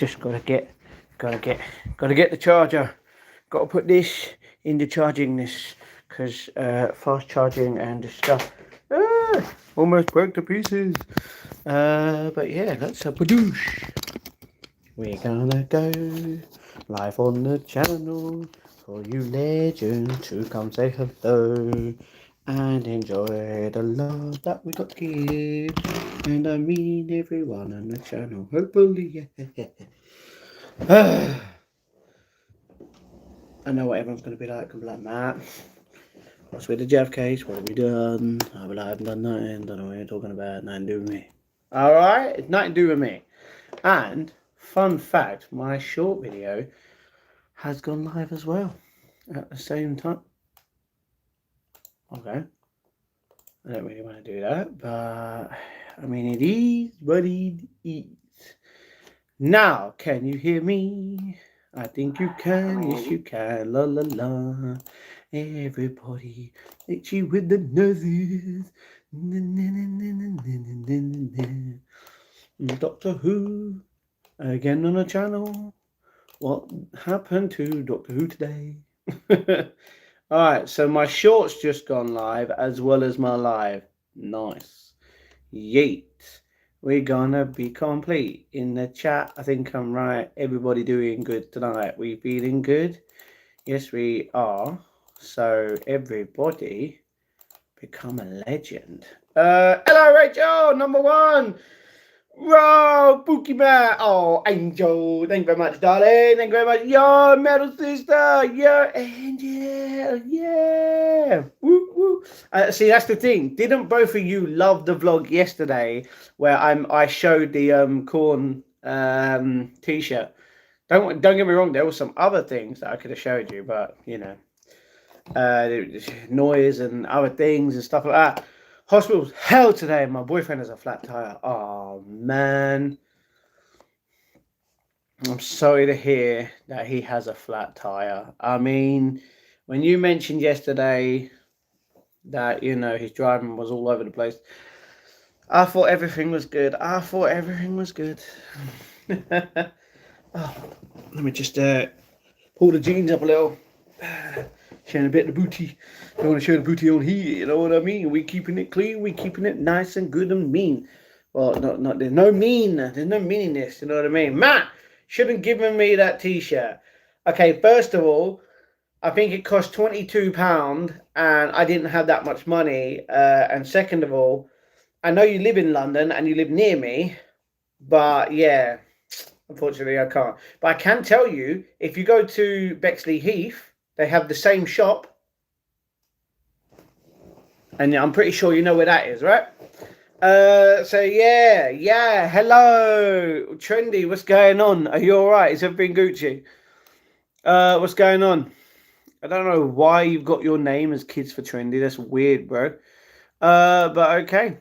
Just gotta get the charger. Gotta put this in the charging this, cause fast charging and stuff. Almost broke to pieces. But yeah, that's a badoosh. We're gonna go live on the channel for you legends to come say hello and enjoy the love that we got to give. And I mean everyone on the channel. Hopefully, yeah. I know what everyone's going to be like. I'm like, Matt, what's with the Jeff case? What have we done? I'll be like, I haven't done nothing. Don't know what you're talking about. Nothing to do with me. Alright? It's nothing to do with me. And, fun fact, my short video has gone live as well at the same time. Okay. I don't really want to do that, but I mean, it is what it is. Now, can you hear me? I think you can, yes you can, la la la. Everybody, hit you with the noses. Doctor Who, again on the channel. What happened to Doctor Who today? Alright, so my short's just gone live as well as my live. Nice. Yeet. We're gonna be complete in the chat. I think I'm right. Everybody doing good tonight. We feeling good? Yes, we are. So everybody become a legend. Hello, Rachel, number one. Whoa, Pookie Man. Oh, Angel. Thank you very much, darling. Thank you very much. Yo, Metal Sister. Yo, Angel. Yeah. Woo, woo. See, that's the thing. Didn't both of you love the vlog yesterday where I showed the corn t-shirt? Don't get me wrong. There were some other things that I could have showed you, but you know, noise and other things and stuff like that. Hospital's hell today. My boyfriend has a flat tire. Oh man, I'm sorry to hear that he has a flat tire. I mean, when you mentioned yesterday that you know his driving was all over the place, I thought everything was good. Oh, let me just pull the jeans up a little. Showing a bit of the booty. Don't want to show the booty on here, you know what I mean? We keeping it clean, we keeping it nice and good and mean. Well, not there's no meaniness, you know what I mean? Matt shouldn't given me that t-shirt. Okay, first of all, I think it cost £22 and I didn't have that much money. And second of all, I know you live in London and you live near me, but yeah, unfortunately I can't. But I can tell you, if you go to Bexley Heath, they have the same shop. And I'm pretty sure you know where that is, right? So yeah. Hello, Trendy. What's going on? Are you all right? Is everything Gucci? What's going on? I don't know why you've got your name as Kids for Trendy. That's weird, bro. But okay.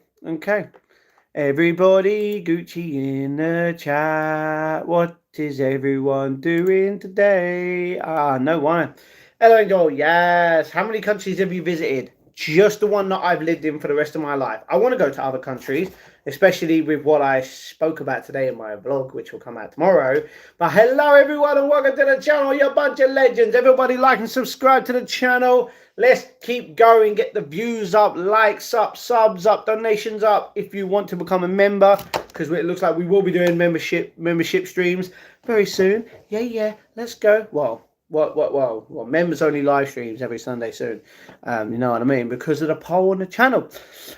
Everybody, Gucci in the chat. What is everyone doing today? No one. Hello, Angel. Yes. How many countries have you visited? Just the one that I've lived in for the rest of my life. I want to go to other countries, especially with what I spoke about today in my vlog, which will come out tomorrow. But hello, everyone, and welcome to the channel. You're a bunch of legends. Everybody like and subscribe to the channel. Let's keep going. Get the views up, likes up, subs up, donations up. If you want to become a member, because it looks like we will be doing membership streams very soon. Yeah. Let's go. Well, members only live streams every Sunday soon. You know what I mean? Because of the poll on the channel.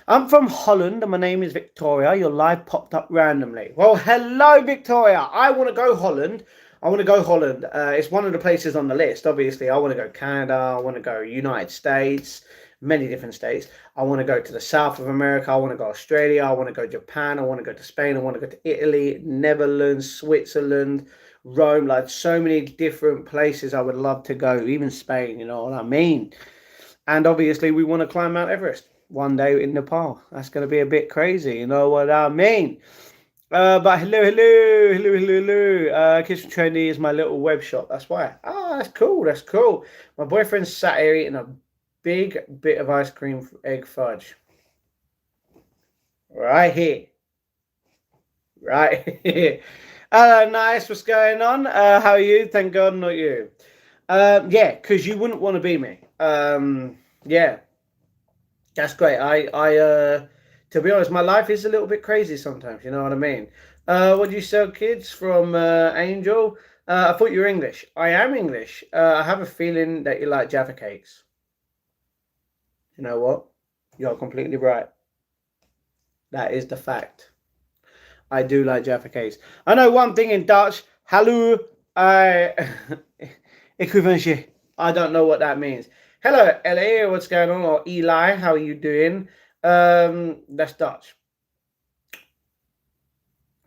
I'm from Holland and my name is Victoria. Your live popped up randomly. Well, hello, Victoria. I want to go Holland. It's one of the places on the list. Obviously, I want to go Canada. I want to go United States, many different states. I want to go to the south of America. I want to go Australia. I want to go Japan. I want to go to Spain. I want to go to Italy, Netherlands, Switzerland, Rome, like so many different places I would love to go, even Spain, you know what I mean? And obviously we want to climb Mount Everest one day in Nepal. That's going to be a bit crazy, you know what I mean? But hello. Kids from Trendy is my little web shop. That's why. That's cool. My boyfriend's sat here eating a big bit of ice cream egg fudge. Right here. Hello, nice. What's going on? How are you? Thank God, not you. Yeah, because you wouldn't want to be me. Yeah, that's great. To be honest, my life is a little bit crazy sometimes. You know what I mean? What do you sell, kids? From Angel. I thought you were English. I am English. I have a feeling that you like Jaffa cakes. You know what? You're completely right. That is the fact. I do like Jaffa cakes. I know one thing in Dutch. Hallo, I. Ik je. I don't know what that means. Hello, Ellie. What's going on? Or Eli, how are you doing? That's Dutch.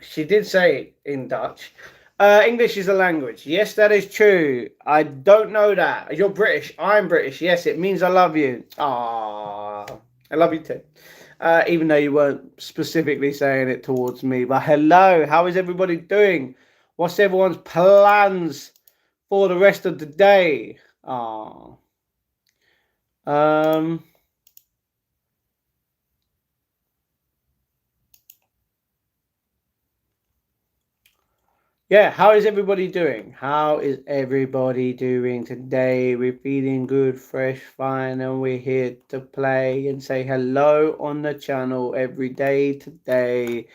She did say it in Dutch. English is a language. Yes, that is true. I don't know that. You're British. I'm British. Yes, it means I love you. Ah, I love you too. Even though you weren't specifically saying it towards me. But hello, how is everybody doing? What's everyone's plans for the rest of the day? Ah, um, yeah, how is everybody doing? How is everybody doing today? We're feeling good, fresh, fine, and we're here to play and say hello on the channel every day today.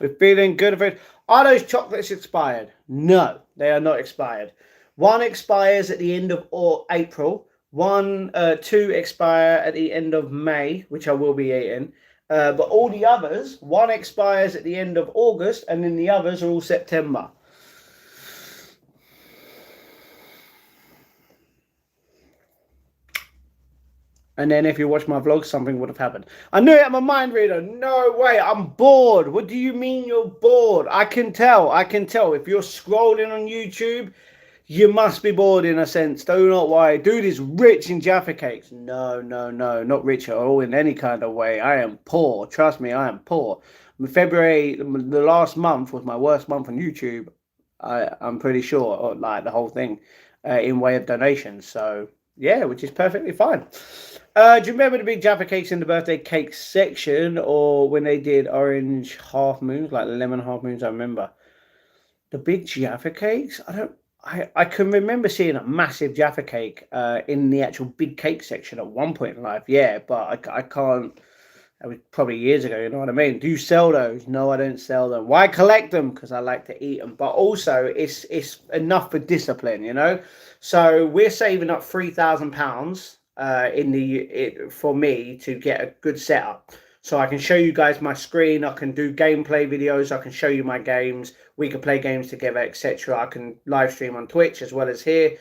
We're feeling good. Are those chocolates expired? No, they are not expired. One expires at the end of April. Two expire at the end of May, which I will be eating. But all the others, one expires at the end of August, and then the others are all September. And then if you watch my vlog, something would have happened. I knew it, I'm a mind reader. No way, I'm bored. What do you mean you're bored? I can tell. I can tell. If you're scrolling on YouTube, you must be bored in a sense. Do not worry. Dude is rich in Jaffa cakes. No, no, no. Not rich at all in any kind of way. I am poor. Trust me, I am poor. February, the last month, was my worst month on YouTube. I'm pretty sure, or like the whole thing, in way of donations. So, yeah, which is perfectly fine. Do you remember the big Jaffa cakes in the birthday cake section, or when they did orange half moons, like lemon half moons? I remember the big Jaffa cakes. I can remember seeing a massive Jaffa cake in the actual big cake section at one point in life. Yeah, but I can't. That was probably years ago. You know what I mean? Do you sell those? No, I don't sell them. Why collect them? Because I like to eat them. But also, it's enough for discipline. You know. So we're saving up £3,000 for me to get a good setup. So I can show you guys my screen. I can do gameplay videos. I can show you my games. We can play games together, etc. I can live stream on Twitch as well as here.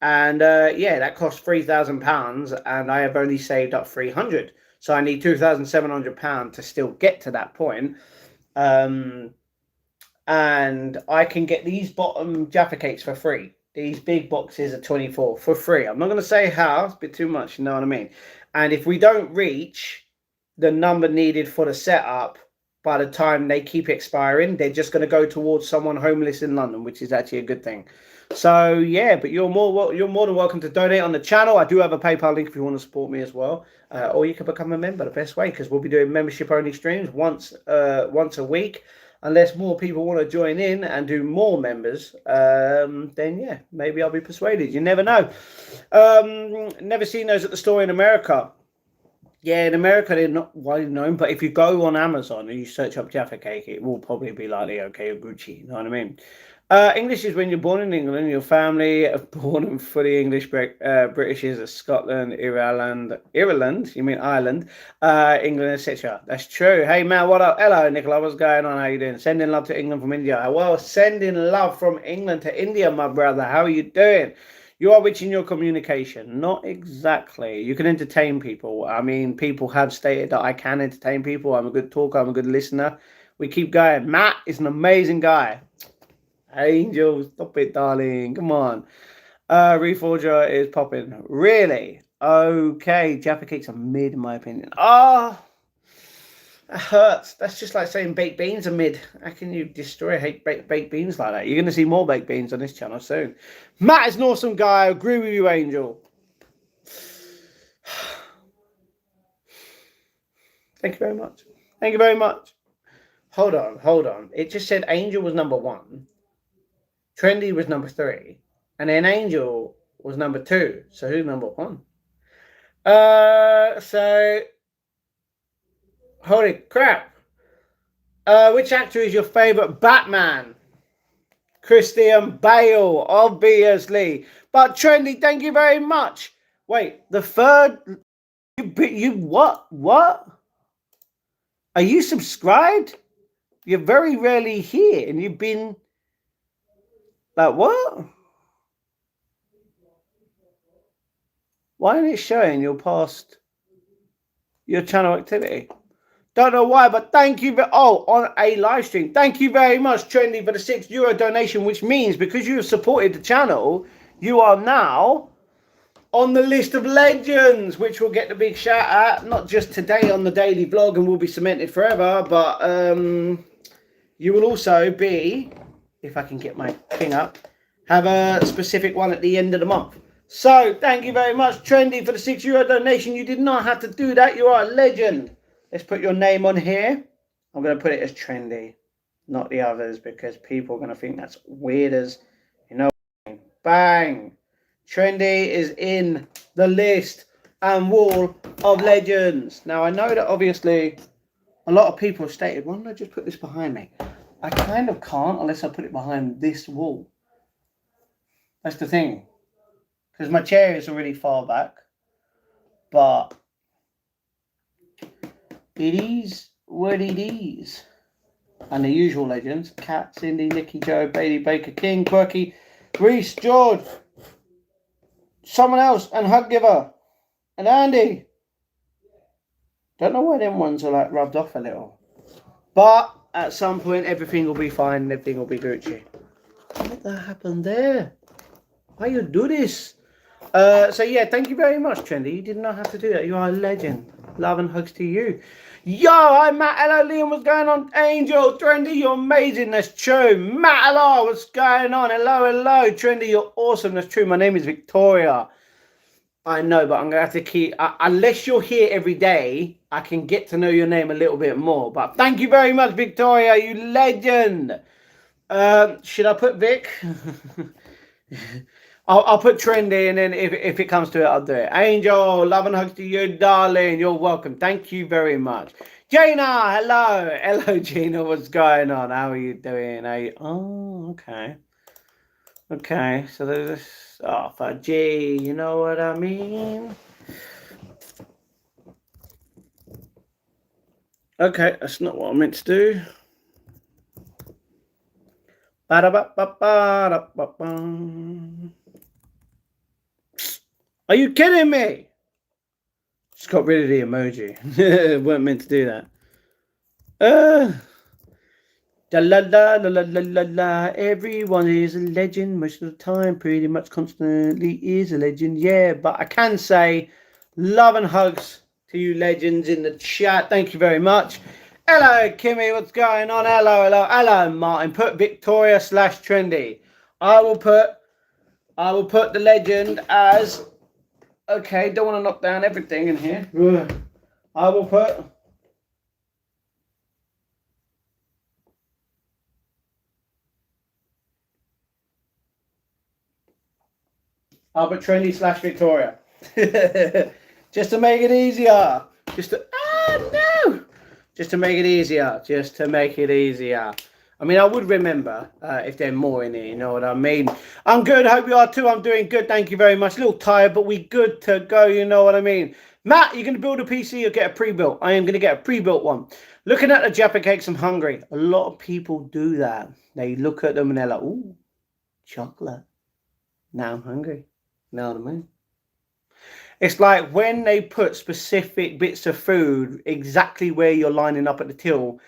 And yeah, that costs £3,000, and I have only saved up 300. So I need £2,700 to still get to that point. And I can get these bottom Jaffa cakes for free. These big boxes are 24 for free. I'm not going to say how, it's a bit too much, you know what I mean? And if we don't reach the number needed for the setup by the time they keep expiring, they're just going to go towards someone homeless in London, which is actually a good thing. So yeah, but you're more than welcome to donate on the channel. I do have a PayPal link if you want to support me as well, or you can become a member. The best way, because we'll be doing membership only streams once a week. Unless more people want to join in and do more members, then yeah, maybe I'll be persuaded. You never know. Never seen those at the store in America. Yeah, in America they're not widely known, but if you go on Amazon and you search up Jaffa Cake, it will probably be like the OK or Gucci. You know what I mean? English is when you're born in England, your family are born and fully English. British is Scotland, Ireland. You mean Ireland, England, etc. That's true. Hey man, what up? Hello, Nicola. What's going on? How you doing? Sending love to England from India. Well, sending love from England to India, my brother. How are you doing? You are rich in your communication. Not exactly. You can entertain people. I mean, people have stated that I can entertain people. I'm a good talker. I'm a good listener. We keep going. Matt is an amazing guy. Angel, stop it, darling. Come on. Reforger is popping. Really? Okay. Jaffa cakes are mid, in my opinion. Oh, that hurts. That's just like saying baked beans are mid. How can you destroy baked beans like that? You're going to see more baked beans on this channel soon. Matt is an awesome guy. I agree with you, Angel. Thank you very much. Thank you very much. Hold on. It just said Angel was number one. Trendy was number 3. And then Angel was number 2. So who's number 1? So holy crap. Which actor is your favorite Batman? Christian Bale, obviously. But Trendy, thank you very much. Wait, the third. You what? What? Are you subscribed? You're very rarely here, and you've been like what? Why isn't it showing your past your channel activity? Don't know why, but thank you. On a live stream. Thank you very much, Trendy, for the €6 donation, which means because you have supported the channel, you are now on the list of legends, which will get the big shout out, not just today on the daily vlog and will be cemented forever, but you will also be, if I can get my thing up, have a specific one at the end of the month. So thank you very much, Trendy, for the €6 donation. You did not have to do that. You are a legend. Let's put your name on here. I'm going to put it as Trendy, not the others, because people are going to think that's weird as, you know. Bang. Trendy is in the list and wall of legends. Now, I know that obviously a lot of people have stated, why don't I just put this behind me? I kind of can't unless I put it behind this wall. That's the thing. Because my chair is already far back. But it is what it is. And the usual legends. Kat, Cindy, Nicky, Joe, Bailey, Baker, King, Quirky, Reese, George, someone else, and Hug Giver, and Andy. Don't know why them ones are like rubbed off a little. But at some point everything will be fine and everything will be Gucci. What the happened there? Why you do this? So yeah, thank you very much, Trendy. You did not have to do that. You are a legend. Love and hugs to you. Yo, I'm Matt. Hello, Liam. What's going on? Angel, Trendy, you're amazing. That's true. Matt, hello. What's going on? Hello, hello. Trendy, you're awesome. That's true. My name is Victoria. I know, but I'm going to have to keep... unless you're here every day, I can get to know your name a little bit more. But thank you very much, Victoria. You legend. Should I put Vic? I'll put Trendy, and then if it comes to it, I'll do it. Angel, love and hugs to you, darling. You're welcome. Thank you very much. Gina, hello. Hello, Gina. What's going on? How are you doing? Oh, okay. Okay, so there's for G, you know what I mean? Okay, that's not what I meant to do. Are you kidding me? Just got rid of the emoji. Weren't meant to do that. La la la la la la la. Everyone is a legend most of the time. Pretty much constantly is a legend. Yeah, but I can say love and hugs to you legends in the chat. Thank you very much. Hello, Kimmy. What's going on? Hello, hello, hello, Martin. Put Victoria / Trendy. I will put the legend as. Okay, don't want to knock down everything in here. I will put. I'll put Trendy / Victoria. Just to make it easier. Just to make it easier. Just to make it easier. I mean, I would remember if there's more in it, you know what I mean? I'm good, hope you are too. I'm doing good, thank you very much. A little tired, but we good to go, you know what I mean? Matt, you're going to build a PC or get a pre-built? I am going to get a pre-built one. Looking at the Jaffa cakes, I'm hungry. A lot of people do that. They look at them and they're like, ooh, chocolate. Now I'm hungry. Know what I mean? It's like when they put specific bits of food exactly where you're lining up at the till,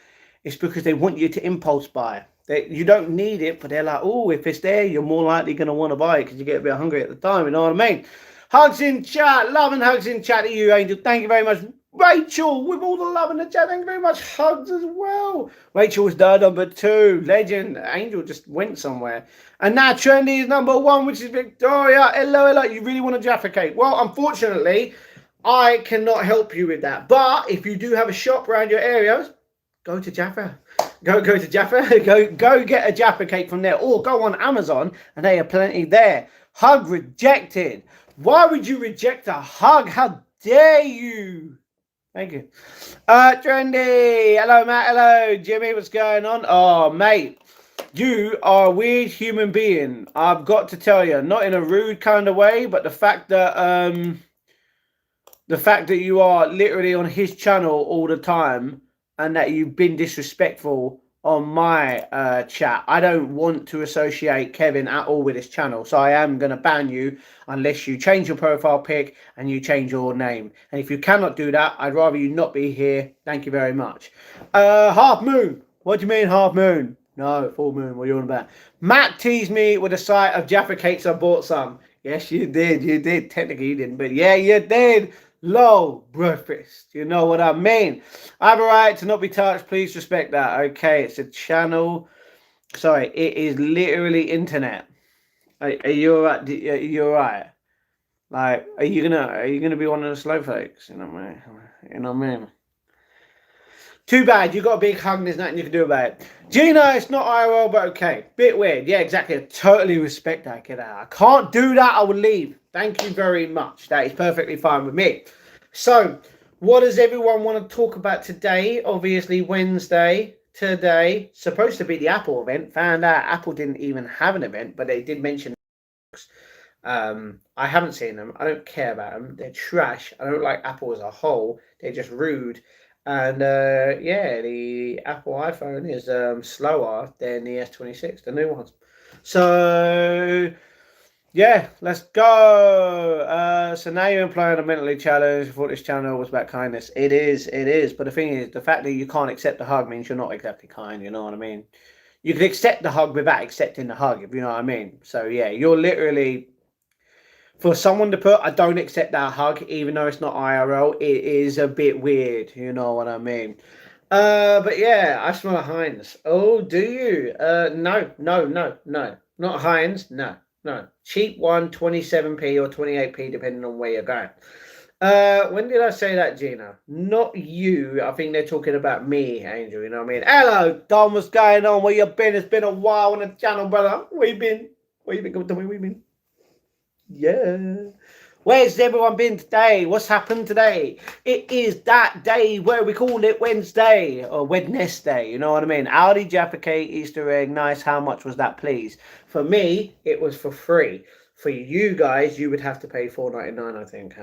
it's because they want you to impulse buy. You don't need it, but they're like, oh, if it's there, you're more likely going to want to buy it because you get a bit hungry at the time, you know what I mean? Hugs in chat, love and hugs in chat to you, Angel. Thank you very much. Rachel, with all the love in the chat, thank you very much. Hugs as well. Rachel was there, number 2. Legend. Angel just went somewhere. And now Trendy is number 1, which is Victoria. Hello, hello. You really want a Jaffa cake? Well, unfortunately, I cannot help you with that. But if you do have a shop around your areas, go to Jaffa. Go to Jaffa. Go get a Jaffa cake from there, or go on Amazon, and they are plenty there. Hug rejected. Why would you reject a hug? How dare you? Thank you. Trendy. Hello, Matt. Hello, Jimmy. What's going on? Oh, mate. You are a weird human being. I've got to tell you, not in a rude kind of way, but the fact that you are literally on his channel all the time and that you've been disrespectful on my chat. I don't want to associate Kevin at all with his channel, so I am going to ban you unless you change your profile pic and you change your name. And if you cannot do that, I'd rather you not be here. Thank you very much. Half moon. What do you mean half moon? No, full moon. What are you on about? Matt teased me with a sight of Jaffa cakes. I bought some. Yes, you did. You did. Technically, you didn't, but yeah, you did. Low breakfast. You know what I mean? I have a right to not be touched. Please respect that. Okay, it's a channel. Sorry, it is literally internet. Are you alright? You're right. Like, are you gonna be one of the snowflakes? You know what I mean? You know what I mean? Too bad, you got a big hug, there's nothing you can do about it. Gina, it's not IRL, but okay. Bit weird. Yeah, exactly. I totally respect that. Get out. I can't do that. I will leave. Thank you very much. That is perfectly fine with me. So, what does everyone want to talk about today? Obviously, Wednesday. Today, supposed to be the Apple event. Found out Apple didn't even have an event, but they did mention I haven't seen them. I don't care about them. They're trash. I don't like Apple as a whole. They're just rude. And yeah, the Apple iPhone is slower than the S26, the new ones. So yeah, let's go. So now you're implying a mentally challenged. I thought this channel was about kindness. It is. But the thing is, the fact that you can't accept the hug means you're not exactly kind. You know what I mean? You can accept the hug without accepting the hug, if you know what I mean. So yeah, you're literally, for someone to put, I don't accept that hug, even though it's not IRL, it is a bit weird. You know what I mean? But yeah, I smell Heinz. Oh, do you? No. Not Heinz. No. Cheap one, 27p or 28p, depending on where you're going. When did I say that, Gina? Not you. I think they're talking about me, Angel. You know what I mean? Hello, Dom. What's going on? Where you been? It's been a while on the channel, brother. Where you been? Where you been? Yeah. Where's everyone been today? What's happened today? It is that day where we call it Wednesday or Wednesday. You know what I mean? Audi Jaffa Cake, Easter egg. Nice. How much was that, please? For me, it was for free. For you guys, you would have to pay $4.99, I think.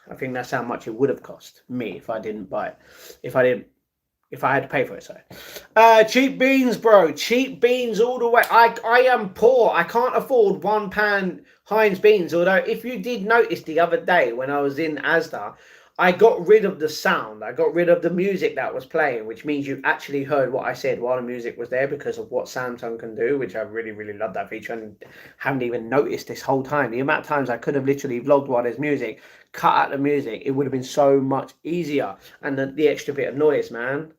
I think that's how much it would have cost me if I didn't buy it. If I had to pay for it, sorry. Cheap beans, bro. Cheap beans all the way. I am poor. I can't afford £1 Heinz beans. Although, if you did notice the other day when I was in Asda, I got rid of the sound. I got rid of the music that was playing, which means you actually heard what I said while the music was there because of what Samsung can do, which I really, really love that feature and haven't even noticed this whole time. The amount of times I could have literally vlogged while there's music, cut out the music, it would have been so much easier. And the extra bit of noise, man.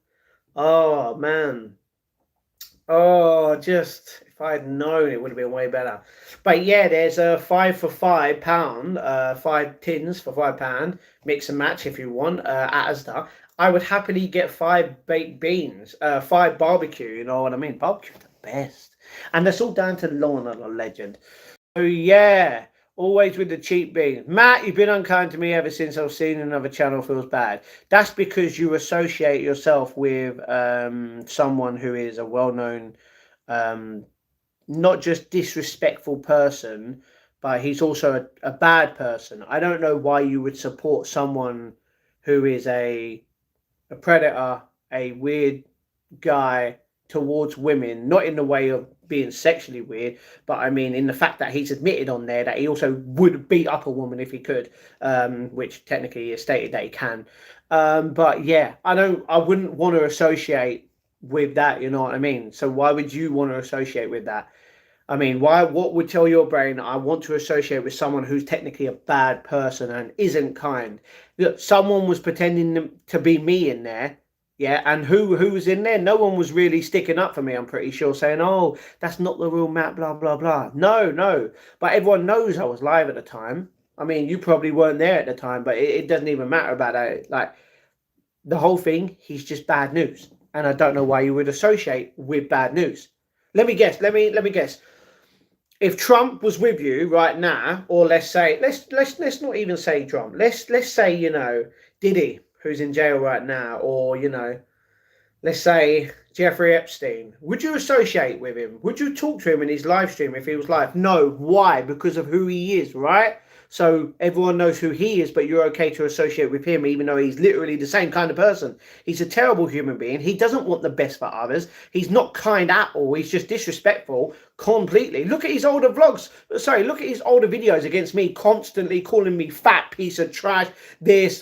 Oh, man. Oh, just if I had known, it would have been way better. But yeah, there's a 5 for £5, 5 tins for £5. Mix and match if you want at Asda. I would happily get 5 baked beans, 5 barbecue. You know what I mean? Barbecue's the best, and that's all down to Lorna, the legend. Oh yeah. Always with the cheap beans. Matt, you've been unkind to me ever since I've seen another channel feels bad. That's because you associate yourself with someone who is a well-known, not just disrespectful person, but he's also a bad person. I don't know why you would support someone who is a predator, a weird guy towards women, not in the way of being sexually weird, but I mean in the fact that he's admitted on there that he also would beat up a woman if he could, which technically he has stated that he can. But yeah, I wouldn't want to associate with that, you know what I mean? So why would you want to associate with that? I mean, what would tell your brain I want to associate with someone who's technically a bad person and isn't kind? Look, someone was pretending to be me in there. Yeah, and who was in there? No one was really sticking up for me, I'm pretty sure, saying, oh, that's not the real Matt, blah, blah, blah. No. But everyone knows I was live at the time. I mean, you probably weren't there at the time, but it doesn't even matter about that. Like, the whole thing, he's just bad news. and I don't know why you would associate with bad news. Let me guess. Let me guess. If Trump was with you right now, or let's not even say Trump. Let's say, you know, Diddy, who's in jail right now, or, you know, let's say Jeffrey Epstein, would you associate with him? Would you talk to him in his live stream if he was live? No. Why? Because of who he is, right? So everyone knows who he is, but you're okay to associate with him, even though he's literally the same kind of person. He's a terrible human being. He doesn't want the best for others. He's not kind at all. He's just disrespectful completely. Look at his older vlogs. Sorry, look at his older videos against me, constantly calling me fat piece of trash,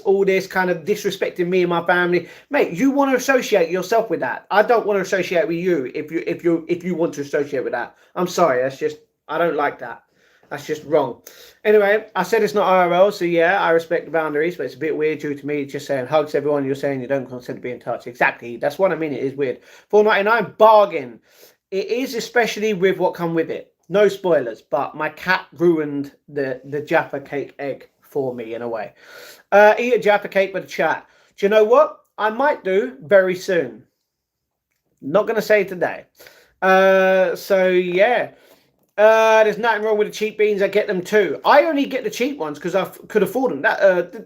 all this kind of disrespecting me and my family. Mate, you want to associate yourself with that. I don't want to associate with you if you want to associate with that. I'm sorry, that's just, I don't like that. That's just wrong. Anyway, I said it's not IRL, so yeah, I respect the boundaries, but it's a bit weird due to me just saying hugs everyone. You're saying you don't consent to be in touch. Exactly. That's what I mean. It is weird. $4.99 bargain. It is, especially with what come with it. No spoilers, but my cat ruined the Jaffa Cake egg for me in a way. Eat a Jaffa Cake with a chat. Do you know what? I might do very soon. Not going to say today. So yeah. There's nothing wrong with the cheap beans. I get them too. I only get the cheap ones because I could afford them.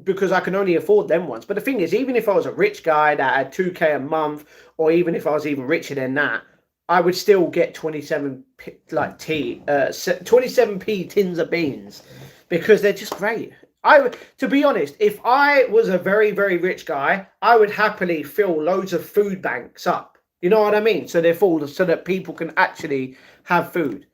Because I can only afford them ones. But the thing is, even if I was a rich guy that had 2K a month, or even if I was even richer than that, I would still get 27p tins of beans because they're just great. To be honest, if I was a very, very rich guy, I would happily fill loads of food banks up. You know what I mean? So they're full, so that people can actually have food.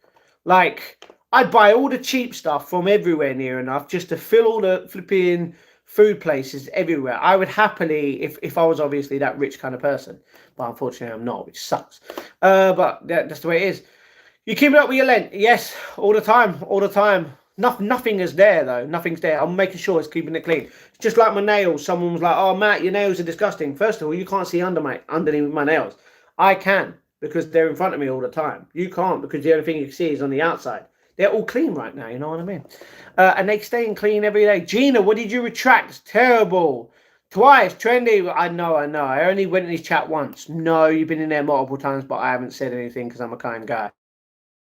Like, I'd buy all the cheap stuff from everywhere near enough just to fill all the flipping food places everywhere. I would happily, if I was obviously that rich kind of person. But unfortunately, I'm not, which sucks. But that's the way it is. You keep it up with your Lent? Yes, all the time, all the time. Nothing is there, though. Nothing's there. I'm making sure it's keeping it clean. It's just like my nails. Someone was like, oh, Matt, your nails are disgusting. First of all, you can't see underneath my nails. I can, because they're in front of me all the time. You can't, because the only thing you can see is on the outside. They're all clean right now, you know what I mean? And they staying clean every day. Gina, what did you retract? It's terrible. Twice. Trendy. I know. I only went in his chat once. No, you've been in there multiple times, but I haven't said anything because I'm a kind guy.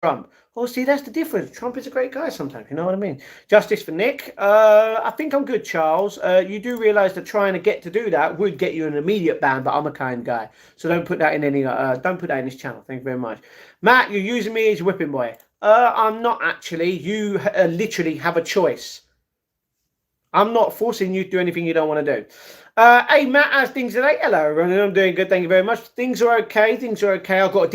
Trump. Oh, see, that's the difference. Trump is a great guy sometimes, you know what I mean? Justice for Nick. I think I'm good, Charles. You do realise that trying to get to do that would get you an immediate ban, but I'm a kind guy. So don't put that in any, don't put that in this channel. Thank you very much. Matt, you're using me as a whipping boy. I'm not actually. You literally have a choice. I'm not forcing you to do anything you don't want to do. Hey, Matt, how's things today? Hello, everyone. I'm doing good. Thank you very much. Things are okay.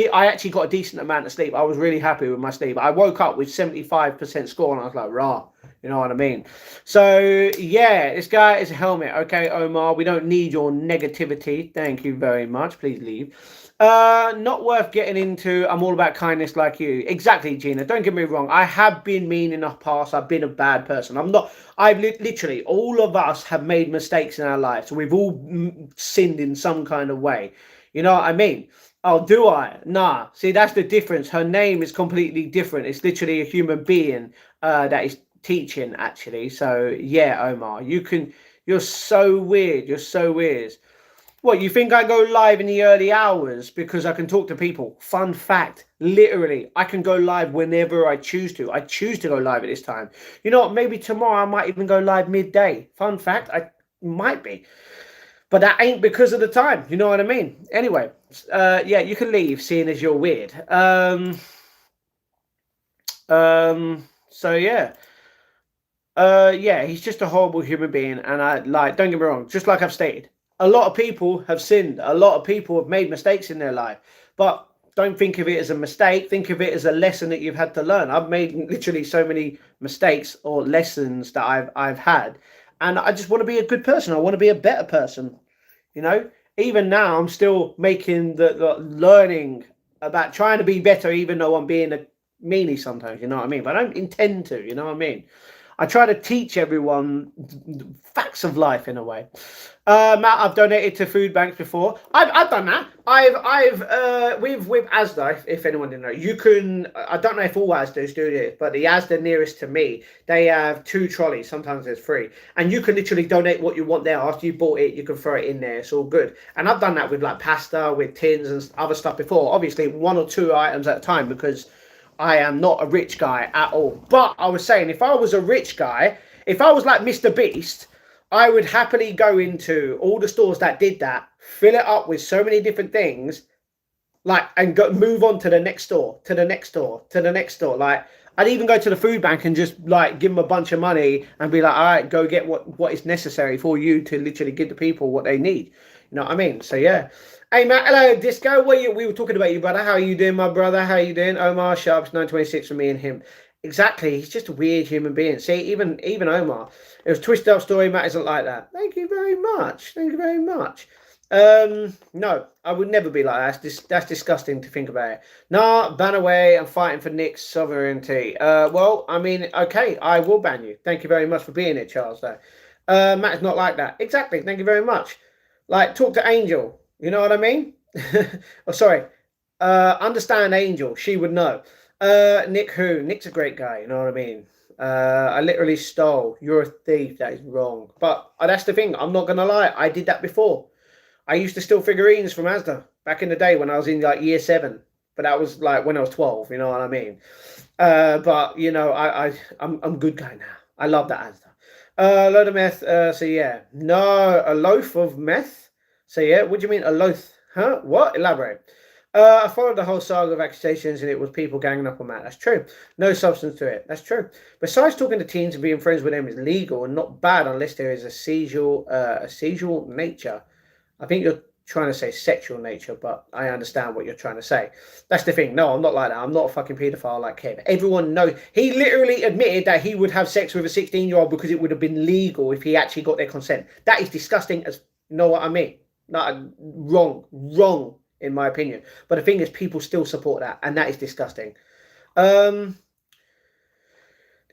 I actually got a decent amount of sleep. I was really happy with my sleep. I woke up with 75% score, and I was like, rah. You know what I mean? So, yeah, this guy is a helmet. Okay, Omar, we don't need your negativity. Thank you very much. Please leave. Not worth getting into. I'm all about kindness like you. Exactly, Gina. Don't get me wrong. I have been mean in the past. I've been a bad person. I'm not. I've literally, all of us have made mistakes in our lives. We've all sinned in some kind of way. You know what I mean? Oh, do I? Nah. See, that's the difference. Her name is completely different. It's literally a human being that is teaching, actually. So, yeah, Omar, you're so weird. You're so weird. What, you think I go live in the early hours because I can talk to people? Fun fact, literally, I can go live whenever I choose to. I choose to go live at this time. You know what, maybe tomorrow I might even go live midday. Fun fact, I might be. But that ain't because of the time, you know what I mean? Anyway, yeah, you can leave, seeing as you're weird. So yeah. Yeah, he's just a horrible human being, and don't get me wrong, just like I've stated. A lot of people have sinned. A lot of people have made mistakes in their life. But don't think of it as a mistake. Think of it as a lesson that you've had to learn. I've made literally so many mistakes or lessons that I've had. And I just want to be a good person. I want to be a better person. You know, even now I'm still making the learning about trying to be better, even though I'm being a meanie sometimes. You know what I mean? But I don't intend to. You know what I mean? I try to teach everyone facts of life in a way. Matt, I've donated to food banks before. I've done that. With Asda, if anyone didn't know, you can. I don't know if all Asdas do this, but the Asda nearest to me, they have 2 trolleys. Sometimes there's 3, and you can literally donate what you want there. After you bought it, you can throw it in there. It's all good. And I've done that with like pasta, with tins and other stuff before. Obviously, 1 or 2 items at a time because I am not a rich guy at all. But I was saying, if I was a rich guy, if I was like Mr. Beast, I would happily go into all the stores that did that, fill it up with so many different things, like, and go move on to the next store, to the next store, to the next store. Like, I'd even go to the food bank and just like give them a bunch of money and be like, all right, go get what is necessary for you to literally give the people what they need. You know what I mean? So yeah. Hey Matt, hello Disco. We were talking about you, brother. How are you doing, my brother? How are you doing? Omar Sharps 926 for me and him. Exactly. He's just a weird human being. See, even Omar. It was a twisted up story. Matt isn't like that. Thank you very much. Thank you very much. No, I would never be like that. That's disgusting to think about it. Nah, ban away. I'm fighting for Nick's sovereignty. Well, I mean, okay, I will ban you. Thank you very much for being here, Charles, though. Matt's not like that. Exactly. Thank you very much. Like, talk to Angel. You know what I mean? Oh, sorry. Understand Angel. She would know. Nick who? Nick's a great guy. You know what I mean? I literally stole. You're a thief. That is wrong. But that's the thing. I'm not going to lie. I did that before. I used to steal figurines from Asda back in the day when I was in like year 7. But that was like when I was 12. You know what I mean? But, you know, I'm good guy now. I love that Asda. Load of meth. So, yeah. No, a loaf of meth? So, yeah. What do you mean a loaf? Huh? What? Elaborate. I followed the whole saga of accusations and it was people ganging up on Matt. That's true. No substance to it. That's true. Besides, talking to teens and being friends with them is legal and not bad unless there is a sexual nature. I think you're trying to say sexual nature, but I understand what you're trying to say. That's the thing. No, I'm not like that. I'm not a fucking paedophile like Kev. Everyone knows. He literally admitted that he would have sex with a 16-year-old because it would have been legal if he actually got their consent. That is disgusting as, you know what I mean? Not wrong. In my opinion. But the thing is, people still support that, and that is disgusting. The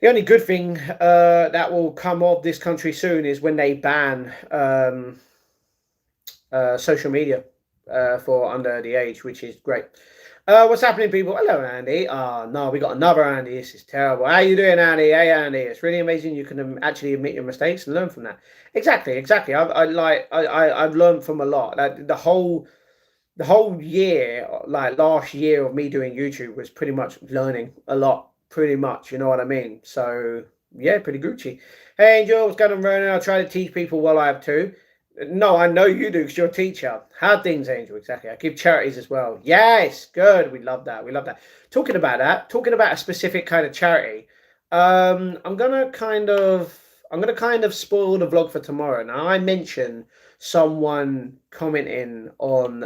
only good thing that will come of this country soon is when they ban social media for under the age, which is great. What's happening, people? Hello, Andy. No, we got another Andy. This is terrible. How you doing, Andy? Hey, Andy. It's really amazing you can actually admit your mistakes and learn from that. Exactly. I've learned from a lot. Like, the whole year, like last year of me doing YouTube was pretty much learning a lot, pretty much, you know what I mean? So, yeah, pretty Gucci. Hey, Angel, what's going on, Ronan? I try to teach people while I have to. No, I know you do because you're a teacher. Hard things, Angel, exactly. I give charities as well. Yes, good. We love that. We love that. Talking about a specific kind of charity, I'm gonna kind of spoil the vlog for tomorrow. Now, I mentioned someone commenting on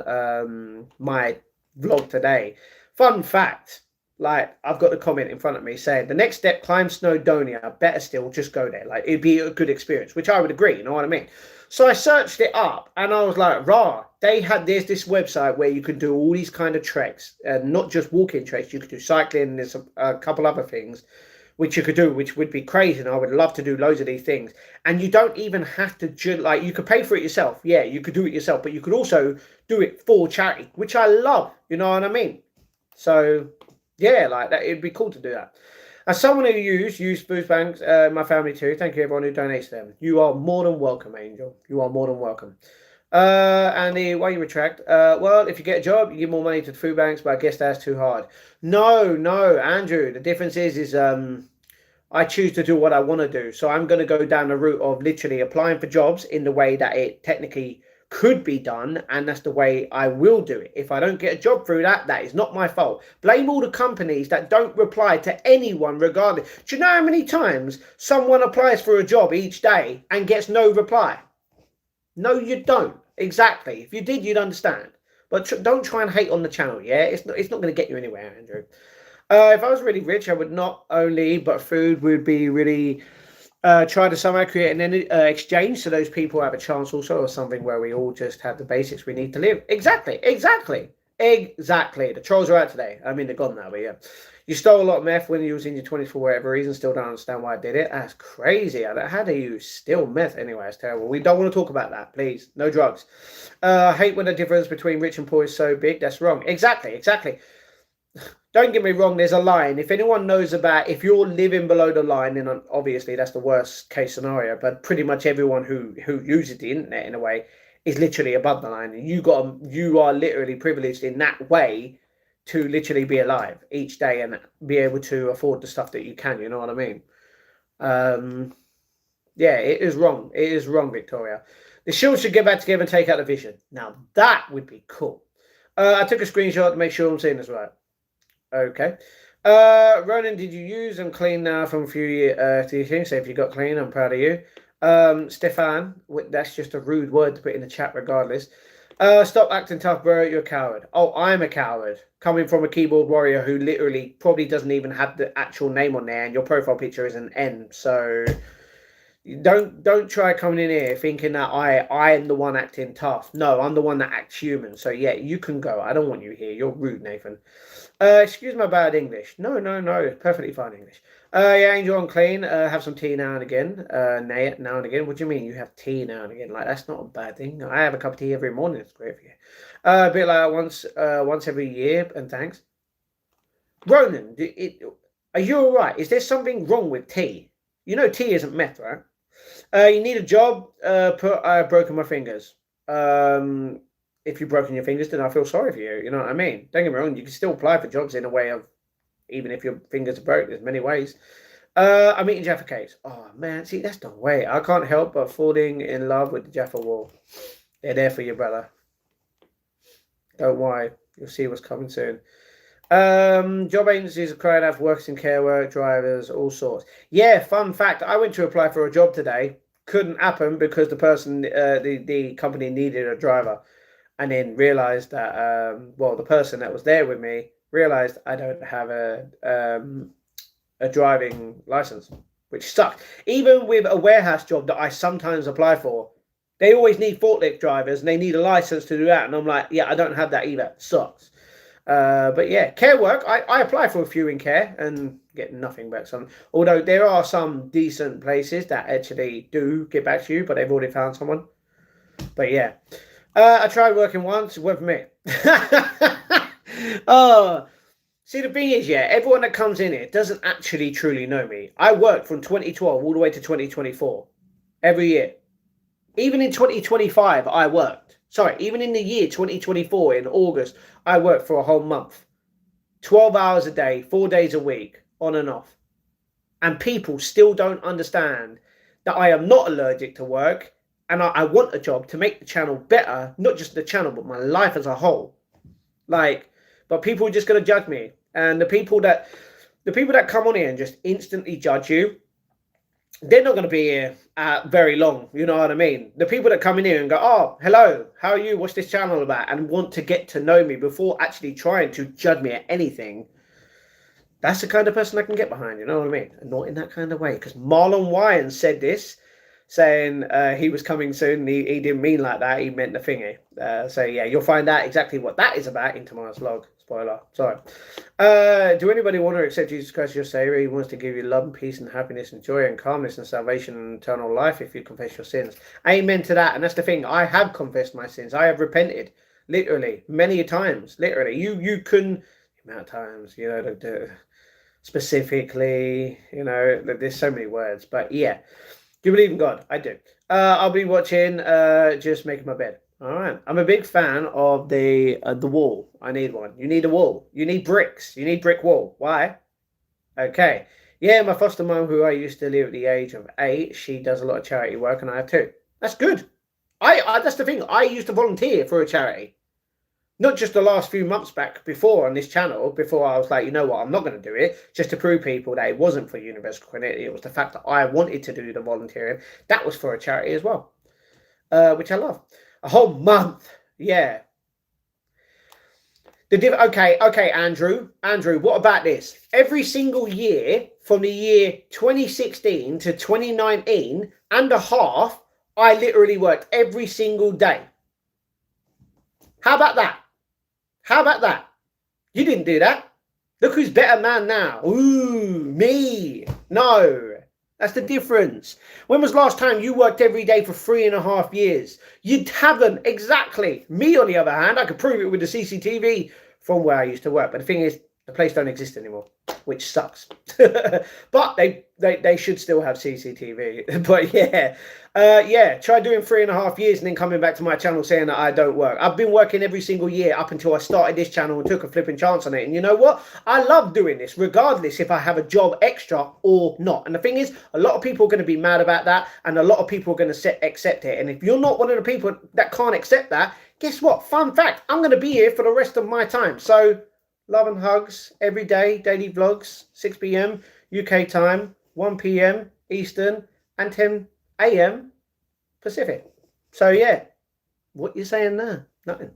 my vlog today. Fun fact, like, I've got the comment in front of me saying, the next step, climb Snowdonia. Better still, just go there. Like, it'd be a good experience, which I would agree, you know what I mean? So I searched it up and I was like, there's this website where you can do all these kind of treks, and not just walking treks. You could do cycling. There's a couple other things which you could do, which would be crazy. And I would love to do loads of these things. And you don't even have to, like, you could pay for it yourself. Yeah, you could do it yourself, but you could also do it for charity, which I love. You know what I mean? So, yeah, like that, it'd be cool to do that. As someone who used food banks, my family too, thank you everyone who donates to them. You are more than welcome, Angel. You are more than welcome. Andy, why you retract? Well, if you get a job, you give more money to the food banks, but I guess that's too hard. No, Andrew. The difference is I choose to do what I want to do. So I'm going to go down the route of literally applying for jobs in the way that it technically could be done, and that's the way I will do it. If I don't get a job through that, that is not my fault. Blame all the companies that don't reply to anyone regardless. Do you know how many times someone applies for a job each day and gets no reply? No, you don't. Exactly. If you did, you'd understand. But don't try and hate on the channel, yeah? It's not going to get you anywhere, Andrew. If I was really rich, I would not only, but food would be really... try to somehow create an exchange so those people have a chance also, or something where we all just have the basics we need to live. Exactly. The trolls are out today. I mean, they're gone now, but yeah. You stole a lot of meth when you was in your 20s for whatever reason. Still don't understand why I did it. That's crazy. How do you steal meth anyway? It's terrible. We don't want to talk about that, please. No drugs. I hate when the difference between rich and poor is so big. That's wrong. Exactly. Don't get me wrong, there's a line. If anyone knows about, if you're living below the line, then obviously that's the worst case scenario. But pretty much everyone who uses the internet in a way is literally above the line. And you are literally privileged in that way to literally be alive each day and be able to afford the stuff that you can. You know what I mean? Yeah, it is wrong. It is wrong, Victoria. The Shield should get back together and take out the Vision. Now that would be cool. I took a screenshot to make sure I'm seeing this right. Okay. Ronan, did you use and clean now from a few things? So if you got clean, I'm proud of you. Stefan, that's just a rude word to put in the chat regardless. Stop acting tough, bro. You're a coward. Oh, I'm a coward. Coming from a keyboard warrior who literally probably doesn't even have the actual name on there, and your profile picture is an N. So don't try coming in here thinking that I am the one acting tough. No, I'm the one that acts human. So yeah, you can go. I don't want you here. You're rude, Nathan. Excuse my bad English. No, perfectly fine English. Yeah, Angel and clean. Have some tea now and again. Now and again. What do you mean you have tea now and again? Like, that's not a bad thing. I have a cup of tea every morning. It's great for you. A bit like once every year. And thanks. Ronan, are you all right? Is there something wrong with tea? You know tea isn't meth, right? You need a job. I've broken my fingers. If you've broken your fingers, then I feel sorry for you. You know what I mean? Don't get me wrong. You can still apply for jobs in a way of, even if your fingers are broke. There's many ways. I'm eating Jaffa cakes. Oh man, see, that's the way. I can't help but falling in love with the Jaffa Wall. They're there for you, brother. Don't worry. You'll see what's coming soon. Job agencies are crying out for workers in care work, drivers, all sorts. Yeah, fun fact. I went to apply for a job today. Couldn't happen because the person, the company needed a driver. And then realized that, the person that was there with me realized I don't have a driving license, which sucked. Even with a warehouse job that I sometimes apply for, they always need forklift drivers and they need a license to do that. And I'm like, yeah, I don't have that either. It sucks. But yeah, care work. I apply for a few in care and get nothing back. Although there are some decent places that actually do get back to you, but they've already found someone. But yeah. I tried working once, it worked for me. Oh, see, the thing is, yeah, everyone that comes in here doesn't actually truly know me. I worked from 2012 all the way to 2024, every year. Even in 2025, I worked. Sorry, even in the year 2024, in August, I worked for a whole month. 12 hours a day, 4 days a week, on and off. And people still don't understand that I am not allergic to work. And I want a job to make the channel better, not just the channel, but my life as a whole. Like, but people are just going to judge me. And the people that come on here and just instantly judge you, they're not going to be here very long. You know what I mean? The people that come in here and go, oh, hello, how are you? What's this channel about? And want to get to know me before actually trying to judge me at anything. That's the kind of person I can get behind. You know what I mean? And not in that kind of way. Because Marlon Wayans said this, saying he was coming soon. He didn't mean like that. He meant the thingy. So yeah, you'll find out exactly what that is about in tomorrow's vlog. Spoiler. Sorry. Do anybody want to accept Jesus Christ as your Savior? He wants to give you love and peace and happiness and joy and calmness and salvation and eternal life if you confess your sins. Amen to that. And that's the thing. I have confessed my sins. I have repented. Literally. Many times. Literally. You can... The amount of times, you know, specifically, you know, there's so many words. But yeah. Do you believe in God? I do. I'll be watching just making my bed. All right. I'm a big fan of the wall. I need one. You need a wall. You need bricks. You need brick wall. Why? Okay. Yeah, my foster mum, who I used to live at the age of 8, she does a lot of charity work, and I have too. That's good. I that's the thing. I used to volunteer for a charity. Not just the last few months back before on this channel, before I was like, you know what, I'm not going to do it, just to prove people that it wasn't for universal credit. It was the fact that I wanted to do the volunteering. That was for a charity as well, which I love. A whole month, yeah. Okay, Andrew, what about this? Every single year from the year 2016 to 2019 and a half, I literally worked every single day. How about that? How about that? You didn't do that. Look who's better man now. Ooh, me. No. That's the difference. When was last time you worked every day for 3.5 years? You haven't. Exactly. Me, on the other hand, I could prove it with the CCTV from where I used to work. But the thing is, the place don't exist anymore, which sucks. But they should still have CCTV. But yeah, try doing 3.5 years and then coming back to my channel saying that I don't work. I've been working every single year up until I started this channel and took a flipping chance on it. And you know what? I love doing this, regardless if I have a job extra or not. And the thing is, a lot of people are going to be mad about that, and a lot of people are going to accept it. And if you're not one of the people that can't accept that, guess what? Fun fact, I'm going to be here for the rest of my time. So love and hugs every day, daily vlogs, 6 p.m. UK time, 1 p.m. Eastern, and 10 a.m. Pacific. So yeah, what you saying there? Nothing.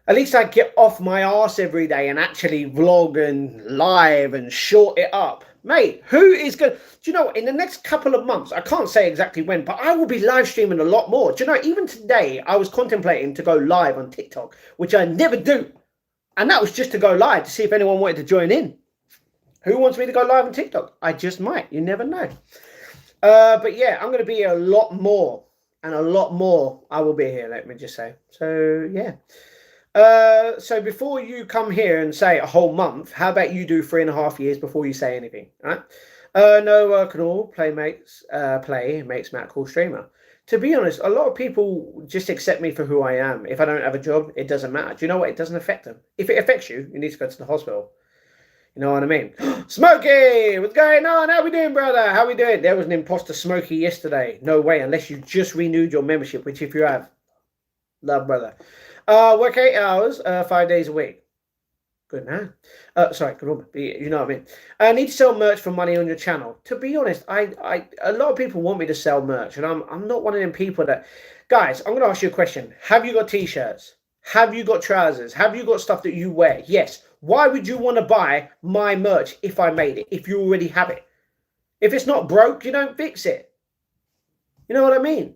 At least I get off my arse every day and actually vlog and live and short it up. Mate, who is going to... Do you know, in the next couple of months, I can't say exactly when, but I will be live streaming a lot more. Do you know, even today, I was contemplating to go live on TikTok, which I never do. And that was just to go live to see if anyone wanted to join in. Who wants me to go live on TikTok? I just might. You never know. But yeah, I'm going to be a lot more. And a lot more I will be here, let me just say. So, yeah. So before you come here and say a whole month, how about you do 3.5 years before you say anything, right? No work at all. Play makes Matt cool streamer. To be honest, a lot of people just accept me for who I am. If I don't have a job, it doesn't matter. Do you know what? It doesn't affect them. If it affects you, you need to go to the hospital. You know what I mean? Smokey, what's going on? How we doing, brother? How we doing? There was an imposter Smokey yesterday. No way, unless you just renewed your membership, which if you have, love, brother. Work 8 hours, 5 days a week. Good man. Sorry, good woman. You know what I mean. I need to sell merch for money on your channel. To be honest, a lot of people want me to sell merch, and I'm not one of them people that. Guys, I'm going to ask you a question. Have you got t-shirts? Have you got trousers? Have you got stuff that you wear? Yes. Why would you want to buy my merch if I made it? If you already have it? If it's not broke, you don't fix it. You know what I mean?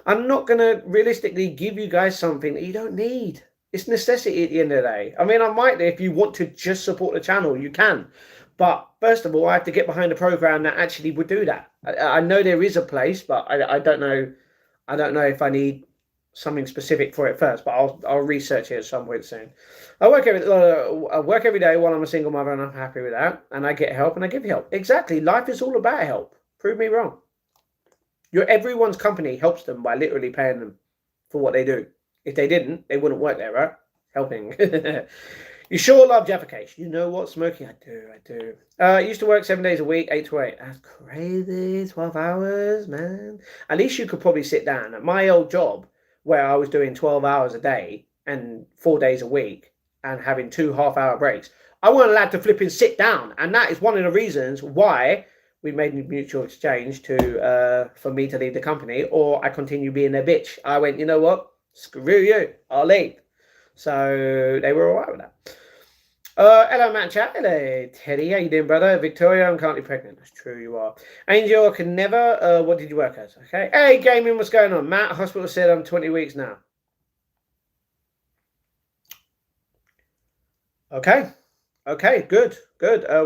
I'm not going to realistically give you guys something that you don't need. It's necessity at the end of the day. I mean, I might, if you want to just support the channel, you can. But first of all, I have to get behind a program that actually would do that. I know there is a place, but I don't know. I don't know if I need something specific for it first. But I'll research it at some point soon. I work every day while I'm a single mother, and I'm happy with that. And I get help, and I give help. Exactly. Life is all about help. Prove me wrong. Everyone's company helps them by literally paying them for what they do. If they didn't, they wouldn't work there, right? Helping. You sure love Jaffa Cake. You know what, Smokey? I do. I used to work 7 days a week, 8 to 8. That's crazy. 12 hours, man. At least you could probably sit down. At my old job, where I was doing 12 hours a day and 4 days a week and having 2 half-hour breaks, I wasn't allowed to flip and sit down. And that is one of the reasons why we made a mutual exchange for me to leave the company, or I continue being their bitch. I went, you know what? Screw you. I'll leave. So they were all right with that. Hello, Matt Chat. Hello, Teddy. How you doing, brother? Victoria, I'm currently pregnant. That's true, you are. Angel can never. What did you work as? Okay. Hey, gaming, what's going on? Matt, hospital said I'm 20 weeks now. Okay. Okay, good.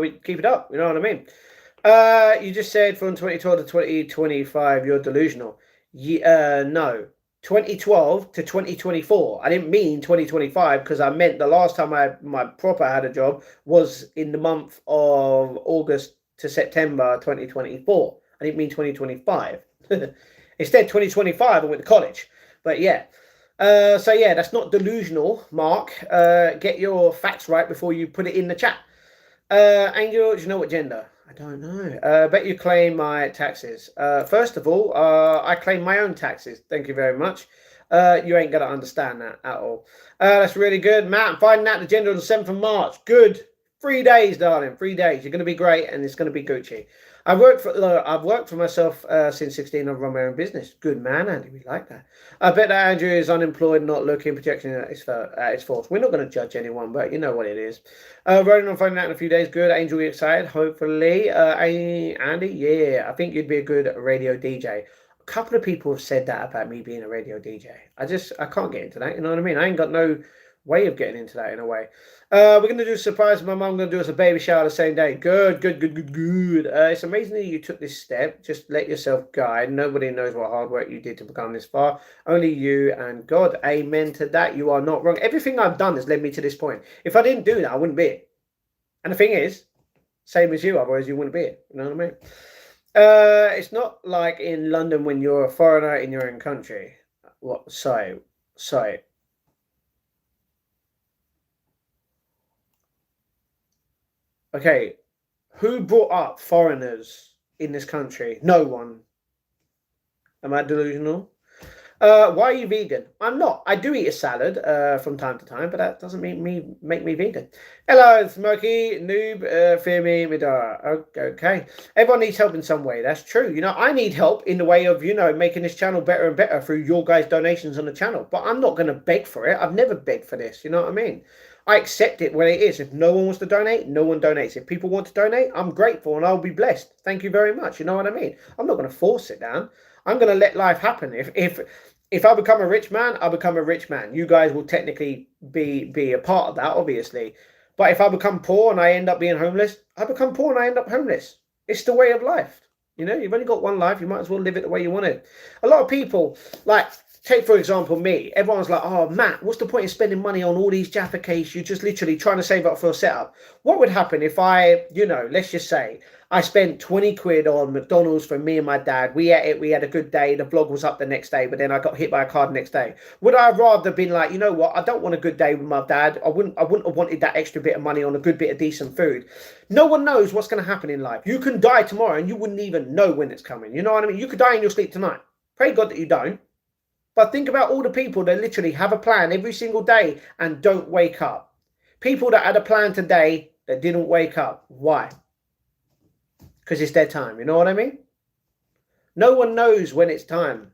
We keep it up. You know what I mean? You just said from 2012 to 2025, you're delusional. No. 2012 to 2024. I didn't mean 2025 because I meant the last time my proper had a job was in the month of August to September 2024. I didn't mean 2025. Instead, 2025, I went to college. But yeah. So yeah, that's not delusional, Mark. Get your facts right before you put it in the chat. Angel, do you know what gender? I don't know. Bet you claim my taxes. First of all, I claim my own taxes. Thank you very much. You ain't going to understand that at all. That's really good. Matt, I'm finding out the gender on the 7th of March. Good. 3 days, darling. 3 days. You're going to be great, and it's going to be Gucci. I've worked for myself since 16. I've run my own business. Good man, Andy. We like that. I bet that Andrew is unemployed, not looking, projecting at his faults. We're not going to judge anyone, but you know what it is. Rolling on finding out in a few days. Good. Angel, you excited? Hopefully. Andy, yeah. I think you'd be a good radio DJ. A couple of people have said that about me being a radio DJ. I can't get into that. You know what I mean? I ain't got no way of getting into that in a way. We're going to do a surprise. My mum going to do us a baby shower the same day. Good. It's amazing that you took this step. Just let yourself guide. Nobody knows what hard work you did to become this far. Only you and God. Amen to that. You are not wrong. Everything I've done has led me to this point. If I didn't do that, I wouldn't be it. And the thing is, same as you, otherwise you wouldn't be it. You know what I mean? It's not like in London when you're a foreigner in your own country. What? Sorry. Okay, who brought up foreigners in this country? No one. Am I delusional? Why are you vegan? I'm not. I do eat a salad from time to time, but that doesn't make me vegan. Hello, Smokey, Noob, Femi, Midara. Okay. Everyone needs help in some way. That's true. You know, I need help in the way of, you know, making this channel better and better through your guys' donations on the channel. But I'm not going to beg for it. I've never begged for this. You know what I mean? I accept it when it is. If no one wants to donate, no one donates. If people want to donate, I'm grateful and I'll be blessed. Thank you very much. You know what I mean? I'm not going to force it down. I'm going to let life happen. If I become a rich man, I'll become a rich man. You guys will technically be a part of that, obviously. But if I become poor and I end up being homeless, I become poor and I end up homeless. It's the way of life. You know, you've only got one life. You might as well live it the way you want it. A lot of people, like, take, for example, me. Everyone's like, oh, Matt, what's the point in spending money on all these Jaffa cakes? You're just literally trying to save up for a setup. What would happen if I, you know, let's just say, I spent 20 quid on McDonald's for me and my dad. We ate it. We had a good day. The vlog was up the next day, but then I got hit by a car the next day. Would I have rather been like, you know what? I don't want a good day with my dad. I wouldn't have wanted that extra bit of money on a good bit of decent food. No one knows what's going to happen in life. You can die tomorrow and you wouldn't even know when it's coming. You know what I mean? You could die in your sleep tonight. Pray God that you don't. But think about all the people that literally have a plan every single day and don't wake up. People that had a plan today that didn't wake up. Why? Because it's their time. You know what I mean? No one knows when it's time.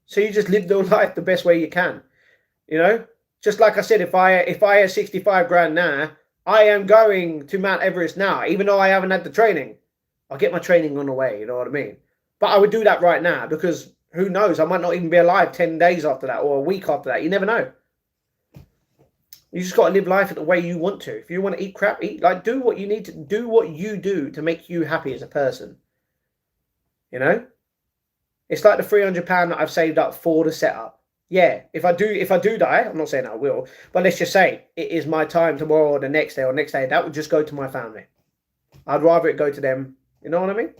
So you just live your life the best way you can. You know? Just like I said, if I had 65 grand now, I am going to Mount Everest now, even though I haven't had the training. I'll get my training on the way. You know what I mean? But I would do that right now because who knows? I might not even be alive 10 days after that or a week after that. You never know. You just got to live life the way you want to. If you want to eat crap, eat. Like, do what you need to do. What you do to make you happy as a person. You know, it's like the £300 that I've saved up for the setup. Yeah, if I do die, I'm not saying I will, but let's just say it is my time tomorrow or the next day or next day. That would just go to my family. I'd rather it go to them. You know what I mean?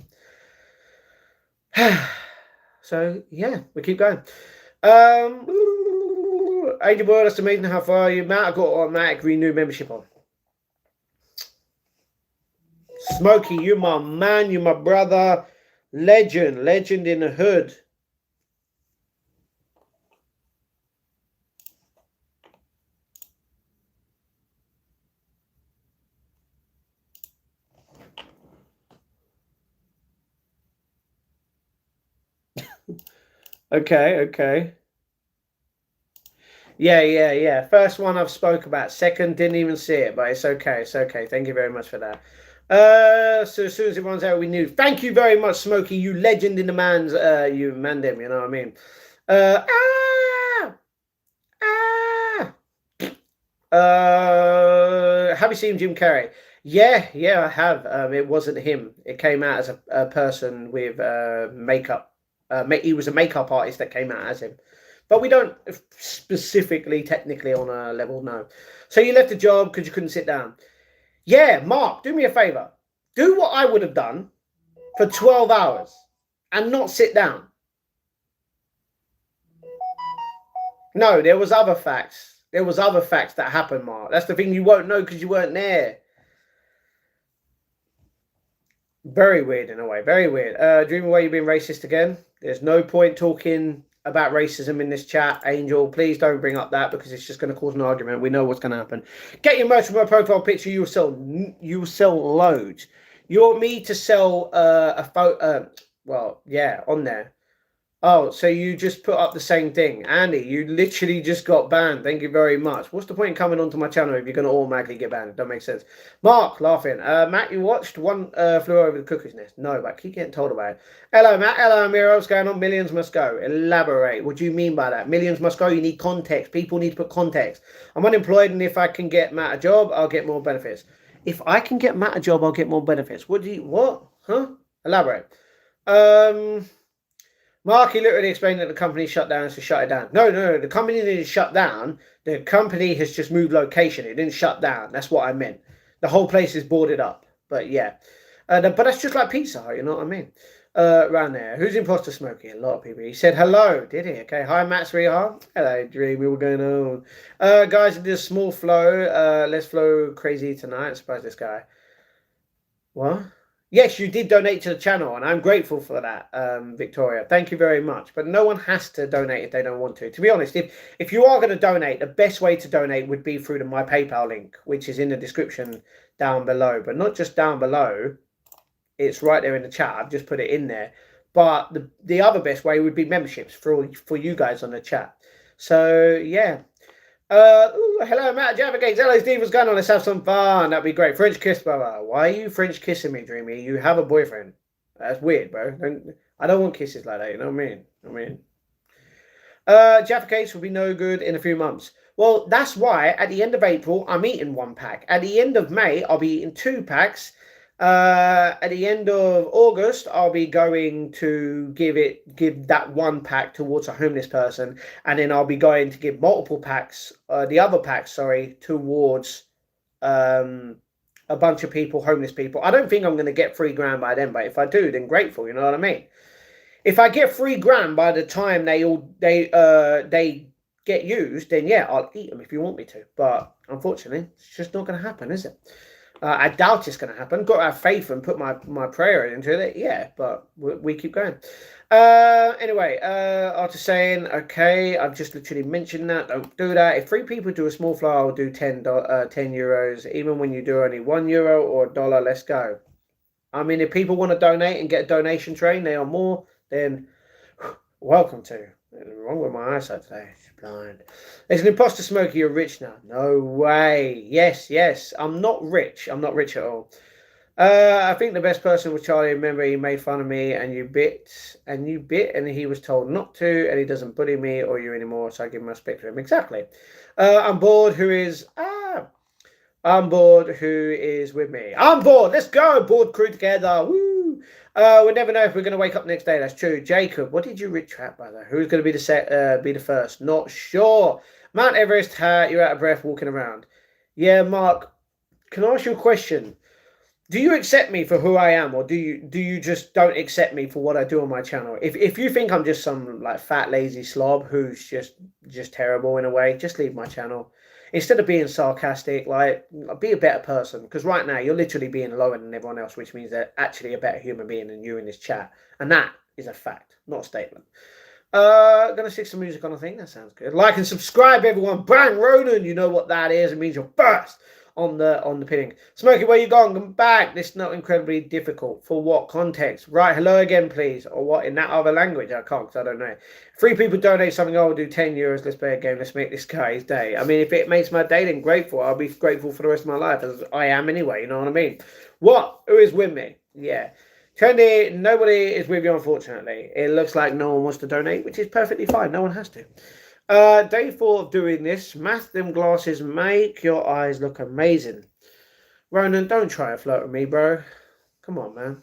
So yeah, we keep going. Angel Boy, that's amazing. How far are you, Matt? I've got automatic renew membership on. Smokey, you my man, you my brother. Legend in the hood. Okay. Yeah. First one I've spoke about. Second, didn't even see it, but it's okay. Thank you very much for that. So as soon as it runs out, we knew. Thank you very much, Smokey. You legend in the man's. You mandem. You know what I mean? Have you seen Jim Carrey? Yeah, I have. It wasn't him. It came out as a person with makeup. He was a makeup artist that came out as him. But we don't specifically, technically on a level, no. So you left the job because you couldn't sit down. Yeah, Mark, do me a favor. Do what I would have done for 12 hours and not sit down. No, there was other facts. There was other facts that happened, Mark. That's the thing you won't know because you weren't there. Very weird in a way. Very weird. Dream away, you've been racist again. There's no point talking about racism in this chat, Angel. Please don't bring up that because it's just going to cause an argument. We know what's going to happen. Get your merch from my profile picture. You will sell loads. You want me to sell a photo? Well, yeah, on there. Oh, so you just put up the same thing. Andy, you literally just got banned. Thank you very much. What's the point in coming onto my channel if you're going to automatically get banned? It don't make sense. Mark, laughing. Matt, you watched One Flew Over the Cuckoo's Nest? No, but I keep getting told about it. Hello, Matt. Hello, Amira. What's going on? Millions must go. Elaborate. What do you mean by that? Millions must go. You need context. People need to put context. I'm unemployed, and if I can get Matt a job, I'll get more benefits. If I can get Matt a job, I'll get more benefits. What? Huh? Elaborate. Mark, he literally explained that the company shut down, so shut it down. No, the company didn't shut down. The company has just moved location. It didn't shut down. That's what I meant. The whole place is boarded up. But yeah. But that's just like Pizza Hut, you know what I mean? Around there. Who's Imposter Smokey? A lot of people. He said hello, did he? Okay. Hi, Matt Sweetheart. Hello, Dreamy. What's going on? Guys, it is a small flow. Let's flow crazy tonight. Surprise this guy. What? Yes, you did donate to the channel, and I'm grateful for that, Victoria. Thank you very much. But no one has to donate if they don't want to. To be honest, if you are going to donate, the best way to donate would be through my PayPal link, which is in the description down below. But not just down below. It's right there in the chat. I've just put it in there. But the other best way would be memberships for you guys on the chat. So, yeah. Hello, Matt Java Gates. Hello, Steve. What's going on? Let's have some fun. That'd be great. French kiss, brother. Why are you French kissing me, Dreamy? You have a boyfriend. That's weird, bro. I don't want kisses like that. You know what I mean? Jaffa Cakes will be no good in a few months. Well, that's why at the end of April, I'm eating 1 pack. At the end of May, I'll be eating 2 packs. At the end of August, I'll be going to give that 1 pack towards a homeless person, and then I'll be going to give multiple packs, the other packs, sorry, towards a bunch of people, homeless people. I don't think I'm going to get $3 by then, but if I do, then grateful. You know what I mean? If I get $3 by the time they get used, then yeah, I'll eat them if you want me to. But unfortunately, it's just not going to happen, is it? I doubt it's going to happen. Got to have faith and put my prayer into it. Yeah, but we keep going. Anyway, after saying, okay, I've just literally mentioned that. Don't do that. If 3 people do a small fly, I'll do 10 euros. Even when you do only €1 or $1, let's go. I mean, if people want to donate and get a donation train, they are more, then welcome to. What's wrong with my eyesight today? She's blind. There's an imposter Smokey. You're rich now. No way. Yes. I'm not rich. I'm not rich at all. I think the best person was Charlie. Remember, he made fun of me, and you bit, and he was told not to, and he doesn't bully me or you anymore, so I give my respect to him. Exactly. I'm bored. I'm bored. Who is with me? I'm bored. Let's go. Bored crew together. Woo. We'll never know if we're going to wake up next day. That's true. Jacob, what did you retract, brother? Who's going to be the first? Not sure. Mount Everest, you're out of breath walking around. Yeah, Mark, can I ask you a question? Do you accept me for who I am, or do you just don't accept me for what I do on my channel? If you think I'm just some like fat lazy slob who's just terrible in a way, just leave my channel. Instead of being sarcastic, like, be a better person. Because right now, you're literally being lower than everyone else, which means they're actually a better human being than you in this chat. And that is a fact, not a statement. Gonna stick some music on, I think. That sounds good. Like and subscribe, everyone. Bang, Ronan, you know what that is. It means you're first on the pinning. Smokey, where you gone? Come back. This is not incredibly difficult. For what context? Right, hello again, please. Or what, in that other language? I can't, because I don't know. 3 people donate something, I will do 10 euros. Let's play a game. Let's make this guy's day. I mean, if it makes my day, then grateful. I'll be grateful for the rest of my life, as I am anyway. You know what I mean? What? Who is with me? Yeah. Trendy, nobody is with you, unfortunately. It looks like no one wants to donate, which is perfectly fine. No one has to. Day 4 of doing this. Math them glasses make your eyes look amazing. Ronan, don't try to flirt with me, bro. Come on, man.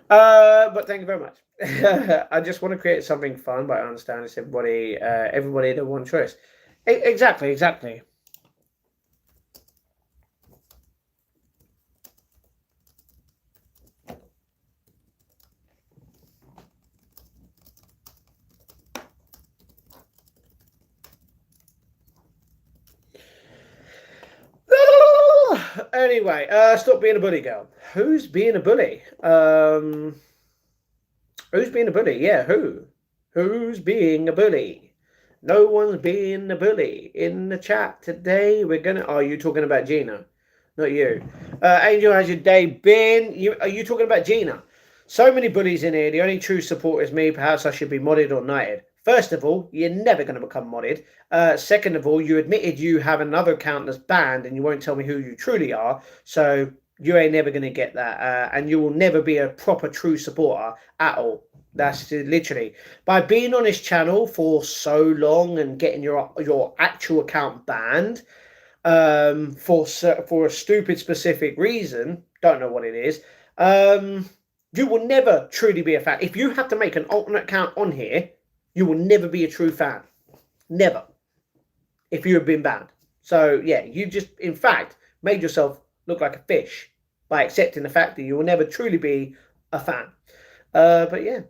But thank you very much. I just want to create something fun, but I understand it's everybody the one choice. Exactly. Anyway, stop being a bully, girl. Who's being a bully? Who's being a bully? Yeah, who? Who's being a bully? No one's being a bully. In the chat today, we're gonna... Are you talking about Gina? Not you. Angel, how's your day been? Are you talking about Gina? So many bullies in here. The only true support is me. Perhaps I should be modded or knighted. First of all, you're never going to become modded. Second of all, you admitted you have another account that's banned and you won't tell me who you truly are. So you ain't never going to get that. And you will never be a proper true supporter at all. That's literally by being on this channel for so long and getting your actual account banned for a stupid specific reason. Don't know what it is. You will never truly be a fan. If you have to make an alternate account on here, you will never be a true fan. Never. If you have been banned. So, yeah, you just, in fact, made yourself look like a fish by accepting the fact that you will never truly be a fan. But, yeah.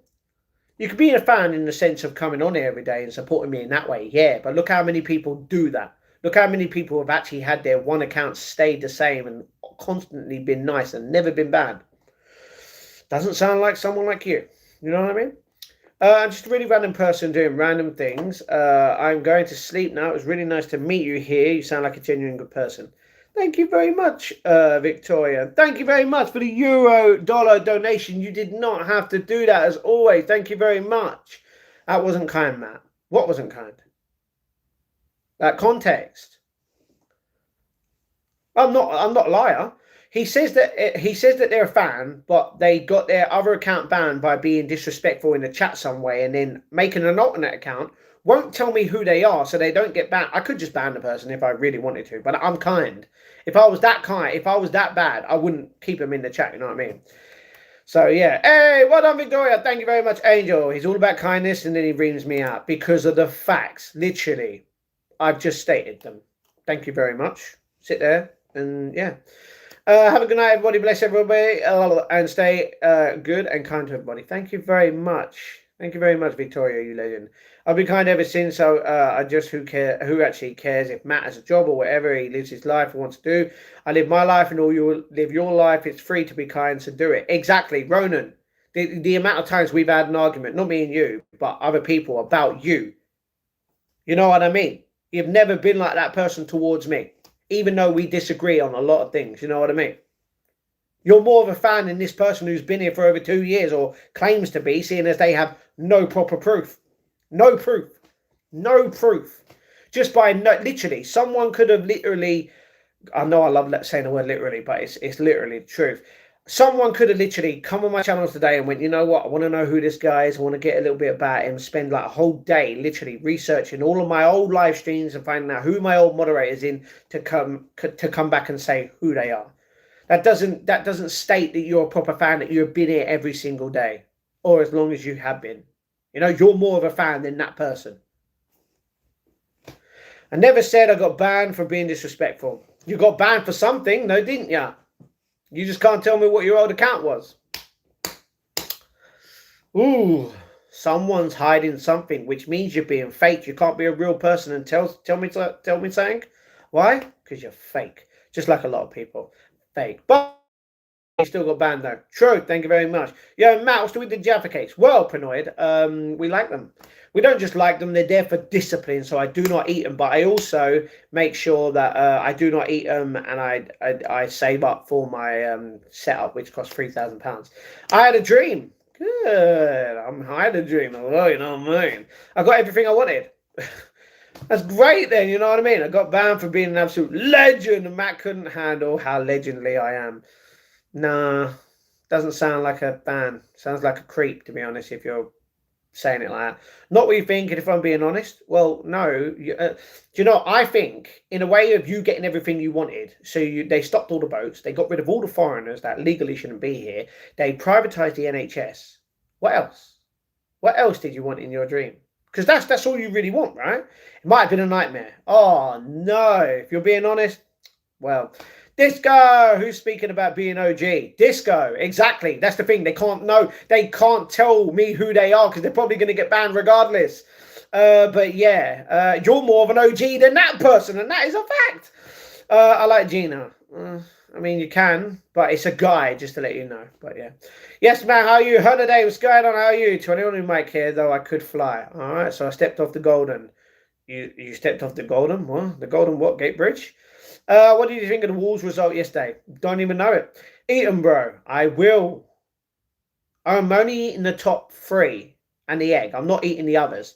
You could be a fan in the sense of coming on here every day and supporting me in that way, yeah. But look how many people do that. Look how many people have actually had their one account stayed the same and constantly been nice and never been banned. Doesn't sound like someone like you. You know what I mean? I'm just a really random person doing random things. I'm going to sleep now. It was really nice to meet you here. You sound like a genuine good person. Thank you very much, Victoria. Thank you very much for the euro-dollar donation. You did not have to do that, as always. Thank you very much. That wasn't kind, Matt. What wasn't kind? That context. I'm not a liar. He says that they're a fan, but they got their other account banned by being disrespectful in the chat some way, and then making an alternate account. Won't tell me who they are, so they don't get banned. I could just ban the person if I really wanted to, but I'm kind. If I was that kind, if I was that bad, I wouldn't keep him in the chat. You know what I mean? So yeah. Hey, well done, Victoria. Thank you very much, Angel. He's all about kindness, and then he reams me out because of the facts. Literally, I've just stated them. Thank you very much. Sit there and yeah. Have a good night, everybody. Bless everybody, and stay good and kind to everybody. Thank you very much. Thank you very much, Victoria, you legend. I've been kind ever since, so I just who actually cares if Matt has a job or whatever he lives his life and wants to do. I live my life and all you live your life. It's free to be kind, so do it. Exactly, Ronan. The amount of times we've had an argument, not me and you, but other people about you. You know what I mean? You've never been like that person towards me. Even though we disagree on a lot of things, you know what I mean? You're more of a fan than this person who's been here for over 2 years or claims to be, seeing as they have no proper proof. No proof. No proof. Just by, literally, someone could have literally, I know I love saying the word literally, but it's literally the truth. Someone could have literally come on my channel today and went, you know what, I want to know who this guy is. I want to get a little bit about him, spend like a whole day literally researching all of my old live streams and finding out who my old moderators in to come back and say who they are. That doesn't state that you're a proper fan, that you've been here every single day or as long as you have been. You know, you're more of a fan than that person. I never said I got banned for being disrespectful. You got banned for something, though, didn't you? You just can't tell me what your old account was. Ooh, someone's hiding something, which means you're being fake. You can't be a real person and tell me something. Why? Because you're fake. Just like a lot of people. Fake. But you still got banned though. True, thank you very much. Yeah, Matt, what's with the Jaffa cakes? Well, Panoid, we like them. We don't just like them, they're there for discipline, so I do not eat them, but I also make sure that I do not eat them, and I save up for my setup, which costs £3,000. I had a dream. Good. I had a dream. Oh, you know what I mean? I got everything I wanted. That's great then, you know what I mean? I got banned for being an absolute legend, and Matt couldn't handle how legendly I am. Nah, doesn't sound like a fan. Sounds like a creep, to be honest, if you're saying it like that. Not what you think, and if I'm being honest, well, no. Do you know, I think, in a way of you getting everything you wanted, so they stopped all the boats, they got rid of all the foreigners that legally shouldn't be here, they privatised the NHS. What else? What else did you want in your dream? Because that's all you really want, right? It might have been a nightmare. Oh, no. If you're being honest, well... Disco, who's speaking about being OG? Disco, exactly. That's the thing. They can't know. They can't tell me who they are because they're probably going to get banned regardless. But yeah, you're more of an OG than that person, and that is a fact. I like Gina. I mean, you can, but it's a guy, just to let you know. But yeah. Yes, man, how are you? Holiday, what's going on? How are you? 21 in mic here, though I could fly. All right, so I stepped off the golden. You stepped off the golden? What? The golden what? Gate Bridge? What did you think of the Wolves result yesterday? Don't even know it. Eat 'em, bro. I will. I'm only eating the top 3 and the egg. I'm not eating the others.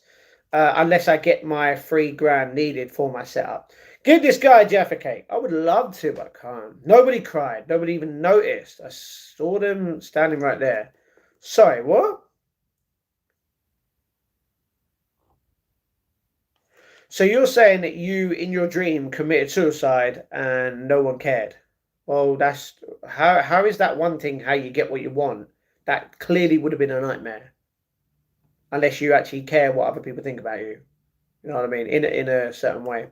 Unless I get my 3 grand needed for my setup. Give this guy a Jaffa cake. I would love to, but I can't. Nobody cried. Nobody even noticed. I saw them standing right there. Sorry, what? So you're saying that you, in your dream, committed suicide and no one cared? Well, that's how is that one thing how you get what you want? That clearly would have been a nightmare, unless you actually care what other people think about you. You know what I mean? In a certain way.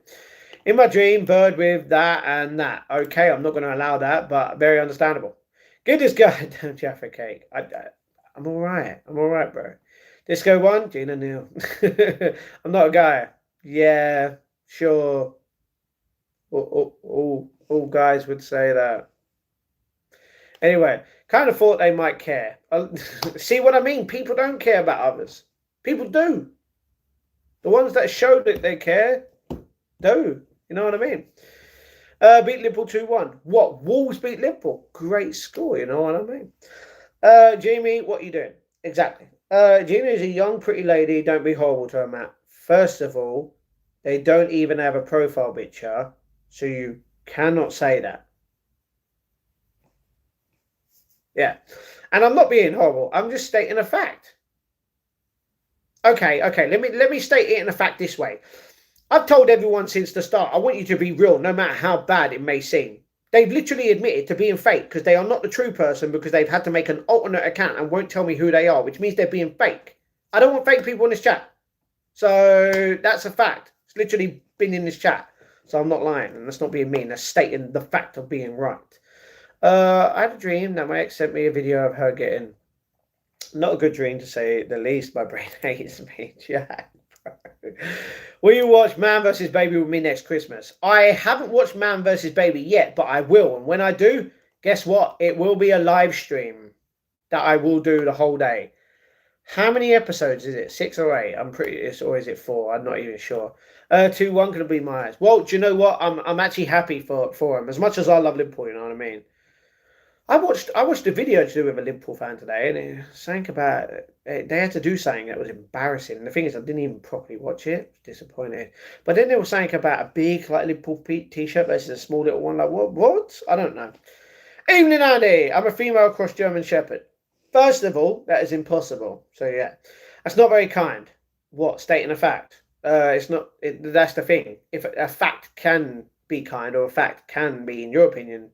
In my dream, bird with that and that. Okay, I'm not going to allow that, but very understandable. Give this guy a Jaffa cake. I'm all right. I'm all right, bro. Disco one, Gina Neal. I'm not a guy. Yeah, sure. All guys would say that. Anyway, kind of thought they might care. See what I mean? People don't care about others. People do. The ones that show that they care do. You know what I mean? Beat Liverpool 2-1. What? Wolves beat Liverpool? Great score, you know what I mean? Jamie, what are you doing? Exactly. Gina is a young, pretty lady. Don't be horrible to her, Matt. First of all, they don't even have a profile picture, so you cannot say that. Yeah. And I'm not being horrible. I'm just stating a fact. Okay. Let me state it in a fact this way. I've told everyone since the start, I want you to be real, no matter how bad it may seem. They've literally admitted to being fake because they are not the true person because they've had to make an alternate account and won't tell me who they are, which means they're being fake. I don't want fake people in this chat. So that's a fact. It's literally been in this chat. So I'm not lying, and that's not being mean. That's stating the fact of being right. I had a dream that my ex sent me a video of her getting... Not a good dream, to say the least. My brain hates me, Jack. Will you watch Man vs. Baby with me next Christmas? I haven't watched Man vs. Baby yet, but I will. And when I do, guess what? It will be a live stream that I will do the whole day. How many episodes is it? 6 or 8? I'm pretty... Or is it 4? I'm not even sure. 2-1 could be my eyes. Well, do you know what? I'm actually happy for him. As much as I love Liverpool, you know what I mean? I watched a video to do with a Liverpool fan today, and it sang about they had to do something that was embarrassing. And the thing is, I didn't even properly watch it. Disappointed. But then they were saying about a big like Liverpool T-shirt versus a small little one. Like what? What? I don't know. Evening, Andy. I'm a female cross German Shepherd. First of all, that is impossible. So yeah, that's not very kind. What? Stating a fact. It's not. That's the thing. If a fact can be kind, or a fact can be, in your opinion,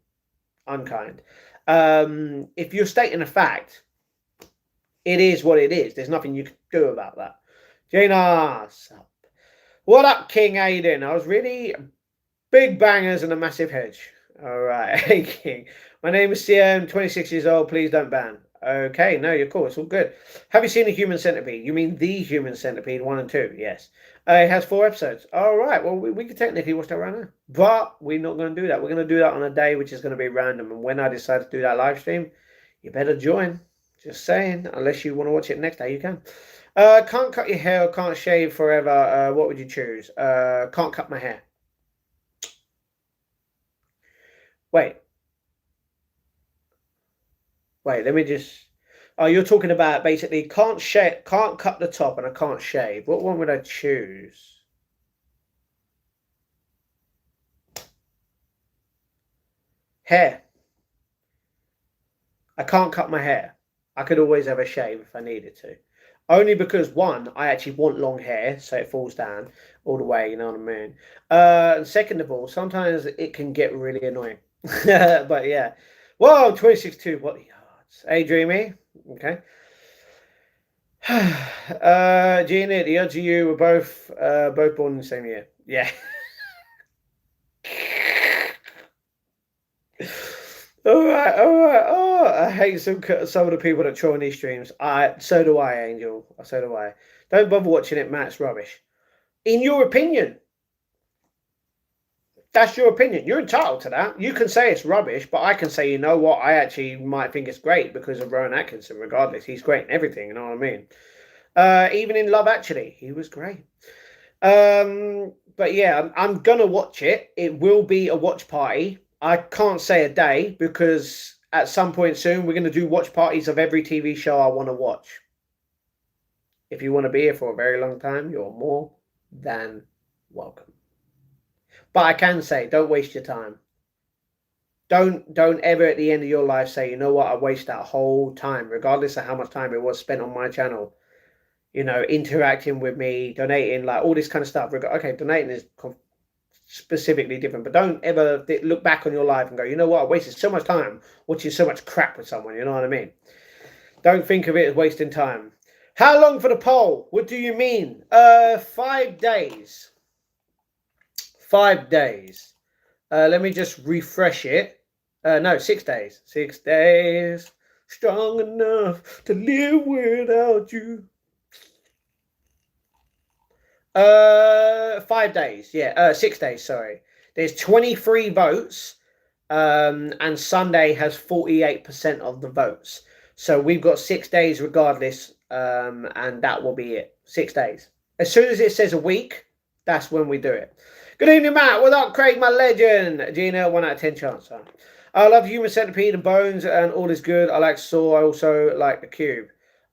unkind. If you're stating a fact, it is what it is. There's nothing you can do about that. Gina, what up, King? How you doing? I was really big bangers and a massive hedge. All right, hey King. My name is CM. 26 years old. Please don't ban. Okay, no, you're cool. It's all good. Have you seen The Human Centipede? You mean The Human Centipede 1 and 2? Yes. It has 4 episodes. All right. Well, we could technically watch that right now. But we're not going to do that. We're going to do that on a day which is going to be random. And when I decide to do that live stream, you better join. Just saying. Unless you want to watch it next day, you can. Can't cut your hair or can't shave forever. What would you choose? Can't cut my hair. Wait, let me just... Oh, you're talking about basically can't cut the top, and I can't shave. What one would I choose? Hair. I can't cut my hair. I could always have a shave if I needed to. Only because, one, I actually want long hair, so it falls down all the way, you know what I mean? And second of all, sometimes it can get really annoying. But yeah. Whoa, 26-2, what the odds? Hey, Dreamy. Okay. Gina, the odds of you were both born in the same year. Yeah. All right. Oh, I hate some of the people that troll on these streams. So do I, Angel. So do I. Don't bother watching it, Matt. It's rubbish. In your opinion. That's your opinion. You're entitled to that. You can say it's rubbish, but I can say, you know what, I actually might think it's great because of Rowan Atkinson, regardless. He's great in everything, you know what I mean? Even in Love Actually, he was great. But yeah, I'm going to watch it. It will be a watch party. I can't say a day because at some point soon, we're going to do watch parties of every TV show I want to watch. If you want to be here for a very long time, you're more than welcome. But I can say, don't waste your time. Don't ever at the end of your life say, you know what, I wasted that whole time, regardless of how much time it was spent on my channel. You know, interacting with me, donating, like all this kind of stuff. Okay, donating is specifically different, but don't ever look back on your life and go, you know what, I wasted so much time watching so much crap with someone. You know what I mean? Don't think of it as wasting time. How long for the poll? What do you mean? 5 days. 5 days. Let me just refresh it. No, 6 days. 6 days. Strong enough to live without you. 5 days. Yeah. 6 days. Sorry. There's 23 votes. And Sunday has 48% of the votes. So we've got 6 days regardless. And that will be it. 6 days. As soon as it says a week, that's when we do it. Good evening, Matt. What up, Craig, my legend? Gina, 1 out of 10 chance. Huh? I love Human Centipede and Bones, and all is good. I like Saw. I also like The Cube.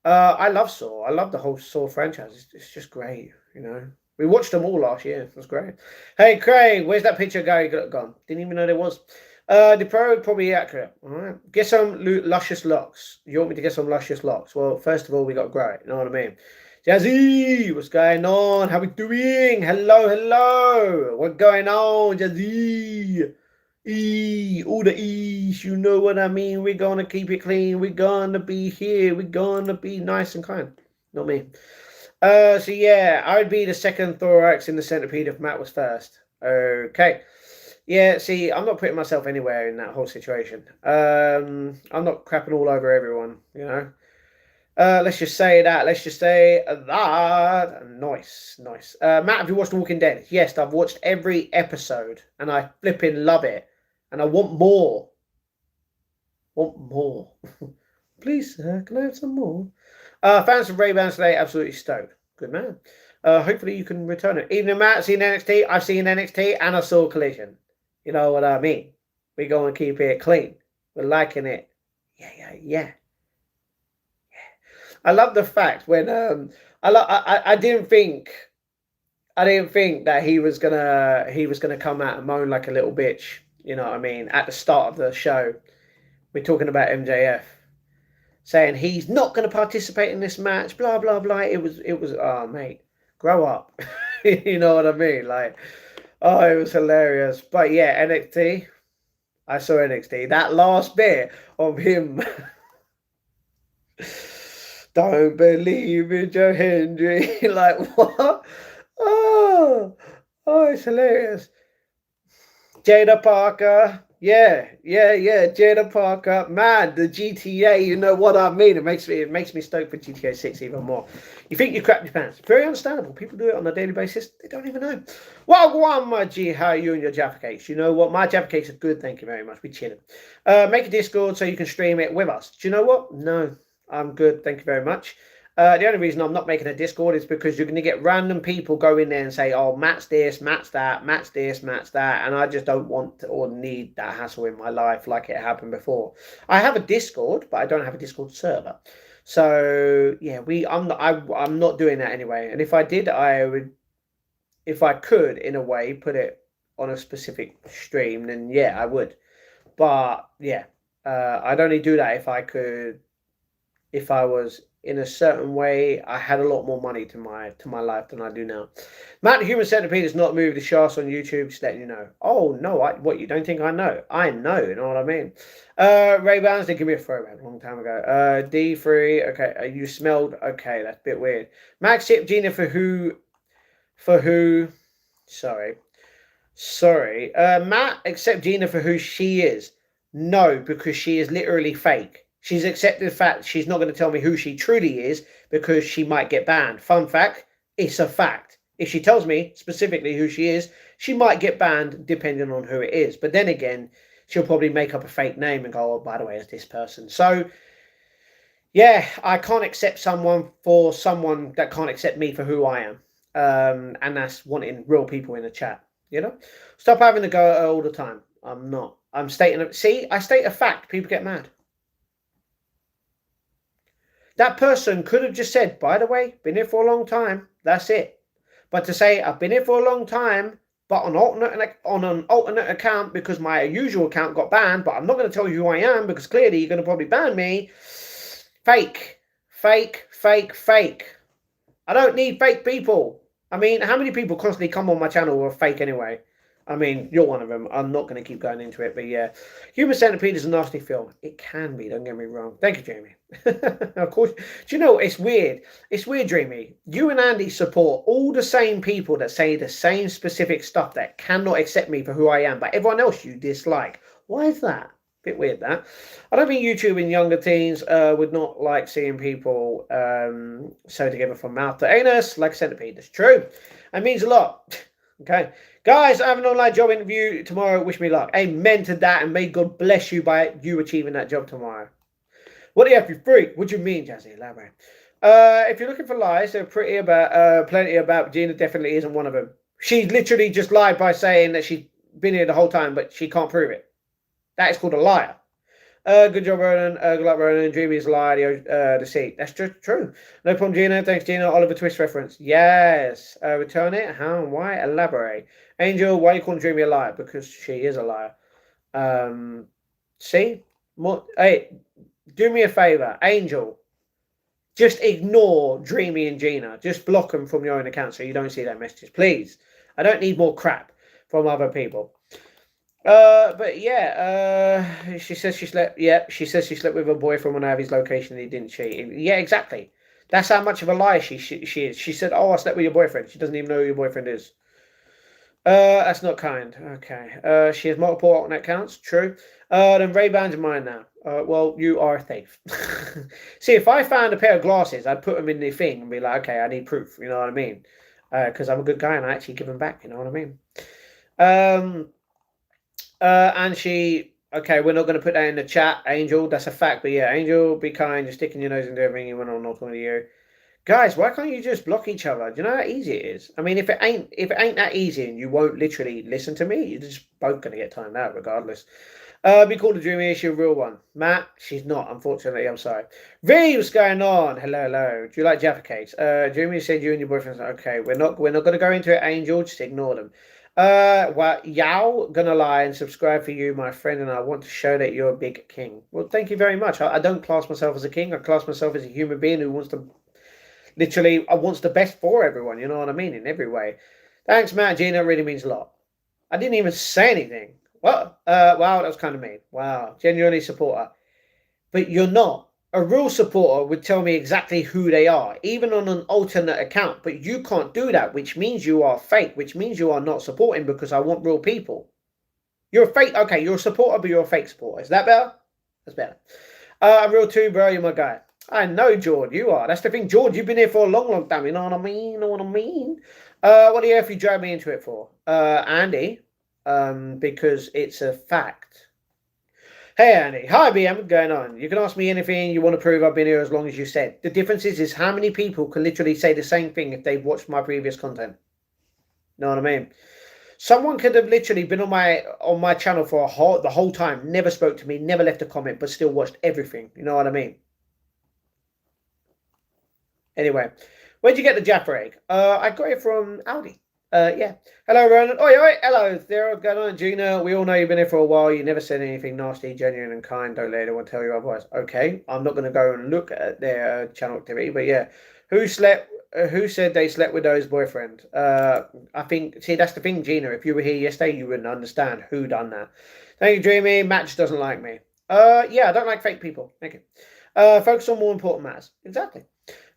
I love Saw. I love the whole Saw franchise. It's just great, you know. We watched them all last year. It was great. Hey, Craig, where's that picture guy gone? Didn't even know there was. The Pro, probably accurate. All right. Get some luscious locks. You want me to get some luscious locks? Well, first of all, we got to grow it. You know what I mean? Jazzy, what's going on? How we doing? Hello, hello. What's going on, Jazzy? All the E's, you know what I mean? We're going to keep it clean. We're going to be here. We're going to be nice and kind. Not me. So yeah, I would be the second thorax in the centipede if Matt was first. Okay. Yeah, see, I'm not putting myself anywhere in that whole situation. I'm not crapping all over everyone, you know. Let's just say that. Let's just say that. Nice, nice. Matt, have you watched The Walking Dead? Yes, I've watched every episode, and I flipping love it. And I want more. Want more. Please, sir, can I have some more? Fans of Ray-Ban today, absolutely stoked. Good man. Hopefully you can return it. Evening, Matt. Seen NXT? I've seen NXT, and I saw Collision. You know what I mean? We're going to keep it clean. We're liking it. Yeah. I love the fact when I didn't think that he was gonna come out and moan like a little bitch. You know what I mean? At the start of the show, we're talking about MJF saying he's not going to participate in this match. Blah blah blah. It was. Oh mate, grow up. You know what I mean? Like, oh, it was hilarious. But yeah, NXT. I saw NXT. That last bit of him. Don't believe in Joe Hendry. Like, what? Oh, it's hilarious. Jada Parker. Yeah. Jada Parker. Man, the GTA, you know what I mean? It makes me stoked for GTA 6 even more. You think you crap your pants. Very understandable. People do it on a daily basis. They don't even know. Well, go on, my G. How are you and your Jaffa cakes? You know what? My Jaffa cakes are good. Thank you very much. We chilling. Make a Discord so you can stream it with us. Do you know what? No. I'm good, thank you very much. The only reason I'm not making a Discord is because you're going to get random people go in there and say, oh, Matt's this, Matt's that, Matt's this, Matt's that. And I just don't want or need that hassle in my life like it happened before. I have a Discord, but I don't have a Discord server. So, yeah, I'm not doing that anyway. And if I did, I would, if I could, in a way, put it on a specific stream, then yeah, I would. But, yeah, I'd only do that if I could. If I was in a certain way, I had a lot more money to my life than I do now. Matt, Human Centipede has not moved the shafts on YouTube, just letting you know. Oh, no, what, you don't think I know? I know, you know what I mean? Ray-Bans, they give me a throwback a long time ago. D3, okay, you smelled, okay, that's a bit weird. Max Hip Gina for who, sorry. Matt, accept Gina for who she is. No, because she is literally fake. She's accepted the fact she's not going to tell me who she truly is because she might get banned. Fun fact, it's a fact. If she tells me specifically who she is, she might get banned depending on who it is. But then again, she'll probably make up a fake name and go, oh, by the way, it's this person. So, yeah, I can't accept someone that can't accept me for who I am. And that's wanting real people in the chat, you know? Stop having to go all the time. I'm not. I'm stating, see, I state a fact, people get mad. That person could have just said, by the way, been here for a long time, that's it. But to say, I've been here for a long time, but on an alternate account because my usual account got banned, but I'm not going to tell you who I am because clearly you're going to probably ban me. Fake, fake, fake, fake. I don't need fake people. I mean, how many people constantly come on my channel who are fake anyway? I mean, you're one of them. I'm not going to keep going into it, but yeah. Human Centipede is a nasty film. It can be, don't get me wrong. Thank you, Jamie. Of course. Do you know, it's weird. It's weird, Dreamy. You and Andy support all the same people that say the same specific stuff that cannot accept me for who I am, but everyone else you dislike. Why is that? Bit weird, that. I don't think YouTube in younger teens would not like seeing people sew together from mouth to anus like a centipede. That's true. It means a lot. Okay. Guys, I have an online job interview tomorrow. Wish me luck. Amen to that, and may God bless you by you achieving that job tomorrow. What do you have for free? What do you mean, Jazzy? Elaborate. If you're looking for lies, there are plenty about. Gina definitely isn't one of them. She literally just lied by saying that she's been here the whole time, but she can't prove it. That is called a liar. Good job, Ronan. Good luck, Ronan. Dreamy's lie, deceit. That's just true. No problem, Gina. Thanks, Gina. Oliver Twist reference. Yes. Return it. How and why? Elaborate. Angel, why are you calling Dreamy a liar? Because she is a liar. See? Hey, do me a favor. Angel, just ignore Dreamy and Gina. Just block them from your own account so you don't see their messages. Please. I don't need more crap from other people. But yeah, she says she slept. Yeah, she says she slept with her boyfriend when I have his location and he didn't cheat. Yeah, exactly. That's how much of a liar she is. She said, "Oh, I slept with your boyfriend." She doesn't even know who your boyfriend is. That's not kind. Okay. She has multiple alternate accounts. True. Then Ray-Bans are mine now. Well, you are a thief. See, if I found a pair of glasses, I'd put them in the thing and be like, okay, I need proof. You know what I mean? Because I'm a good guy and I actually give them back. You know what I mean? And she, okay, we're not going to put that in the chat, Angel. That's a fact. But yeah, Angel, be kind. You're sticking your nose into everything you went on, not talking to you. Guys, why can't you just block each other? Do you know how easy it is? I mean, if it ain't that easy and you won't literally listen to me, you're just both going to get timed out regardless. Be called a Dreamy, is she a real one? Matt, she's not, unfortunately. I'm sorry. V, what's going on? Hello. Do you like Jaffa cakes? Dreamy said you and your boyfriend. Okay, we're not going to go into it, Angel. Just ignore them. Well, Yao, gonna lie and subscribe for you, my friend, and I want to show that you're a big king. Well, thank you very much. I don't class myself as a king. I class myself as a human being who wants to, literally, wants the best for everyone. You know what I mean? In every way. Thanks, Matt. Gina, really means a lot. I didn't even say anything. What? Wow, that was kind of mean. Wow, genuinely supporter. But you're not. A real supporter would tell me exactly who they are, even on an alternate account. But you can't do that, which means you are fake, which means you are not supporting because I want real people. You're a fake. Okay, you're a supporter, but you're a fake supporter. Is that better? That's better. I'm real too, bro. You're my guy. I know, George. You are. That's the thing, George. You've been here for a long time. You know what I mean? You know what I mean? What do you have you drag me into it for? Andy, because it's a fact. Hey Andy, hi BM, what's going on? You can ask me anything you want to prove. I've been here as long as you said. The difference is how many people can literally say the same thing if they've watched my previous content. Know what I mean? Someone could have literally been on my channel for the whole time, never spoke to me, never left a comment, but still watched everything. You know what I mean? Anyway, where'd you get the Jaffa egg? I got it from Aldi. Yeah. Hello, Ronan. Oi. Hello. There, what's going on, Gina? We all know you've been here for a while. You never said anything nasty, genuine, and kind. Don't let anyone tell you otherwise. Okay. I'm not going to go and look at their channel activity, but yeah. Who said they slept with those boyfriend? I think, see, that's the thing, Gina. If you were here yesterday, you wouldn't understand who done that. Thank you, Dreamy. Match doesn't like me. Yeah, I don't like fake people. Thank you. Focus on more important matters. Exactly.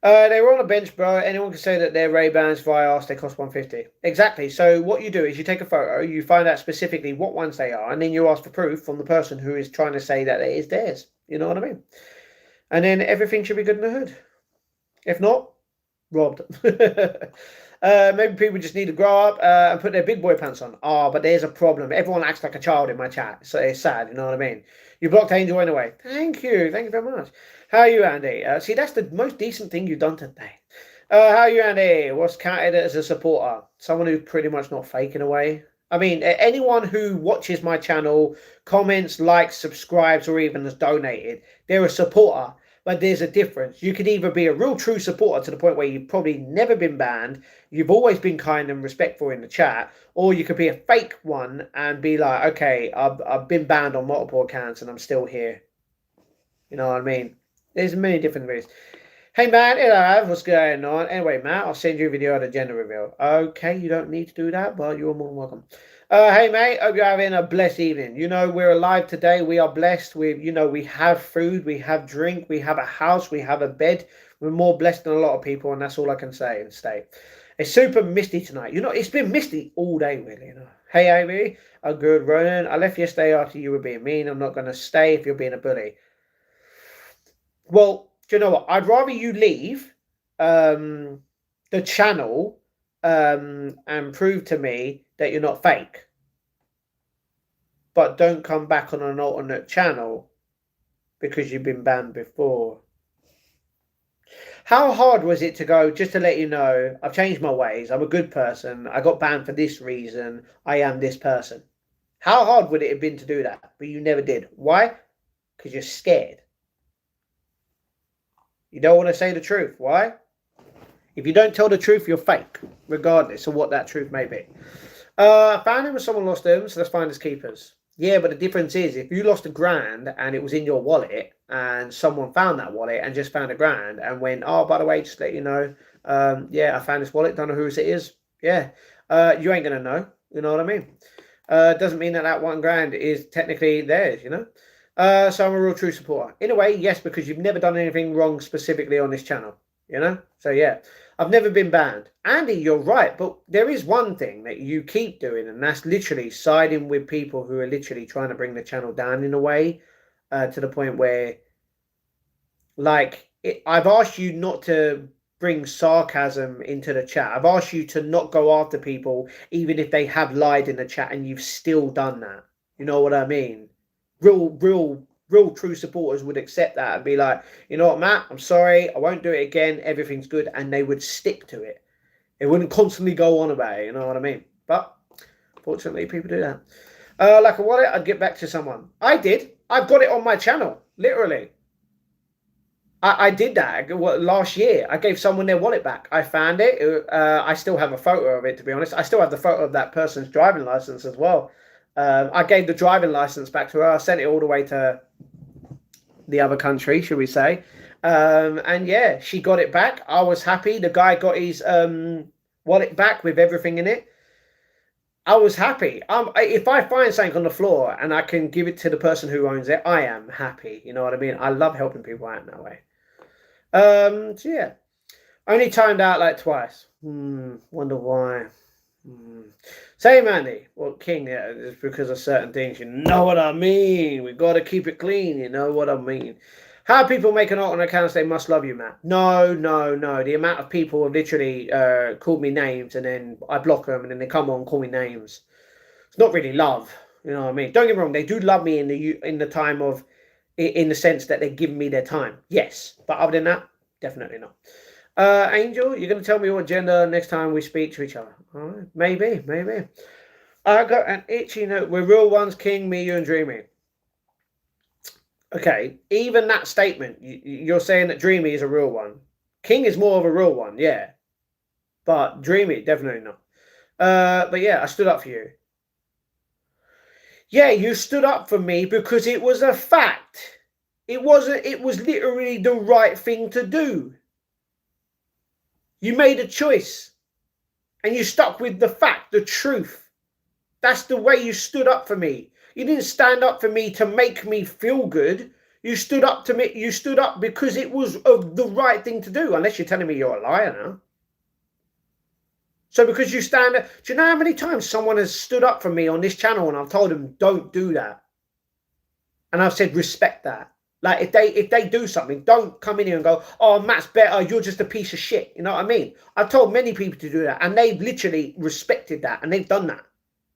They were on a bench, bro. Anyone can say that they're Ray-Bans via us. They cost $150. Exactly. So what you do is you take a photo, you find out specifically what ones they are, and then you ask for proof from the person who is trying to say that it is theirs. You know what I mean? And then everything should be good in the hood. If not, robbed. Maybe people just need to grow up and put their big boy pants on. But there's a problem. Everyone acts like a child in my chat. So it's sad. You know what I mean? You blocked Angel anyway. Thank you. Thank you very much. How are you, Andy? See, that's the most decent thing you've done today. How are you, Andy? What's counted as a supporter? Someone who's pretty much not fake in a way. I mean, anyone who watches my channel, comments, likes, subscribes, or even has donated, they're a supporter. But there's a difference. You can either be a real true supporter to the point where you've probably never been banned, you've always been kind and respectful in the chat, or you could be a fake one and be like, okay, I've been banned on multiple accounts and I'm still here. You know what I mean? There's many different ways. Hey man, hello, what's going on? Anyway, Matt, I'll send you a video of the gender reveal. Okay, you don't need to do that, but you're more than welcome. Hey mate, hope you're having a blessed evening. You know, we're alive today. We are blessed with, you know, we have food, we have drink, we have a house, we have a bed. We're more blessed than a lot of people, and that's all I can say and state. It's super misty tonight. You know, it's been misty all day, really. You know. Hey Amy, a good Ronan. I left yesterday after you were being mean. I'm not going to stay if you're being a bully. Well, do you know what? I'd rather you leave the channel and prove to me that you're not fake. But don't come back on an alternate channel because you've been banned before. How hard was it to go, just to let you know, I've changed my ways. I'm a good person. I got banned for this reason. I am this person. How hard would it have been to do that? But you never did. Why? Because you're scared. You don't want to say the truth. Why? If you don't tell the truth, you're fake, regardless of what that truth may be. Found him when someone lost them, so let's find his keepers. Yeah, but the difference is, if you lost £1,000 and it was in your wallet, and someone found that wallet and just found £1,000 and went, oh, by the way, just let you know, yeah, I found this wallet, don't know whose it is. Yeah, you ain't going to know. You know what I mean? Doesn't mean that £1,000 is technically theirs, you know? So I'm a real true supporter. In a way, yes, because you've never done anything wrong specifically on this channel, you know? So yeah, I've never been banned. Andy, you're right, but there is one thing that you keep doing, and that's literally siding with people who are literally trying to bring the channel down in a way, to the point where, like, I've asked you not to bring sarcasm into the chat. I've asked you to not go after people, even if they have lied in the chat, and you've still done that. You know what I mean? Real true supporters would accept that and be like, you know what, Matt, I'm sorry, I won't do it again, everything's good, and they would stick to it. It wouldn't constantly go on about it, you know what I mean? But fortunately, people do that. Like a wallet, I'd get back to someone. I did. I've got it on my channel, literally. I did that last year. I gave someone their wallet back. I found it. I still have a photo of it, to be honest. I still have the photo of that person's driving license as well. I gave the driving license back to her. I sent it all the way to the other country, should we say. And yeah, she got it back. I was happy. The guy got his wallet back with everything in it. I was happy. If I find something on the floor and I can give it to the person who owns it, I am happy. You know what I mean? I love helping people out in that way. So yeah. Only timed out like twice. Wonder why. Same, Andy. Well, King, yeah, it's because of certain things. You know what I mean? We got to keep it clean. You know what I mean? How people make an alternate account and say, must love you, Matt? No. The amount of people have literally called me names and then I block them and then they come on and call me names. It's not really love. You know what I mean? Don't get me wrong. They do love me in the time of, in the sense that they're giving me their time. Yes. But other than that, definitely not. Angel, you're going to tell me what gender next time we speak to each other. All right. Maybe. I got an itchy note. We're real ones, King, me, you, and Dreamy. Okay, even that statement, you're saying that Dreamy is a real one. King is more of a real one, yeah. But Dreamy, definitely not. But yeah, I stood up for you. Yeah, you stood up for me because it was a fact. It was literally the right thing to do. You made a choice. And you stuck with the fact, the truth. That's the way you stood up for me. You didn't stand up for me to make me feel good. You stood up to me. You stood up because it was the right thing to do. Unless you're telling me you're a liar now. So because you stand up, do you know how many times someone has stood up for me on this channel and I've told them don't do that, and I've said respect that. Like if they do something, don't come in here and go, oh, Matt's better, you're just a piece of shit. You know what I mean? I've told many people to do that, and they've literally respected that, and they've done that.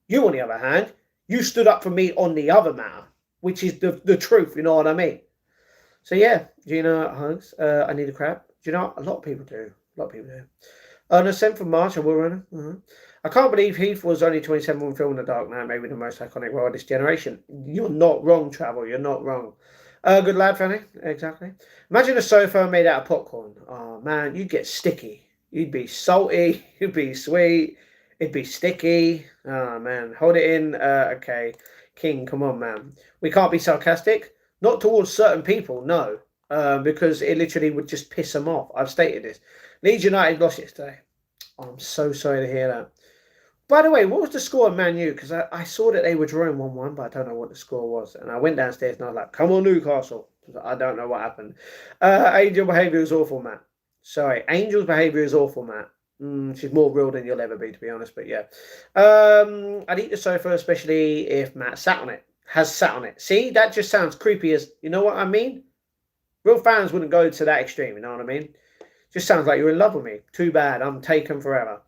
You, on the other hand, you stood up for me on the other matter, which is the truth, you know what I mean? So yeah, do you know, Hugs, I need a crab? Do you know what? A lot of people do. On the 7th of March, I will run. I can't believe Heath was only 27 when filming The Dark Knight, maybe the most iconic role of this generation. You're not wrong, Travel. You're not wrong. Good lad, Fanny. Exactly. Imagine a sofa made out of popcorn. Oh, man, you'd get sticky. You'd be salty. You'd be sweet. It'd be sticky. Oh, man. Hold it in. Okay. King, come on, man. We can't be sarcastic. Not towards certain people, no. Because it literally would just piss them off. I've stated this. Leeds United lost yesterday. Oh, I'm so sorry to hear that. By the way, what was the score of Man U? Because I saw that they were drawing 1-1, but I don't know what the score was. And I went downstairs and I was like, come on, Newcastle. I don't know what happened. Angel behaviour is awful, Matt. Sorry, Angel's behaviour is awful, Matt. She's more real than you'll ever be, to be honest, but yeah. I'd eat the sofa, especially if Matt sat on it. Has sat on it. See, that just sounds creepy as, you know what I mean? Real fans wouldn't go to that extreme, you know what I mean? Just sounds like you're in love with me. Too bad, I'm taken forever.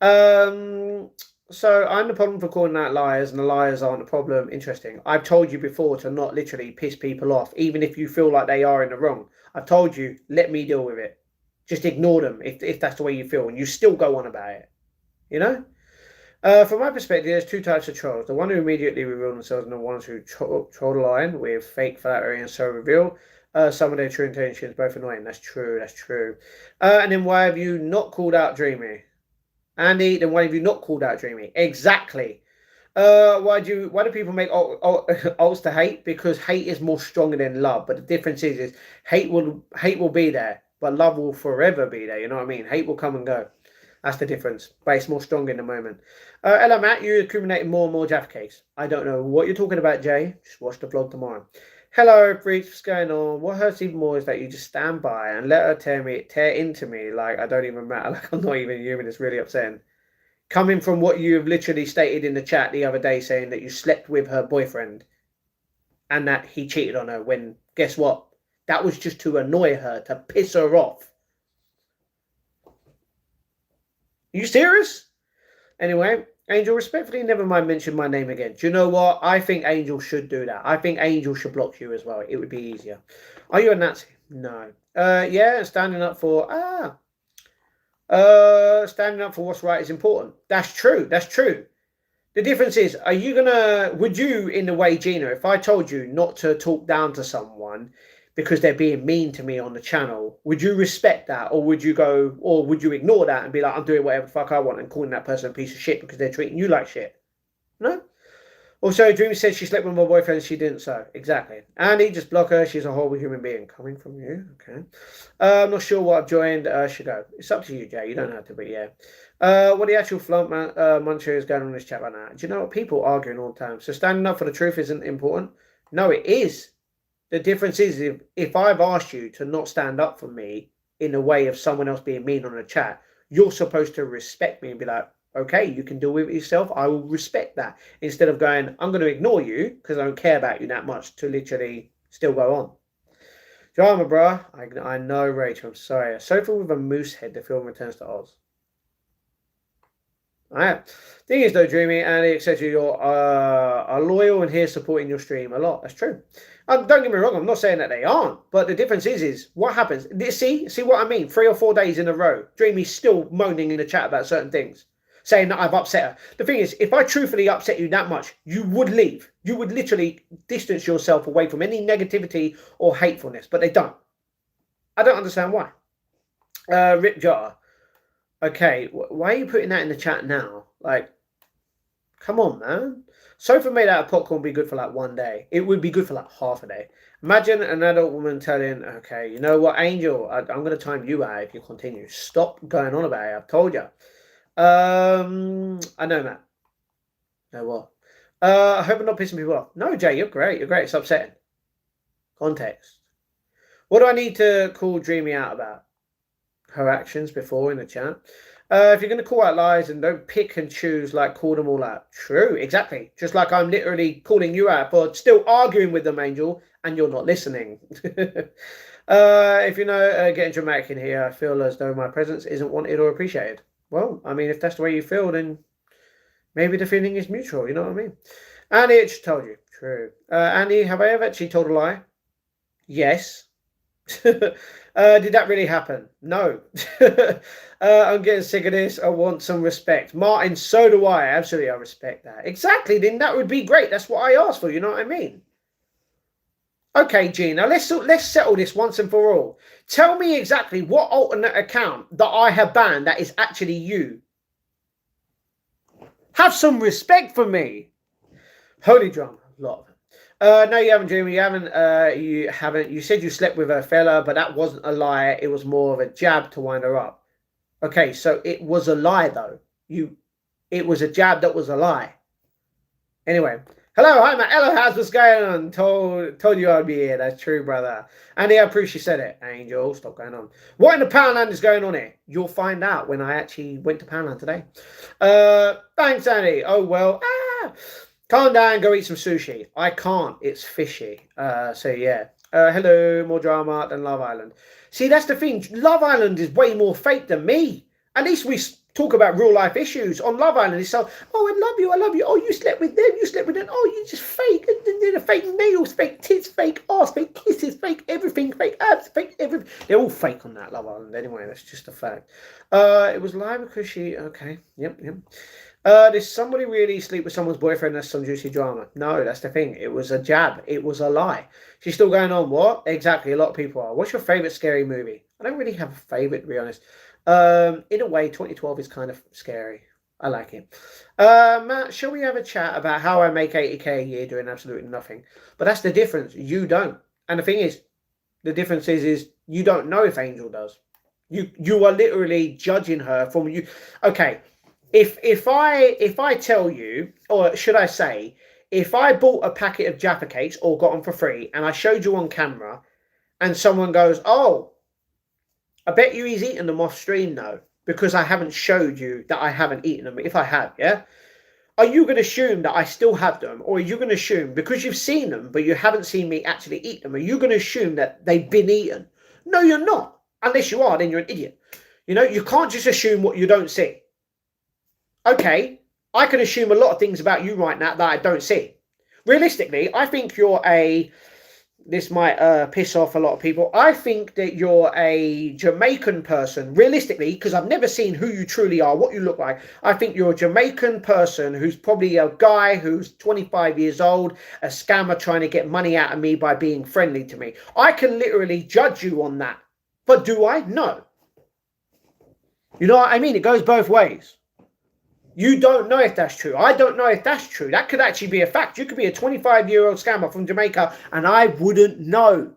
So I'm the problem for calling out liars, and the liars aren't the problem. Interesting. I've told you before to not literally piss people off, even if you feel like they are in the wrong. I've told you, let me deal with it. Just ignore them if that's the way you feel, and you still go on about it. You know? From my perspective, there's two types of trolls. The one who immediately reveal themselves and the ones who troll the line with fake flattery and so reveal some of their true intentions. Both annoying. That's true. That's true. And then why have you not called out Dreamy? Andy, then why have you not called out Dreamy? Exactly. Why do people make ults to hate? Because hate is more stronger than love. But the difference is hate will be there, but love will forever be there. You know what I mean? Hate will come and go. That's the difference. But it's more strong in the moment. Hello, Matt. You're accumulating more and more Jaffa cakes. I don't know what you're talking about, Jay. Just watch the vlog tomorrow. Hello, Breach. What's going on? What hurts even more is that you just stand by and let her tear into me like I don't even matter. Like I'm not even human. It's really upsetting. Coming from what you've literally stated in the chat the other day, saying that you slept with her boyfriend and that he cheated on her. When guess what? That was just to annoy her, to piss her off. You serious? Anyway, Angel, respectfully, never mind mention my name again. Do you know what? I think Angel should do that. I think Angel should block you as well. It would be easier. Are you a Nazi? No. Yeah, standing up for standing up for what's right is important. That's true. That's true. The difference is, would you, in the way, Gina, if I told you not to talk down to someone because they're being mean to me on the channel, would you respect that? Or would you ignore that and be like, I'm doing whatever the fuck I want and calling that person a piece of shit because they're treating you like shit? No? Also, Dream said she slept with my boyfriend and she didn't, so exactly. Andy, just block her. She's a horrible human being. Coming from you, okay. I'm not sure what I've joined. Should go. It's up to you, Jay. You don't have to, but yeah. What the actual flump muncher is going on in this chat right now? Do you know what? People arguing all the time. So standing up for the truth isn't important. No, it is. The difference is if I've asked you to not stand up for me in the way of someone else being mean on a chat, you're supposed to respect me and be like, okay, you can deal with it yourself. I will respect that. Instead of going, I'm going to ignore you because I don't care about you that much, to literally still go on. Drama, bro. I know, Rachel. I'm sorry. A sofa with a moose head. The film returns to Oz. Alright. Thing is, though, Dreamy, Andy, etc., you are loyal and here supporting your stream a lot. That's true. Don't get me wrong. I'm not saying that they aren't, but the difference is what happens. See what I mean? 3 or 4 days in a row, Dreamy's still moaning in the chat about certain things, saying that I've upset her. The thing is, if I truthfully upset you that much, you would leave. You would literally distance yourself away from any negativity or hatefulness, but they don't. I don't understand why. Rip Jotter. Okay, why are you putting that in the chat now? Like, come on, man. Sofa made out of popcorn would be good for like 1 day. It would be good for like half a day. Imagine an adult woman telling, okay, you know what, Angel, I'm going to time you out if you continue. Stop going on about it. I've told you. I know, Matt. Know what? I hope I'm not pissing people off. No, Jay, you're great. You're great. It's upsetting. Context. What do I need to call Dreamy out about? Her actions before in the chat. If you're going to call out lies and don't pick and choose, like call them all out. True, exactly. Just like I'm literally calling you out for still arguing with them, Angel, and you're not listening. If you know, getting dramatic in here, I feel as though my presence isn't wanted or appreciated. Well, I mean, if that's the way you feel, then maybe the feeling is mutual. You know what I mean? Andy, it just told you. True. Andy, have I ever actually told a lie? Yes. Did that really happen? No. I'm getting sick of this. I want some respect. Martin, so do I. Absolutely, I respect that. Exactly, then that would be great. That's what I asked for, you know what I mean? Okay, Gene, now let's settle this once and for all. Tell me exactly what alternate account that I have banned that is actually you. Have some respect for me. Holy drama, a lot of it. No, you haven't, Jamie. You haven't. You haven't. You said you slept with a fella, but that wasn't a lie. It was more of a jab to wind her up. Okay, so it was a lie, though. It was a jab that was a lie. Anyway, hello, hi, Matt. Hello, how's what's going on? Told you I'd be here. That's true, brother. Andy, I appreciate you said it. Angel, stop going on. What in the Poundland is going on here? You'll find out when I actually went to Poundland today. Thanks, Andy. Oh well. Calm down, go eat some sushi. I can't. It's fishy. So yeah. Hello, more drama than Love Island. See, that's the thing. Love Island is way more fake than me. At least we talk about real life issues. On Love Island, it's so, oh, I love you, I love you. Oh, you slept with them, you slept with them. Oh, you just fake. Fake nails, fake tits, fake ass, fake kisses, fake everything, fake abs, fake everything. They're all fake on that Love Island anyway. That's just a fact. It was live because she, okay, yep. Did somebody really sleep with someone's boyfriend? That's some juicy drama. No, that's the thing. It was a jab. It was a lie. She's still going on. What? Exactly. A lot of people are. What's your favorite scary movie? I don't really have a favorite, to be honest. In a way, 2012 is kind of scary. I like it. Matt, shall we have a chat about how I make 80k a year doing absolutely nothing? But that's the difference. You don't. And the thing is, the difference is you don't know if Angel does. You are literally judging her from you. Okay. If I tell you, or should I say, if I bought a packet of Jaffa cakes or got them for free and I showed you on camera and someone goes, oh, I bet you he's eaten them off stream though, because I haven't showed you that I haven't eaten them. If I have, yeah? Are you going to assume that I still have them? Or are you going to assume, because you've seen them, but you haven't seen me actually eat them, are you going to assume that they've been eaten? No, you're not. Unless you are, then you're an idiot. You know, you can't just assume what you don't see. Okay, I can assume a lot of things about you right now that I don't see. Realistically, I think you're this might piss off a lot of people. I think that you're a Jamaican person, realistically, because I've never seen who you truly are, what you look like. I think you're a Jamaican person who's probably a guy who's 25 years old, a scammer trying to get money out of me by being friendly to me. I can literally judge you on that. But do I? No. You know what I mean? It goes both ways. You don't know if that's true. I don't know if that's true. That could actually be a fact. You could be a 25-year-old scammer from Jamaica and I wouldn't know.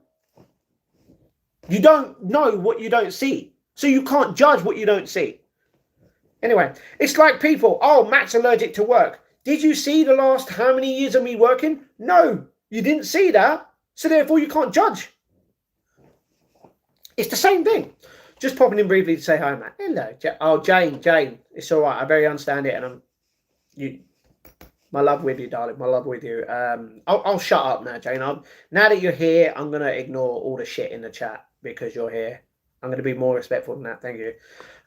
You don't know what you don't see. So you can't judge what you don't see. Anyway, it's like people, oh, Matt's allergic to work. Did you see the last how many years of me working? No, you didn't see that. So therefore you can't judge. It's the same thing. Just popping in briefly to say hi, Matt. Hello. Oh, Jane. It's all right. I very understand it. And my love with you, darling. My love with you. I'll shut up now, Jane. Now that you're here, I'm going to ignore all the shit in the chat because you're here. I'm going to be more respectful than that. Thank you.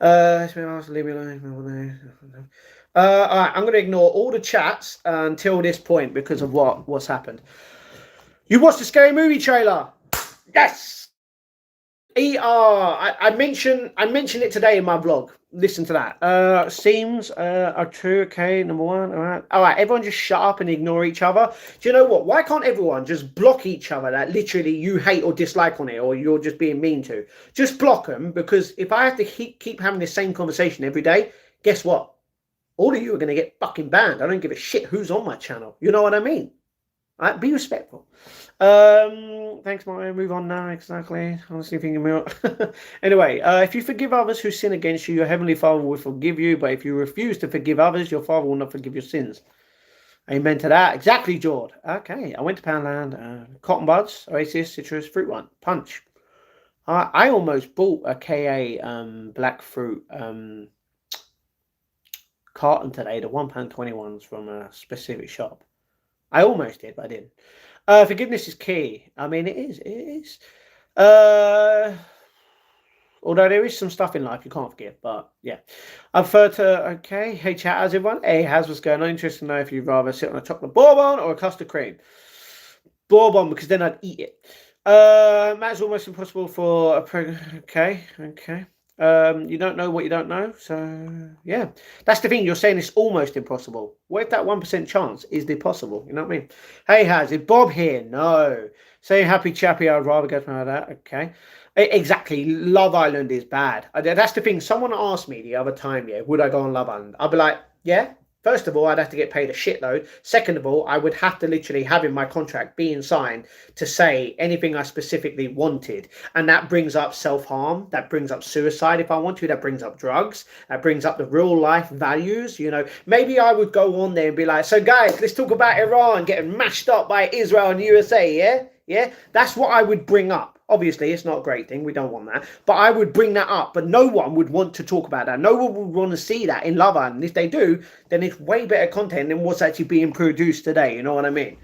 Leave me alone. All right. I'm going to ignore all the chats until this point because of what's happened. You watched the Scary Movie trailer. Yes. I mentioned it today in my vlog. Listen to that. Seems are true. Okay, number one. All right. Everyone just shut up and ignore each other. Do you know what? Why can't everyone just block each other that literally you hate or dislike on it, or you're just being mean to? Just block them, because if I have to keep having the same conversation every day, guess what? All of you are going to get fucking banned. I don't give a shit who's on my channel. You know what I mean? All right, be respectful. Thanks, Mario. Move on now. Exactly. Honestly, thinking more. Anyway, if you forgive others who sin against you, your heavenly Father will forgive you. But if you refuse to forgive others, your Father will not forgive your sins. Amen to that. Exactly, Jord. Okay, I went to Poundland. Cotton buds, Oasis, citrus, fruit one, punch. I almost bought a KA black fruit carton today. The £1.21 from a specific shop. I almost did, but I didn't. Forgiveness is key. I mean, it is. Although there is some stuff in life you can't forgive, but yeah. I prefer to, okay. Hey, chat, how's everyone? Hey, how's what's going on? Interested to know if you'd rather sit on a chocolate bourbon or a custard cream. Bourbon, because then I'd eat it. Matt's almost impossible for a okay. You don't know what you don't know, so yeah. That's the thing, you're saying it's almost impossible. What if that 1% chance is the possible? You know what I mean? Hey, Haz, is Bob here? No. Say happy chappy, I'd rather get from that. Okay. Exactly. Love Island is bad. That's the thing. Someone asked me the other time, yeah, would I go on Love Island? I'd be like, yeah. First of all, I'd have to get paid a shitload. Second of all, I would have to literally have in my contract being signed to say anything I specifically wanted. And that brings up self-harm. That brings up suicide if I want to. That brings up drugs. That brings up the real life values. You know, maybe I would go on there and be like, so guys, let's talk about Iran getting mashed up by Israel and USA, yeah? Yeah, that's what I would bring up. Obviously, it's not a great thing. We don't want that. But I would bring that up. But no one would want to talk about that. No one would want to see that in Love Island. If they do, then it's way better content than what's actually being produced today. You know what I mean?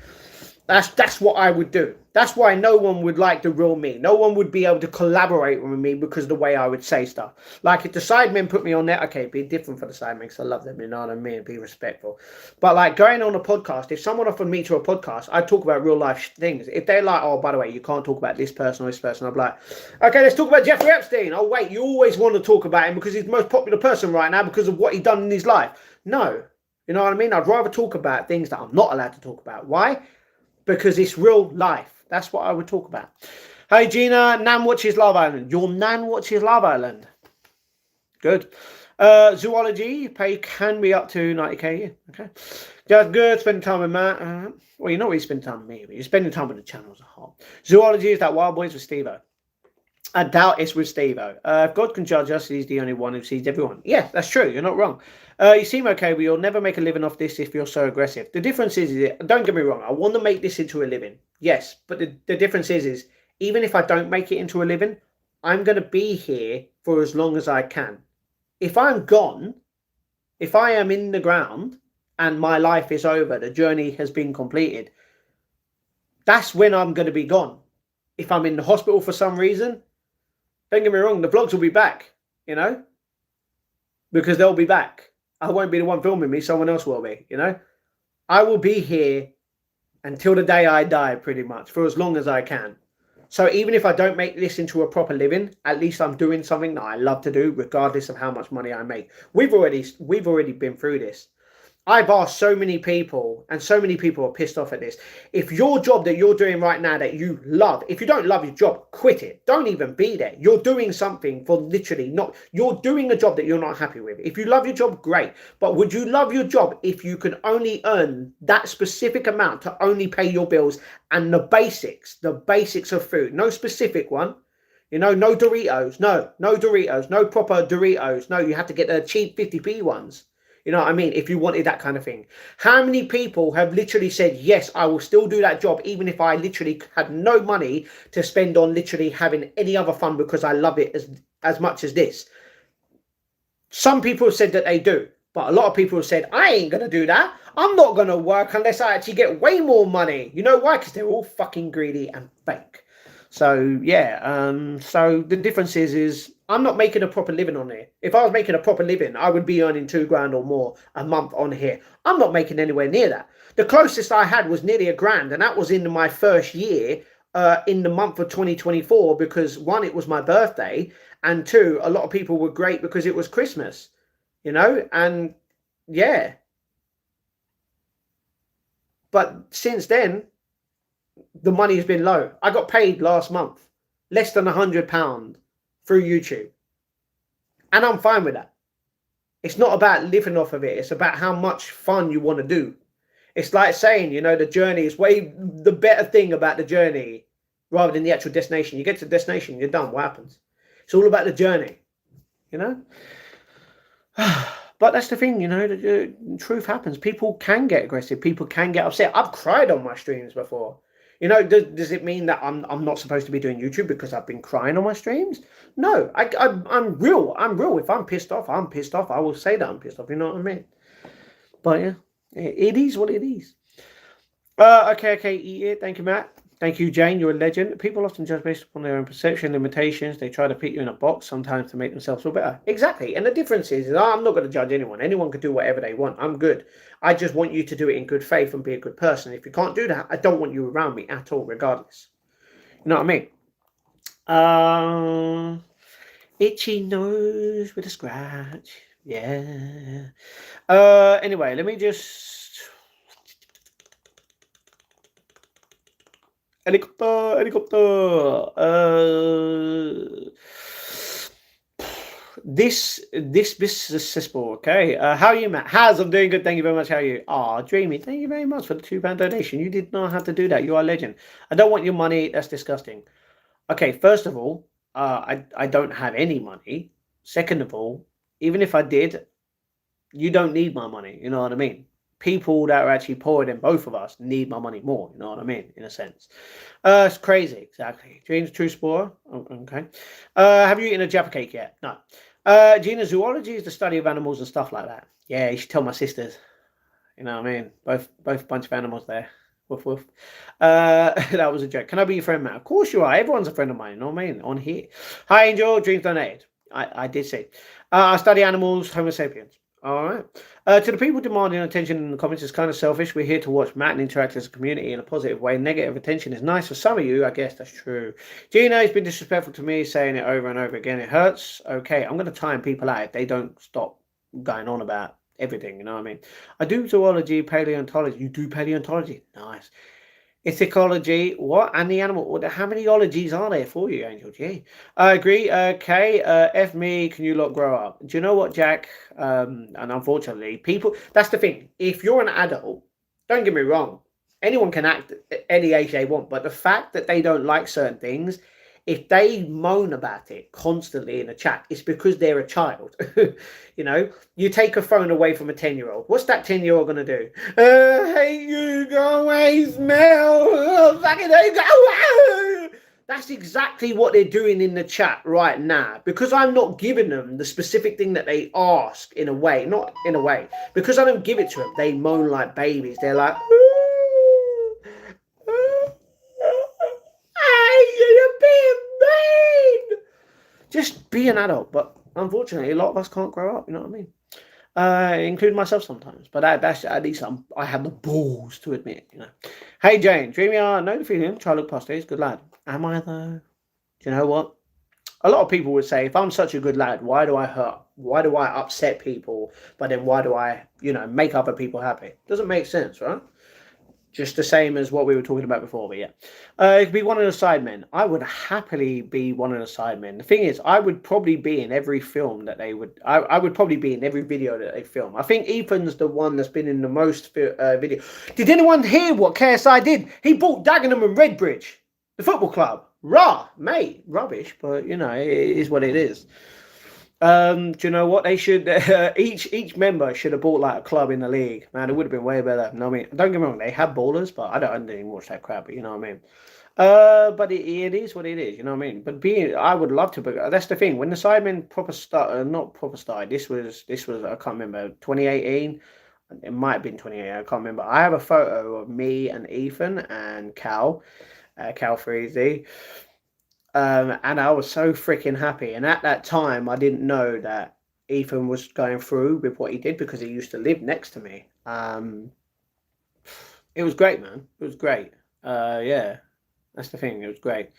That's what I would do. That's why no one would like the real me. No one would be able to collaborate with me because of the way I would say stuff. Like if the Sidemen put me on there, okay, be different for the Sidemen because I love them, you know what I mean? Be respectful. But like going on a podcast, if someone offered me to a podcast, I'd talk about real life things. If they're like, oh, by the way, you can't talk about this person or this person, I'd be like, okay, let's talk about Jeffrey Epstein. Oh, wait, you always want to talk about him because he's the most popular person right now because of what he's done in his life. No, you know what I mean? I'd rather talk about things that I'm not allowed to talk about. Why? Because it's real life. That's what I would talk about. Hey, Gina, Nan watches Love Island. Your Nan watches Love Island. Good. Zoology, pay can be up to 90k a year. Okay. That's good. Spending time with Matt. Well, you're not really spending time with me, but you're spending time with the channel as a whole. Zoology is that Wild Boys with Steve-O. I doubt it's with Steve-O. If God can judge us, he's the only one who sees everyone. Yeah, that's true. You're not wrong. You seem okay, but you'll never make a living off this if you're so aggressive. The difference is, don't get me wrong, I want to make this into a living. Yes, but the difference is even if I don't make it into a living, I'm going to be here for as long as I can. If I'm gone, if I am in the ground and my life is over, the journey has been completed, that's when I'm going to be gone. If I'm in the hospital for some reason, don't get me wrong, the vlogs will be back, you know, because they'll be back. I won't be the one filming me, someone else will be, you know. I will be here until the day I die, pretty much, for as long as I can. So even if I don't make this into a proper living, at least I'm doing something that I love to do, regardless of how much money I make. We've already been through this. I've asked so many people, and so many people are pissed off at this. If your job that you're doing right now that you love, if you don't love your job, quit it. Don't even be there. You're doing something for literally not, you're doing a job that you're not happy with. If you love your job, great. But would you love your job if you can only earn that specific amount to only pay your bills and the basics of food? No specific one. You know, no Doritos. No Doritos. No proper Doritos. No, you have to get the cheap 50p ones. You know what I mean? If you wanted that kind of thing. How many people have literally said, yes, I will still do that job even if I literally had no money to spend on literally having any other fun because I love it as much as this? Some people have said that they do. But a lot of people have said, I ain't going to do that. I'm not going to work unless I actually get way more money. You know why? Because they're all fucking greedy and fake. So, yeah. So the difference is I'm not making a proper living on here. If I was making a proper living, I would be earning $2,000 or more a month on here. I'm not making anywhere near that. The closest I had was nearly $1,000, and that was in my first year in the month of 2024 because, one, it was my birthday, and two, a lot of people were great because it was Christmas, you know, and yeah. But since then, the money has been low. I got paid last month less than £100 through YouTube, and I'm fine with that. It's not about living off of it. It's about how much fun you want to do. It's like saying, you know, the journey is way the better thing about the journey rather than the actual destination. You get to the destination, you're done. What happens? It's all about the journey, you know. But that's the thing, you know, the truth happens. People can get aggressive. People can get upset. I've cried on my streams before. You know, does it mean that I'm not supposed to be doing YouTube because I've been crying on my streams? No, I'm real. I'm real. If I'm pissed off, I'm pissed off. I will say that I'm pissed off. You know what I mean? But yeah, it is what it is. Okay, eat it. Thank you, Matt. Thank you, Jane. You're a legend. People often judge based upon their own perception, limitations. They try to put you in a box sometimes to make themselves feel better. Exactly. And the difference is I'm not going to judge anyone. Anyone can do whatever they want. I'm good. I just want you to do it in good faith and be a good person. If you can't do that, I don't want you around me at all, regardless. You know what I mean? Itchy nose with a scratch. Yeah. Anyway, let me just helicopter. This is accessible. Okay. How are you, Matt? How's I'm doing good. Thank you very much. How are you? Ah, Dreamy. Thank you very much for the £2 donation. You did not have to do that. You are a legend. I don't want your money. That's disgusting. Okay. First of all, I don't have any money. Second of all, even if I did, you don't need my money. You know what I mean? People that are actually poorer than both of us need my money more. You know what I mean? In a sense. It's crazy. Exactly. James True Spore. Okay. Have you eaten a Jaffa cake yet? No. Gina, zoology is the study of animals and stuff like that. Yeah, you should tell my sisters. You know what I mean? Both bunch of animals there. Woof woof. That was a joke. Can I be your friend, Matt? Of course you are. Everyone's a friend of mine. You know what I mean? On here. Hi, Angel. Dreams donated. I did say. I study animals, Homo sapiens. All right. To the people demanding attention in the comments, it's kind of selfish. We're here to watch Matt and interact as a community in a positive way. Negative attention is nice for some of you. I guess that's true. Gina has been disrespectful to me, saying it over and over again. It hurts. Okay, I'm going to time people out if they don't stop going on about everything. You know what I mean? I do zoology, paleontology. You do paleontology. Nice. Ethicology, what? And the animal. How many ologies are there for you, Angel G? I agree. Kay, F me, can you lot grow up? Do you know what, Jack? And unfortunately, people, that's the thing. If you're an adult, don't get me wrong, anyone can act at any age they want, but the fact that they don't like certain things, if they moan about it constantly in a chat, it's because they're a child. You know, you take a phone away from a 10-year-old. What's that 10-year-old going to do? Hey, you go away, smell. Fucking hate, go away. That's exactly what they're doing in the chat right now. Because I'm not giving them the specific thing that they ask in a way. Not in a way. Because I don't give it to them, they moan like babies. They're like, just be an adult. But unfortunately, a lot of us can't grow up. You know what I mean? Including myself sometimes. But that's at least I have the balls to admit. You know. Hey Jane, Dreamy, know the feeling. Try look past it. Good lad. Am I though? Do you know what? A lot of people would say, if I'm such a good lad, why do I hurt? Why do I upset people? But then why do I, make other people happy? Doesn't make sense, right? Just the same as what we were talking about before, but yeah. It could be one of the sidemen. I would happily be one of the sidemen. The thing is, I would probably be in every film that they would... I would probably be in every video that they film. I think Ethan's the one that's been in the most video. Did anyone hear what KSI did? He bought Dagenham and Redbridge, the football club. Rah, mate. Rubbish, but, it is what it is. Do you know what they should? Each member should have bought like a club in the league. Man, it would have been way better. No, I mean, don't get me wrong, they have ballers, but I didn't even watch that crap. But you know what I mean. But it is what it is. You know what I mean. But I would love to. But that's the thing. When the Sidemen proper start, not proper started. This was I can't remember 2018. It might have been 2018. I can't remember. I have a photo of me and Ethan and Cal Freezy. And I was so freaking happy. And at that time, I didn't know that Ethan was going through with what he did because he used to live next to me. It was great, man. It was great. Yeah, that's the thing. It was great.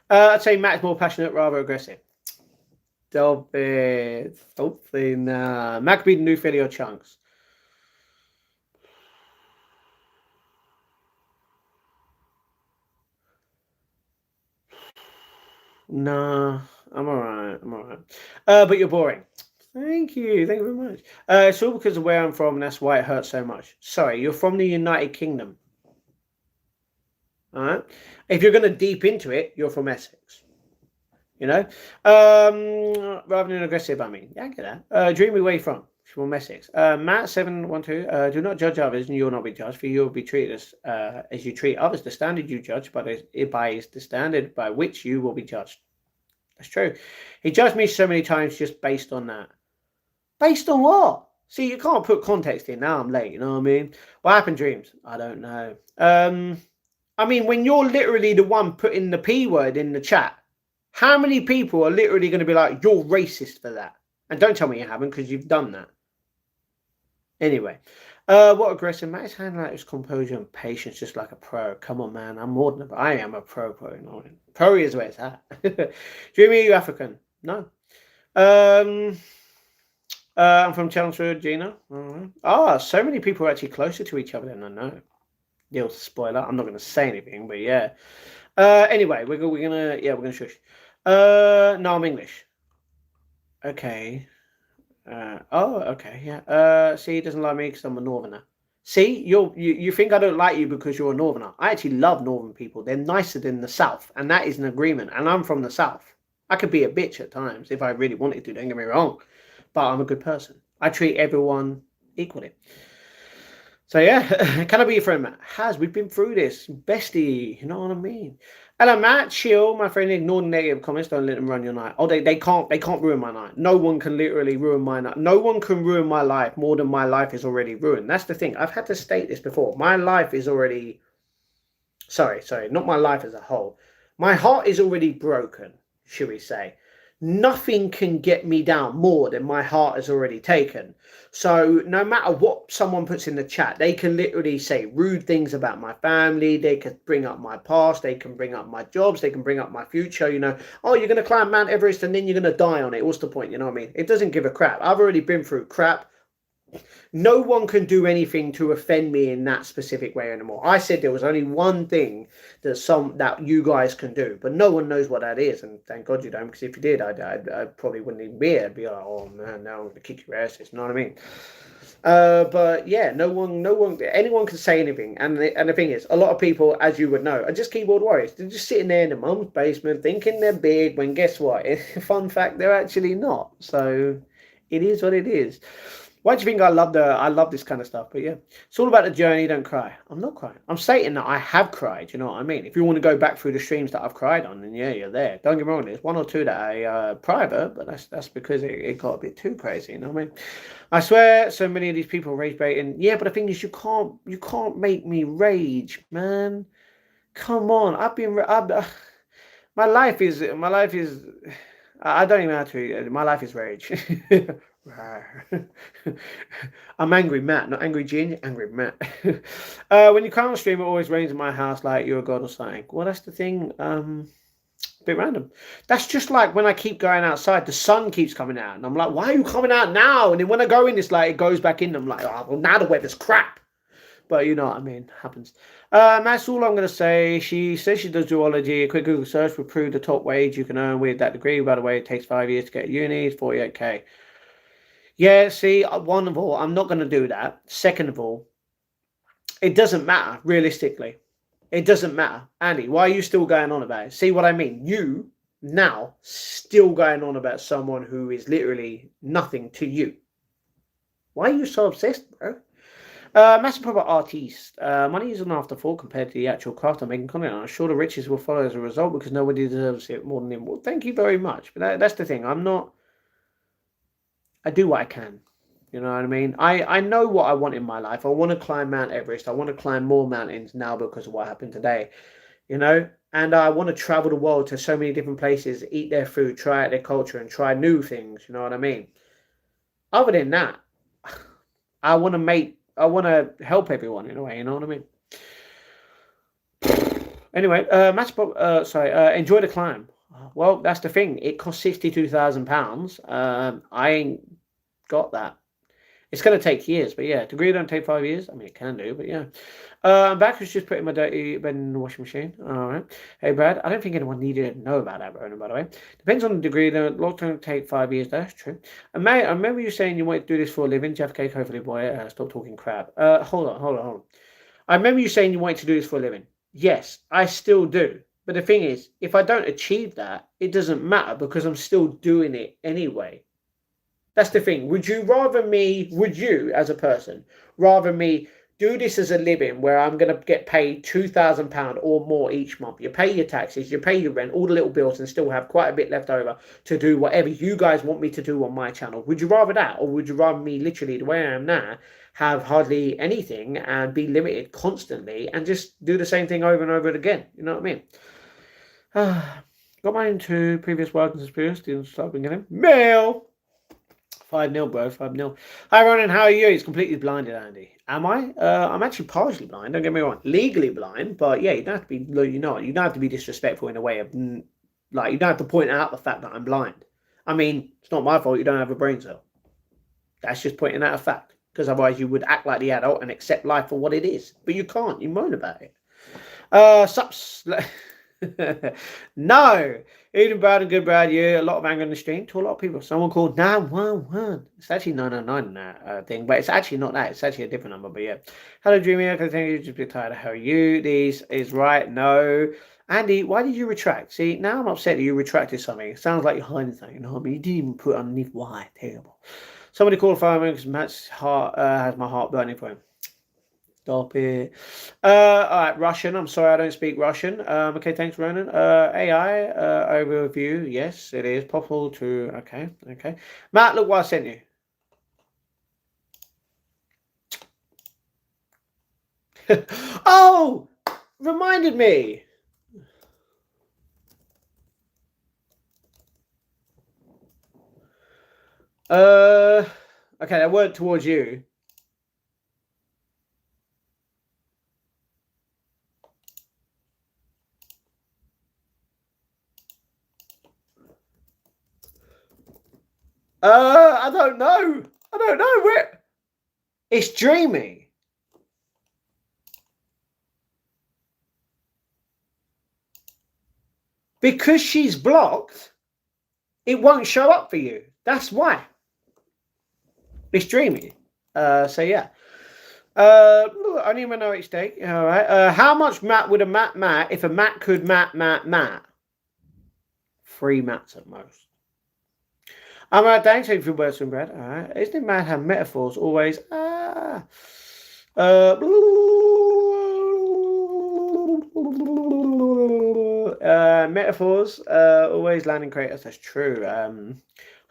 I'd say Matt's more passionate, rather aggressive. Stop it. Hopefully, nah. Matt could be the new Philly or Chunks. Nah, I'm alright. But you're boring. Thank you very much. It's all because of where I'm from, and that's why it hurts so much. Sorry, you're from the United Kingdom. All right. If you're going to deep into it, you're from Essex. Rather than aggressive, I mean. Yeah, I get that. Dreamy, where you from? From Essex. Matt712, do not judge others, and you will not be judged, for you will be treated as you treat others. The standard you judge by is the standard by which you will be judged. That's true. He judged me so many times just based on that. Based on what? See, you can't put context in. Now I'm late, you know what I mean? What happened, Dreams? I don't know. I mean, when you're literally the one putting the P word in the chat, how many people are literally going to be like, you're racist for that? And don't tell me you haven't, because you've done that. Anyway, What aggressive? Matt's handling his composure and patience just like a pro. Come on, man. I'm more than I am a pro. You know? Pro is where it's at. Jimmy, you African? No. Um, I'm from Chelmsford, Gina. So many people are actually closer to each other than I know. Little spoiler. I'm not going to say anything, but yeah. Anyway, we're gonna shush. No, I'm English. Okay. Okay, yeah. See, he doesn't like me because I'm a northerner. See, you think I don't like you because you're a northerner. I actually love northern people. They're nicer than the south, and that is an agreement. And I'm from the south. I could be a bitch at times if I really wanted to, don't get me wrong. But I'm a good person. I treat everyone equally. So yeah, can I be your friend, Matt? We've been through this. Bestie, you know what I mean? Hello, Matt. Chill, my friend. Ignore the negative comments. Don't let them run your night. Oh, they can't ruin my night. No one can literally ruin my night. No one can ruin my life more than my life is already ruined. That's the thing. I've had to state this before. My life is already sorry, not my life as a whole. My heart is already broken, should we say. Nothing can get me down more than my heart has already taken. So no matter what someone puts in the chat, they can literally say rude things about my family. They could bring up my past. They can bring up my jobs. They can bring up my future. You know, oh, you're going to climb Mount Everest and then you're going to die on it. What's the point? You know what I mean? It doesn't give a crap. I've already been through crap. No one can do anything to offend me in that specific way anymore. I said there was only one thing that you guys can do, but no one knows what that is, and thank God you don't, because if you did, I probably wouldn't even be here. I'd be like, oh man, now I'm gonna kick your asses. You know what I mean? But yeah, anyone can say anything, and the thing is, a lot of people, as you would know, are just keyboard warriors. They're just sitting there in their mum's basement thinking they're big. When guess what? Fun fact, they're actually not. So it is what it is. Why do you think I love this kind of stuff? But yeah, it's all about the journey. Don't cry. I'm not crying. I'm stating that I have cried. You know what I mean? If you want to go back through the streams that I've cried on, then yeah, you're there. Don't get me wrong. There's one or two that I private, but that's because it got a bit too crazy. You know what I mean? I swear, so many of these people rage baiting. Yeah, but the thing is, you can't make me rage, man. Come on, my life is. I don't even have to. My life is rage. I'm angry Matt, not angry Gene, angry Matt. When you come on stream, it always rains in my house like you're a god or something. Well, that's the thing. A bit random. That's just like when I keep going outside, the sun keeps coming out, and I'm like, why are you coming out now? And then when I go in, it's like it goes back in. I'm like, oh, well, now the weather's crap. But you know what I mean, happens. That's all I'm going to say. She says she does zoology. A quick Google search will prove the top wage you can earn with that degree. By the way, it takes 5 years to get a uni. It's 48k. Yeah, see, one of all, I'm not going to do that. Second of all, it doesn't matter, realistically. It doesn't matter. Andy, why are you still going on about it? See what I mean? You, now, still going on about someone who is literally nothing to you. Why are you so obsessed, bro? Massive proper artiste. Money isn't after fall compared to the actual craft I'm making content on. I'm sure the riches will follow as a result because nobody deserves it more than him. Well, thank you very much. But that's the thing. I do what I can. You know what I mean? I know what I want in my life. I want to climb Mount Everest. I want to climb more mountains now because of what happened today. You know? And I want to travel the world to so many different places, eat their food, try out their culture, and try new things. You know what I mean? Other than that, I want to help everyone in a way. You know what I mean? Anyway, enjoy the climb. Well, that's the thing. It costs £62,000. I ain't got that. It's going to take years, but yeah, degree don't take 5 years. I mean, it can do, but yeah. I'm back. Was just putting my dirty bed in the washing machine. All right. Hey, Brad, I don't think anyone needed to know about that, Ronan, by the way. Depends on the degree. The long term take 5 years. That's true. And May, I remember you saying you wanted to do this for a living. Jeff Cake, hopefully, boy, stop talking crap. Hold on. I remember you saying you wanted to do this for a living. Yes, I still do. But the thing is, if I don't achieve that, it doesn't matter because I'm still doing it anyway. That's the thing. Would you, as a person, rather me do this as a living where I'm going to get paid £2,000 or more each month? You pay your taxes, you pay your rent, all the little bills, and still have quite a bit left over to do whatever you guys want me to do on my channel. Would you rather that, or would you rather me literally the way I am now, have hardly anything and be limited constantly and just do the same thing over and over again? You know what I mean? Got mine into previous work and experience. Didn't start beginning. Mail! 5-0, bro. 5-0. Hi, Ronan. How are you? He's completely blinded, Andy. Am I? I'm actually partially blind. Don't get me wrong. Legally blind, but yeah, you don't have to be. You know, you don't have to be disrespectful in a way of like you don't have to point out the fact that I'm blind. I mean, it's not my fault. You don't have a brain cell. That's just pointing out a fact. Because otherwise, you would act like the adult and accept life for what it is. But you can't. You moan about it. Sups. No. Even bad and good bad, yeah. A lot of anger in the stream to a lot of people. Someone called 911. It's actually 999 that thing, but it's actually not that. It's actually a different number. But yeah. Hello, Dreamy. I think you just be tired of how you. This is right. No. Andy, why did you retract? See, now I'm upset that you retracted something. It sounds like you're hiding something. You know what I mean? You didn't even put underneath why. Terrible. Somebody called fireman because Matt's heart has my heart burning for him. Stop it. All right, Russian. I'm sorry, I don't speak Russian. Okay, thanks, Ronan. AI overview. Yes, it is possible to. Okay, okay. Matt, look what I sent you. Oh, reminded me. Okay, that word towards you. I don't know. I don't know where. It's dreamy. Because she's blocked, it won't show up for you. That's why. It's dreamy. So yeah. Only a minority stake. All right. How much mat would a mat if a mat could mat? 3 mats at most. I'm right. Thanks for words from Brad. All right. Isn't it mad how metaphors always metaphors always landing creators. That's true.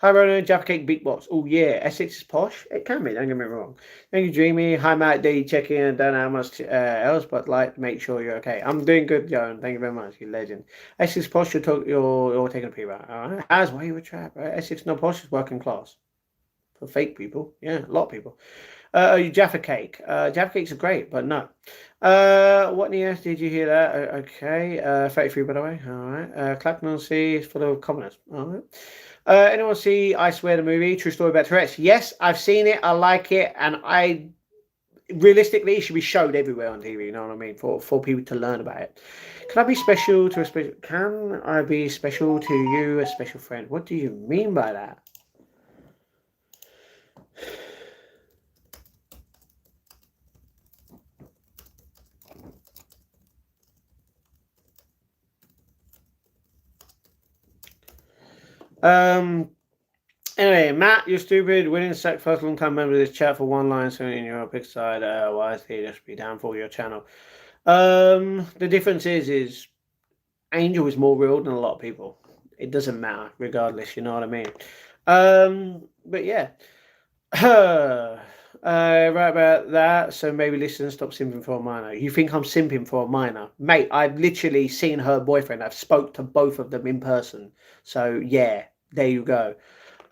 Hi, Ronan, Jaffa Cake Beatbox. Oh, yeah. Essex is posh. It can be, don't get me wrong. Thank you, Dreamy. Hi, Matt D. Check in. Don't know how much else, but like, make sure you're okay. I'm doing good, Joan. Thank you very much. You legend. Essex is posh. You're taking a pee right. All right. As why you a trap, right? Essex not posh. Is working class. For fake people. Yeah, a lot of people. Jaffa Cake. Jaffa Cakes are great, but no. What in the earth did you hear that? Okay. 33, by the way. All right. Clacton Sea is full of commoners. All right. Anyone see I Swear the movie? True story about Tourette's. Yes, I've seen it. I like it, and I realistically it should be showed everywhere on TV. You know what I mean? For people to learn about it. Can I be special to a special? Can I be special to you, a special friend? What do you mean by that? Anyway, Matt, you're stupid. Winning sec first long time member of this chat for one line, so in your big side, wisely just be down for your channel. The difference is Angel is more real than a lot of people. It doesn't matter, regardless, you know what I mean? But yeah. Right about that. So maybe listen, stop simping for a minor. You think I'm simping for a minor? Mate, I've literally seen her boyfriend. I've spoke to both of them in person. So yeah, there you go.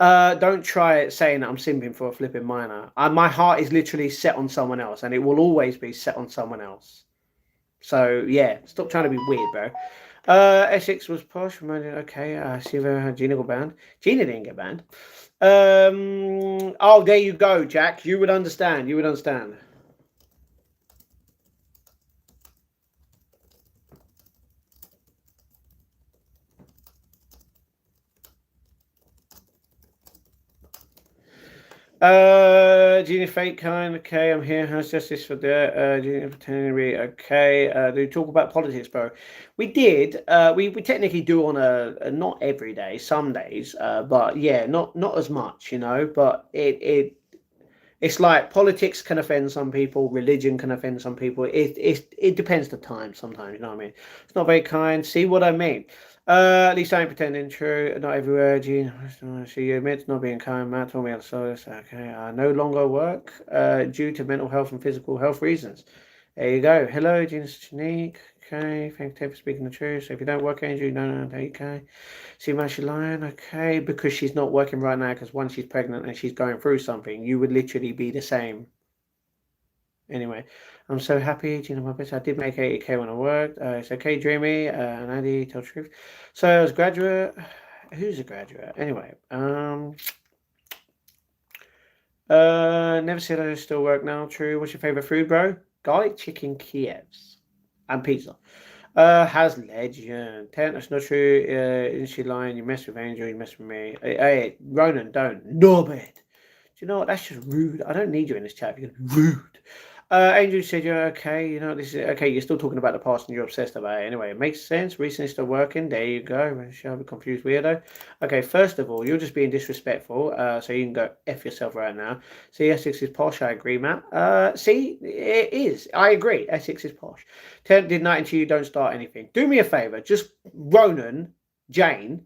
Don't try saying that I'm simping for a flipping minor. My heart is literally set on someone else, and it will always be set on someone else. So yeah, stop trying to be weird, bro. Essex was posh. Okay, I see Gina got banned. Gina didn't get banned. Oh, there you go, Jack. You would understand. You would understand. Gina fake kind. Okay, I'm here. How's justice for the Gina pretending to be okay? Do you talk about politics, bro? We did. We technically do on a not every day, some days. But yeah, not as much, you know. But it's like politics can offend some people, religion can offend some people. It depends the time sometimes, you know what I mean? It's not very kind. See what I mean? At least I ain't pretending. True, not everywhere. Gene, she admits not being kind. Matt told me I saw this. Okay, I no longer work due to mental health and physical health reasons. There you go. Hello, Gene Unique. Okay, thanks Ted for speaking the truth. So if you don't work, Angel, no, okay. See, man, she's lying, okay, because she's not working right now. Because once she's pregnant and she's going through something, you would literally be the same. Anyway, I'm so happy. Do you know my best? I did make 80K when I worked. It's okay, Dreamy. And Andy, tell the truth. So I was a graduate. Who's a graduate? Anyway, never said I still work now. True. What's your favorite food, bro? Garlic chicken Kievs and pizza. Has legend. That's not true. Isn't she lying? You mess with Angel, you mess with me. Hey, Ronan, don't. Norbert. Do you know what? That's just rude. I don't need you in this chat. You're rude. Angel said you're okay. You know, this is okay. You're still talking about the past and you're obsessed about it. Anyway, it makes sense. Recently still working. There you go. Shall be confused weirdo. Okay, first of all, you're just being disrespectful. So you can go F yourself right now. See, Essex is posh. I agree, Matt. See, it is. I agree. Essex is posh. Did nothing to you. Don't start anything. Do me a favor. Just Ronan, Jane,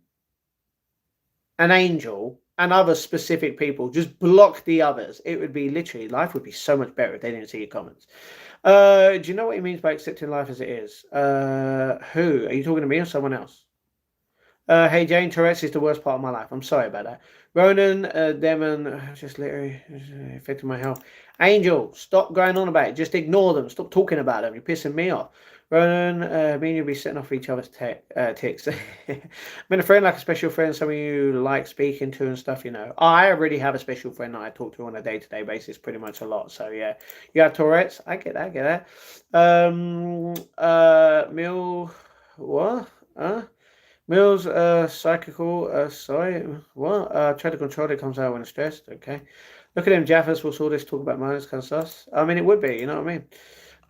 and Angel and other specific people, just block the others. It would be literally, life would be so much better if they didn't see your comments. Do you know what he means by accepting life as it is? Who? Are you talking to me or someone else? Hey Jane, Tourette's is the worst part of my life. I'm sorry about that. Ronan, Demon, just literally affecting my health. Angel, stop going on about it. Just ignore them. Stop talking about them. You're pissing me off. Ronan, me and you'll be setting off each other's ticks. I mean, a friend like a special friend, someone you like speaking to and stuff, you know. I already have a special friend that I talk to on a day-to-day basis pretty much a lot. So, yeah. You have Tourette's? I get that, Mill, what? Mills, psychical, sorry, what? Try to control it comes out when stressed, okay. Look at him, Jaffers will all this talk about minus kind of sus. I mean, it would be, you know what I mean?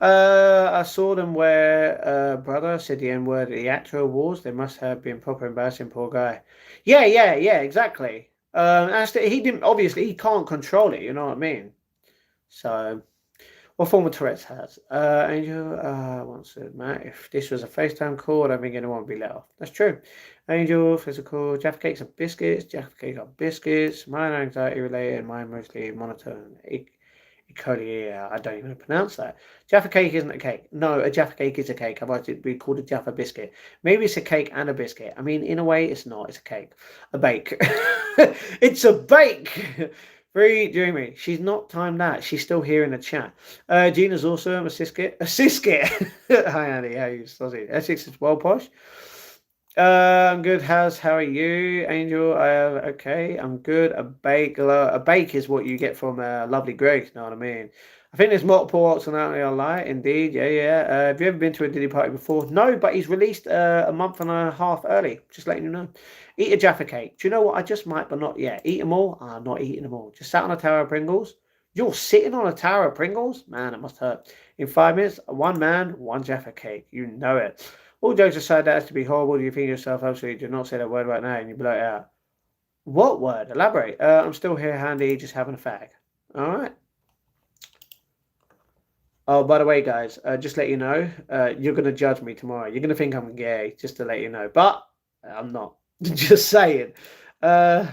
I saw them where brother said the N-word at the actor awards. They must have been proper embarrassing, poor guy. Yeah, exactly. He didn't, obviously, he can't control it, you know what I mean? So, what form of Tourette's has? Angel once said, Matt, if this was a FaceTime call, I don't think anyone would be let off. That's true. Angel, physical, Jaffa cakes and biscuits. Jaffa cakes are biscuits. Mine are anxiety related. Mine mostly monotone. Yeah, I don't even pronounce that. Jaffa cake isn't a cake. No, a Jaffa cake is a cake. Otherwise, it'd be called a Jaffa biscuit. Maybe it's a cake and a biscuit. I mean, in a way, it's not. It's a cake. A bake. It's a bake. Very dreamy. She's not timed that. She's still here in the chat. Gina's awesome. A Siskit. A Siskit. Hi, Andy. How are you? Essex is well posh. I'm good. How are you, Angel? Okay. I'm good. A bake is what you get from Lovely Greg. You know what I mean? I think there's multiple optionality on light. Indeed. Yeah. Have you ever been to a Diddy party before? No, but he's released a month and a half early. Just letting you know. Eat a Jaffa cake. Do you know what? I just might, but not yet. Eat them all? I'm not eating them all. Just sat on a tower of Pringles. You're sitting on a tower of Pringles? Man, it must hurt. In 5 minutes, one man, one Jaffa cake. You know it. All jokes aside, that has to be horrible. Do you think yourself, absolutely, do not say that word right now and you blow it out. What word? Elaborate. I'm still here handy, just having a fag. All right. Oh, by the way, guys, just let you know, you're going to judge me tomorrow. You're going to think I'm gay, just to let you know. But I'm not. Just saying. I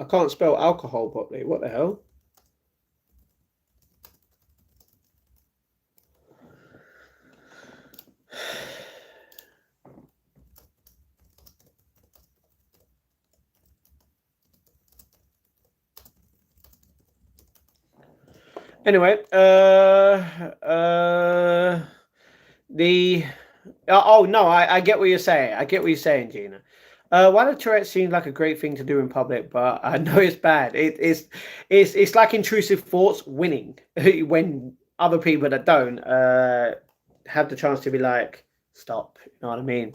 can't spell alcohol properly. What the hell? Anyway, oh no, I get what you're saying. I get what you're saying, Gina. Why does Tourette seem like a great thing to do in public, but I know it's bad. It's like intrusive thoughts winning when other people that don't have the chance to be like, stop. You know what I mean?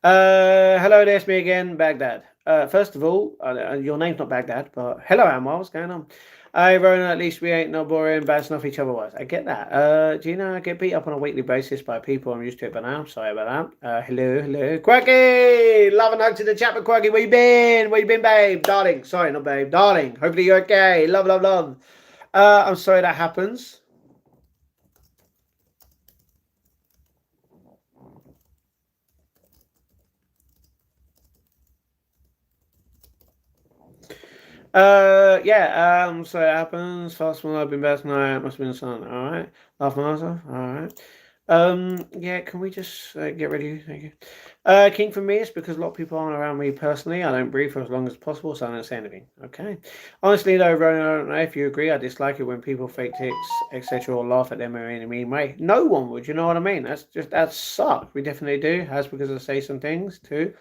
Hello, there's me again, Baghdad. First of all, your name's not Baghdad, but hello, Amar. What's going on? Hey, Ronan, at least we ain't no boring, bouncing off each other was. I get that. Do you know I get beat up on a weekly basis by people I'm used to it by now? Sorry about that. Hello. Quacky! Love and hug to the chat, but Quacky, where you been? Where you been, babe? Darling. Sorry, not babe. Darling. Hopefully you're okay. Love. I'm sorry that happens. Yeah, so it happens. Fast one, I've been best night, must have been the sun. Alright. Laugh myself. Alright. Yeah, can we just get rid of you? Thank you. King for me is because a lot of people aren't around me personally. I don't breathe for as long as possible, so I don't say anything. Okay. Honestly, though, Ronan, I don't know if you agree. I dislike it when people fake ticks, etc., or laugh at them in a mean way. No one would, you know what I mean? That sucks. We definitely do. Has because I say some things too.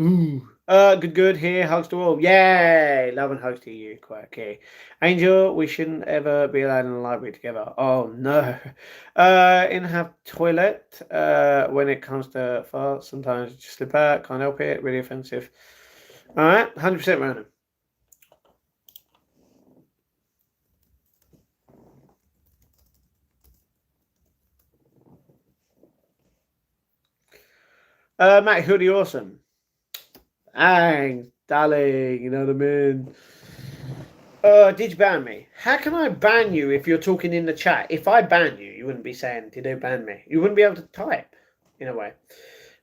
Ooh. Good here. Hugs to all. Yay! Love and hugs to you, Quirky. Angel, we shouldn't ever be allowed in the library together. Oh no. In have toilet. When it comes to farts, sometimes just slip out. Can't help it. Really offensive. All right, 100% random. Matt Hoodie, awesome. Thanks, darling. You know what I mean. Did you ban me? How can I ban you if you're talking in the chat? If I ban you, you wouldn't be saying, did they ban me? You wouldn't be able to type, in a way.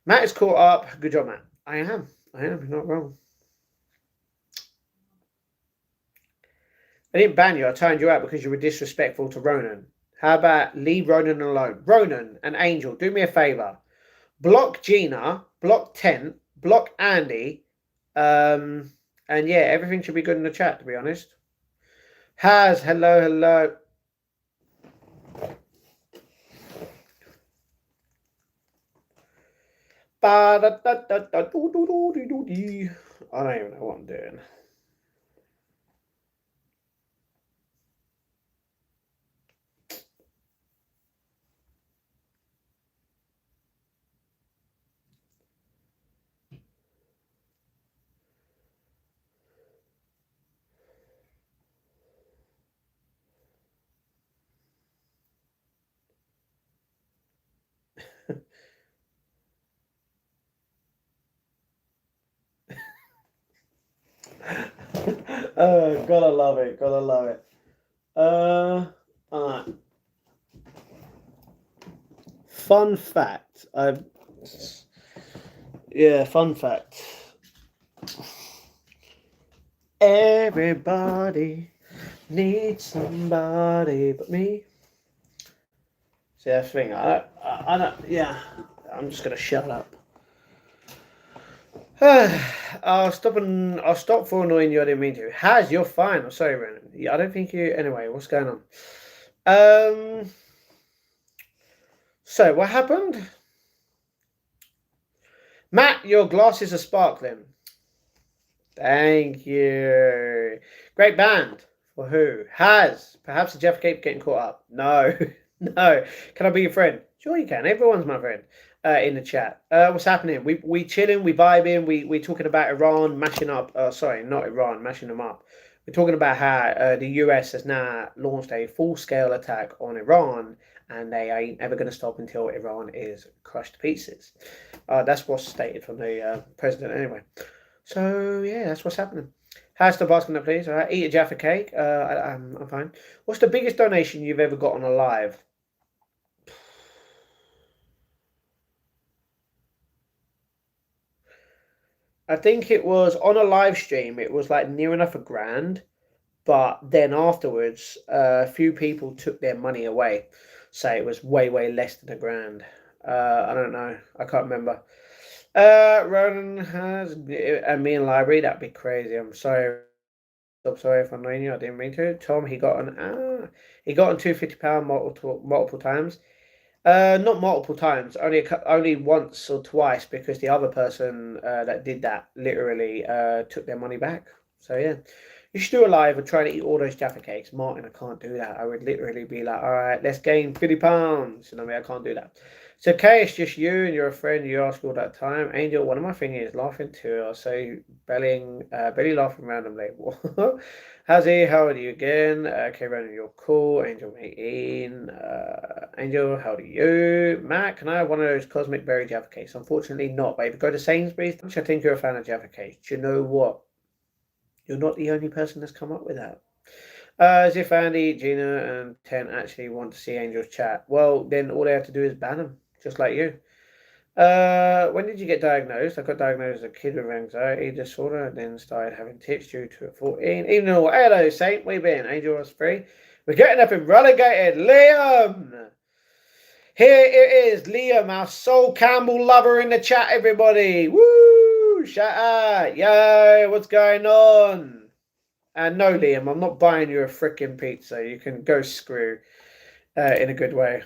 Matt is caught up. Good job, Matt. I am. You're not wrong. I didn't ban you. I turned you out because you were disrespectful to Ronan. How about leave Ronan alone? Ronan and Angel, do me a favour. Block Gina, block Tent, block Andy, and yeah, everything should be good in the chat, to be honest. Hello. I don't even know what I'm doing. Gotta love it. Alright. Fun fact. Fun fact. Everybody needs somebody but me. See, that's the thing. I don't. Yeah, I'm just gonna shut up. I'll stop for annoying you. I didn't mean to. You're fine. I'm sorry, Brennan. Yeah, I don't think you. Anyway, what's going on? So what happened? Matt, your glasses are sparkling. Thank you. Great band. For who? Perhaps the Jeff Cape getting caught up. No. No. Can I be your friend? Sure you can. Everyone's my friend. In the chat. What's happening? We chilling, we vibing, we talking about Iran mashing up sorry, not Iran, mashing them up. We're talking about how the US has now launched a full-scale attack on Iran, and they ain't ever going to stop until Iran is crushed to pieces. That's what's stated from the president anyway. So yeah, that's what's happening. How's the basket up, please? All right, eat a Jaffa cake. I'm fine. What's the biggest donation you've ever got on a live? I think it was on a live stream. It was like near enough £1,000, but then afterwards, a few people took their money away, so it was way less than £1,000. I don't know. I can't remember. Ronan has and me in library. That'd be crazy. I'm sorry. I'm sorry if I'm annoying you. I didn't mean to. Tom, he got on £250 multiple times. Not multiple times. Only once or twice because the other person that did that literally took their money back. So yeah, you should do a live and try to eat all those Jaffa cakes. Martin, I can't do that. I would literally be like, all right, let's gain £50. You know what I mean? I can't do that. So okay, it's just you and you're a friend. You ask all that time. Angel, one of my thing is laughing too. I'll say belly laughing randomly. How's he? How old are you again? Okay, Brandon, you're cool. Angel 18. Angel, how old are you? Matt, can I have one of those Cosmic Berry Jaffa cakes? Unfortunately not, but if you go to Sainsbury's, I think you're a fan of Jaffa cakes. Do you know what? You're not the only person that's come up with that. As if Andy, Gina, and Ten actually want to see Angel's chat. Well, then all they have to do is ban them, just like you. When did you get diagnosed? I got diagnosed as a kid with anxiety disorder and then started having tics due to it 14. Even though, hello, Saint, where you been? Angel was free. We're getting up and relegated. Liam! Here it is, Liam, our Sol Campbell lover in the chat, everybody. Woo! Shout out. Yo, what's going on? And no, Liam, I'm not buying you a freaking pizza. You can go screw in a good way.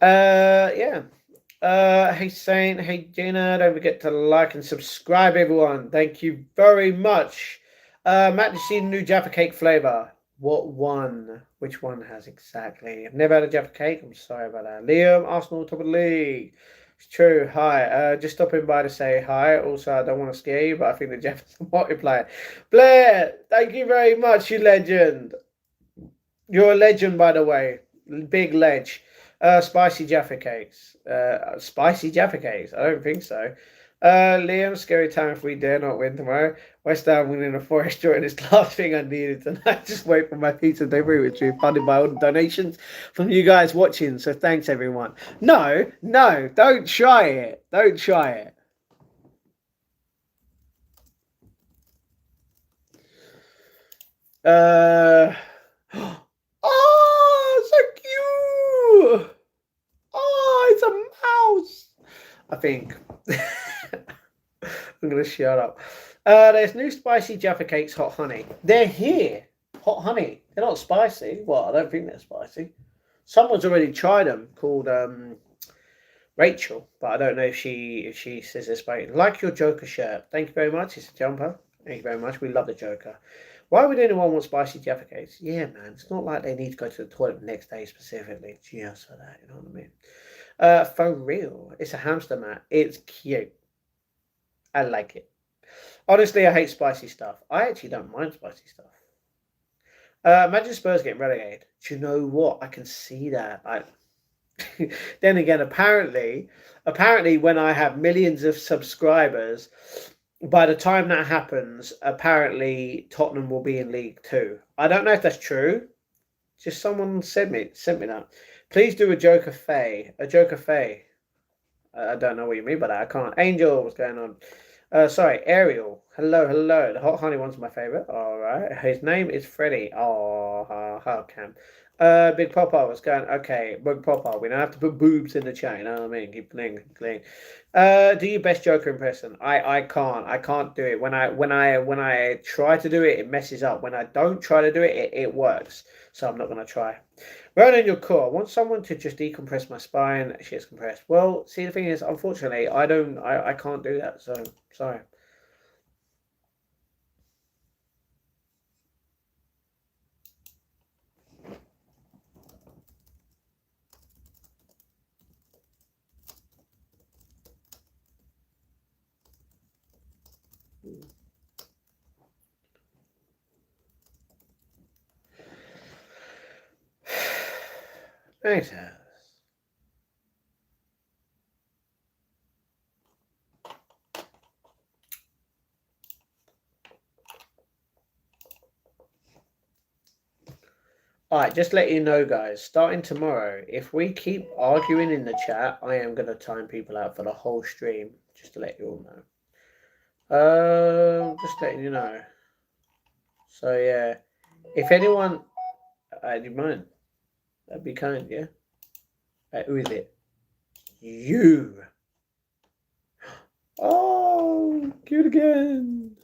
Yeah. Hey Saint, hey Gina, don't forget to like and subscribe, everyone. Thank you very much. Matt, you see the new Jaffa Cake flavor? What one? Which one has exactly? I've never had a Jaffa Cake. I'm sorry about that. Liam, Arsenal top of the league. It's true. Hi. Just stopping by to say hi. Also, I don't want to scare you, but I think the Jaffa's a multiplier. Blair, thank you very much, you legend. You're a legend, by the way. Big ledge. Spicy Jaffa cakes. Spicy Jaffa cakes? I don't think so. Liam, scary time if we dare not win tomorrow. West Ham winning a Forest draw is the last thing I needed tonight. Just wait for my pizza delivery, which will be funded by all the donations from you guys watching. So thanks, everyone. No, don't try it. Don't try it. Oh, so cute. Oh, it's a mouse. I think. I'm going to shut up. There's new spicy Jaffa Cakes hot honey. They're here. Hot honey. They're not spicy. Well, I don't think they're spicy. Someone's already tried them called Rachel, but I don't know if she says this spicy. Like your Joker shirt. Thank you very much. It's a jumper. Thank you very much. We love the Joker. Why would anyone want spicy Jaffa Cakes? Yeah, man. It's not like they need to go to the toilet the next day specifically just for that. You know what I mean? For real. It's a hamster, Matt. It's cute. I like it. Honestly, I hate spicy stuff. I actually don't mind spicy stuff. Imagine Spurs getting relegated. Do you know what? I can see that. Then again, apparently, when I have millions of subscribers, by the time that happens, apparently Tottenham will be in League Two. I don't know if that's true. Just someone sent me that. Please do a Joker Faye. A Joker Faye. I don't know what you mean by that. I can't. Angel, what's going on? Sorry, Ariel. Hello. The hot honey one's my favorite. All right. His name is Freddy. Oh, how can? Big Papa was going. Okay, Big Papa. We don't have to put boobs in the chat. You know what I mean? Keep clean. Do your best Joker impression. I can't do it. When I try to do it, it messes up. When I don't try to do it, it works. So I'm not gonna try. Right on your core. I want someone to just decompress my spine. Shit's compressed. Well, see, the thing is, unfortunately, I can't do that. So sorry. Thanks. Alright, just let you know, guys, starting tomorrow, if we keep arguing in the chat, I am going to time people out for the whole stream, just to let you all know. Just letting you know. So, yeah, if anyone, do you mind? That'd be kind, yeah? Who is it? You! Oh, cute again!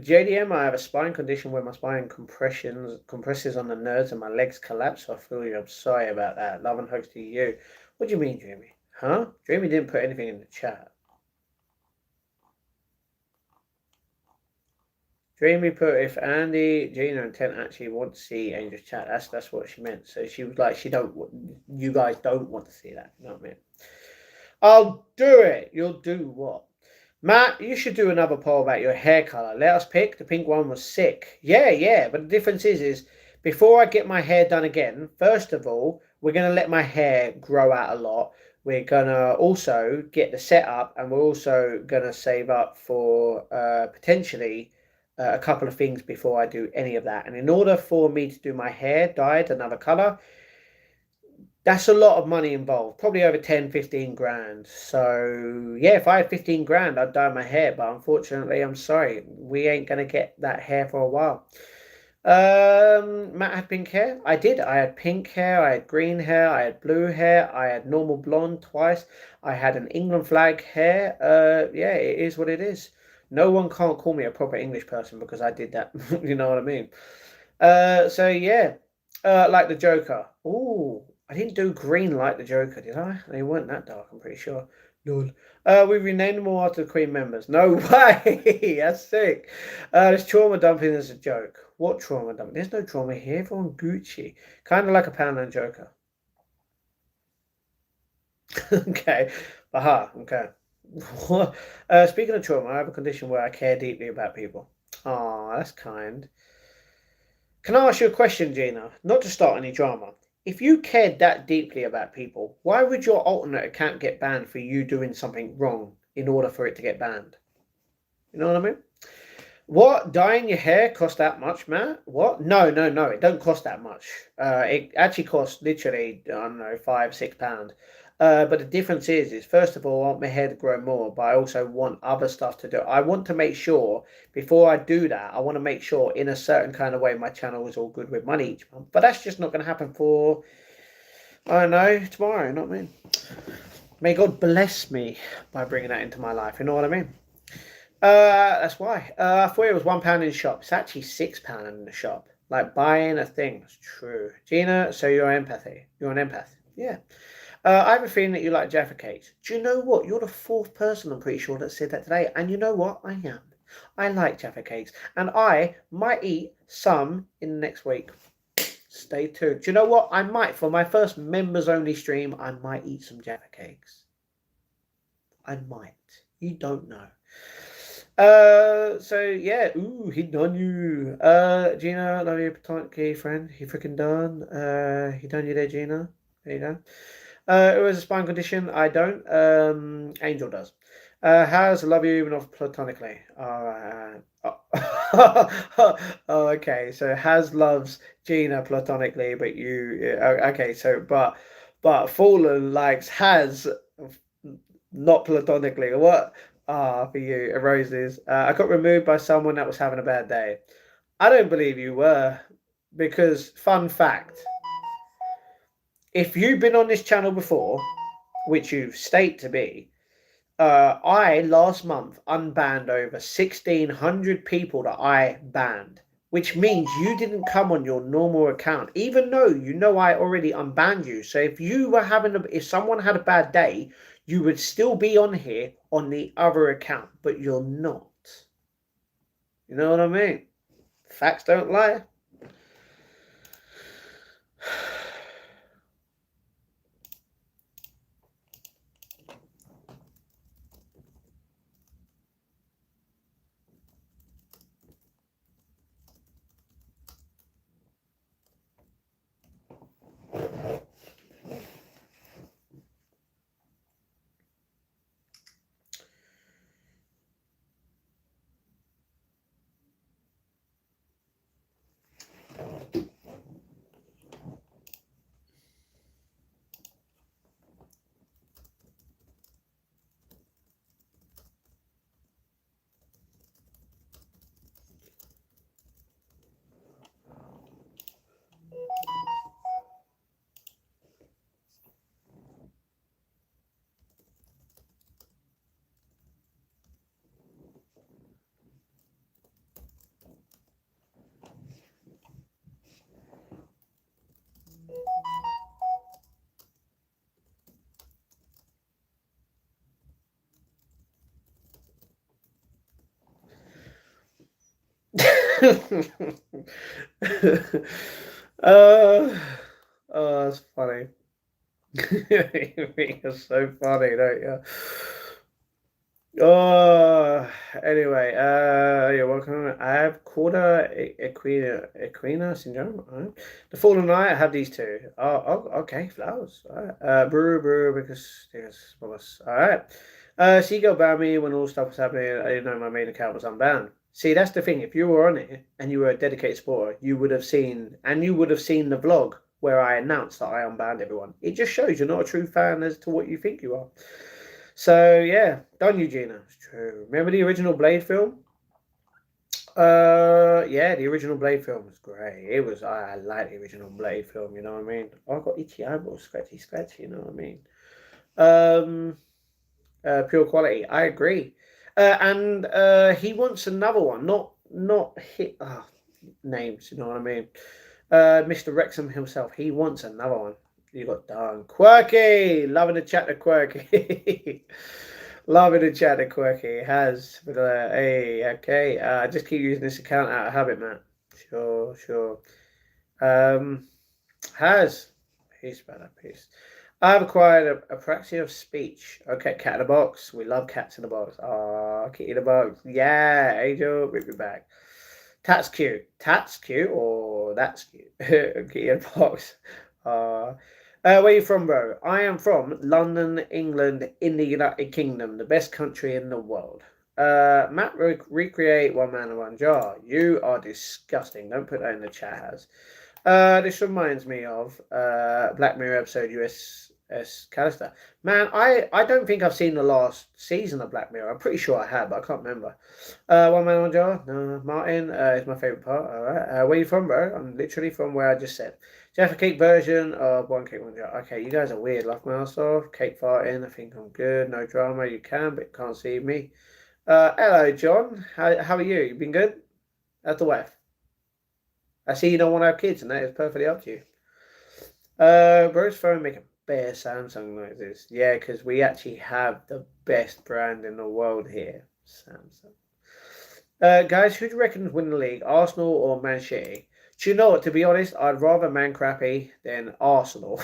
JDM, I have a spine condition where my spine compresses on the nerves and my legs collapse. So I feel you. I'm sorry about that. Love and hugs to you. What do you mean, Dreamy? Huh? Dreamy didn't put anything in the chat. Dreamy put if Andy, Gina, and Tent actually want to see Angel's chat. That's what she meant. So she was like, you guys don't want to see that. You know what I mean? I'll do it. You'll do what? Matt, you should do another poll about your hair color. Let us pick. The pink one was sick. Yeah. But the difference is before I get my hair done again, first of all, we're going to let my hair grow out a lot. We're going to also get the setup, and we're also going to save up for potentially a couple of things before I do any of that. And in order for me to do my hair dyed another color, that's a lot of money involved, probably over 10, 15 grand. So, yeah, if I had 15 grand, I'd dye my hair. But unfortunately, I'm sorry, we ain't going to get that hair for a while. Matt had pink hair. I did. I had pink hair, I had green hair, I had blue hair, I had normal blonde twice. I had an England flag hair. Yeah, it is what it is. No one can't call me a proper English person because I did that. You know what I mean? So yeah, like the Joker. Ooh, I didn't do green like the Joker, did I? They weren't that dark, I'm pretty sure. No. We renamed them all after the Queen members. No way! That's sick. This trauma dumping is a joke. What trauma dumping? There's no trauma here. Everyone Gucci. Kind of like a Poundland Joker. Okay. Aha, okay. Speaking of trauma, I have a condition where I care deeply about people. Oh, that's kind. Can I ask you a question, Gina? Not to start any drama. If you cared that deeply about people, why would your alternate account get banned for you doing something wrong in order for it to get banned? You know what I mean? What? Dyeing your hair cost that much, Matt? What? No. It don't cost that much. It actually costs literally, I don't know, £5, £6. But the difference is first of all, I want my hair to grow more, but I also want other stuff to do. I want to make sure before I do that, I want to make sure in a certain kind of way my channel is all good with money each month. But that's just not going to happen for, I don't know, tomorrow, not me. May God bless me by bringing that into my life. You know what I mean? That's why. I thought it was £1 in the shop. It's actually £6 in the shop. Like buying a thing. It's true. Gina, so you're empathy. You're an empath. Yeah. I have a feeling that you like Jaffa cakes. Do you know what? You're the fourth person, I'm pretty sure, that said that today. And you know what? I am. I like Jaffa cakes. And I might eat some in the next week. Stay tuned. Do you know what? I might, for my first members only stream, I might eat some Jaffa cakes. I might. You don't know. So yeah, ooh, he done you. Gina, love you, platonically friend. He freaking done. He done you there, Gina. There you go. It was a spine condition. I don't. Angel does. Has love you even off platonically. Oh, okay. So has loves Gina platonically, but you. Okay. So but Fallen likes has not platonically. What? Ah, for you, roses. I got removed by someone that was having a bad day. I don't believe you were, because fun fact. If you've been on this channel before, which you state to be, I last month unbanned over 1,600 people that I banned, which means you didn't come on your normal account, even though you know I already unbanned you. So if you were if someone had a bad day, you would still be on here on the other account, but you're not. You know what I mean? Facts don't lie. uh, oh, that's funny. You're so funny, don't you? Oh, anyway, you're welcome. I have quarter equina syndrome. All right. The fallen eye. I have these two. Okay, flowers. All right. Brew because there's us. All right. Seagull banned me when all stuff was happening. I didn't know my main account was unbanned. See, that's the thing. If you were on it and you were a dedicated supporter, you would have seen the vlog where I announced that I unbanned everyone. It just shows you're not a true fan as to what you think you are. So yeah, done Eugenia. It's true. Remember the original Blade film? Yeah, the original Blade film was great. It was I like the original Blade film, you know what I mean? I got itchy eyeballs, scratchy, you know what I mean? Um Pure quality, I agree. And he wants another one, not hit names, you know what I mean? Mr. Wrexham himself, he wants another one. You got done. Quirky! Loving the chat to Quirky. Loving the chat to Quirky. Has. But, hey, okay. Just keep using this account out of habit, man. Sure. Um, has. Peace, brother. Peace. I've acquired a praxia of speech. Okay, cat in the box. We love cats in the box. Ah, kitty in the box. Yeah, Angel, rip me back. Tat's cute. Tat's cute or that's cute. Kitty in the box. Where are you from, bro? I am from London, England, in the United Kingdom, the best country in the world. Matt, recreate one man and one jar. You are disgusting. Don't put that in the chat, Has. This reminds me of Black Mirror episode USS Callister. Man, I don't think I've seen the last season of Black Mirror. I'm pretty sure I have, but I can't remember. One man, one jar. No, Martin is my favorite part. All right. Where you from, bro? I'm literally from where I just said. Jaffa cake version of one cake, one jar. Okay, you guys are weird. Laugh my ass off. Cake farting. I think I'm good. No drama. You can, but you can't see me. Hello, John. How are you? You been good? How's the wife? I see you don't want to have kids, and that is perfectly up to you. Bro's phone make a bare Samsung noises. Yeah, because we actually have the best brand in the world here, Samsung. Guys, who do you reckon win the league, Arsenal or Man City? Do you know what? To be honest, I'd rather Man Crappy than Arsenal.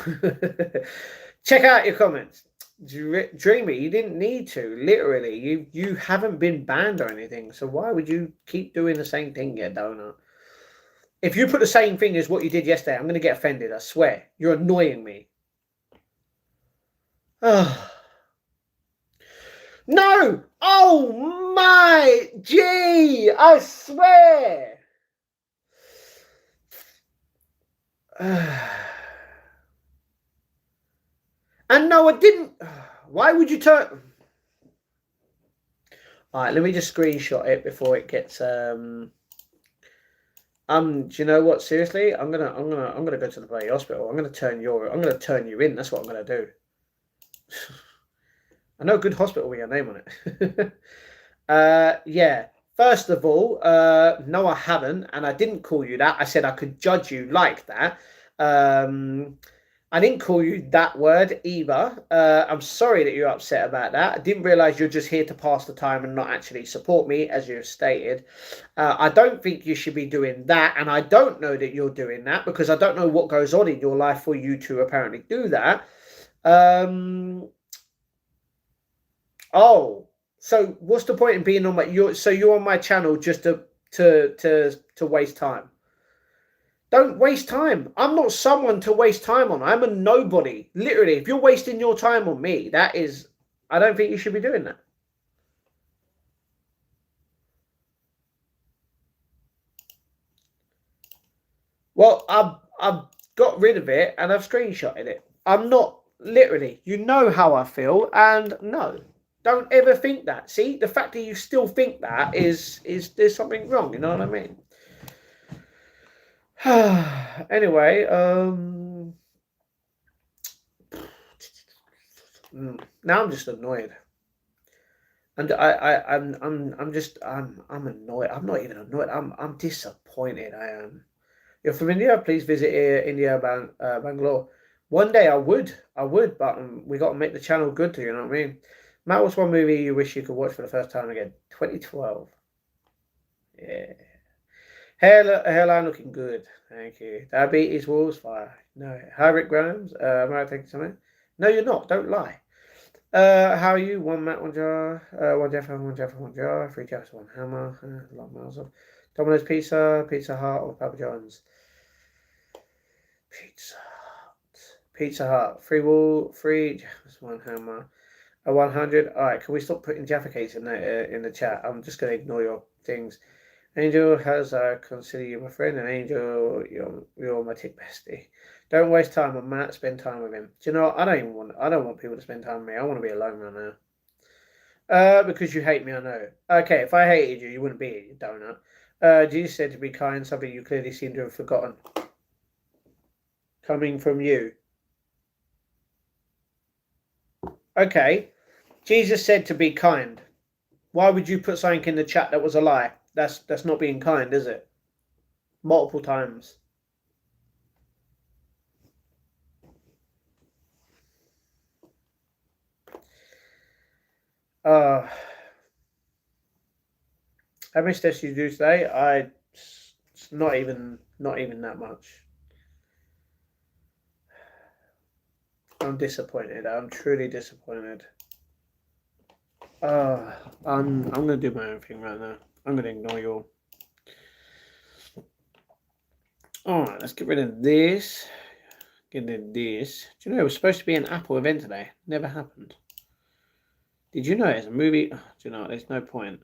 Check out your comments. Dreamy, you didn't need to. Literally, you haven't been banned or anything. So why would you keep doing the same thing, you donut? If you put the same thing as what you did yesterday, I'm going to get offended. I swear. You're annoying me. No! Oh my gee! I swear! And no, I didn't. Why would you turn? All right, let me just screenshot it before it gets. Do you know what? Seriously, I'm gonna go to the bloody hospital. I'm gonna turn you in. That's what I'm gonna do. I know a good hospital with your name on it. Yeah. First of all, no, I haven't, and I didn't call you that. I said I could judge you like that. I didn't call you that word either. I'm sorry that you're upset about that. I didn't realize you're just here to pass the time and not actually support me, as you've stated. I don't think you should be doing that, and I don't know that you're doing that because I don't know what goes on in your life for you to apparently do that. Oh, so what's the point in being on my you're on my channel just to waste time? Don't waste time. I'm not someone to waste time on. I'm a nobody. Literally, if you're wasting your time on me, I don't think you should be doing that. Well, I've got rid of it and I've screenshotted it. I'm not literally. You know how I feel, and no, don't ever think that. See, the fact that you still think that is there's something wrong. You know what I mean? Anyway, now I'm just annoyed, and I'm annoyed. I'm not even annoyed. I'm disappointed. I am. You're from India? Please visit India, Bangalore. One day I would, but we got to make the channel good to you. Know what I mean? Matt, what's one movie you wish you could watch for the first time again? 2012. Yeah. Hairline looking good. Thank you. Diabetes walls fire. No. Hi, Rick Grams. Am I taking something? No, you're not. Don't lie. How are you? One Matt, one jar, one Jeff, one Jeff, one jar, three Jeffs, one hammer, a lot of miles off. Domino's Pizza, Pizza Hut, or Papa John's? Pizza Hut. Pizza Hut. Three Jeffs, one hammer. A 100. Alright, can we stop putting Jaffa cakes in the chat? I'm just going to ignore your things. Angel has consider you my friend, and Angel, you're my tick bestie. Don't waste time on Matt. Spend time with him. Do you know what? I don't want people to spend time with me. I want to be alone right now. Because you hate me, I know. Okay, if I hated you, you wouldn't be here, you donut. Jesus said to be kind, something you clearly seem to have forgotten. Coming from you. Okay, Jesus said to be kind. Why would you put something in the chat that was a lie? That's not being kind, is it? Multiple times. How many steps did you do today? It's not even that much. I'm disappointed. I'm truly disappointed. I'm gonna do my own thing right now. I'm gonna ignore you all. Alright, let's get rid of this. Get rid of this. Do you know it was supposed to be an Apple event today? Never happened. Did you know it's a movie? Do you know, there's no point.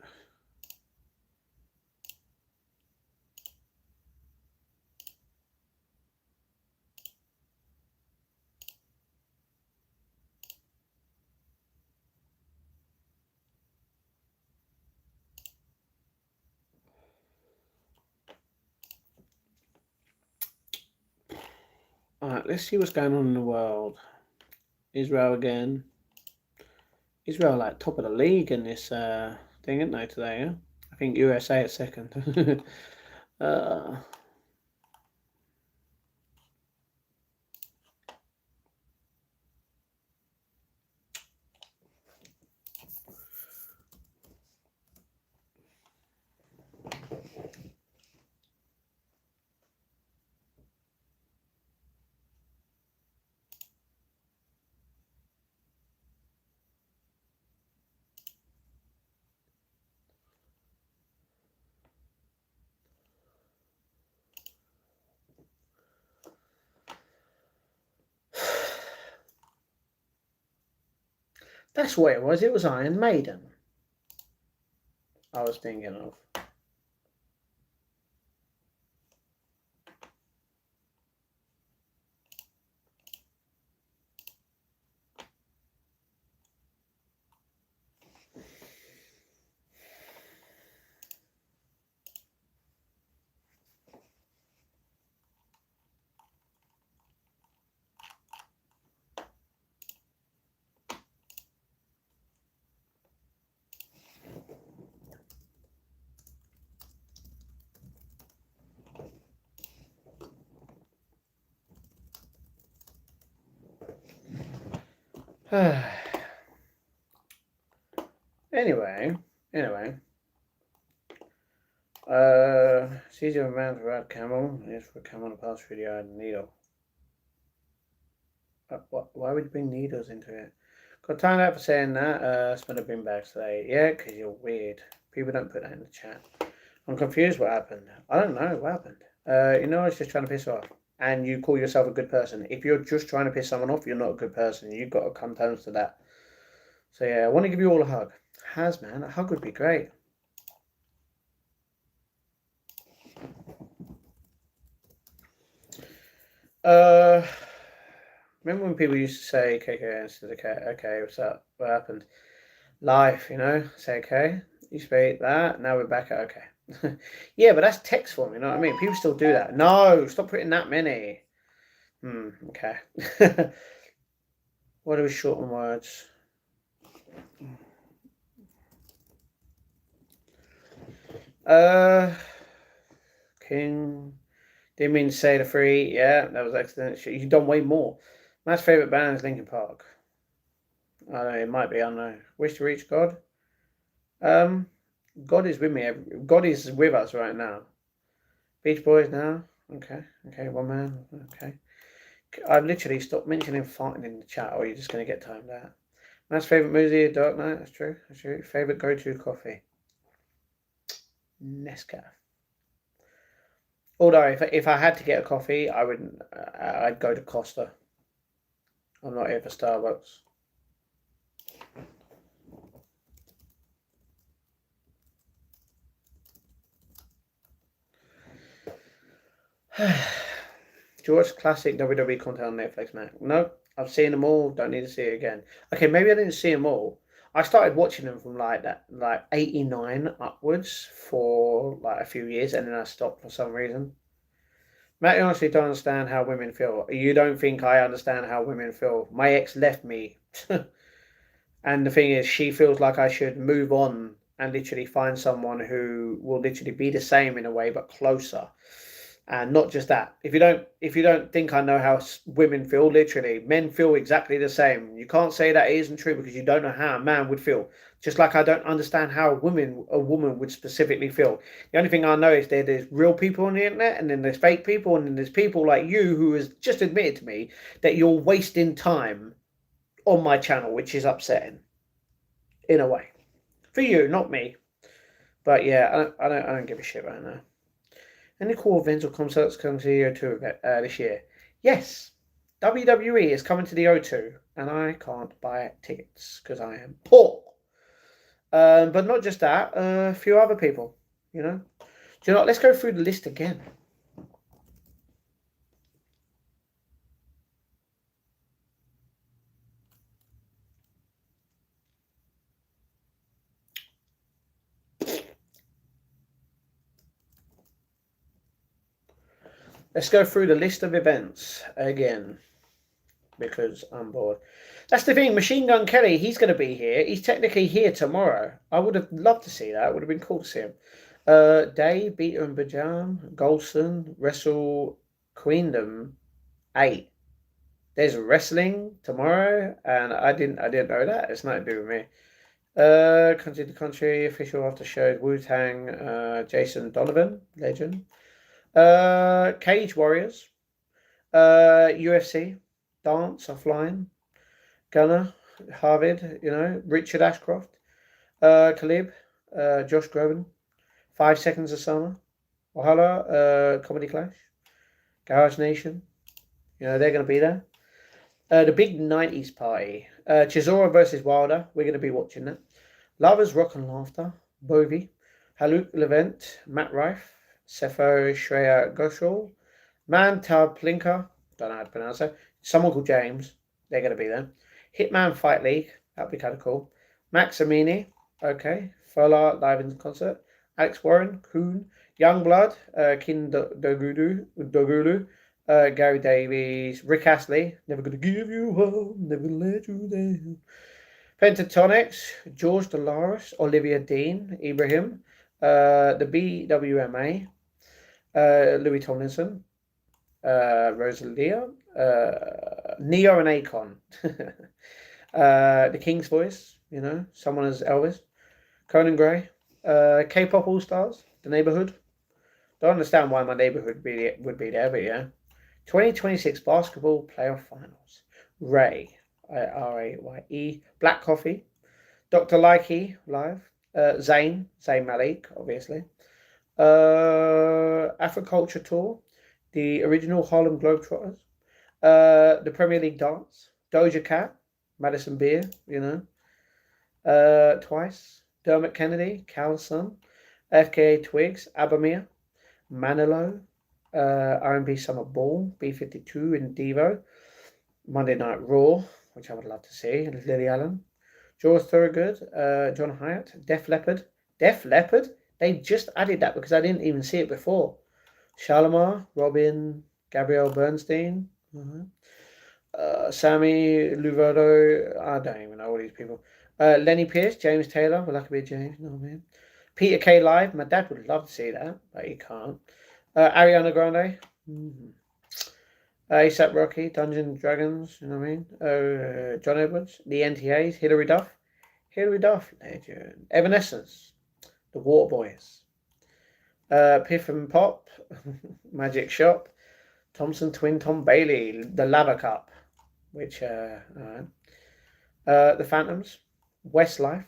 Alright, let's see what's going on in the world. Israel again. Israel like top of the league in this thing, isn't they, today, yeah? I think USA at second. That's what it was. It was Iron Maiden. I was thinking of. Anyway. Season of man for red camel. Yes, for camel to pass through the eye needle. Why would you bring needles into it? Got time out for saying that. Spent a bin bags today. Yeah, because you're weird. People don't put that in the chat. I'm confused what happened. I don't know what happened. You know, I was just trying to piss off. And you call yourself a good person. If you're just trying to piss someone off, you're not a good person. You've got to come to terms to that. So yeah, I want to give you all a hug. Has, man. A hug would be great. Remember when people used to say KK instead of K? Okay, what's up? What happened? Life, you know? Say okay. You speak that. Now we're back at okay. Yeah, but that's text form, you know what I mean? People still do that. No, stop putting that many. Okay. What are we shorten words? King. Didn't mean to say the three. Yeah, that was excellent. You've done way more. My favourite band is Linkin Park. I don't know, it might be, I don't know. Wish to reach God. God is with me. God is with us right now. Beach Boys now. Okay, one man. Okay. I've literally stopped mentioning fighting in the chat, or you're just going to get timed out. Matt's favourite movie, Dark Knight. That's true. That's true. Favourite go-to coffee, Nescafe. Although if I had to get a coffee, I wouldn't. I'd go to Costa. I'm not here for Starbucks. George classic WWE content on Netflix, man. No, I've seen them all. Don't need to see it again. Okay, maybe I didn't see them all. I started watching them from like 89 upwards for like a few years, and then I stopped for some reason. Matt, you honestly don't understand how women feel. You don't think I understand how women feel. My ex left me. And the thing is, she feels like I should move on and literally find someone who will literally be the same in a way, but closer. And not just that. If you don't think I know how women feel, literally, men feel exactly the same. You can't say that it isn't true because you don't know how a man would feel. Just like I don't understand how a woman would specifically feel. The only thing I know is there's real people on the internet, and then there's fake people, and then there's people like you who has just admitted to me that you're wasting time on my channel, which is upsetting in a way for you, not me. But yeah, I don't give a shit right now. Any cool events or concerts coming to the O2 this year? Yes, WWE is coming to the O2, and I can't buy tickets because I am poor. But not just that, a few other people. You know, do you know? Let's go through the list again. Let's go through the list of events again because I'm bored. That's the thing. Machine Gun Kelly, he's going to be here. He's technically here tomorrow. I would have loved to see that. It would have been cool to see him. Day, Beta and Bajam, Golson, Wrestle Queendom 8. There's wrestling tomorrow, and I didn't know that. It's nothing to do with me. Country to Country, official after show, Wu-Tang, Jason Donovan, legend. Cage Warriors, UFC, Dance Offline, Gunner, Harvard, Richard Ashcroft, Khalib, Josh Groban, 5 Seconds of Summer, Wahala, Comedy Clash, Garage Nation, they're going to be there. The big 90s party, Chisora versus Wilder, we're going to be watching that. Lovers, Rock and Laughter, Bovie, Haluk Levent, Matt Rife, Sefo Shreya Ghoshal, Mantab Plinker, don't know how to pronounce it, someone called James, they're going to be there. Hitman Fight League, that'd be kind of cool. Max Amini, okay. Fola live in concert. Alex Warren, Kuhn, Youngblood, Kin Dogulu, Gary Davies, Rick Astley, Never Gonna Give You Up, Never Gonna Let You Down. Pentatonics, George Dolores, Olivia Dean, Ibrahim, the BWMA, Louis Tomlinson, Rosalia, Neo and Akon, The King's Voice, someone as Elvis, Conan Gray, K-pop All Stars, The Neighborhood. Don't understand why my neighborhood would be there, but yeah. 2026 Basketball Playoff Finals. Ray, Raye, Black Coffee, Dr. Likey live, Zayn Malik, obviously, Afroculture Tour, the original Harlem Globetrotters, the Premier League Dance, Doja Cat, Madison Beer, twice, Dermot Kennedy, Calson, FKA Twigs, Abamir, Manilo, R&B Summer Ball, B52 in Devo, Monday Night Raw, which I would love to see, Lily Allen, George Thorogood, John Hyatt, Def Leppard. They just added that because I didn't even see it before. Shalimar, Robin, Gabrielle Bernstein, Sammy Luvardo, I don't even know all these people. Lenny Pierce, James Taylor, well, that could be James, you know what I mean? Peter Kay live, my dad would love to see that, but he can't. Ariana Grande, ASAP Rocky, Dungeons Dragons, you know what I mean? John Edwards, the NTAs, Hilary Duff, legend. Evanescence, the Waterboys, Piff and Pop, Magic Shop, Thompson Twin Tom Bailey, the Lava Cup, which The Phantoms, Westlife,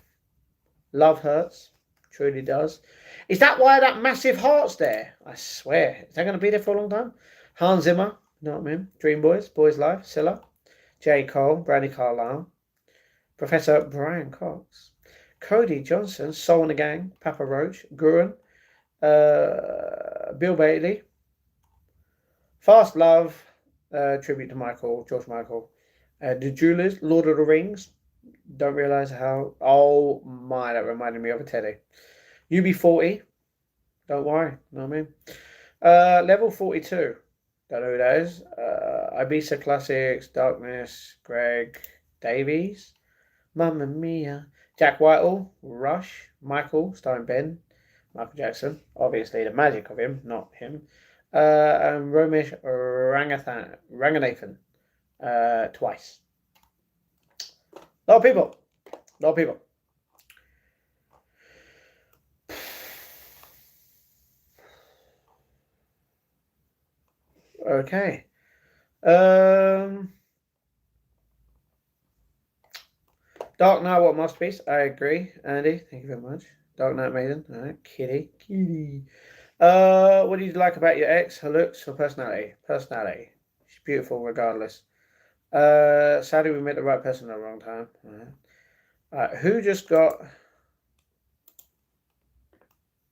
Love Hurts, truly does. Is that why that massive heart's there? I swear. Is that going to be there for a long time? Hans Zimmer, you know what I mean? Dream Boys, Boys Life, Scylla, J. Cole, Brandy Carlisle, Professor Brian Cox, Cody Johnson, Soul in the Gang, Papa Roach, Gurren, Bill Bailey, Fast Love, tribute to George Michael, The Jewelers, Lord of the Rings. Don't realize how. Oh my, that reminded me of a Teddy. UB40. Don't worry. You know what I mean? Level 42. Don't know who that is. Ibiza Classics, Darkness, Greg Davies, Mamma Mia, Jack Whitehall, Rush, Michael, starring Ben, Michael Jackson. Obviously, the magic of him, not him. And Romesh Ranganathan, twice. A lot of people. A lot of people. Okay. Dark Knight, what masterpiece? I agree, Andy. Thank you very much. Dark Knight Maiden. All right, kitty. What do you like about your ex? Her looks, her personality? Personality. She's beautiful regardless. Sadly, we met the right person at the wrong time. All right. Who just got?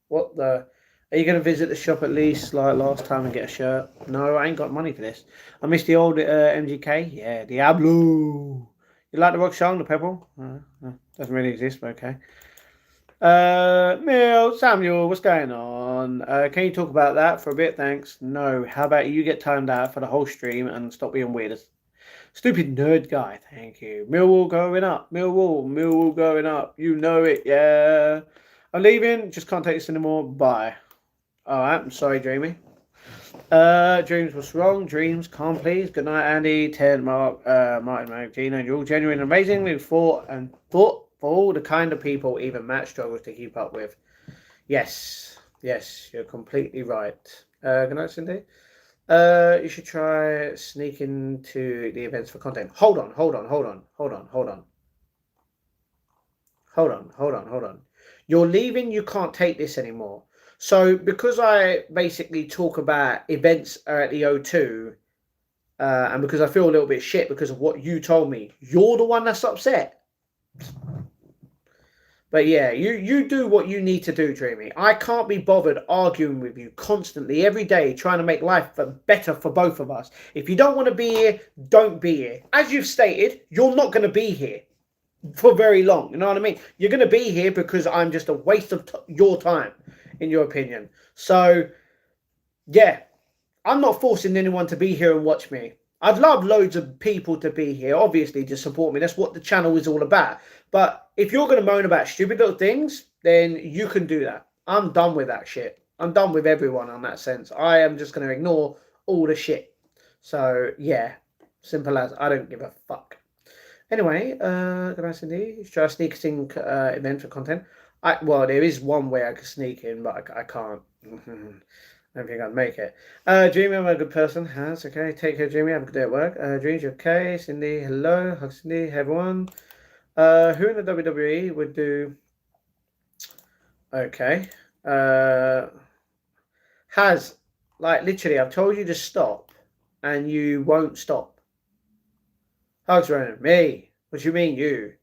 What the? Are you going to visit the shop at least like last time and get a shirt? No, I ain't got money for this. I miss the old MGK. Yeah, Diablo. You like the rock song, the Pebble? Doesn't really exist, but okay. Samuel, what's going on? Can you talk about that for a bit? Thanks. No. How about you get timed out for the whole stream and stop being weird? Stupid nerd guy. Thank you. Millwall going up. Millwall going up. You know it. Yeah. I'm leaving. Just can't take this anymore. Bye. All right. I'm sorry, Jamie. Dreams, what's wrong? Dreams, calm, please. Good night, Andy, Ted, Mark, Martin, Mark, Gina. You're all genuine and amazing. We thought for all the kind of people even Matt struggles to keep up with. Yes, you're completely right. Good night, Cindy. You should try sneaking to the events for content. Hold on. You're leaving, you can't take this anymore. So because I basically talk about events at the O2, and because I feel a little bit shit because of what you told me, you're the one that's upset. But yeah, you do what you need to do, Dreamy. I can't be bothered arguing with you constantly every day trying to make life better for both of us. If you don't want to be here, don't be here. As you've stated, you're not going to be here for very long. You know what I mean? You're going to be here because I'm just a waste of your time, in your opinion. So, yeah, I'm not forcing anyone to be here and watch me. I'd love loads of people to be here, obviously, to support me. That's what the channel is all about. But if you're going to moan about stupid little things, then you can do that. I'm done with that shit. I'm done with everyone on that sense. I am just going to ignore all the shit. So, yeah, simple as I don't give a fuck. Anyway, can I indeed try a sneak sync event for content? Well, there is one way I can sneak in, but I can't. I don't think I'd make it. Jamie, I'm a good person. Has okay. Take care, Jamie. Have a good day at work. Dreams, you okay? Cindy, hello. Hi, Cindy. Hey, everyone. Who in the WWE would do? Okay. Has like literally, I've told you to stop, and you won't stop. Hugs around me. What do you mean, you?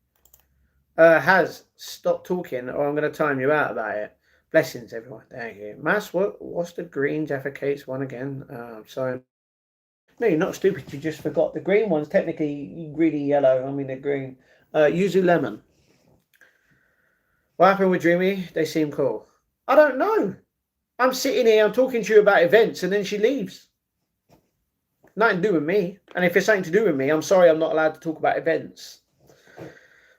Has stop talking, or I'm going to time you out about it. Blessings, everyone. Thank you. Mass, what's the green Jaffa Cates one again? Sorry. No, you're not stupid. You just forgot. The green one's technically really yellow. I mean, the green. Yuzu Lemon. What happened with Dreamy? They seem cool. I don't know. I'm sitting here, I'm talking to you about events, and then she leaves. Nothing to do with me. And if it's something to do with me, I'm sorry I'm not allowed to talk about events.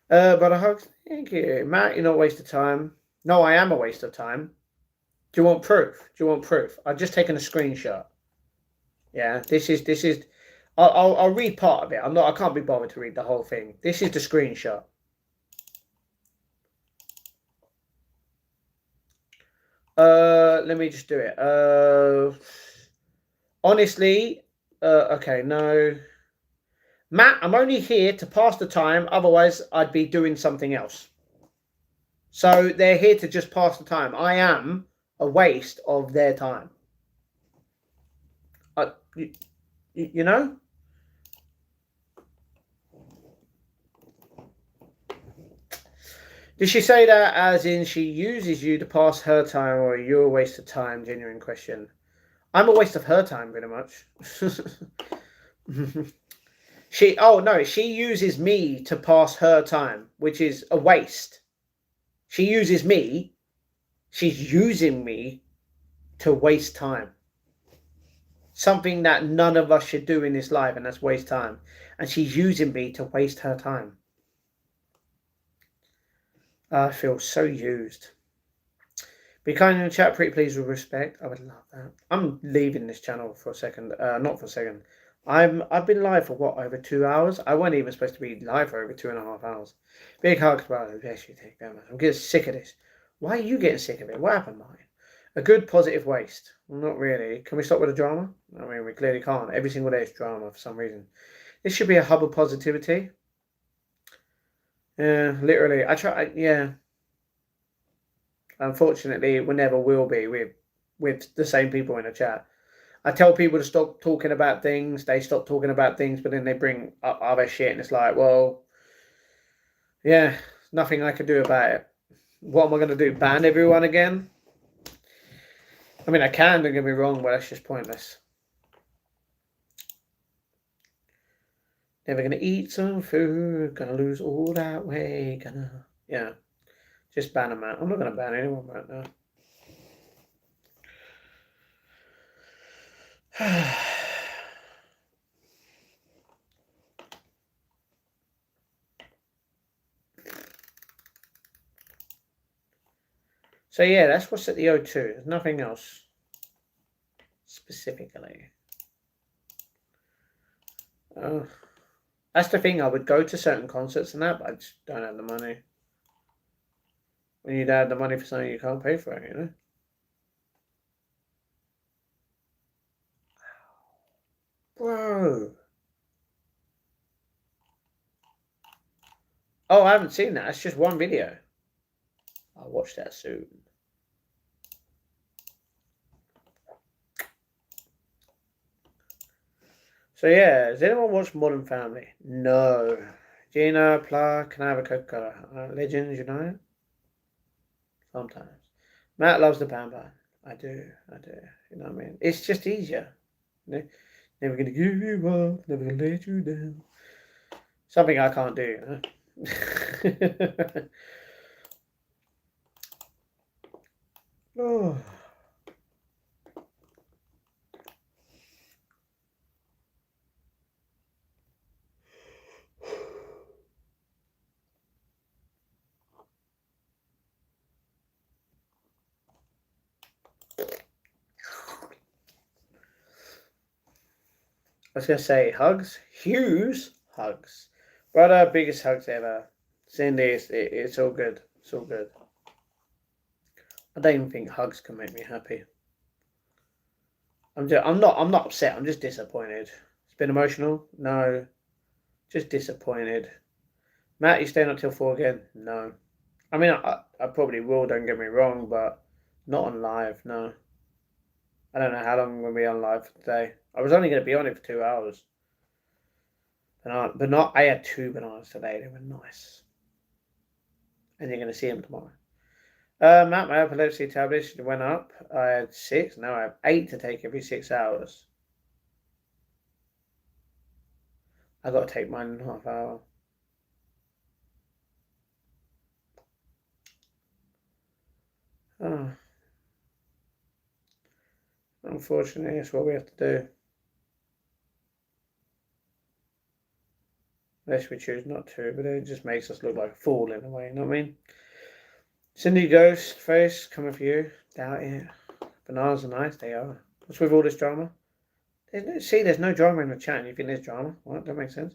But I hope. Thank you. Matt, you're not a waste of time. No, I am a waste of time. Do you want proof? I've just taken a screenshot. Yeah, this is. I'll read part of it. I can't be bothered to read the whole thing. This is the screenshot. Let me just do it. Honestly, okay, no. Matt, I'm only here to pass the time. Otherwise, I'd be doing something else. So they're here to just pass the time. I am a waste of their time. You know? Did she say that as in she uses you to pass her time, or you're a waste of time? Genuine question. I'm a waste of her time, pretty much. She uses me to pass her time, which is a waste. She uses me. She's using me to waste time. Something that none of us should do in this life, and that's waste time. And she's using me to waste her time. I feel so used. Be kind in the chat, pretty please, with respect. I would love that. I'm leaving this channel for a second. Not for a second. I've been live for what, over 2 hours? I wasn't even supposed to be live for over 2.5 hours. Big hugs, brother. Yes, you take that much. I'm getting sick of this. Why are you getting sick of it? What happened, Martin? A good positive waste. Well, not really. Can we stop with the drama? I mean, we clearly can't. Every single day is drama for some reason. This should be a hub of positivity. Yeah, literally. Yeah. Unfortunately, we never will be with the same people in the chat. I tell people to stop talking about things. They stop talking about things, but then they bring up other shit, and it's like, well, yeah, nothing I can do about it. What am I going to do? Ban everyone again? I mean, I can, don't get me wrong, but that's just pointless. Never going to eat some food. Going to lose all that weight. Yeah. Just ban them out. I'm not going to ban anyone right now. So yeah, that's what's at the O2. There's nothing else specifically. Oh, that's the thing. I would go to certain concerts and that, but I just don't have the money. When you don't have the money for something, you can't pay for it, you know? Bro. Oh, I haven't seen that. It's just one video. I'll watch that soon. So yeah, has anyone watched Modern Family? No. Gina, Pla, can I have a Coca-Cola? Legends United? Sometimes. Matt loves the Bamba. I do. You know what I mean? It's just easier. You know? Never gonna give you up, never gonna let you down. Something I can't do, you know? Oh. I was gonna say hugs. Hughes hugs. Brother, biggest hugs ever. Cindy, it's all good. It's all good. I don't even think hugs can make me happy. I'm not upset. I'm just disappointed. It's been emotional. No, just disappointed. Matt, you staying up till 4 again? No. I mean, I probably will. Don't get me wrong, but not on live. No. I don't know how long we'll be on live today. I was only going to be on it for 2 hours. But not. I had 2 bananas today. They were nice. And you're going to see them tomorrow. Matt, my epilepsy tablets went up. I had 6. Now I have 8 to take every 6 hours. I got to take mine in half hour. Oh. Unfortunately, that's what we have to do. Unless we choose not to, but it just makes us look like a fool in a way, you know what I mean? Cindy Ghost Face, coming for you. Doubt it. Bananas are nice, they are. What's with all this drama? There's no drama in the chat, and you think there's drama? What? That makes sense.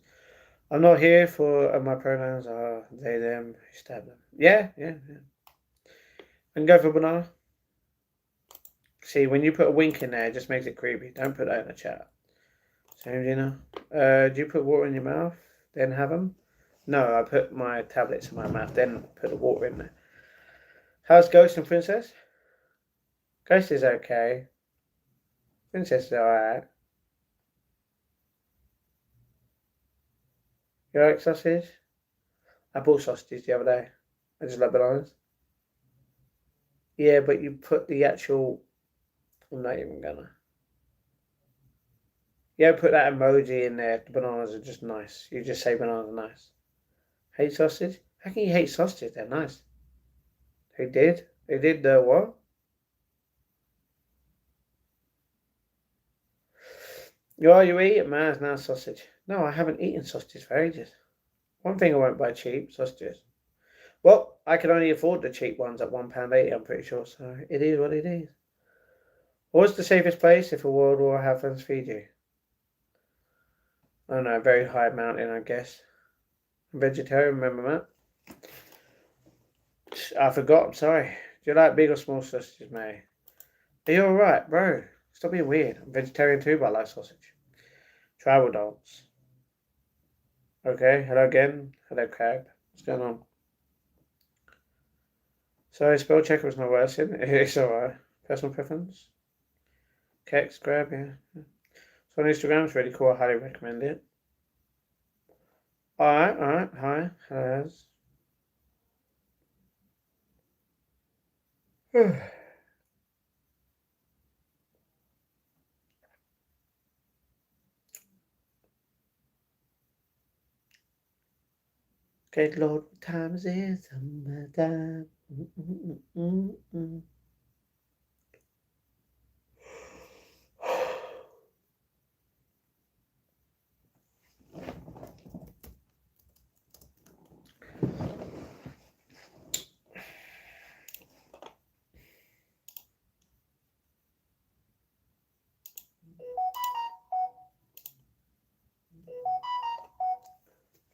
I'm not here for my pronouns are they, them, stab them. Yeah. And go for banana. See, when you put a wink in there, it just makes it creepy. Don't put that in the chat. Same dinner. Do you put water in your mouth, then have them? No, I put my tablets in my mouth, then put the water in there. How's Ghost and Princess? Ghost is okay. Princess is alright. You like sausage? I bought sausages the other day. I just like bananas. Yeah, but you put the actual. I'm not even gonna. Yeah, put that emoji in there. The bananas are just nice. You just say bananas are nice. Hate sausage? How can you hate sausage? They're nice. They did? They did the what? You eat it, man. It's now sausage. No, I haven't eaten sausage for ages. One thing I won't buy cheap sausages. Well, I can only afford the cheap ones at £1.80, I'm pretty sure, so it is what it is. What's the safest place if a world war happens? Fiji. Oh no, very high mountain, I guess. I'm vegetarian, remember that? I forgot, I'm sorry. Do you like big or small sausages, mate? Are you alright, bro? Stop being weird. I'm vegetarian too, but I like sausage. Tribal dance. Okay, hello again. Hello, crab. What's going on? Sorry, spell checker was not working. It's alright. Personal preference. Kex, grab, yeah. So on Instagram, it's really cool. I highly recommend it. Alright. Hi. Hello. Good Lord, what time is it? Summertime.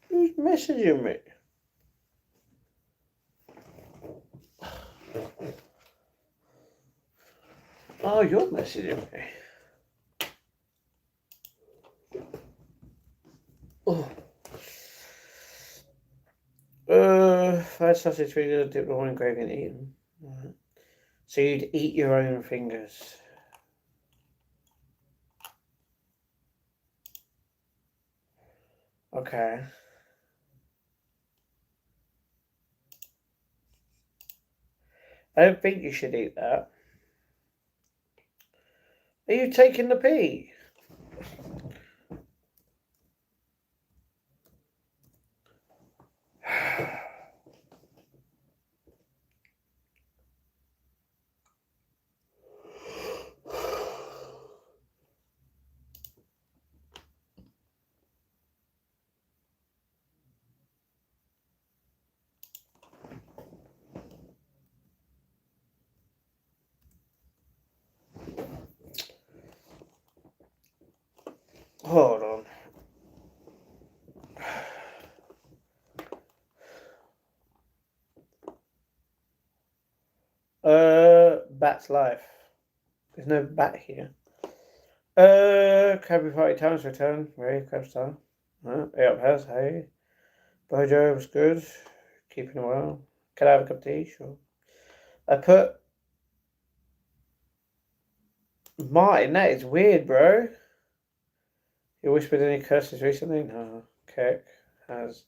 Who's messaging me? Oh, you're messaging me. Oh. Fried sausage fingers dipped in wine gravy and eaten. Right. So you'd eat your own fingers. Okay. I don't think you should eat that. Are you taking the pee? Hold on. Bat's life. There's no bat here. Krabby Party Times return. Very crab style. Up house, hey. Bojo was good. Keeping it well. Can I have a cup of tea? Sure. I put Martin, that is weird, bro. You whispered any curses recently? No. Keck has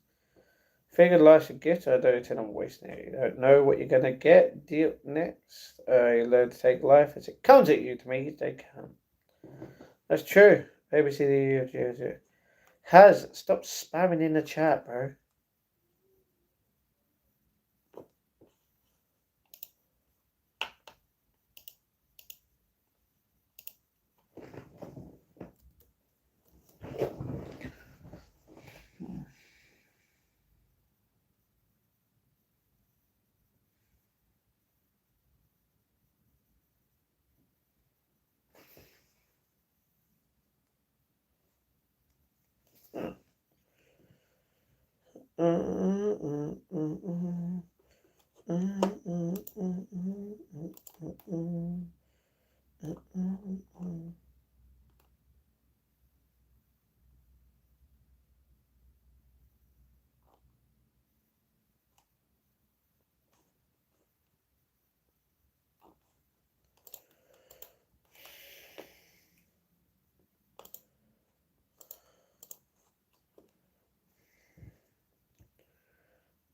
figured life's a gift. I don't intend on wasting it. You don't know what you're gonna get. Deal next. You learn to take life as it comes at you to make it stay calm. That's true. ABC has stop spamming in the chat, bro.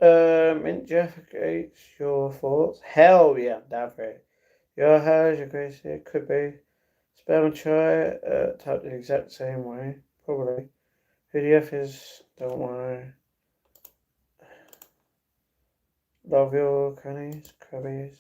Mint Jeff Gates, your thoughts? Hell yeah, down for it. Your how's your grace here? Could be. Spell and try type the exact same way. Probably. Who the F is? Don't worry. Love your crannies, crabbies.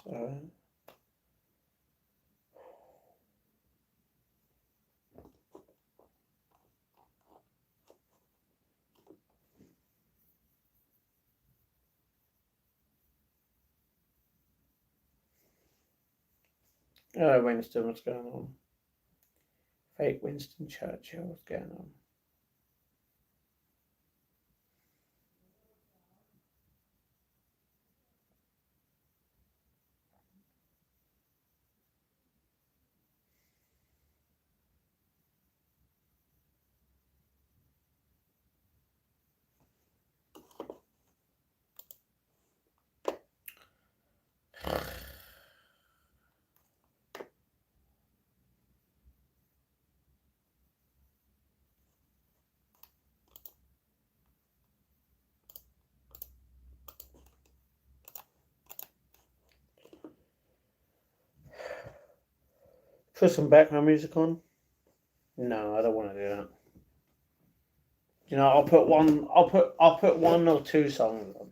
Hello, Winston. What's going on? Fake Winston Churchill. What's going on? Put some background music on. No, I don't want to do that. You know, I'll put one. I'll put one or two songs on.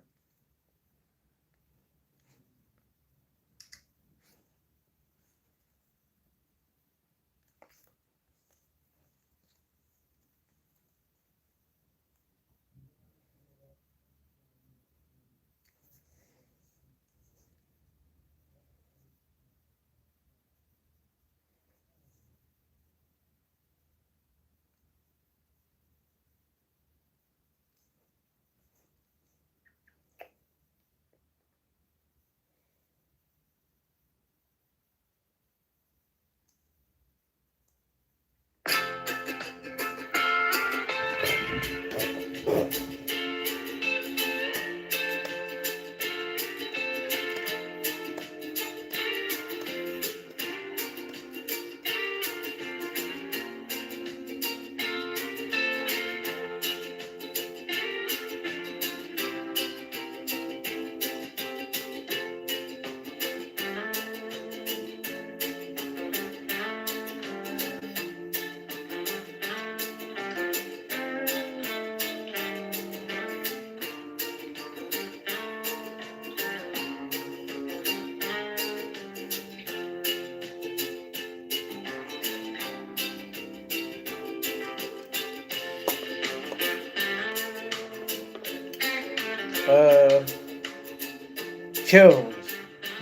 Kills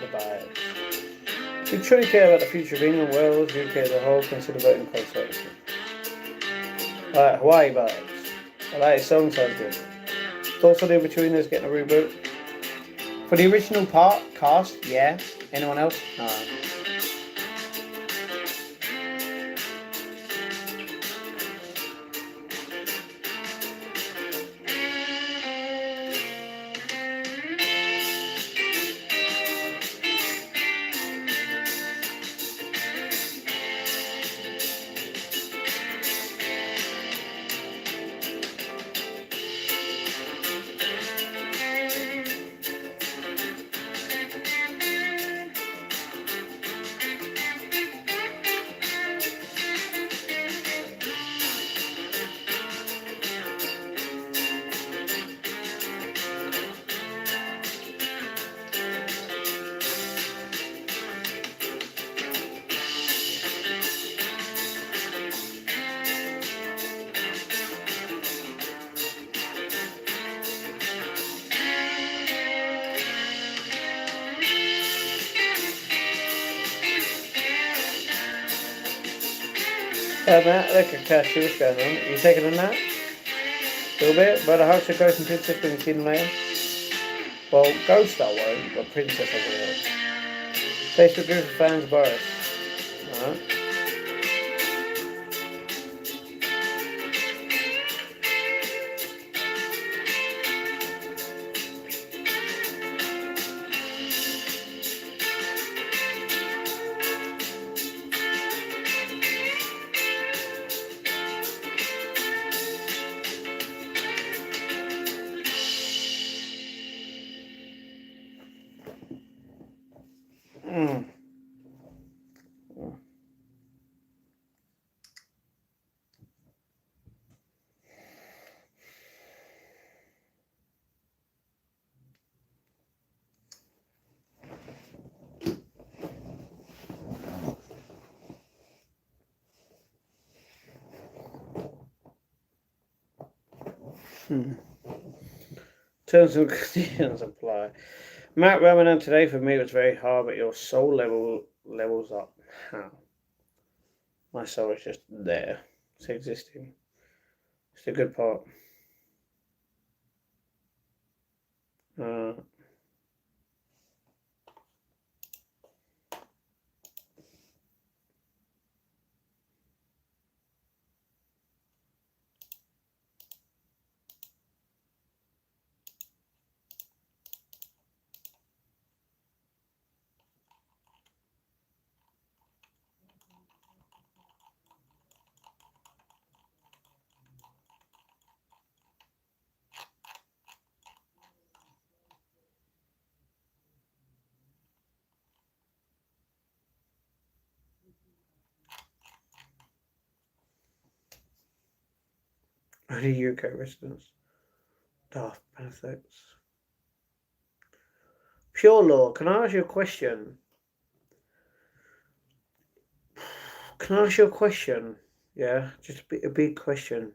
the vibes. We truly care about the future of England, Wales, UK as a whole. Consider voting consultancy. Alright, Hawaii vibes. I like it. Song sounds good. Thoughts on the Inbetweeners getting a reboot? For the original cast, yeah. Anyone else? No. Matt, look at Cashew, what's going on? Are you taking a nap? A little bit? But I hope so Ghost and Princess when you see them later. Well, Ghost I won't, but Princess I will. Facebook group of fans, Boris. Alright. Terms and conditions apply. Matt Ramadan, today for me was very hard, but your soul levels up. How? My soul is just there. It's existing. It's the good part. Uh, Only UK residents. Daft Pathex. Pure Law, can I ask you a question? Can I ask you a question? Yeah, just a big question.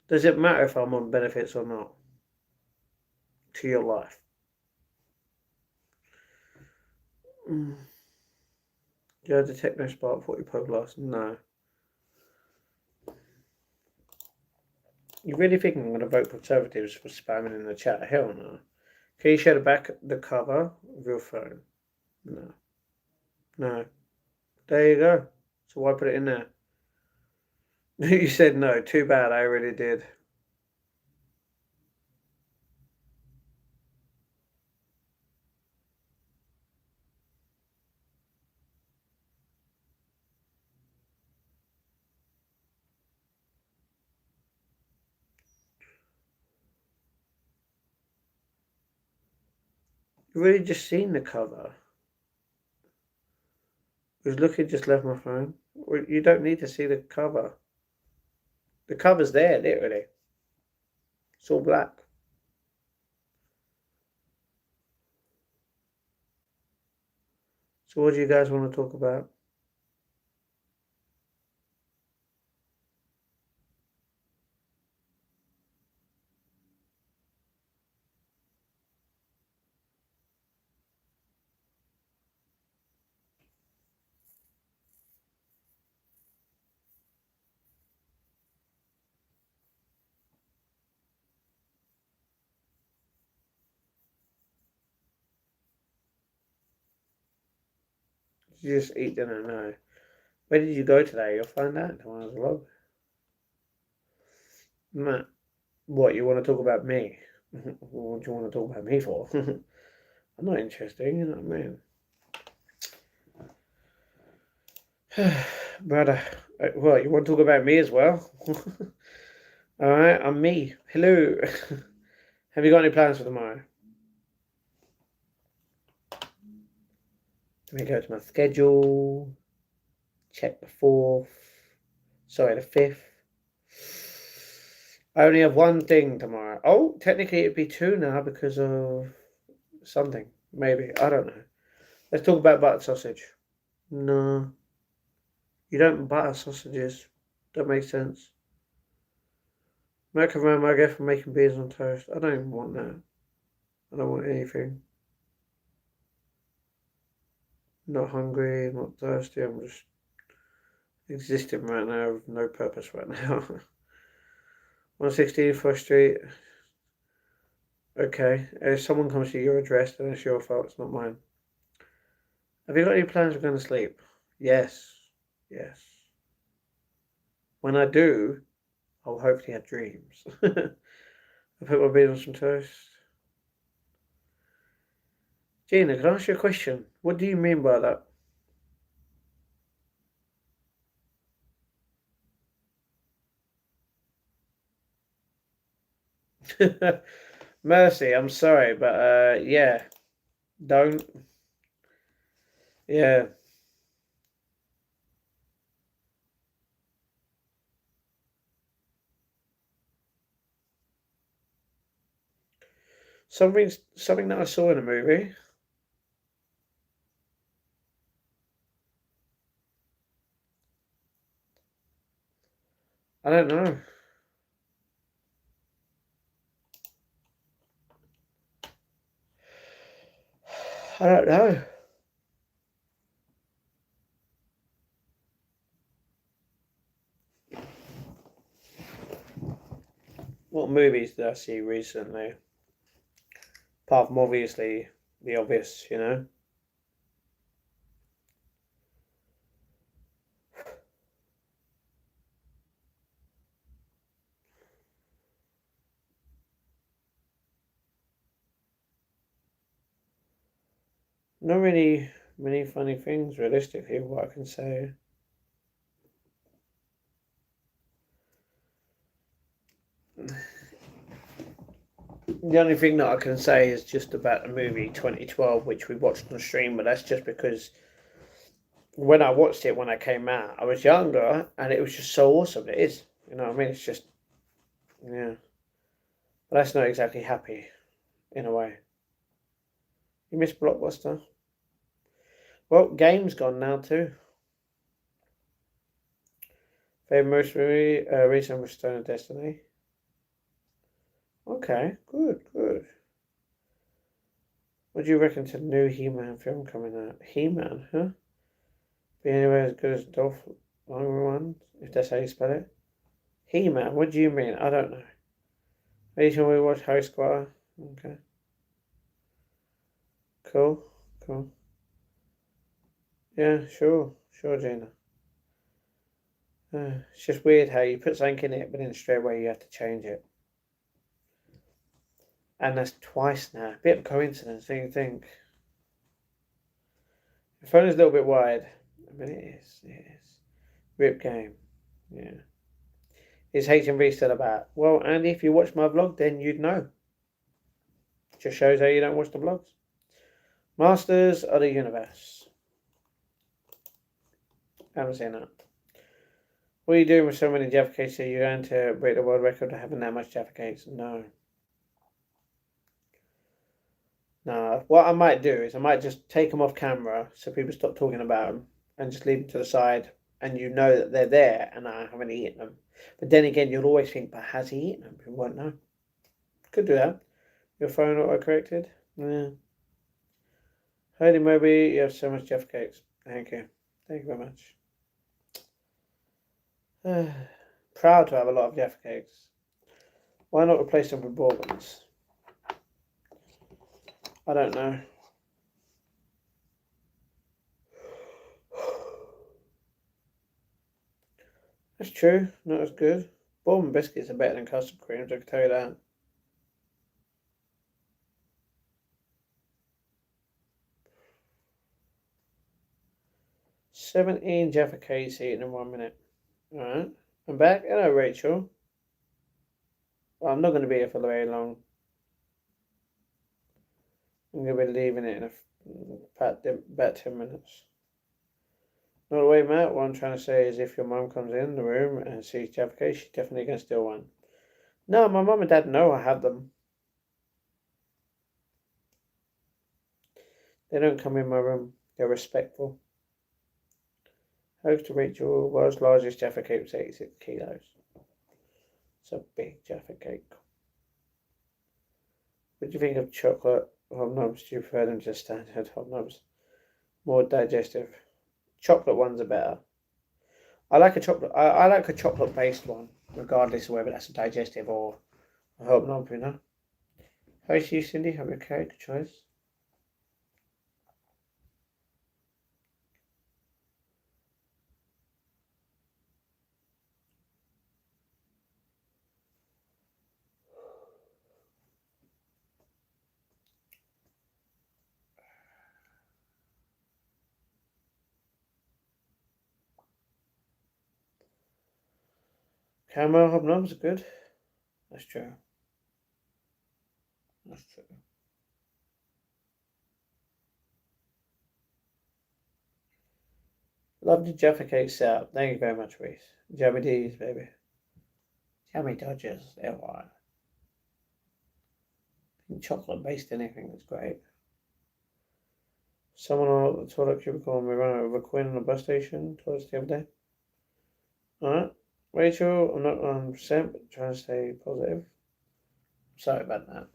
Does it matter if I'm on benefits or not to your life? Yeah, the Techno Spark 40 Pro Glass? No. You really think I'm going to vote Conservatives for spamming in the chat? Hell no. Can you show the cover of your phone? No. No. There you go. So why put it in there? You said no. Too bad. I already did. You really just seen the cover. Because look, it just left my phone. You don't need to see the cover. The cover's there, literally. It's all black. So what do you guys want to talk about? You just eat dinner, no. Where did you go today? You'll find out tomorrow's vlog. Matt, what, you want to talk about me? What do you want to talk about me for? I'm not interesting, you know what I mean? Brother, well, you want to talk about me as well? Alright, I'm me. Hello. Have you got any plans for tomorrow? Let me go to my schedule. Check the 4th. Sorry, the 5th. I only have one thing tomorrow. Oh, technically it'd be 2 now because of something. Maybe. I don't know. Let's talk about butter sausage. No. You don't butter sausages. That makes sense. Macaroni I get for making beans on toast. I don't even want that. I don't want anything. Not hungry, not thirsty. I'm just existing right now with no purpose right now. 116 First Street. Okay. If someone comes to your address, then it's your fault. It's not mine. Have you got any plans of going to sleep? Yes. Yes. When I do, I'll hopefully have dreams. I put my beans on some toast. Gina, can I ask you a question? What do you mean by that? Mercy, I'm sorry, but yeah, don't. Yeah. Something that I saw in a movie. I don't know. I don't know. What movies did I see recently? Apart from obviously the obvious, you know. Not really many funny things, realistically, what I can say. The only thing that I can say is just about the movie 2012, which we watched on stream, but that's just because when I watched it when I came out, I was younger and it was just so awesome. It is. You know what I mean? It's just, yeah. But that's not exactly happy in a way. You miss Blockbuster? Well, Game's gone now too. Favorite most movie, recent was Stone of Destiny. Okay, good, good. What do you reckon to the new He-Man film coming out? He-Man, huh? Be anywhere as good as Dolph Lundgren, if that's how you spell it. He-Man, what do you mean? I don't know. Each time we watch High Squire. Okay, cool, cool. Yeah, sure, sure, Gina. It's just weird how you put something in it, but then straight away you have to change it. And that's twice now. A bit of coincidence, don't you think? The phone is a little bit wide. I mean, it is. It is. Rip game. Yeah. Is HMV still about? Well, Andy, if you watch my vlog, then you'd know. Just shows how you don't watch the vlogs. Masters of the Universe. Haven't seen that. What are you doing with so many Jaffa cakes? Are you going to break the world record of having that much Jaffa cakes? No. No. What I might do is I might just take them off camera so people stop talking about them and just leave them to the side and you know that they're there and I haven't eaten them. But then again, you'll always think, but has he eaten them? You won't know. Could do that. Your phone auto-corrected? Yeah. Holy Moby, you have so much Jaffa cakes. Thank you. Thank you very much. Proud to have a lot of Jaffa cakes. Why not replace them with bourbons? I don't know. That's true. Not as good. Bourbon biscuits are better than custard creams, I can tell you that. 17 Jaffa cakes eaten in 1 minute. Alright. I'm back. Hello, Rachel. Well, I'm not going to be here for very long. I'm going to be leaving it in about 10 minutes. Not the way, Matt. What I'm trying to say is if your mum comes in the room and sees Jaffa cakes, she's definitely going to steal one. No, my mum and dad know I have them. They don't come in my room. They're respectful. Hope to Rachel, world's largest Jaffa cake was 86 kilos. It's a big Jaffa cake. What do you think of chocolate hobnobs? Do you prefer them to standard hobnobs? More digestive. Chocolate ones are better. I like a chocolate. I like a chocolate based one, regardless of whether that's a digestive or a hobnob. You know. How's you, Cindy? Have a okay? Good choice. Caramel hobnobs are good. That's true. That's true. Love the Jaffa Cake setup. Thank you very much, Reese. Jammy D's, baby. Jammy Dodgers. They're alright. Chocolate based anything that's great. Someone on the toilet cubicle and we ran over Quinn on the bus station towards the other day. Alright. Rachel, I'm not 100%, but trying to stay positive. Sorry about that.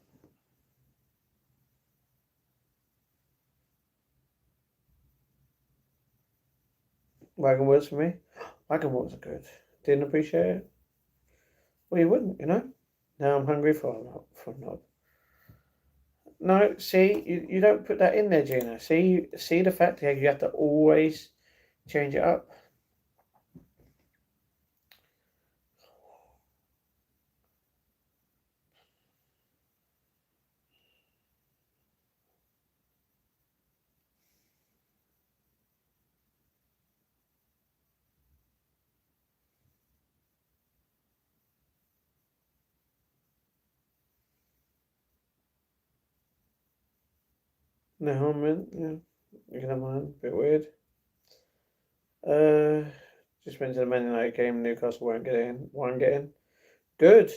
Wagon wheels for me. Wagon wheels are good. Didn't appreciate it. Well, you wouldn't, you know. Now I'm hungry for a knob. No, see, you don't put that in there, Gina. See the fact that you have to always change it up. No, man, yeah, you can have mine. Bit weird. Just went to the Man United game. Newcastle won't get in. Good. Do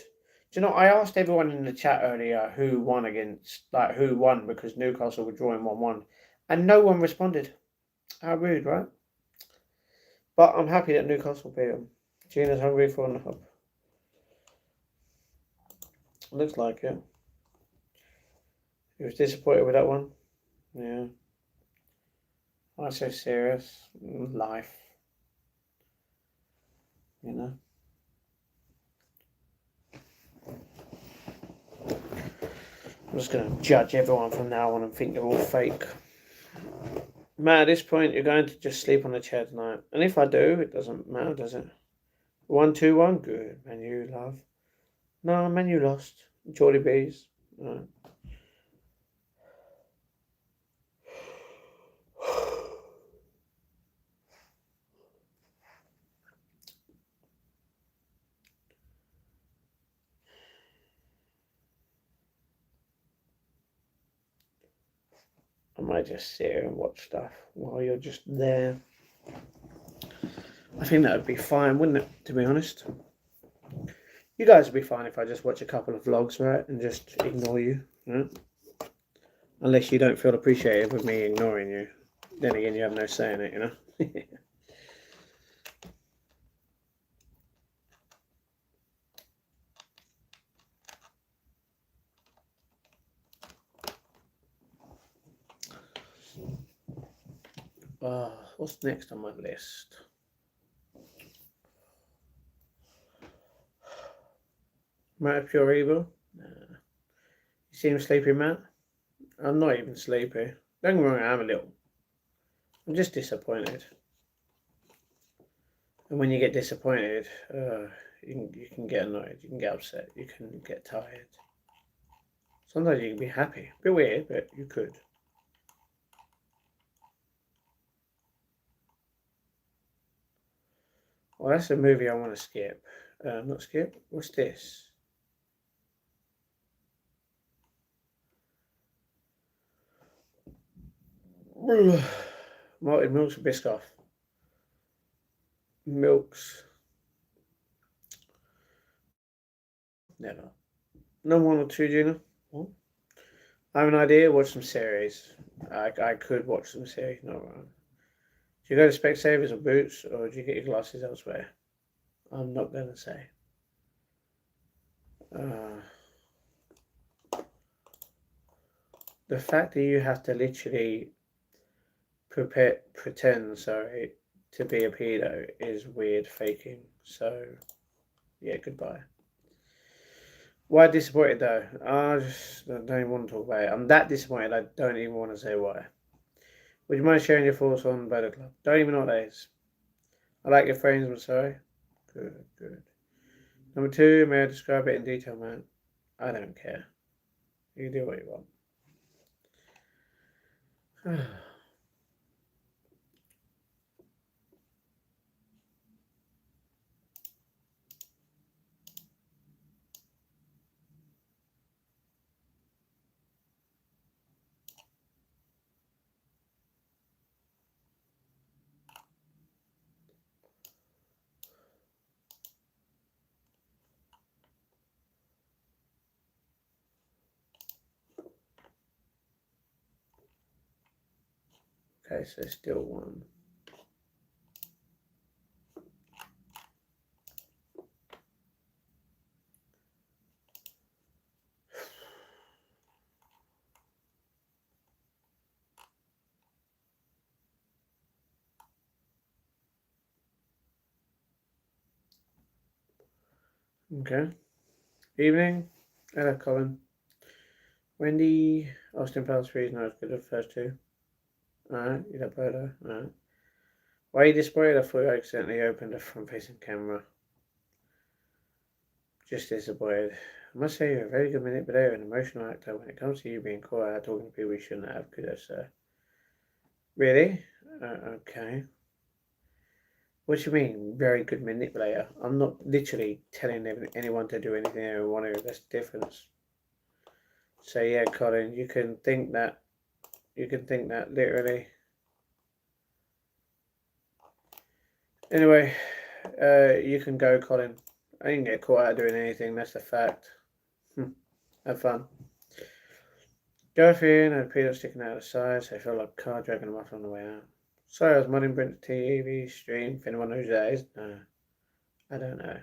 you know? I asked everyone in the chat earlier who won because Newcastle were drawing 1-1, and no one responded. How rude, right? But I'm happy that Newcastle beat them. Gina's hungry for a hub. Looks like it. He was disappointed with that one. Yeah. Why so serious? Life. You know? I'm just going to judge everyone from now on and think they're all fake. Matt, at this point, you're going to just sleep on the chair tonight. And if I do, it doesn't matter, does it? 1-2-1, good. Man U, love. No, Man U lost. Geordie Bees. No. I might just sit here and watch stuff while you're just there. I think that would be fine, wouldn't it, to be honest? You guys would be fine if I just watch a couple of vlogs, right, and just ignore you, right? Unless you don't feel appreciated with me ignoring you. Then again, you have no say in it, you know? What's next on my list? Matt of Pure Evil? Nah. You seem sleepy, Matt? I'm not even sleepy. Don't get me wrong, I'm a little. I'm just disappointed. And when you get disappointed, you can get annoyed, you can get upset, you can get tired. Sometimes you can be happy. A bit weird, but you could. Well, that's a movie I want to skip. Not skip. What's this? Malted Milks or Biscoff? Milks. Never. No 1 or 2, Gina? What? I have an idea. Watch some series. I could watch some series. Not wrong. Do you go to Specsavers or Boots, or do you get your glasses elsewhere? I'm not going to say. The fact that you have to literally pretend, to be a pedo is weird faking. So, yeah, goodbye. Why disappointed though? I just don't even want to talk about it. I'm that disappointed I don't even want to say why. Would you mind sharing your thoughts on Bodo Club? Don't even know what that is. I like your frames, I'm sorry. Good, good. Number 2, may I describe it in detail, man? I don't care. You do what you want. Okay, so still one. Okay. Evening. Hello, Colin. Wendy. Austin Powers 3 is not as good as the first two. Alright, you got better. Alright. Why you disappointed? I thought you accidentally opened a front-facing camera. Just disappointed. I must say you're a very good manipulator and emotional actor when it comes to you being caught out talking to people you shouldn't have. Kudos, sir. Really? Okay. What do you mean, very good manipulator? I'm not literally telling anyone to do anything they want to. That's the difference. So yeah, Colin, you can think that. You can think that literally. Anyway, you can go, Colin. I didn't get caught out doing anything. That's the fact. Have fun. Girlfriend had Peter sticking out of the side, so I felt like a car dragging him off on the way out. Sorry, I was modding Brent TV stream. If anyone knows who that is, no, I don't know.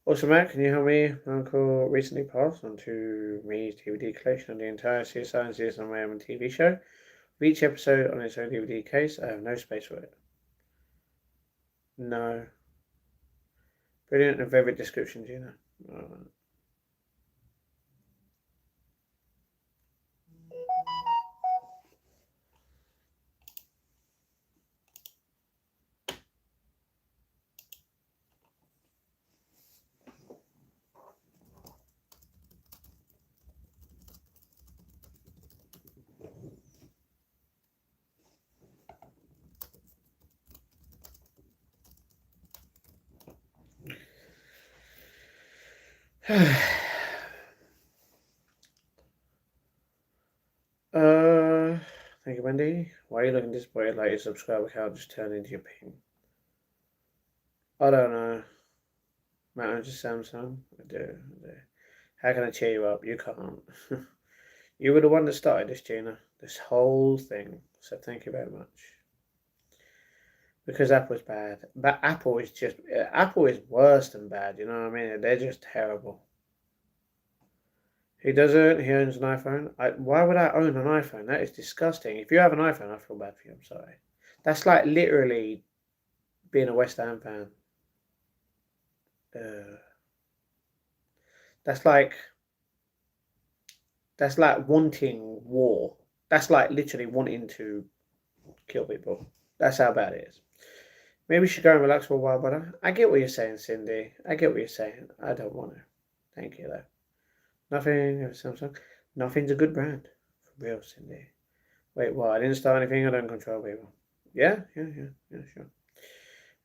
Also, Matt, can you help me? My uncle recently passed on to me DVD collection of the entire CSI and CSI Miami TV show. With each episode on its own DVD case, I have no space for it. No. Brilliant and vivid description, Gina. Oh. Thank you, Wendy. Why are you looking disappointed like your subscriber account just turned into your ping? I don't know. Manager Samsung? I do. How can I cheer you up? You can't. You were the one that started this, Gina. This whole thing. So thank you very much. Because Apple's bad. But Apple is worse than bad, you know what I mean? They're just terrible. He doesn't. He owns an iPhone. Why would I own an iPhone? That is disgusting. If you have an iPhone, I feel bad for you. I'm sorry. That's like literally being a West Ham fan. That's like wanting war. That's like literally wanting to kill people. That's how bad it is. Maybe you should go and relax for a while, brother. I get what you're saying, Cindy. I get what you're saying. I don't want to. Thank you, though. Nothing, Samsung. Nothing's a good brand. For real, Cindy. Wait, what? I didn't start anything. I don't control people. Yeah, sure.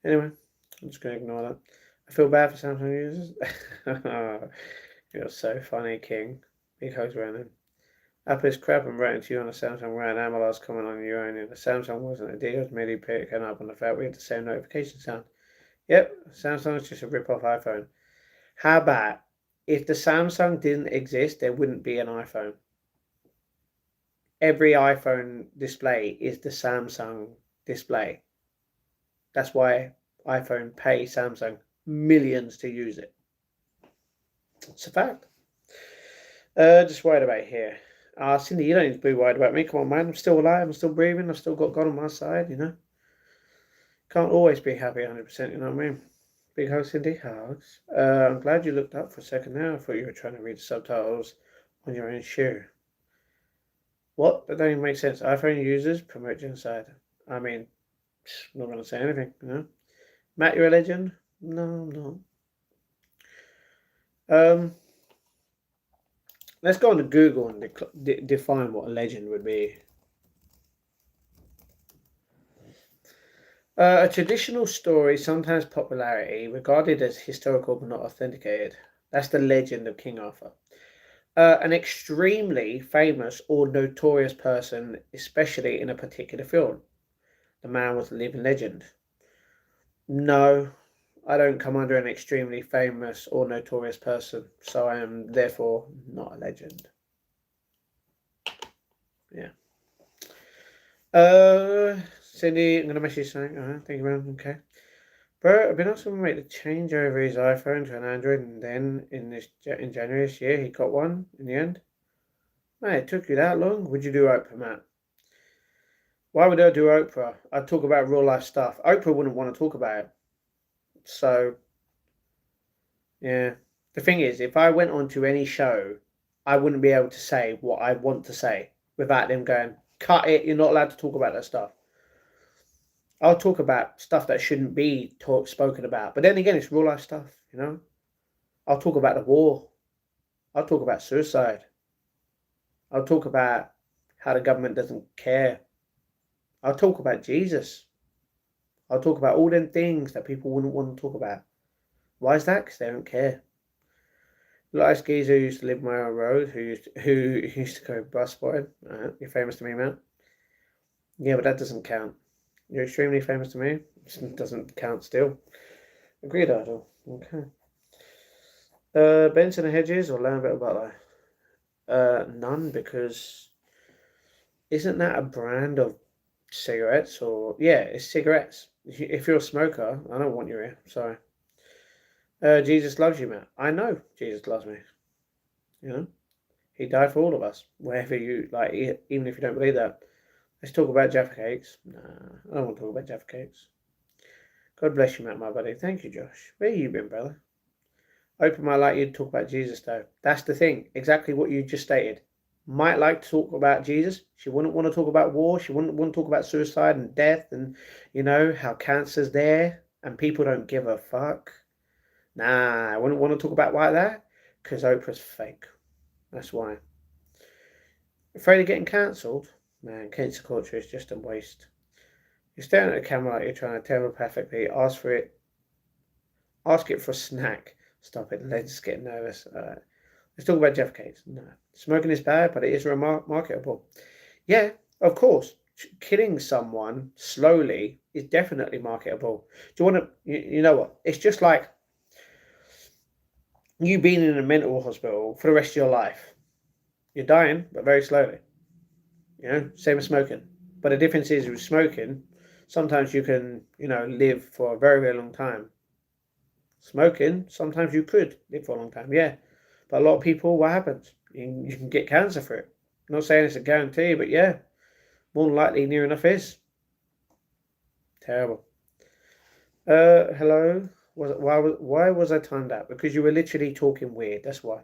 Anyway, I'm just going to ignore that. I feel bad for Samsung users. You're so funny, King. Big hugs around him. Apple is crap and writing to you on a Samsung rant. Amala's comment on your own. The Samsung wasn't a deal. It was merely picking up on the fact we had the same notification sound. Yep, Samsung's just a rip-off iPhone. How about if the Samsung didn't exist, there wouldn't be an iPhone. Every iPhone display is the Samsung display. That's why iPhone pay Samsung millions to use it. It's a fact. Just worried about here. Cindy, you don't need to be worried about me. Come on, man. I'm still alive. I'm still breathing. I've still got God on my side, you know. Can't always be happy 100%, you know what I mean? Big hug, Cindy. Hugs. I'm glad you looked up for a second there. I thought you were trying to read the subtitles on your own shoe. What? That don't even make sense. iPhone users promote genocide. I mean, I'm not going to say anything, you know. Matt, you're a legend? No, I'm not. Let's go on to Google and define what a legend would be. A traditional story, sometimes popularity, regarded as historical but not authenticated. That's the legend of King Arthur. An extremely famous or notorious person, especially in a particular field. The man was a living legend. No, I don't come under an extremely famous or notorious person, so I am therefore not a legend. Yeah. Cindy, I'm going to message something. Thank you, man. Okay. Bro, I've been asking him to make the change over his iPhone to an Android, and then in January this year, he got one in the end. Mate, it took you that long? Would you do Oprah, Matt? Why would I do Oprah? I'd talk about real life stuff. Oprah wouldn't want to talk about it. So, yeah. The thing is, if I went on to any show, I wouldn't be able to say what I want to say without them going, cut it, you're not allowed to talk about that stuff. I'll talk about stuff that shouldn't be spoken about. But then again, it's real life stuff, you know? I'll talk about the war. I'll talk about suicide. I'll talk about how the government doesn't care. I'll talk about Jesus. I'll talk about all them things that people wouldn't want to talk about. Why is that? Because they don't care. Like geezer who used to live my own road, who used to go bus spotting. You're famous to me, man. Yeah, but that doesn't count. You're extremely famous to me. It doesn't count still. Agreed, Idol. Okay. Benson and Hedges or Lambert Butler? None, because isn't that a brand of cigarettes? Or yeah, it's cigarettes. If you're a smoker, I don't want you here. Sorry. Jesus loves you, Matt. I know Jesus loves me. You know, He died for all of us. Wherever you like, even if you don't believe that. Let's talk about Jaffa Cakes. Nah, I don't want to talk about Jaffa Cakes. God bless you, Matt, my buddy. Thank you, Josh. Where you been, brother? Open might like you to talk about Jesus, though. That's the thing. Exactly what you just stated. Might like to talk about Jesus. She wouldn't want to talk about war. She wouldn't want to talk about suicide and death and, how cancer's there and people don't give a fuck. Nah, I wouldn't want to talk about like that because Oprah's fake. That's why. Afraid of getting cancelled? Man, cancel culture is just a waste. You're staring at the camera like you're trying to telepathically ask it for a snack. Stop it, let's get nervous. Let's talk about Jeff Cakes. No, smoking is bad, but it is marketable. Yeah, of course. Killing someone slowly is definitely marketable. Do you want to? You know what? It's just like you being in a mental hospital for the rest of your life. You're dying, but very slowly. Same as smoking. But the difference is with smoking, sometimes you can, live for a very, very long time. Smoking, sometimes you could live for a long time, yeah. But a lot of people, what happens? You can get cancer for it. I'm not saying it's a guarantee, but yeah, more than likely, near enough is. Terrible. Hello. Why was I timed out? Because you were literally talking weird. That's why.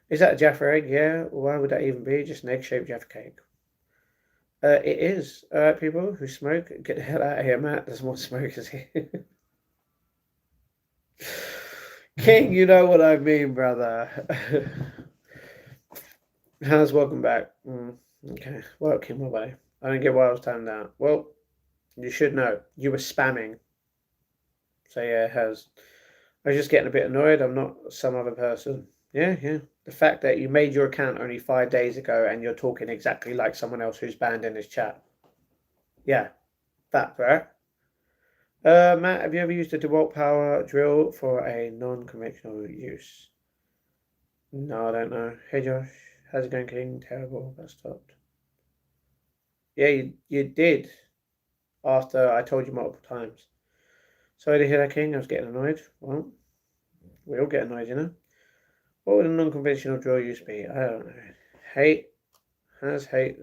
Is that a Jaffa egg? Yeah. Why would that even be? Just an egg-shaped Jaffa cake. It is. People who smoke, get the hell out of here, Matt. There's more smokers here. King, you know what I mean, brother. How's welcome back? Okay. Well, King, my buddy. I don't get why I was timed out. Well, you should know. You were spamming. So yeah, it has. I was just getting a bit annoyed. I'm not some other person. Yeah, yeah. The fact that you made your account only 5 days ago and you're talking exactly like someone else who's banned in this chat. Yeah, that, right? Matt, have you ever used a DeWalt power drill for a non-conventional use? No, I don't know. Hey Josh, how's it going, King? Terrible, that stopped. Yeah, you did after I told you multiple times. Sorry to hear that, King. I was getting annoyed. Well, we all get annoyed, you know? What would a non-conventional drill use be? I don't know. Hate? Has hate?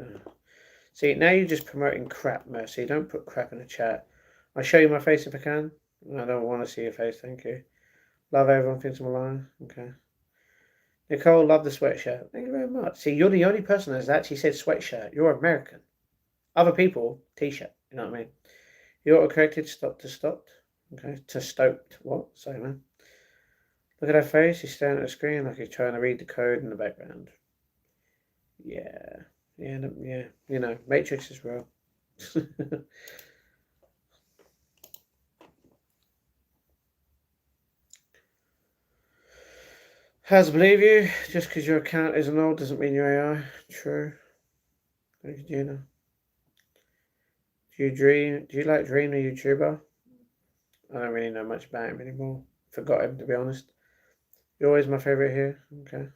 See, now you're just promoting crap, Mercy. Don't put crap in the chat. I'll show you my face if I can. I don't want to see your face, thank you. Love everyone thinks I'm alive. Okay. Nicole, love the sweatshirt. Thank you very much. See, you're the only person that's actually said sweatshirt. You're American. Other people, t-shirt. You know what I mean? You auto-corrected, stopped to stopped. Okay, to stoked. What? Sorry, man. Look at her face. She's staring at the screen like he's trying to read the code in the background. Yeah. Yeah. Matrix is real. Has believe you? Just because your account isn't old doesn't mean you're AI. True. Thank you, Gina. Do you like Dream, the YouTuber? I don't really know much about him anymore. Forgot him, to be honest. You're always my favourite here. Okay.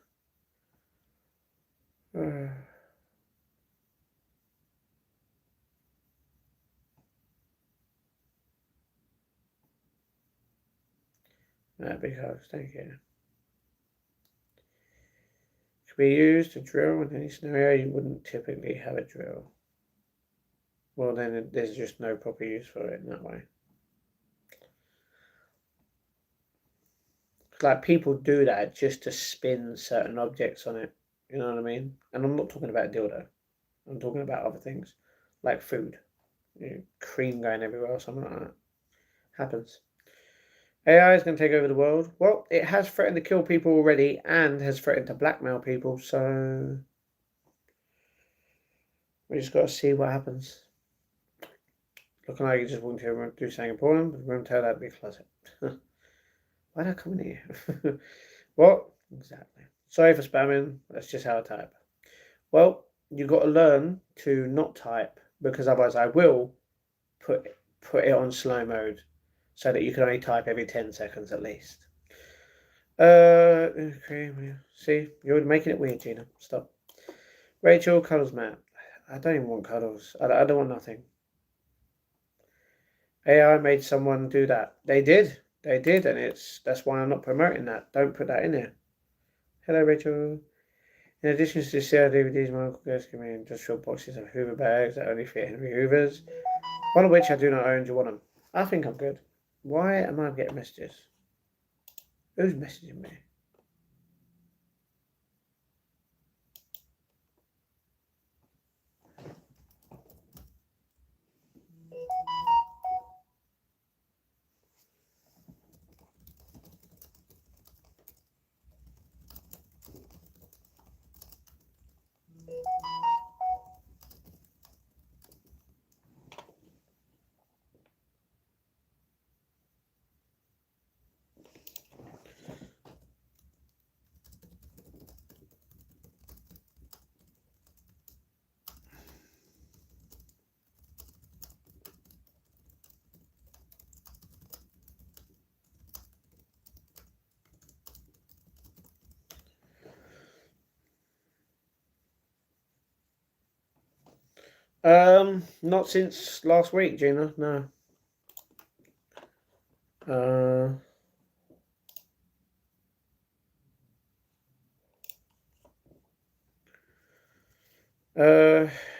Big hugs, thank you. Could be used to drill in any scenario you wouldn't typically have a drill. Well, then there's just no proper use for it in that way. Like, people do that just to spin certain objects on it. You know what I mean? And I'm not talking about dildo. I'm talking about other things, like food. Cream going everywhere or something like that. Happens. AI is going to take over the world. Well, it has threatened to kill people already and has threatened to blackmail people, so we just got to see what happens. Looking like you just walked into a room to do something important, but the room turned out to be a closet. Why did I come in here? What? Exactly. Sorry for spamming. That's just how I type. Well, you've got to learn to not type, because otherwise I will put it on slow mode so that you can only type every 10 seconds at least. Okay, see, you're making it weird, Gina. Stop. Rachel, cuddles, Matt. I don't even want cuddles. I don't want nothing. AI made someone do that. They did, and that's why I'm not promoting that. Don't put that in there. Hello, Rachel. In addition to the sale DVDs, my uncle goes to me industrial boxes of Hoover bags that only fit Henry Hoovers, one of which I do not own. Do you want them? I think I'm good. Why am I getting messages? Who's messaging me? Not since last week, Gina. No.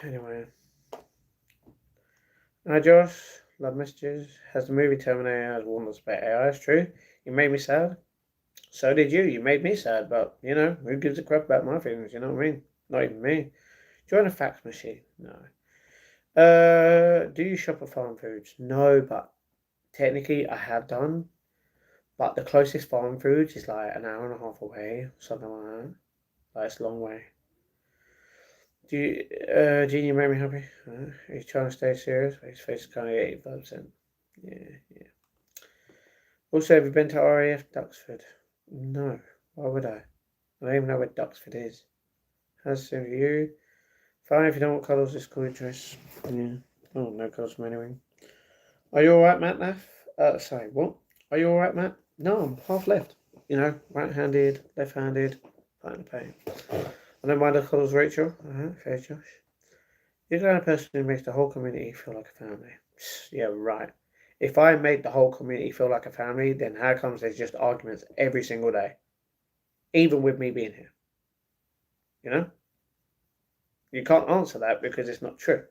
Anyway. Hi, Josh. Love messages. Has the movie Terminator has warned us about AI? It's true. You made me sad. So did you. You made me sad, but, who gives a crap about my feelings? You know what I mean? Not even me. Join a fax machine. No. Do you shop at farm foods? No, but technically I have done. But the closest farm foods is like an hour and a half away, something like that. Like, it's a long way. Genie, you made me happy. He's trying to stay serious, but his face is kind of 85%. Yeah. Also, have you been to RAF Duxford? No. Why would I? I don't even know where Duxford is. How's it for you? Fine, if you don't want colours, just call your choice. Yeah. Oh, no colours from anyone. Are you alright, Matt Naff? Sorry, what? Are you alright, Matt? No, I'm half left. Right-handed, left-handed, fine pain. I don't mind the colours, Rachel. Fair, Josh. You're the kind of person who makes the whole community feel like a family. Yeah, right. If I made the whole community feel like a family, then how comes there's just arguments every single day? Even with me being here. You can't answer that because it's not true.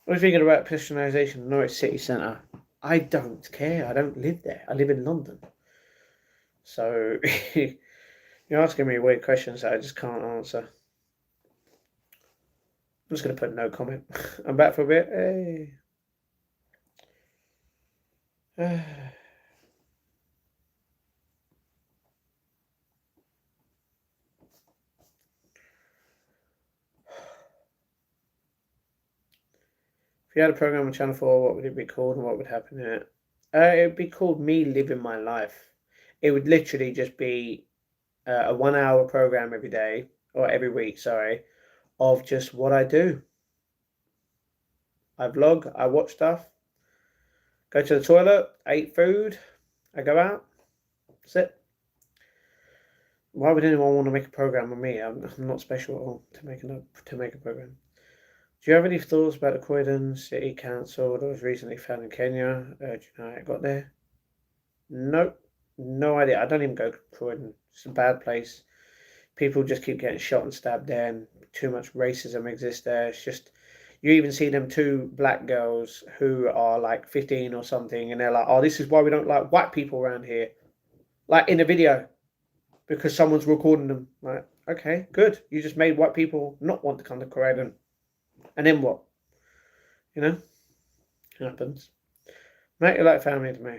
What are you thinking about pedestrianisation of Norwich City Centre? I don't care. I don't live there. I live in London. So you're asking me weird questions that I just can't answer. I'm just going to put no comment. I'm back for a bit. Hey. If you had a program on Channel 4, what would it be called and what would happen in it? It would be called Me Living My Life. It would literally just be a 1 hour program every day, or every week, sorry, of just what I do. I vlog, I watch stuff, go to the toilet, I eat food, I go out. That's it. Why would anyone want to make a program on me? I'm not special at all to make a program. Do you have any thoughts about the Croydon City Council that was recently found in Kenya? Do you know how it got there? Nope. No idea. I don't even go to Croydon. It's a bad place. People just keep getting shot and stabbed there, and too much racism exists there. It's just, you even see them two black girls who are like 15 or something, and they're like, oh, this is why we don't like white people around here. Like in a video, because someone's recording them. Like, okay, good. You just made white people not want to come to Croydon. And then what? You know? It happens. Mate, you're like family to me.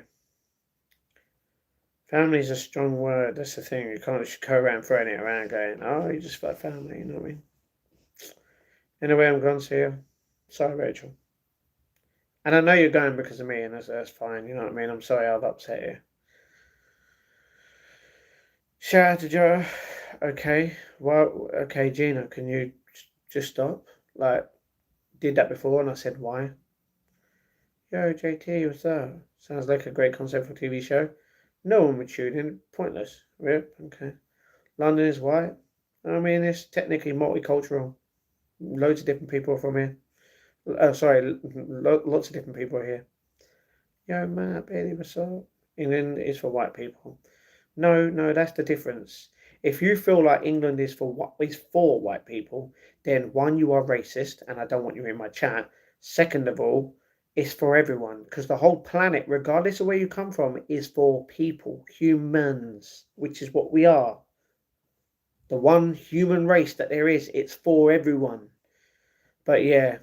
Family is a strong word. That's the thing. You can't just go around throwing it around going, oh, you just like family. You know what I mean? Anyway, I'm gone. See you. Sorry, Rachel. And I know you're going because of me, and that's fine. You know what I mean? I'm sorry I've upset you. Shout out to Joe. Okay. Well, okay, Gina, can you just stop? Like, did that before, and I said why. Yo, JT, what's that? Sounds like a great concept for a TV show. No one would tune in. Pointless. Yep, okay. London is white. I mean, it's technically multicultural. Loads of different people are from here. Oh, sorry, lots of different people are here. Yo, Matt, Bailey, what's up? England is for white people. No, that's the difference. If you feel like England is for white people, then one, you are racist, and I don't want you in my chat. Second of all, it's for everyone, because the whole planet, regardless of where you come from, is for people, humans, which is what we are. The one human race that there is, it's for everyone. But yeah,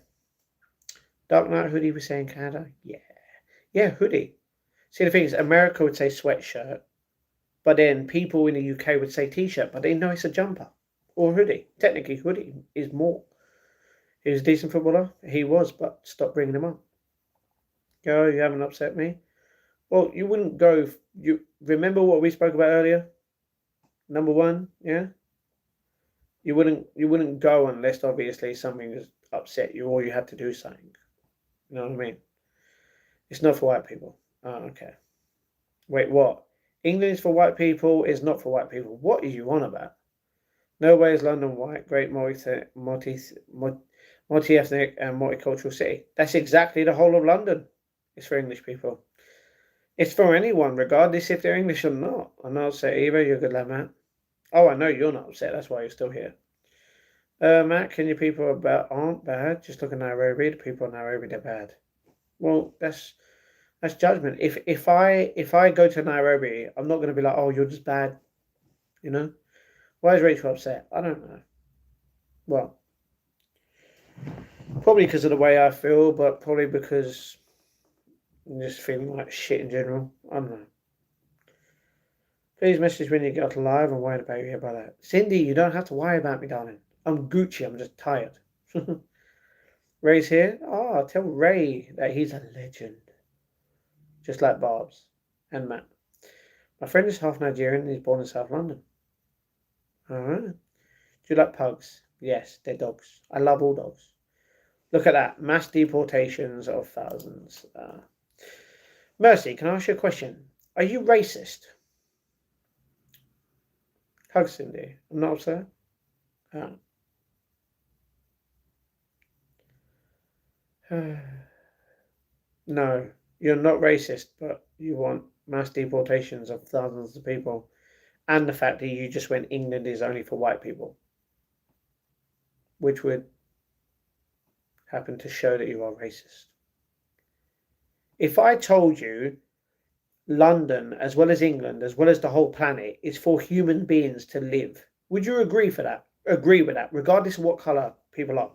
Dark Knight hoodie was saying Canada. Yeah, hoodie. See, the thing is, America would say sweatshirt, but then people in the UK would say t-shirt, but they know it's a jumper or hoodie. Technically, hoodie is more. He was a decent footballer. He was, but stop bringing him up. Yo, you haven't upset me. Well, you wouldn't go. You remember what we spoke about earlier? Number one, yeah. You wouldn't go unless obviously something has upset you or you had to do something. You know what I mean? It's not for white people. Oh, okay. Wait, what? England is for white people, is not for white people. What are you on about? No way is London white, great multi-ethnic and multicultural city. That's exactly the whole of London. It's for English people. It's for anyone, regardless if they're English or not. I'm not upset either. You're a good lad, Matt. Oh, I know you're not upset. That's why you're still here. Matt, can you people aren't bad? Just look at Nairobi. The people in Nairobi, they're bad. Well, that's judgment. If I go to Nairobi, I'm not going to be like, oh, you're just bad. You know? Why is Rachel upset? I don't know. Well, probably because of the way I feel, but probably because I'm just feeling like shit in general. I don't know. Please message when you get live and worry about you about that. Cindy, you don't have to worry about me, darling. I'm Gucci. I'm just tired. Ray's here. Oh, tell Ray that he's a legend. Just like Barb's and Matt. My friend is half Nigerian and he's born in South London. Alright. Do you like pugs? Yes, they're dogs. I love all dogs. Look at that. Mass deportations of thousands. Mercy, can I ask you a question? Are you racist? Hug Cindy. I'm not upset. No, you're not racist, but you want mass deportations of thousands of people. And the fact that you just went England is only for white people. Which would happen to show that you are racist. If I told you London, as well as England, as well as the whole planet, is for human beings to live, would you agree for that? Agree with that, regardless of what colour people are?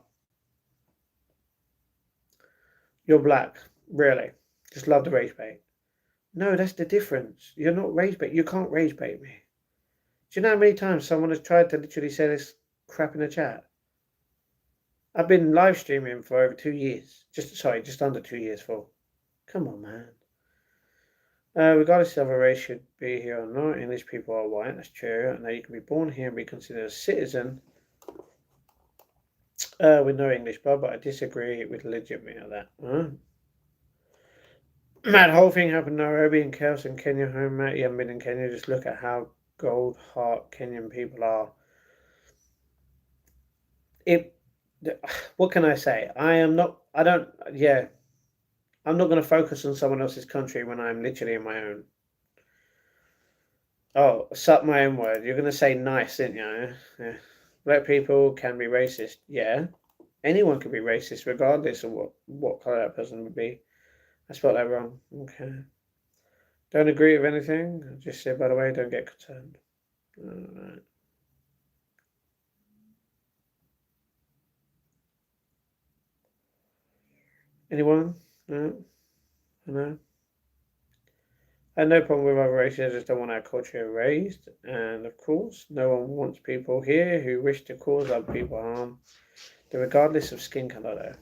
You're black, really. Just love the rage bait. No, that's the difference. You're not rage bait. You can't rage bait me. Do you know how many times someone has tried to literally say this crap in the chat? I've been live streaming for over 2 years. Just under 2 years for. Come on, man. Regardless of a race should be here or not, English people are white, that's true. And that you can be born here and be considered a citizen with no English blood, but I disagree with legitimately of that. Matt, the whole thing happened in Nairobi and Chaos in Kenya home, Matt. You haven't been in Kenya, just look at how gold heart Kenyan people are. What can I say? I'm not going to focus on someone else's country when I'm literally in my own. Oh, suck my own word. You're gonna say nice, didn't you? Yeah. Black people can be racist. Yeah. Anyone can be racist, regardless of what colour that person would be. I spelled that wrong. Okay. Don't agree with anything. Just say, by the way, don't get concerned. Alright. Anyone? No? No? I have no problem with other races, I just don't want our culture erased. And of course, no one wants people here who wish to cause other people harm, regardless of skin colour, though.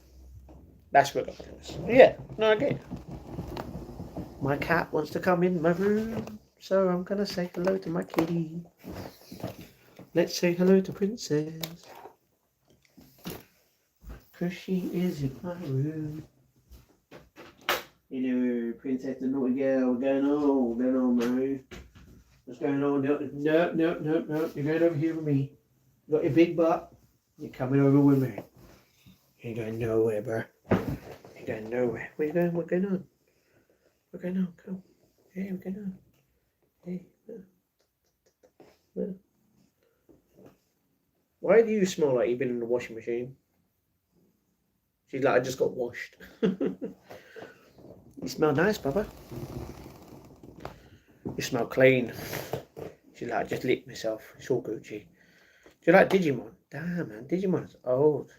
That's regardless. Yeah, no, I get it. My cat wants to come in my room, so I'm gonna say hello to my kitty. Let's say hello to Princess, because she is in my room. Hello, Princess the naughty girl. What's going on? What's going on, Mo? What's going on? No, no, no, no, no. You're going over here with me. You got your big butt. You're coming over with me. You ain't going nowhere, bro. You ain't going nowhere. Where you going? What's going on? What's going on? Come. Hey, what's going on? Hey. Why do you smell like you've been in the washing machine? She's like, I just got washed. You smell nice, Papa. You smell clean. She's like, I just licked myself. It's all Gucci. Do you like Digimon? Damn, man. Digimon's old.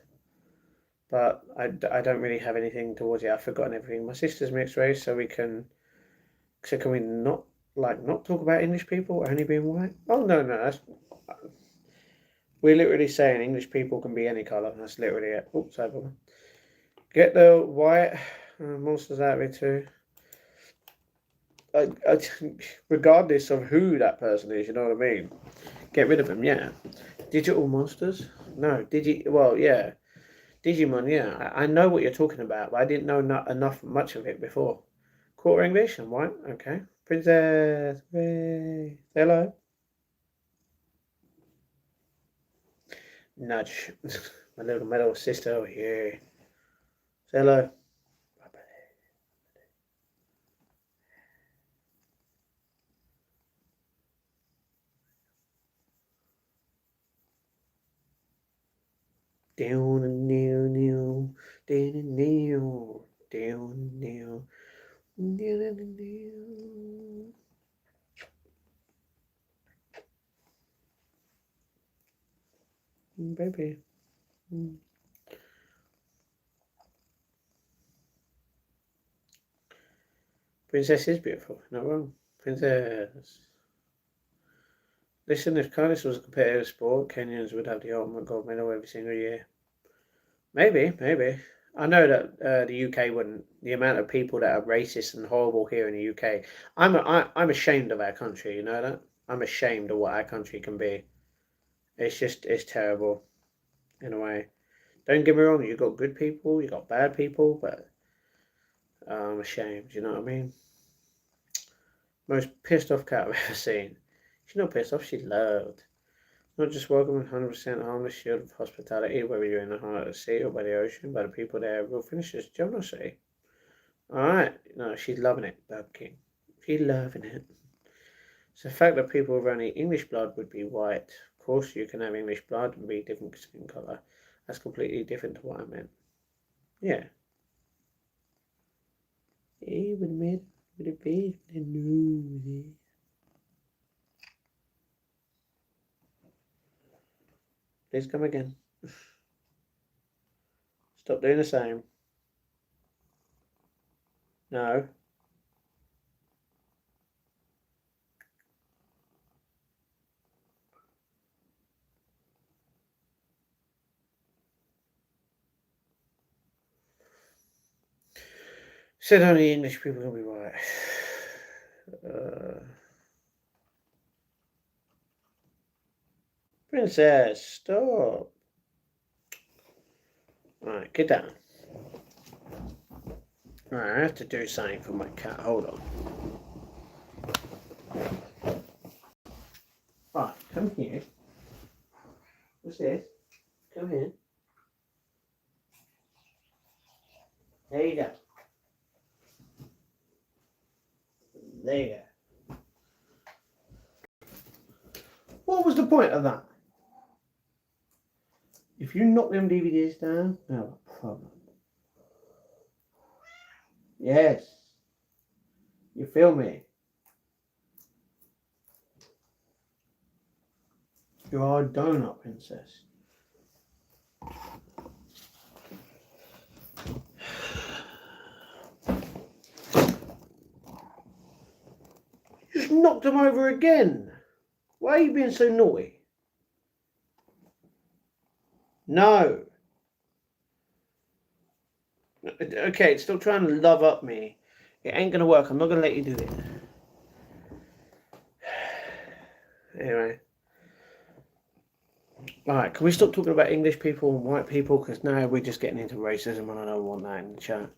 But I don't really have anything towards it. I've forgotten everything. My sister's mixed race, so can we not talk about English people only being white? Oh, no, that's, we're literally saying English people can be any colour. That's literally it. Oops, sorry, Papa. Get the white monsters out of it too. Regardless of who that person is, you know what I mean? Get rid of them, yeah. Digital monsters? No, well, yeah. Digimon, yeah. I know what you're talking about, but I didn't know much of it before. Quarter English and white, okay. Princess, hey. Hello. Nudge. My little metal sister over here. Say hello. Down and down, down, down and down, down and down, down and down. Baby. Princess is beautiful, not wrong. Princess. Listen, if tennis was a competitive sport, Kenyans would have the ultimate gold medal every single year. Maybe. I know that the UK wouldn't. The amount of people that are racist and horrible here in the UK. I'm ashamed of our country. You know that. I'm ashamed of what our country can be. It's terrible in a way. Don't get me wrong. You got good people. You got bad people, but I'm ashamed. You know what I mean? Most pissed off cat I've ever seen. She's not pissed off. She's loved. Not just welcome 100% harmless shield of hospitality, whether you're in the heart of the sea or by the ocean, by the people there will finish this generosity. Alright, no, she's loving it, Burger King. She's loving it. So the fact that people with only English blood would be white. Of course, you can have English blood and be different skin colour. That's completely different to what I meant. Yeah. Hey, would it be the nose? Please come again. Stop doing the same. No. Said only English people can be white. Princess, stop. Alright, get down. Alright, I have to do something for my cat. Hold on. Right, come here. What's this? Come here. There you go. There you go. What was the point of that? If you knock them DVDs down, I have a problem. Yes. You feel me? You are a donut princess. Just knocked them over again. Why are you being so naughty? No. Okay, stop trying to love up me. It ain't gonna work. I'm not gonna let you do it. Anyway. Alright, can we stop talking about English people and white people? Because now we're just getting into racism and I don't want that in the chat.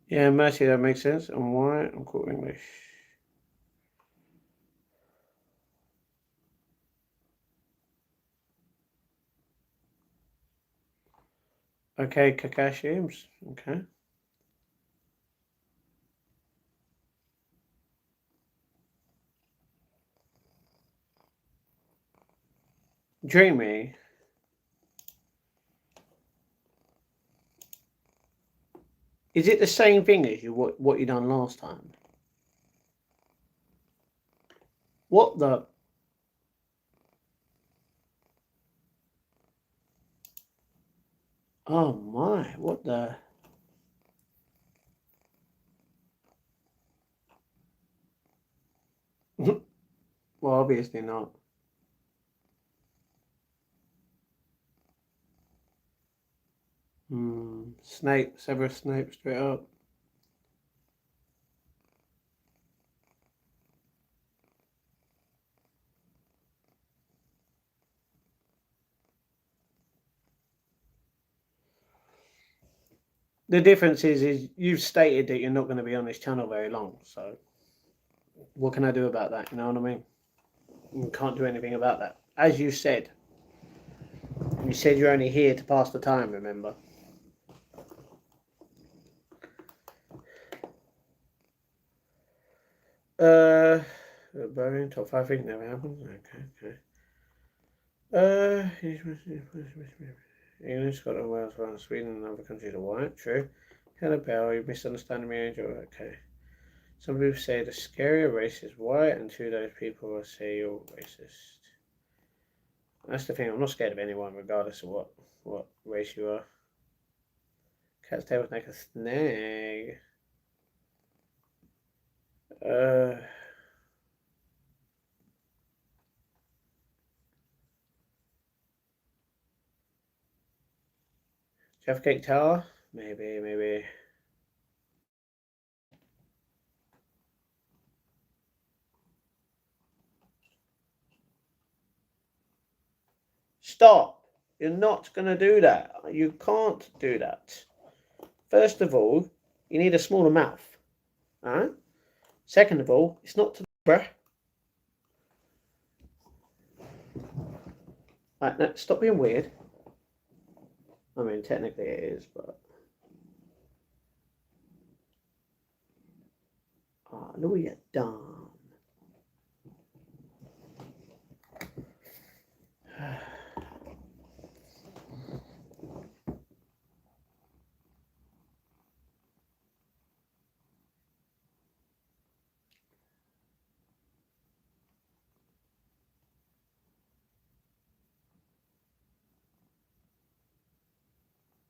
Yeah, Mercy, that makes sense. I'm white, I'm cool English. Okay, Kakashims. Okay. Dreamy. Is it the same thing as what you done last time? What the? Oh my! What the? Well, obviously not. Snape, Severus Snape, straight up. The difference is you've stated that you're not going to be on this channel very long, so what can I do about that? You know what I mean? You can't do anything about that. As you said you're only here to pass the time, remember? Burying top 5 things never happened. Okay. England, Scotland, Wales, France, Sweden, and other countries are white. True. Hello, Bell. You're misunderstanding me, Angel. Okay. Some people say the scarier race is white, and to those people will say you're racist. That's the thing. I'm not scared of anyone, regardless of what race you are. Cat's tail was like a snake. Jeff Cake Tower? Maybe. Stop! You're not going to do that. You can't do that. First of all, you need a smaller mouth. Alright? Second of all, it's not to the bruh. Right, no, stop being weird. I mean, technically it is, but... Oh, look what you've done.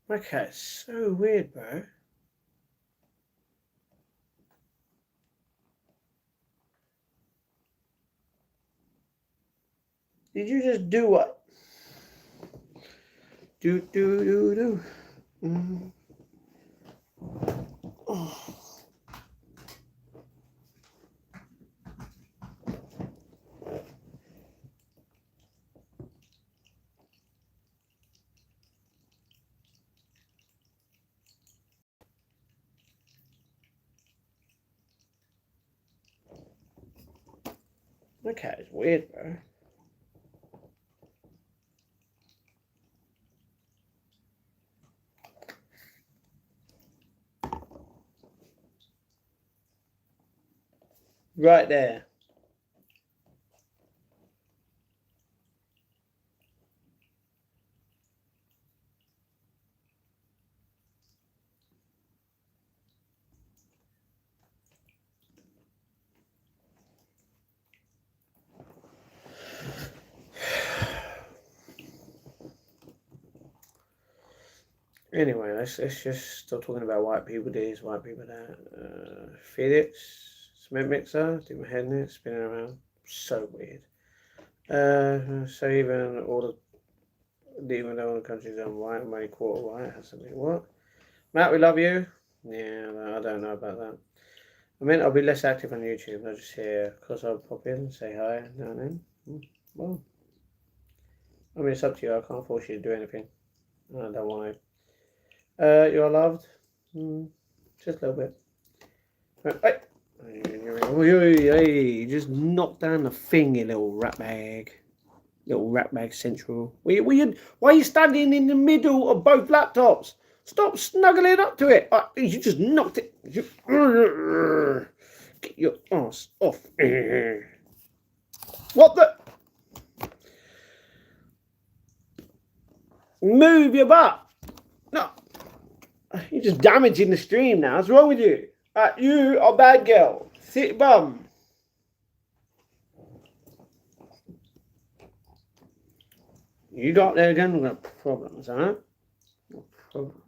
Okay, so weird, bro. Did you just do what? Do. Oh. My cat is weird, bro. Right there. Anyway, let's just stop talking about white people this, white people that. Felix, cement mixer, did my head in it, spinning around. So weird. So even though all the countries are white, I'm only quarter white, has something. What? Matt, we love you. Yeah, no, I don't know about that. I mean, I'll be less active on YouTube. I'll just here because I'll pop in and say hi now and then. Well, I mean, it's up to you. I can't force you to do anything. I don't want to. You're loved. Just a little bit. Hey. Hey, you just knocked down the thing, you little rat bag. Little rat bag central. Why are you standing in the middle of both laptops? Stop snuggling up to it. You just knocked it. Get your ass off. What the? Move your butt. No. You're just damaging the stream now. What's wrong with you? You are a bad girl. Sit bum. You got there again with problems, huh? No problem.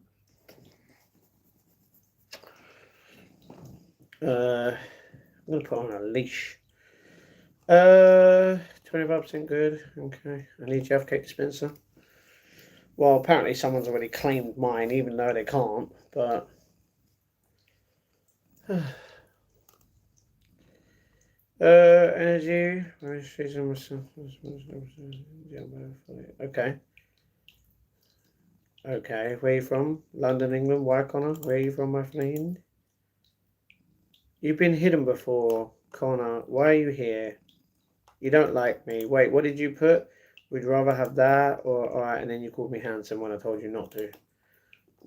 I'm gonna put on a leash. 25% good. Okay. I need Jeff Cake dispenser. Well, apparently someone's already claimed mine, even though they can't. But energy. Okay. Okay. Where are you from? London, England. Why, Connor? Where are you from, my friend? You've been hidden before, Connor. Why are you here? You don't like me. Wait, what did you put? Would rather have that or alright, and then you called me handsome when I told you not to.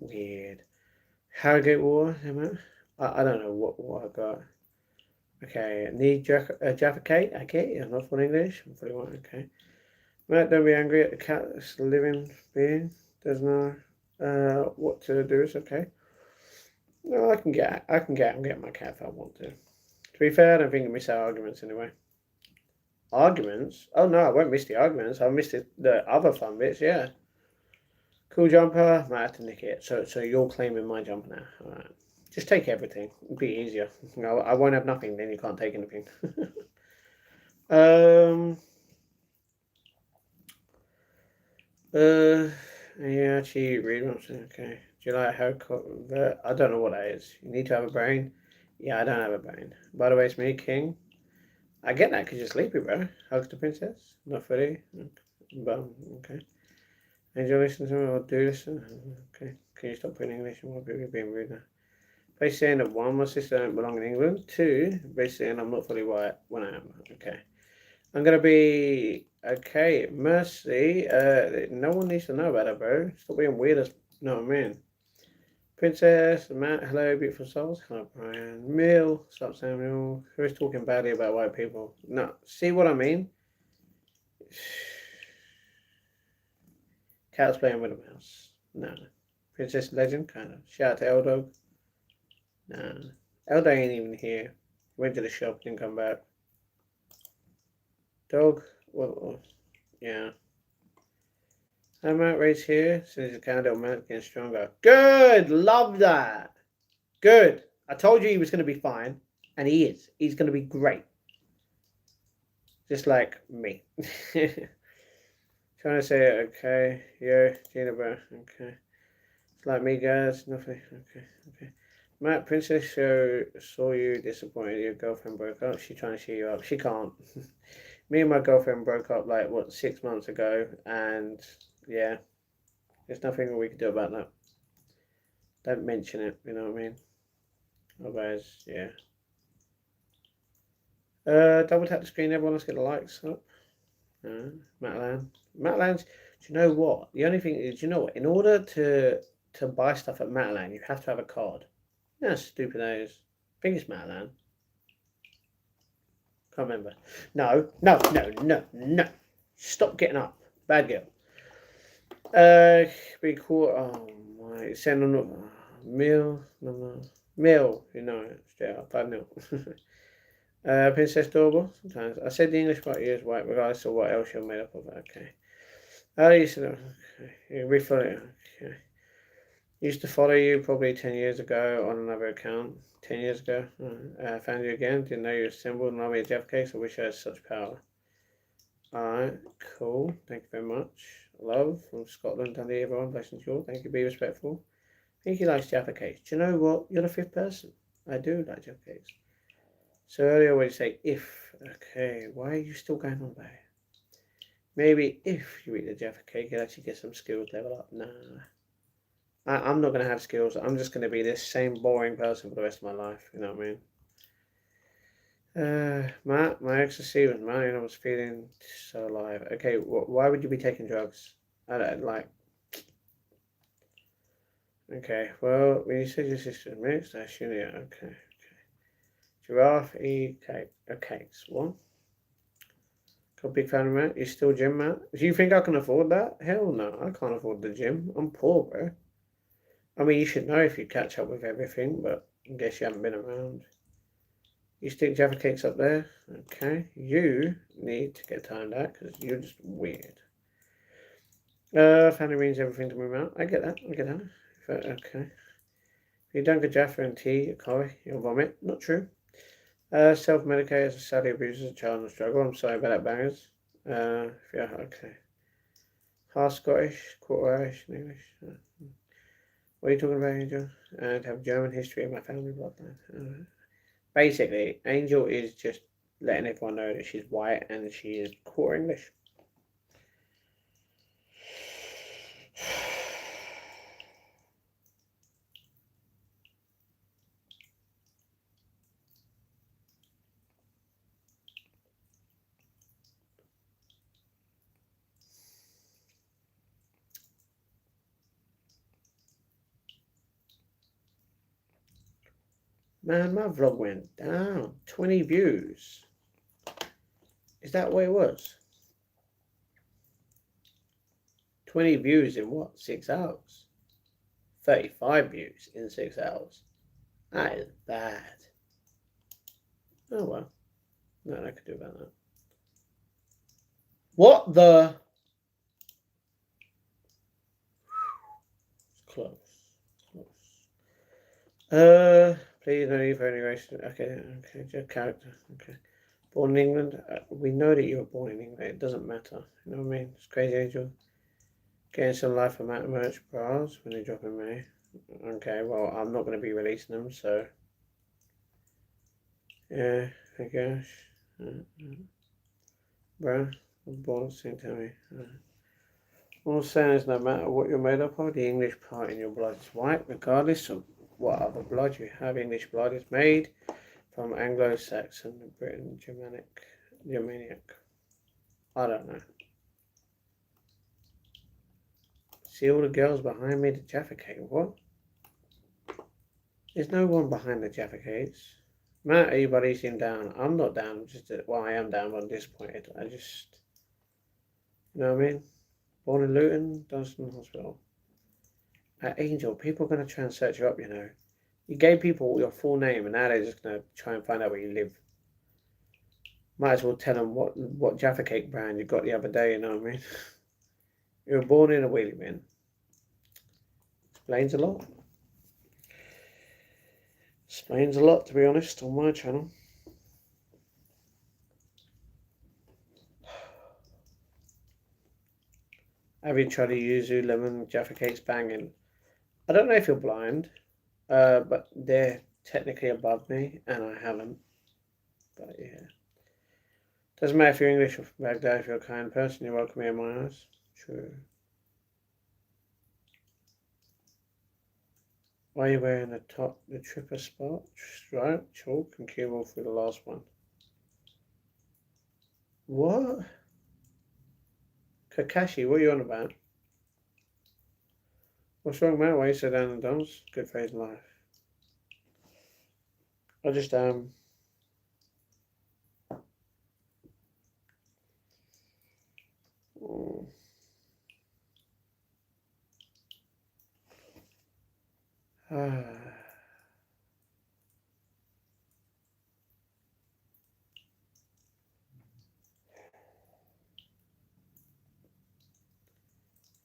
Weird. Harrogate War, I don't know what I got. Okay, need Jaffa Cake? Okay, I'm not full English. I'm fully white, okay. Matt, don't be angry at the cat that's living being. Doesn't know what to do, it's okay. No, I can get my cat if I want to. To be fair, I don't think I miss our arguments anyway. Arguments? Oh no, I won't miss the arguments. I'll miss the other fun bits, yeah. Cool jumper, might have to nick it. So you're claiming my jumper now. Alright. Just take everything. It'll be easier. No, I won't have nothing, then you can't take anything. Yeah, actually, read okay. Do you like haircut? I don't know what that is. You need to have a brain. Yeah, I don't have a brain. By the way, it's me, King. I get that because you're sleepy, bro. Hugs the princess. Not funny. Bum. Okay. Angel, listen to me. I'll do this. Okay. Can you stop putting English in? What people being rude now? Basically saying that one, my sister don't belong in England. Two, basically saying I'm not fully white when I am. Okay. I'm gonna be okay. Mercy. No one needs to know about it, bro. Stop being weird as you know what I mean. Princess, Matt, hello, beautiful souls. Hello, Brian. Mill, stop Samuel. Who's talking badly about white people? No, see what I mean? Cat's playing with a mouse. No. Princess Legend, kind of. Shout out to L-Dog. No. L-Dog ain't even here. Went to the shop, didn't come back. Dog, well, yeah. I'm out right here. Since the Canada Mount getting stronger. Good! Love that! Good! I told you he was going to be fine. And he is. He's going to be great. Just like me. Trying to say, okay. Yeah, Gina Brown. Okay. It's like me, guys. Nothing. Okay. Matt, Princess saw you disappointed. Your girlfriend broke up. She's trying to cheer you up. She can't. Me and my girlfriend broke up 6 months ago. And yeah. There's nothing we can do about that. Don't mention it, you know what I mean? Otherwise, yeah. Double tap the screen, everyone. Let's get the likes up. Matalan. Matalan's. Do you know what? The only thing is, you know what? In order to buy stuff at Matalan, you have to have a card. Yeah, stupid that is. I think it's Matalan. Can't remember. No, no, no, no, no. Stop getting up. Bad girl. Be cool. Oh my. Send on meal. No. Meal. You know it. Yeah, 5-0. Princess Adorable. Sometimes. I said the English part is white, regardless of what else you're made up of. Okay. Oh, you said, okay. You refill it. Okay. Used to follow you probably 10 years ago on another account. 10 years ago. Found you again. Didn't know you assembled an army of Jeff cakes. I wish I had such power. Alright, cool. Thank you very much. Love from Scotland, Dundee, everyone. Blessings to you all. Thank you. Be respectful. I think he likes Jaffa cakes. Do you know what? You're the fifth person. I do like Jaffa cakes. So earlier when you say if. Okay, why are you still going on there? Maybe if you eat the Jaffa cake, you'll actually get some skills level up. Nah. I'm not going to have skills. I'm just going to be this same boring person for the rest of my life. You know what I mean? My ecstasy was mine. I was feeling so alive. Okay, why would you be taking drugs? I don't like. Okay, well, when you said your sister mixed, I assume yeah. Okay. Giraffe eat cake. Cakes. What? Got a big fan of Matt. You still gym, Matt? Do you think I can afford that? Hell no, I can't afford the gym. I'm poor, bro. I mean, you should know if you catch up with everything, but I guess you haven't been around. You stick Jaffa cakes up there. Okay. You need to get timed out because you're just weird. Family means everything to me, Matt. I get that. Okay. If you don't get Jaffa and tea, coffee, you'll vomit. Not true. Self-medicate as a sadly abuses a child in struggle. I'm sorry about that, bangers. Yeah, okay. Half Scottish, quarter Irish, and English. What are you talking about, Angel? And have German history in my family bloodline. Basically, Angel is just letting everyone know that she's white and she is quarter English. Man, my vlog went down. 20 views. Is that what it was? 20 views in what? 6 hours? 35 views in 6 hours. That is bad. Oh well. Nothing I could do about that. What the? Close. Please no need for any racial. Okay, just character. Okay. Born in England. We know that you were born in England. It doesn't matter. You know what I mean? It's crazy, Angel. Getting some life for Matt merch bras when they drop in May. Okay, well, I'm not going to be releasing them, so. Yeah, I guess. Bro, born St. Tommy. All I'm saying is no matter what you're made up of, the English part in your blood is white, regardless of what other blood you have. English blood is made from Anglo-Saxon, Britain, Germanic. I don't know. See all the girls behind me, the Jaffa cake. What? There's no one behind the Jaffa cakes. Matt, everybody seem down. I'm not down. I am down, but I'm disappointed. You know what I mean? Born in Luton, Dunstan Hospital. At Angel, people are going to try and search you up, you know. You gave people your full name, and now they're just going to try and find out where you live. Might as well tell them what Jaffa cake brand you got the other day, you know what I mean? You were born in a wheelie bin. Explains a lot. Explains a lot, to be honest, on my channel. Have you tried to yuzu lemon Jaffa cakes banging? I don't know if you're blind, but they're technically above me, and I haven't. But yeah. Doesn't matter if you're English or from Baghdad, if you're a kind person, you're welcome here in my house. True. Why are you wearing the tripper spot? Stripe, chalk, and cue ball for the last one. What? Kakashi, what are you on about? What's wrong, man? Why are you so down in the dumps? Good phase in life. I just oh.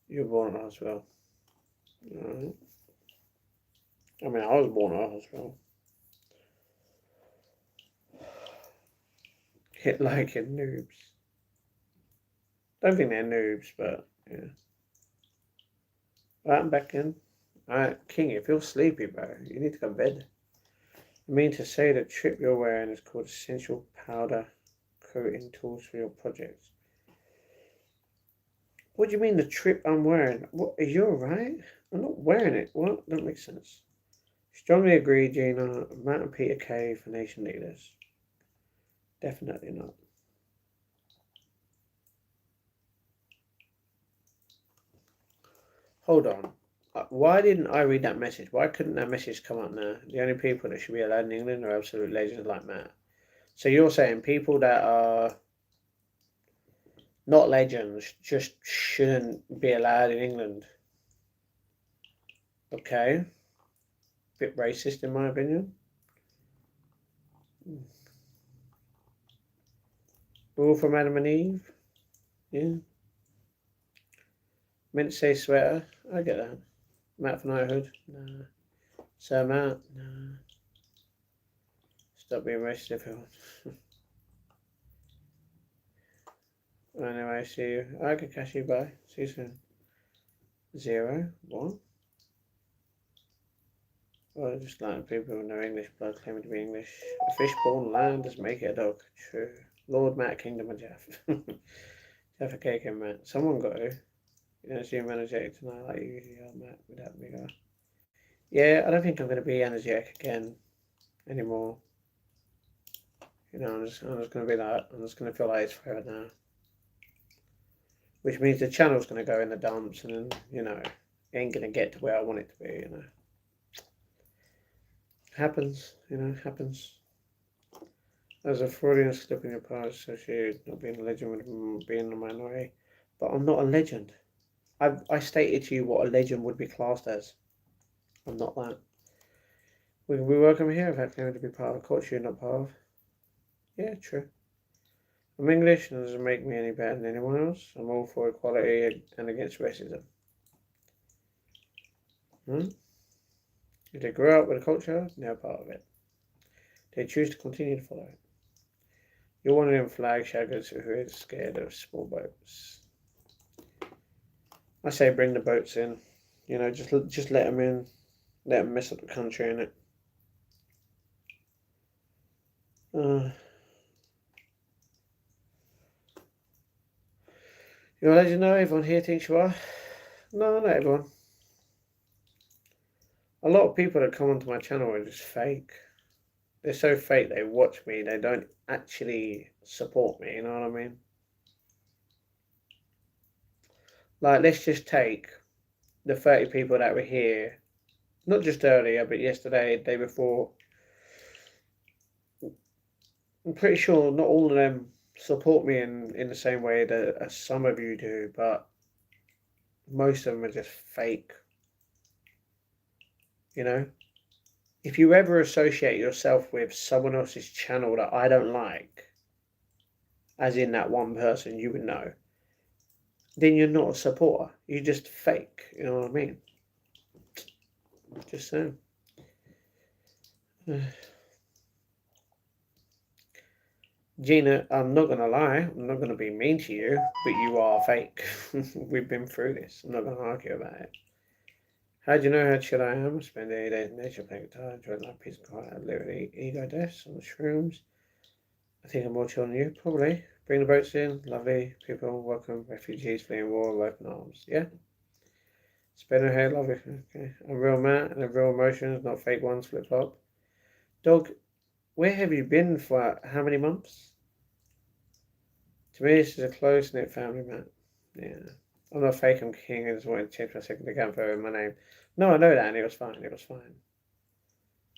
You were born in a hospital. Alright. I mean, I was born in a hospital. Hit like it noobs. Don't think they're noobs, but yeah. Right, I'm back in. Alright, King, if you're sleepy, bro, you need to go to bed. I mean to say the chip you're wearing is called Essential Powder Coating Tools for your projects. What do you mean the trip I'm wearing? What, are you alright? I'm not wearing it. What? That makes sense. Strongly agree, Gina. Matt and Peter K for Nation Leaders. Definitely not. Hold on. Why didn't I read that message? Why couldn't that message come up now? The only people that should be allowed in England are absolute legends like Matt. So you're saying people that are not legends just shouldn't be allowed in England? Okay. Bit racist in my opinion. All from Adam and Eve. Yeah. Meant to say sweater. I get that. Matt for knighthood. Nah. Sir Matt. Nah. Stop being racist, everyone. Anyway, see you. I can catch you. Bye. See you soon. 0, 1. Well, just like people with no English blood claiming to be English. A fish-born land does make it a dog. True. Lord Matt, Kingdom of Jeff. Jeff a cake and Matt. Someone got to. You don't seem energetic tonight like you usually are, Matt, with that big eye. Yeah, I don't think I'm going to be energetic again anymore. You know, I'm just going to be that. I'm just going to feel like it's forever now. Which means the channel's going to go in the dumps and then, you know, it ain't going to get to where I want it to be, you know. Happens, you know, happens. As a Freudian slip in your past associated not being a legend with being a minority. But I'm not a legend. I stated to you what a legend would be classed as. I'm not that. We welcome here if I claim to be part of a culture you're not part of. Yeah, true. I'm English and it doesn't make me any better than anyone else. I'm all for equality and against racism. If they grew up with a culture, they're part of it. They choose to continue to follow it. You're one of them flag shaggers who is scared of small boats. I say bring the boats in. You know, just let them in. Let them mess up the country, innit? You're a legend now, everyone here thinks you are. No, not everyone. A lot of people that come onto my channel are just fake. They're so fake, they watch me, they don't actually support me, you know what I mean? Like, let's just take the 30 people that were here, not just earlier, but yesterday, the day before. I'm pretty sure not all of them support me in the same way that as some of you do, but most of them are just fake. You know? If you ever associate yourself with someone else's channel that I don't like, as in that one person you would know, then you're not a supporter. You're just fake. You know what I mean? Just saying. Gina, I'm not gonna lie. I'm not gonna be mean to you, but you are fake. We've been through this. I'm not gonna argue about it. How do you know how chill I am? I spend 8 days in nature playing guitar, enjoying life, peace and quiet, literally ego deaths on the shrooms. I think I'm more chill than you, probably. Bring the boats in, lovely people, welcome refugees fleeing war with open arms. Yeah? Spin her hair, lovely. Okay. I'm real Matt and real emotions, not fake ones, flip flop. Dog, where have you been for how many months? To me, this is a close-knit family, man. Yeah. I'm not fake, I'm king. I just wanted to change my second account for my name. No, I know that, and it was fine. It was fine.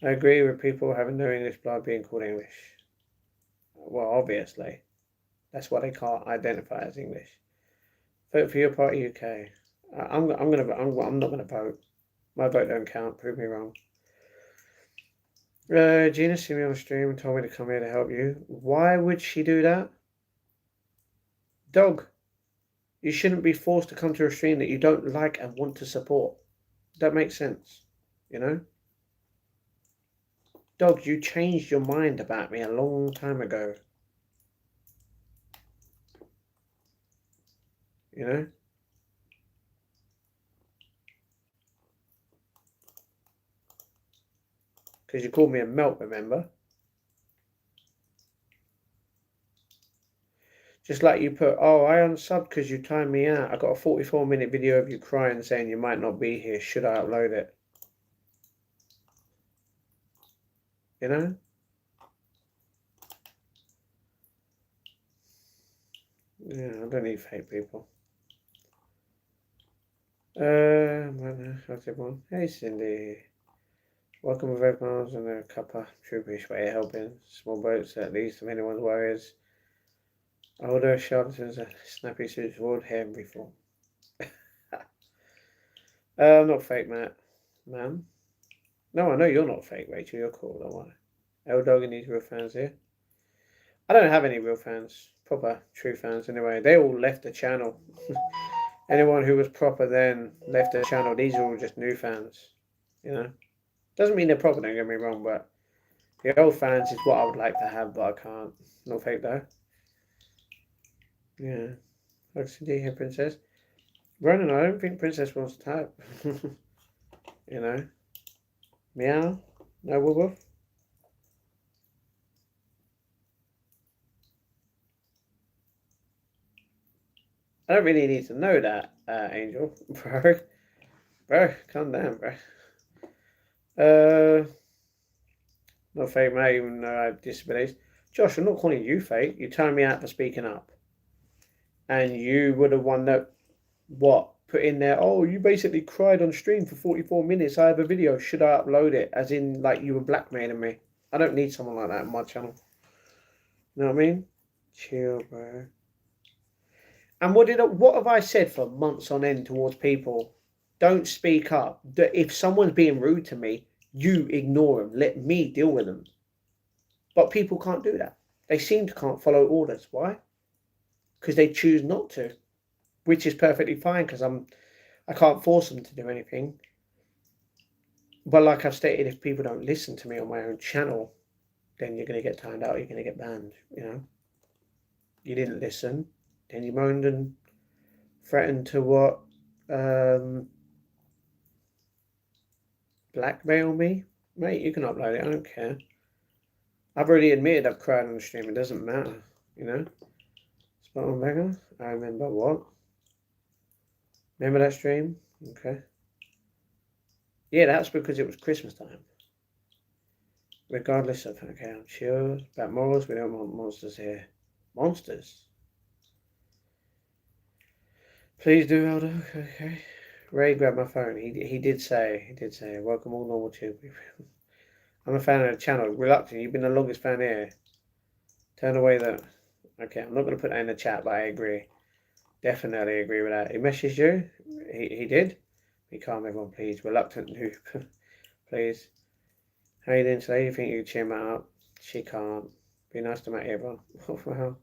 I agree with people having no English blood being called English. Well, obviously. That's why they can't identify as English. Vote for your party, UK. I'm not gonna vote. My vote don't count. Prove me wrong. Gina see me on stream and told me to come here to help you. Why would she do that? Dog, you shouldn't be forced to come to a stream that you don't like and want to support. That makes sense, you know? Dog, you changed your mind about me a long time ago. You know? Because you called me a melt, remember? Just like you put, oh, I unsubbed because you timed me out. I got a 44-minute video of you crying saying you might not be here. Should I upload it? You know? Yeah, I don't need fake people. How's everyone? Hey, Cindy. Welcome with Red Miles and a cuppa. Troopish way of helping. Small boats, at least, if anyone's worries. Older charlatans, snappy suits, world hair and reform. I'm not fake, Matt. Ma'am? No, I know you're not fake, Rachel. You're cool, don't worry. L-Dog and these real fans here. I don't have any real fans. Proper, true fans, anyway. They all left the channel. Anyone who was proper then left the channel. These are all just new fans. You know? Doesn't mean they're proper, don't get me wrong, but the old fans is what I would like to have, but I can't. Not fake, though. Yeah. Oxygen here, Princess. Ronan, I don't think Princess wants to type. You know? Meow? No woof woof? I don't really need to know that, Angel. Bro, calm down, bro. Not fake, mate, even though I have disabilities. Josh, I'm not calling you fake. You turned me out for speaking up. And you were the one that, put in there, oh, you basically cried on stream for 44 minutes. I have a video. Should I upload it? As in, like, you were blackmailing me. I don't need someone like that on my channel. You know what I mean? Chill, bro. And what have I said for months on end towards people? Don't speak up. If someone's being rude to me, you ignore them. Let me deal with them. But people can't do that. They seem to can't follow orders. Why? Because they choose not to, which is perfectly fine because I can't force them to do anything. But like I've stated, if people don't listen to me on my own channel, then you're going to get timed out. You're going to get banned. You know, you didn't listen. Then you moaned and threatened to blackmail me, mate. You can upload it. I don't care. I've already admitted I've cried on the stream. It doesn't matter. You know. Spot on Mega. I remember what. Remember that stream? Okay. Yeah, that's because it was Christmas time. Regardless of, okay, I'm sure about morals, we don't want monsters here. Monsters? Please do, Elder. Okay. Ray grabbed my phone. He did say, welcome all normal tube. I'm a fan of the channel. Reluctant, you've been the longest fan here. Turn away that. Okay, I'm not going to put that in the chat, but I agree. Definitely agree with that. He messaged you? He did? Be calm, everyone, please. Reluctant noob. Please. How you doing today? You think you can cheer Matt up? She can't. Be nice to Matty, everyone. Well,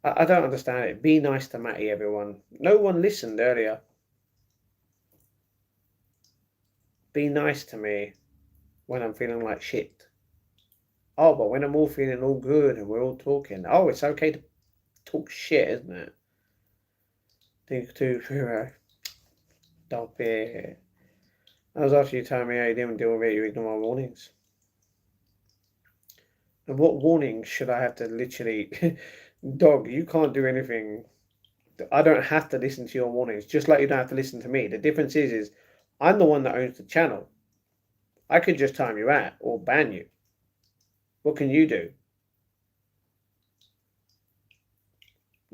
I don't understand it. Be nice to Matty, everyone. No one listened earlier. Be nice to me when I'm feeling like shit. Oh, but when I'm all feeling all good and we're all talking. Oh, it's okay to talk shit, isn't it? Think to stop it. I was after you telling me how you didn't deal with it, you ignore my warnings. And what warnings should I have to literally... Dog, you can't do anything. I don't have to listen to your warnings, just like you don't have to listen to me. The difference is I'm the one that owns the channel. I could just time you out or ban you. What can you do?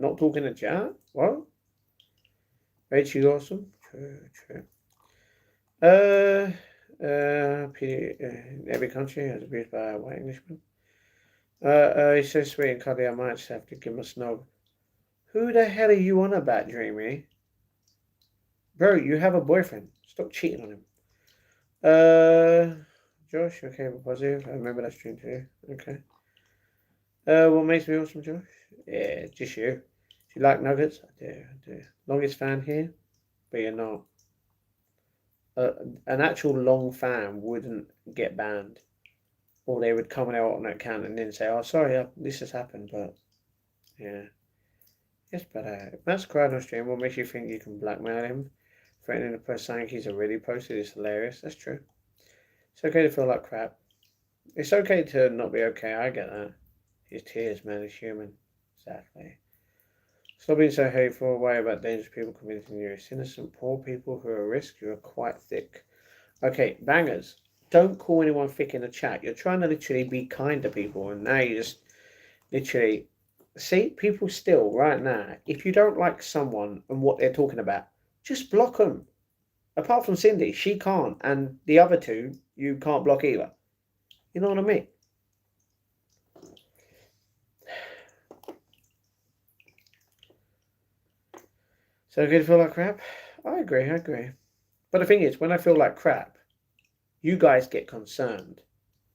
Not talking to chat? What? Rachel awesome? True. Every country has abused by a white Englishman. He's so sweet and cuddly, I might just have to give him a snog. Who the hell are you on about, Dreamy? Bro, you have a boyfriend. Stop cheating on him. Josh, okay, but positive. I remember that stream too. Okay. What makes me awesome, Josh? Yeah, just you. Do you like nuggets? I do. Longest fan here, but you're not. An actual long fan wouldn't get banned, or they would come out on that account and then say, "Oh, sorry, this has happened," but yeah. Yes, but if Matt's cried on stream, what makes you think you can blackmail him? Threatening to post something he's already posted is hilarious. That's true. It's okay to feel like crap. It's okay to not be okay. I get that. His tears, man, is human. Exactly. Stop being so hateful. Worry about dangerous people committing you. It's innocent, poor people who are at risk. You are quite thick. Okay, bangers. Don't call anyone thick in the chat. You're trying to literally be kind to people, and now you just literally see people still right now. If you don't like someone and what they're talking about, just block them. Apart from Cindy, she can't, and the other two you can't block either. You know what I mean? So good to feel like crap? I agree. But the thing is, when I feel like crap, you guys get concerned.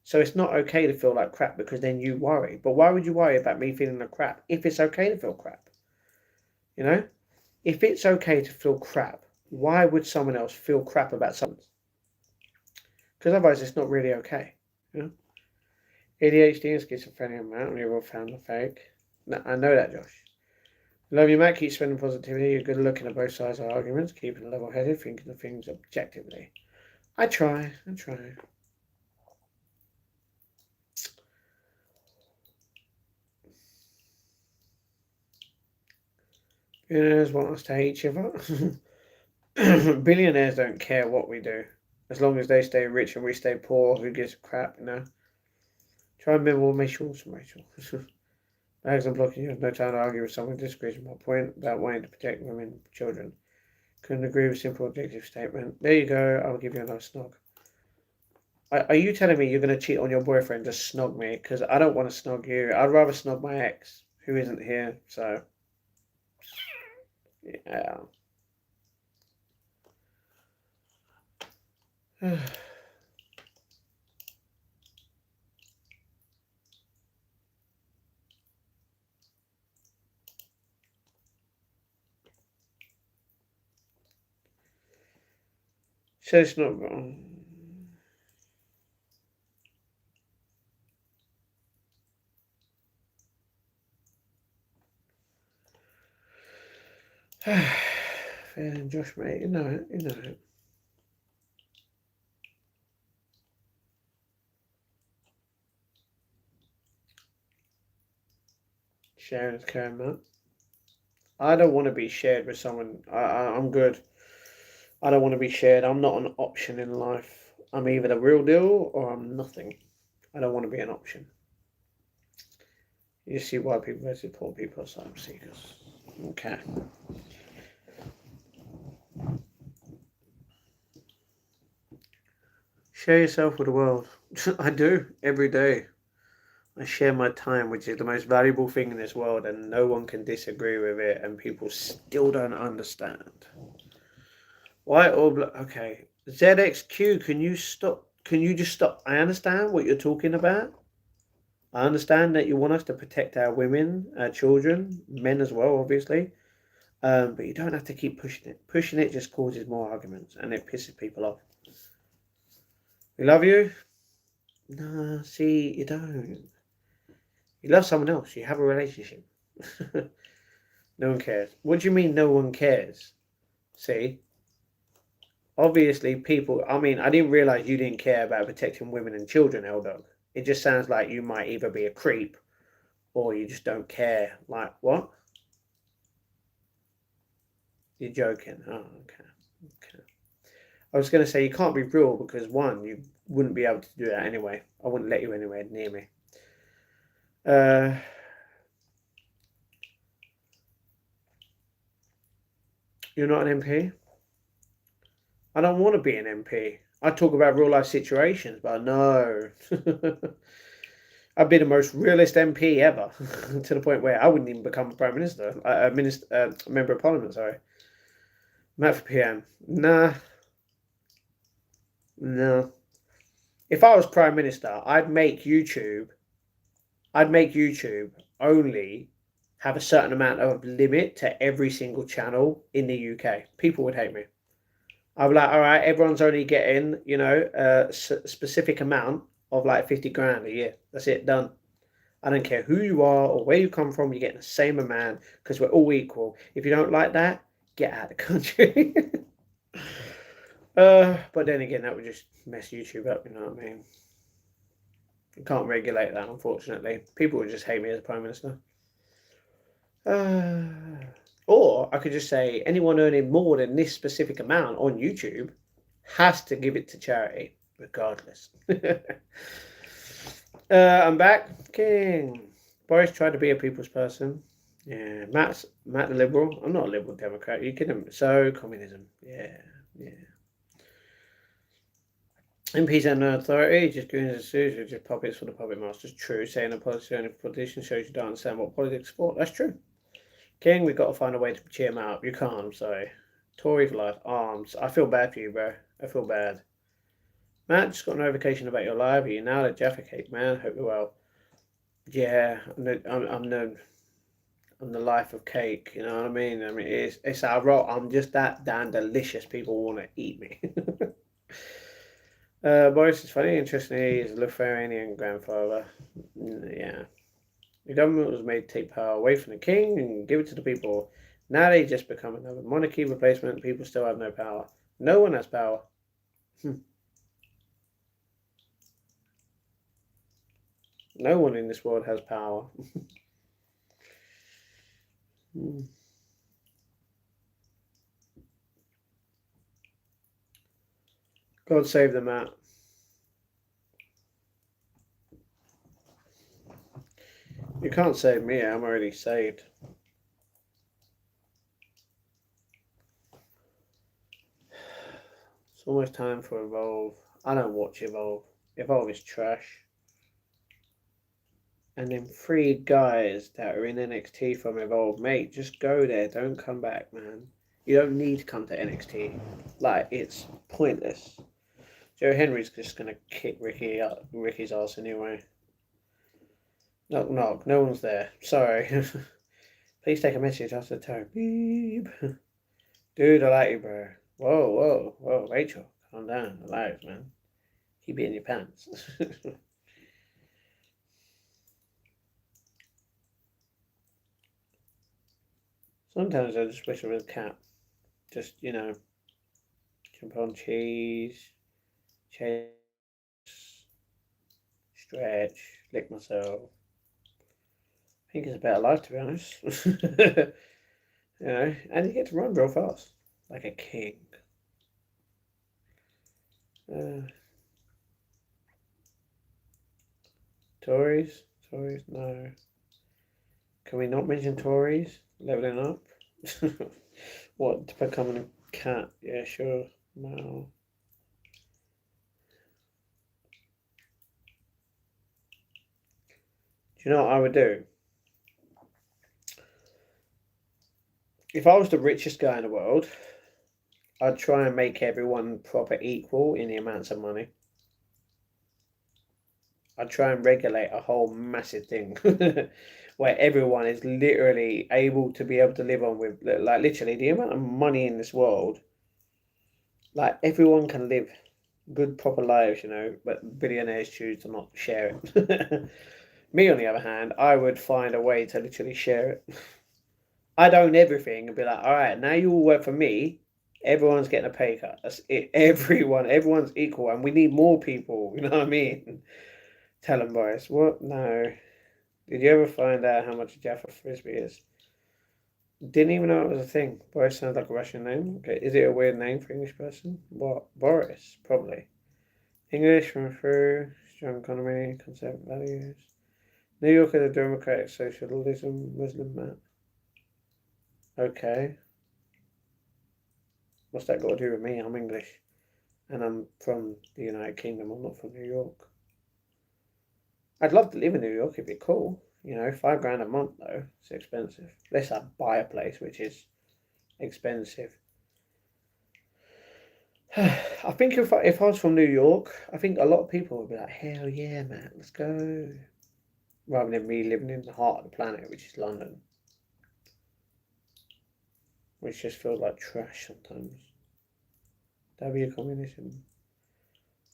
So it's not okay to feel like crap because then you worry. But why would you worry about me feeling like crap if it's okay to feel crap? You know? If it's okay to feel crap, why would someone else feel crap about something? Because otherwise it's not really okay. You know? ADHD and schizophrenia, Matt, we all found the fake. No, I know that, Josh. Love you, Matt. Keep spreading positivity. You're good looking at both sides of arguments, keeping level headed, thinking of things objectively. I try. Billionaires want us to hate each other. Billionaires don't care what we do. As long as they stay rich and we stay poor, who gives a crap, you know? Try and remember what makes you awesome, Rachel. As I'm blocking you, have no time to argue with someone who disagrees with my point about wanting to protect women and children. Couldn't agree with a simple objective statement. There you go, I'll give you a nice snog. Are you telling me you're going to cheat on your boyfriend to snog me? Because I don't want to snog you. I'd rather snog my ex, who isn't here, so... Yeah. So it's not wrong. Fair Josh, mate, you know it. Sharing is caring, man. I don't want to be shared with someone. I'm good. I don't want to be shared. I'm not an option in life. I'm either the real deal or I'm nothing. I don't want to be an option. You see why people visit poor people, asylum seekers. Okay. Share yourself with the world. I do every day. I share my time, which is the most valuable thing in this world, and no one can disagree with it, and people still don't understand. Why all okay. ZXQ, can you stop? Can you just stop? I understand what you're talking about. I understand that you want us to protect our women, our children, men as well, obviously. But you don't have to keep pushing it. Pushing it just causes more arguments, and it pisses people off. We love you. No, see, you don't. You love someone else. You have a relationship. No one cares. What do you mean no one cares? See? Obviously, people... I mean, I didn't realise you didn't care about protecting women and children, L-Dog. It just sounds like you might either be a creep or you just don't care. Like, what? You're joking. Oh, okay. I was going to say, you can't be real because, one, you wouldn't be able to do that anyway. I wouldn't let you anywhere near me. You're not an MP? I don't want to be an MP. I talk about real life situations, but no. I'd be the most realist MP ever, to the point where I wouldn't even become a prime minister, member of parliament. Sorry, Matt for PM. Nah, no. If I was prime minister, I'd make YouTube. I'd make YouTube only have a certain amount of limit to every single channel in the UK. People would hate me. I'd be like, all right, everyone's only getting, a specific amount of like 50 grand a year. That's it, done. I don't care who you are or where you come from, you're getting the same amount because we're all equal. If you don't like that, get out of the country. But then again, that would just mess YouTube up, you know what I mean? You can't regulate that, unfortunately. People would just hate me as a Prime Minister. Or I could just say anyone earning more than this specific amount on YouTube has to give it to charity, regardless. I'm back. King. Boris tried to be a people's person. Yeah, Matt the Liberal. I'm not a Liberal Democrat. You kidding? So communism. Yeah. MPs and no authority, just goons and suits, just puppets for the puppet masters. True. Saying a politician shows you don't understand what politics is for. That's true. King, we've got to find a way to cheer him up. You can't, I'm sorry. Tory for life. Arms. I feel bad for you, bro. I feel bad. Matt, just got a notification about your live. Are you now at Jaffa Cake, man? Hope you're well. Yeah, I'm the life of cake, you know what I mean? I mean, it's our role. I'm just that damn delicious. People want to eat me. Boris is funny. Interestingly, he's a Lithuanian grandfather. Yeah. The government was made to take power away from the king and give it to the people. Now they just become another monarchy replacement. People still have no power. No one has power. No one in this world has power. God save the Matt. You can't save me. I'm already saved. It's almost time for Evolve. I don't watch Evolve. Evolve is trash. And then 3 guys that are in NXT from Evolve, mate, just go there. Don't come back, man. You don't need to come to NXT. Like, it's pointless. Joe Henry's just gonna kick Ricky's ass anyway. Knock, knock. No one's there. Sorry. Please take a message after the tone. Beep. Dude, I like you, bro. Whoa. Rachel, calm down. Relax, man. Keep it in your pants. Sometimes I just wish I was a cat. Just, jump on cheese, chase, stretch, lick myself. I think it's a better life, to be honest. And you get to run real fast, like a king. Tories? No. Can we not mention Tories? Leveling up? What, to become a cat? Yeah, sure. No. Do you know what I would do? If I was the richest guy in the world, I'd try and make everyone proper equal in the amounts of money. I'd try and regulate a whole massive thing where everyone is literally able to be able to live on with, like, literally the amount of money in this world. Like, everyone can live good, proper lives, but billionaires choose to not share it. Me, on the other hand, I would find a way to literally share it. I'd own everything and be like, all right, now you all work for me. Everyone's getting a pay cut. That's it. Everyone's equal, and we need more people. You know what I mean? Tell them, Boris. What? No. Did you ever find out how much Jaffa Frisbee is? Didn't even know it was a thing. Boris sounds like a Russian name. Okay, is it a weird name for English person? What? Boris, probably. English from through, strong economy, conservative values. New York is a democratic socialism, Muslim map. Okay. What's that got to do with me? I'm English, and I'm from the United Kingdom. I'm not from New York. I'd love to live in New York. It'd be cool. You know, £5 a month though. It's expensive. Unless I buy a place, which is expensive. I think if I was from New York, I think a lot of people would be like, hell yeah, man, let's go. Rather than me living in the heart of the planet, which is London, which just feels like trash sometimes. W communism.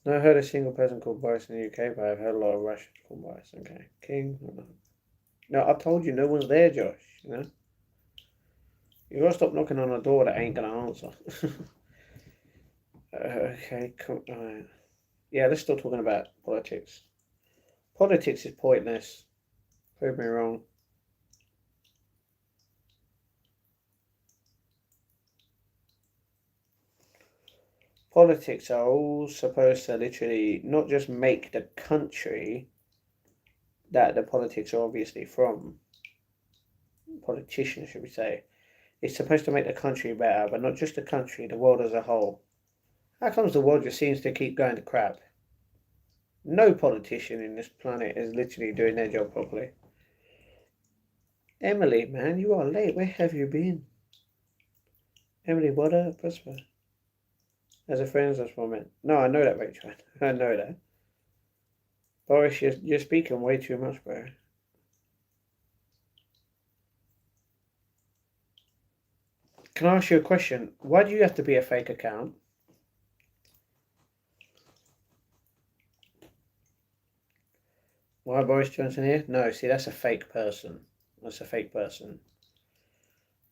No, I heard a single person called Boris in the UK, but I've heard a lot of Russians called Boris. Okay, King. No, I told you, no one's there, Josh. You know, you gotta stop knocking on a door that ain't gonna answer. Okay, cool. Right. Yeah, let's stop talking about politics. Politics is pointless. Prove me wrong. Politics are all supposed to literally not just make the country that the politics are obviously from, politicians should we say, it's supposed to make the country better, but not just the country, the world as a whole. How comes the world just seems to keep going to crap? No politician in this planet is literally doing their job properly. Emily, man, you are late. Where have you been? Emily, what up? Prosper. As a friend, that's what I meant. No, I know that, Rachel. I know that. Boris, you're speaking way too much, bro. Can I ask you a question? Why do you have to be a fake account? Why Boris Johnson here? No, see, that's a fake person. That's a fake person.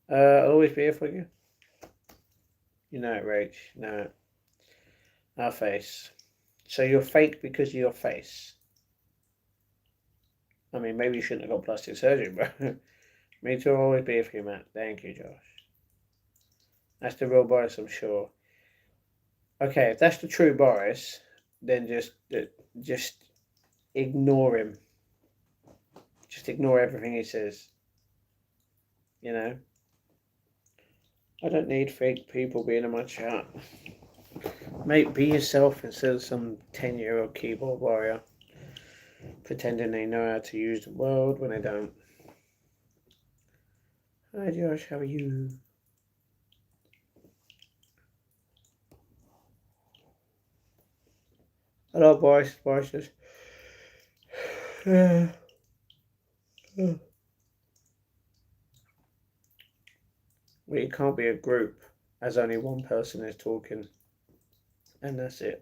I'll always be here for you. You know it, Rach. No. Our face. So you're fake because of your face. I mean, maybe you shouldn't have got plastic surgery, bro. Me too, I'll always be here for you, Matt. Thank you, Josh. That's the real Boris, I'm sure. Okay, if that's the true Boris, then just ignore him. Just ignore everything he says. You know? I don't need fake people being in my chat. Mate, be yourself instead of some 10-year-old keyboard warrior pretending they know how to use the world when they don't. Hi Josh, how are you? Hello boys, voices. Well, it can't be a group as only one person is talking, and that's it.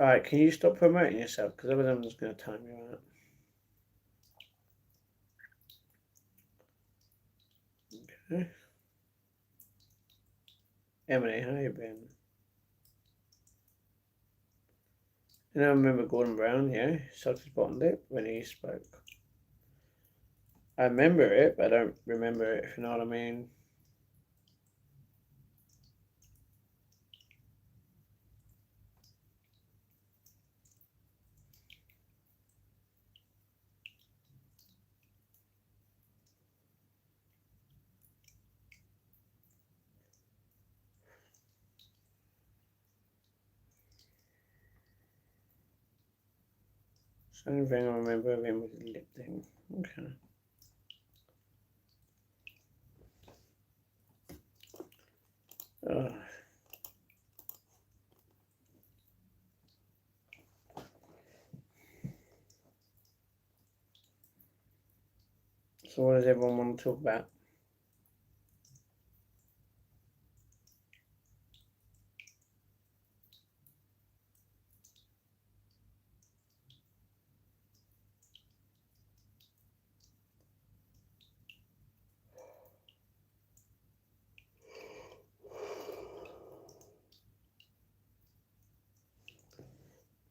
Alright, can you stop promoting yourself? Because otherwise I'm just going to time you out. Okay. Emily, how you been? And I remember Gordon Brown, yeah, sucked his bottom lip when he spoke. I remember it, but I don't remember it, if you know what I mean. The only thing I remember of him was the lip thing. Okay. Ugh. So what does everyone want to talk about?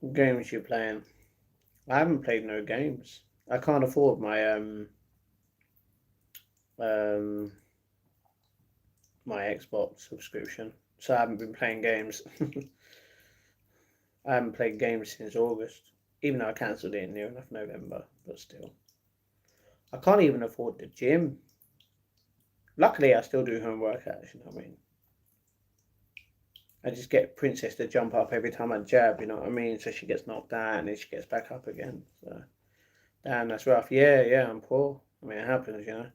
What games you playing? I haven't played no games. I can't afford my my Xbox subscription, so I haven't been playing games. I haven't played games since August, even though I cancelled it near enough November, but still. I can't even afford the gym. Luckily, I still do home workouts, you know what I mean? I just get Princess to jump up every time I jab, you know what I mean? So she gets knocked down and then she gets back up again. So, damn, that's rough. Yeah, I'm poor. I mean, it happens, you know.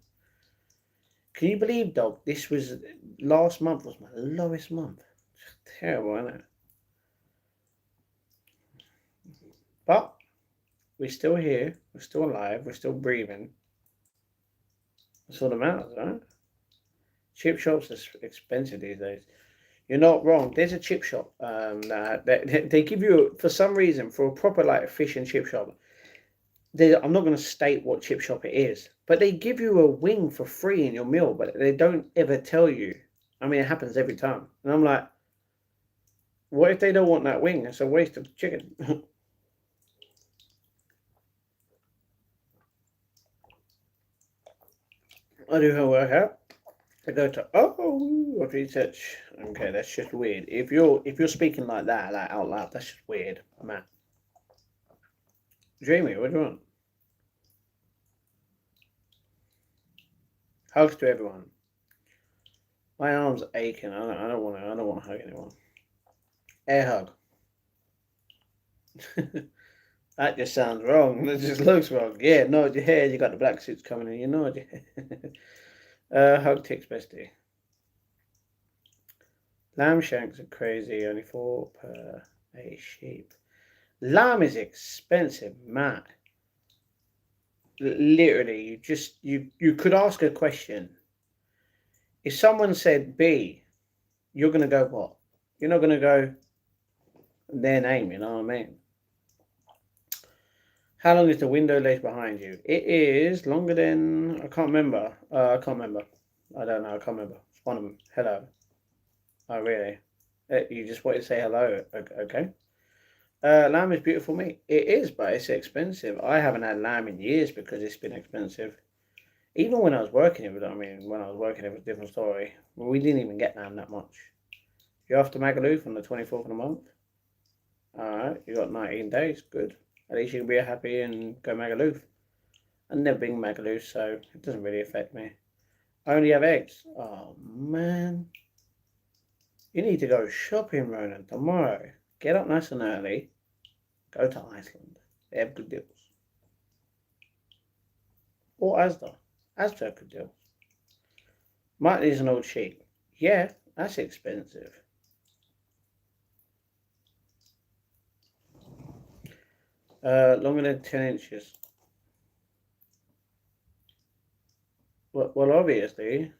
Can you believe, dog? This was last month was my lowest month. Just terrible, isn't it? But we're still here. We're still alive. We're still breathing. That's all that matters, right? Chip shops are expensive these days. You're not wrong. There's a chip shop that they give you for some reason for a proper like fish and chip shop. I'm not going to state what chip shop it is, but they give you a wing for free in your meal, but they don't ever tell you. I mean, it happens every time, and I'm like, what if they don't want that wing? It's a waste of chicken. I do her workout. I go to research. Okay, that's just weird. If you're speaking like that, like out loud, that's just weird, man. Jamie, what do you want? Hugs to everyone. My arm's aching. I don't want to. I don't want to hug anyone. Air hug. That just sounds wrong. That just looks wrong. Yeah, nod your head. You got the black suits coming in. You nod your head. Hug ticks bestie. Lamb shanks are crazy. Only 4 per a sheep. Lamb is expensive, man. Literally, you could ask a question. If someone said B, you're gonna go what? You're not gonna go their name. You know what I mean? How long is the window lace behind you? It is longer than I can't remember. I can't remember. I don't know. I can't remember. It's one of them. Hello. Oh really? You just want to say hello? Okay. Lamb is beautiful meat. It is, but it's expensive. I haven't had lamb in years because it's been expensive. Even when I was working it, I mean, when I was working it was a different story. We didn't even get lamb that much. You're off to Magaluf on the 24th of the month. Alright, you got 19 days. Good. At least you can be happy and go Magaluf. I've never been Magaluf, so it doesn't really affect me. I only have eggs. Oh, man. You need to go shopping, Ronan, tomorrow. Get up nice and early. Go to Iceland. They have good deals. Or Asda. Asda have good deals. Mutton is an old sheep. Yeah, that's expensive. Longer than 10 inches. Well, obviously,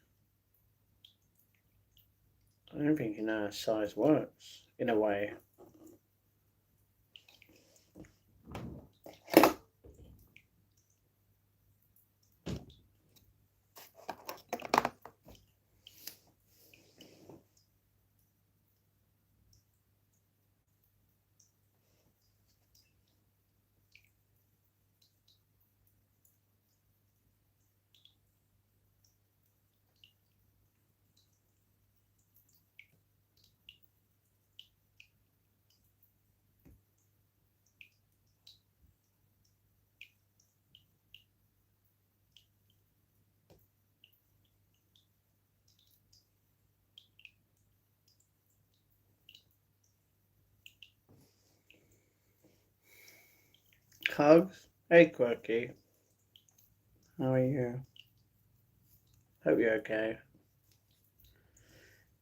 I don't think you know how size works, in a way. Hugs. Hey, Quirky. How are you? Hope you're okay.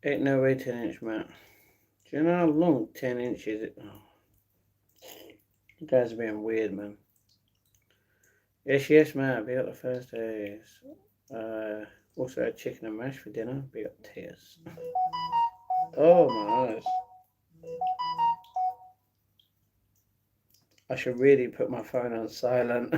Ain't no way 10 inch, Matt. Do you know how long 10 inches is? Oh. You guys are being weird, man. Yes, Matt. Be up the first days. Also had chicken and mash for dinner. Be up tears. Oh my eyes. I should really put my phone on silent.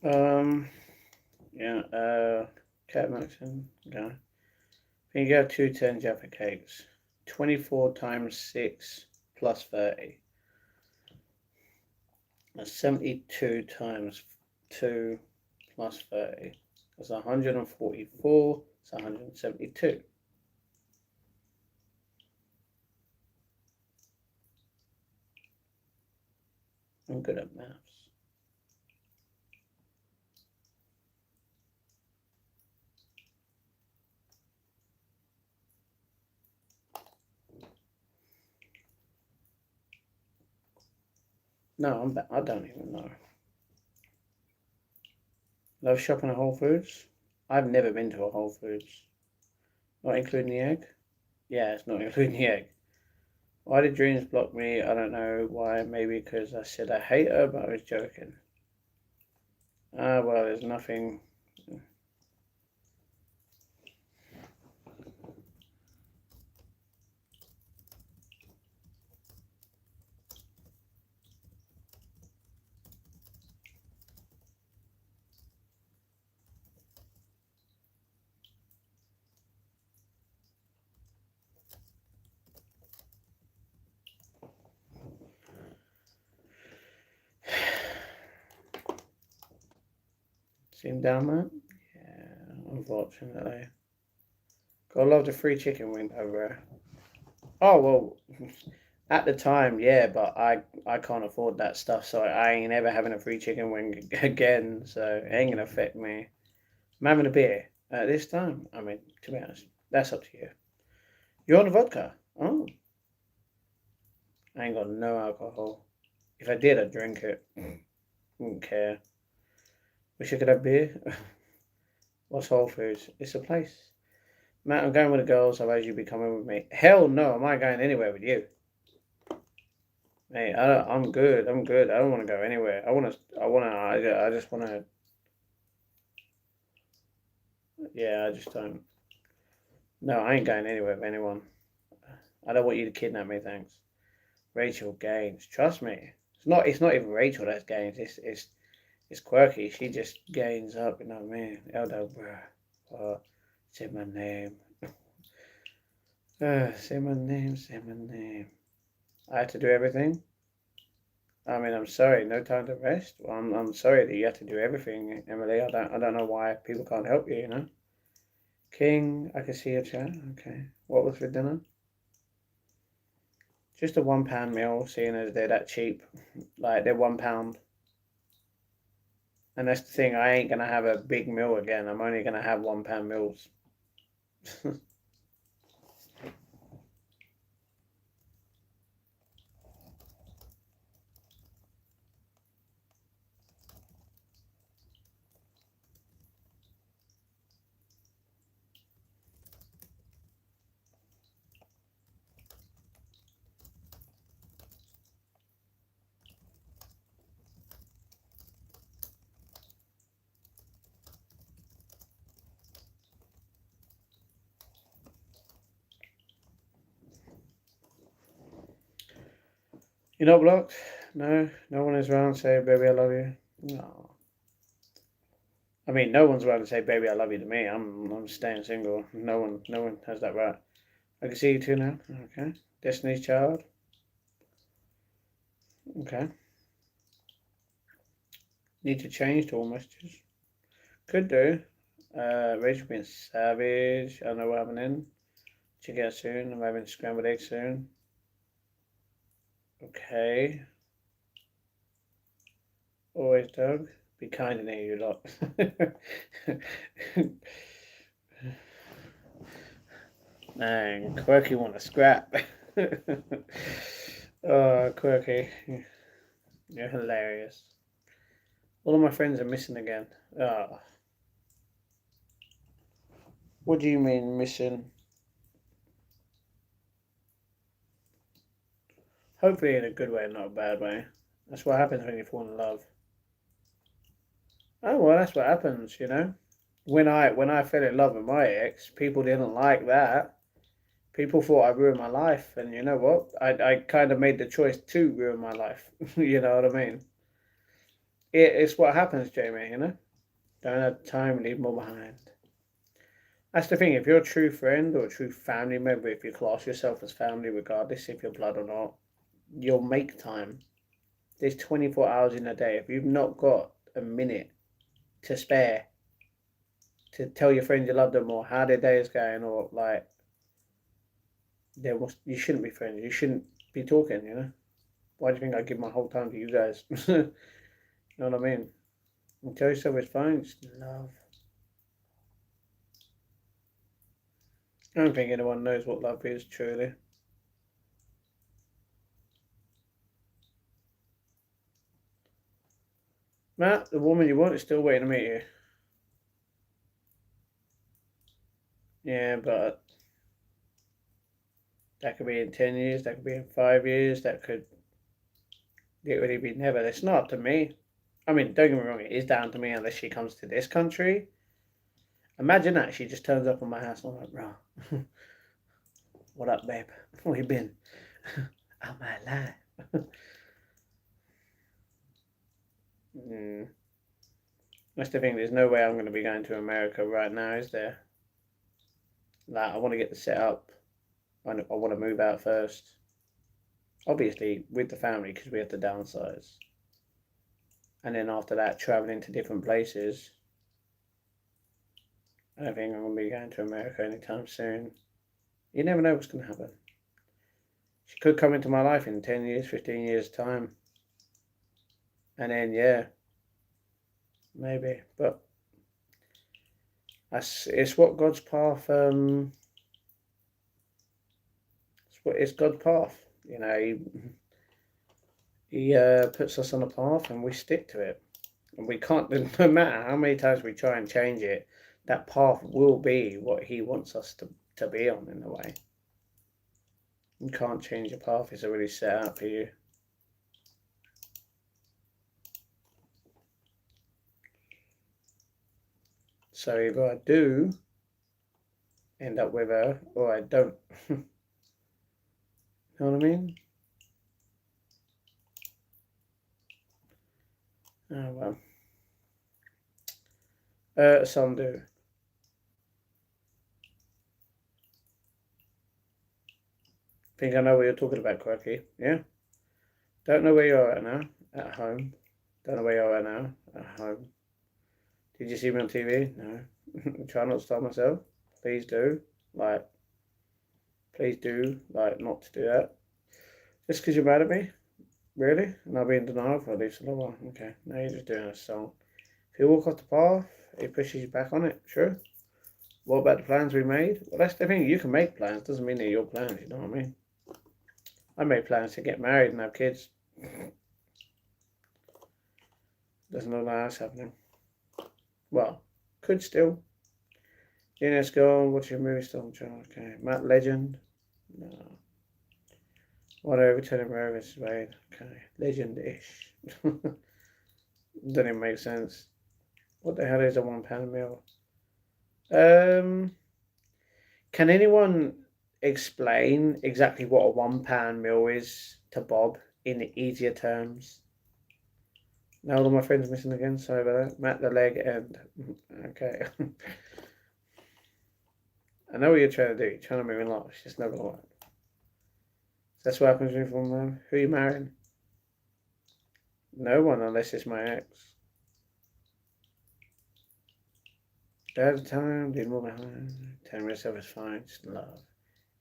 Yeah, Cat Maxim, go. You go 2 10 Jaffa cakes. 24 times 6 plus 30. That's 72 times 2 plus 30. That's 144. It's 172. I'm good at maths. No, I don't even know. Love shopping at Whole Foods? I've never been to a Whole Foods. Not including the egg? Yeah, it's not including the egg. Why did dreams block me? I don't know why. Maybe because I said I hate her, but I was joking. Ah, well, there's nothing. Seem down, man? Yeah, unfortunately. Gotta love the free chicken wing over. Oh, well, at the time, yeah, but I can't afford that stuff, so I ain't ever having a free chicken wing again, so it ain't gonna affect me. I'm having a beer at this time. I mean, to be honest, that's up to you. You're on the vodka? Oh, I ain't got no alcohol. If I did, I'd drink it. Wouldn't care. Wish I could have beer. What's Whole Foods? It's a place. Matt, I'm going with the girls. Otherwise, you'll be coming with me. Hell no, am I going anywhere with you? Hey, I'm good. I'm good. I don't want to go anywhere. I just want to. Yeah, I just don't. No, I ain't going anywhere with anyone. I don't want you to kidnap me, thanks. Rachel Gaines. Trust me. It's not even Rachel that's Gaines. It's quirky. She just gains up, you know what I mean? Eldo, bruh. Say my name. Say my name, say my name. I had to do everything. I mean, I'm sorry, no time to rest. Well, I'm sorry that you have to do everything, Emily. I don't know why people can't help you, you know? King, I can see your chat. Okay. What was for dinner? Just a £1 meal, seeing as they're that cheap. Like, they're £1. And that's the thing, I ain't gonna have a big meal again. I'm only gonna have £1 meals. You're not blocked? No, no one is around. Say, baby, I love you. No. I mean, no one's around to say, baby, I love you to me. I'm staying single. No one has that right. I can see you too now. Okay. Destiny's Child. Okay. Need to change to all messages. Could do. Rachel being savage. I don't know what happening. Check out soon. I'm having scrambled eggs soon. Okay. Always, Doug. Be kind in here, you lot. Man, Quirky want to scrap. Oh, Quirky. You're hilarious. All of my friends are missing again. Oh. What do you mean missing? Hopefully in a good way, not a bad way. That's what happens when you fall in love. Oh well, that's what happens, you know. When I fell in love with my ex, people didn't like that. People thought I ruined my life, and you know what? I kind of made the choice to ruin my life. You know what I mean? it's what happens, Jamie, you know? Don't have time, leave more behind. That's the thing, if you're a true friend or a true family member, if you class yourself as family, regardless if you're blood or not, you'll make time. There's 24 hours in a day. If you've not got a minute to spare to tell your friends you love them or how their day is going, or like, you shouldn't be friends. You shouldn't be talking, you know? Why do you think I give my whole time to you guys? You know what I mean? And tell yourself it's fine, it's love. I don't think anyone knows what love is, truly. Matt, the woman you want is still waiting to meet you. Yeah, but that could be in 10 years, that could be in 5 years, that could literally be never. It's not up to me. I mean, don't get me wrong, it is down to me unless she comes to this country. Imagine that, she just turns up on my house and I'm like, bro, what up, babe? Where you been? Out my life. That's the thing, there's no way I'm going to be going to America right now, is there? Like, I want to get the set up. I want to move out first. Obviously, with the family, because we have to downsize. And then after that, traveling to different places. I don't think I'm going to be going to America anytime soon. You never know what's going to happen. She could come into my life in 10 years, 15 years' time. And then, yeah, maybe. But it's what God's path, it's God's path. You know, he puts us on a path and we stick to it. And we can't, no matter how many times we try and change it, that path will be what he wants us to be on, in a way. You can't change your path, it's already set out for you. So either I do end up with her or I don't. You know what I mean? Oh well. Some do. Think I know what you're talking about, Quirky. Yeah? Don't know where you are right now. At home. Don't know where you are right now. At home. Did you see me on TV? No. Try not to stop myself. Please do. Like, please do. Like, not to do that. Just because you're mad at me? Really? And I'll be in denial for at least a little while. Okay. Now you're just doing a song. If you walk off the path, it pushes you back on it. Sure. What about the plans we made? Well, that's the thing. You can make plans. Doesn't mean they're your plans. You know what I mean? I made plans to get married and have kids. Doesn't look like that's happening. Well, could still. Let's go. What's your movie still? Okay. Matt Legend. No. Whatever. Turning Rovers. Right. Okay. Legend-ish. Doesn't even make sense. What the hell is a £1 meal? Can anyone explain exactly what a £1 meal is to Bob in easier terms? Now all of my friends missing again, sorry about that. Matt the leg end. Okay. I know what you're trying to do. You're trying to move in life. It's just never gonna work. That's what happens with one. Who are you marrying? No one, unless it's my ex. At the time, didn't move behind. Telling myself it's fine, just love.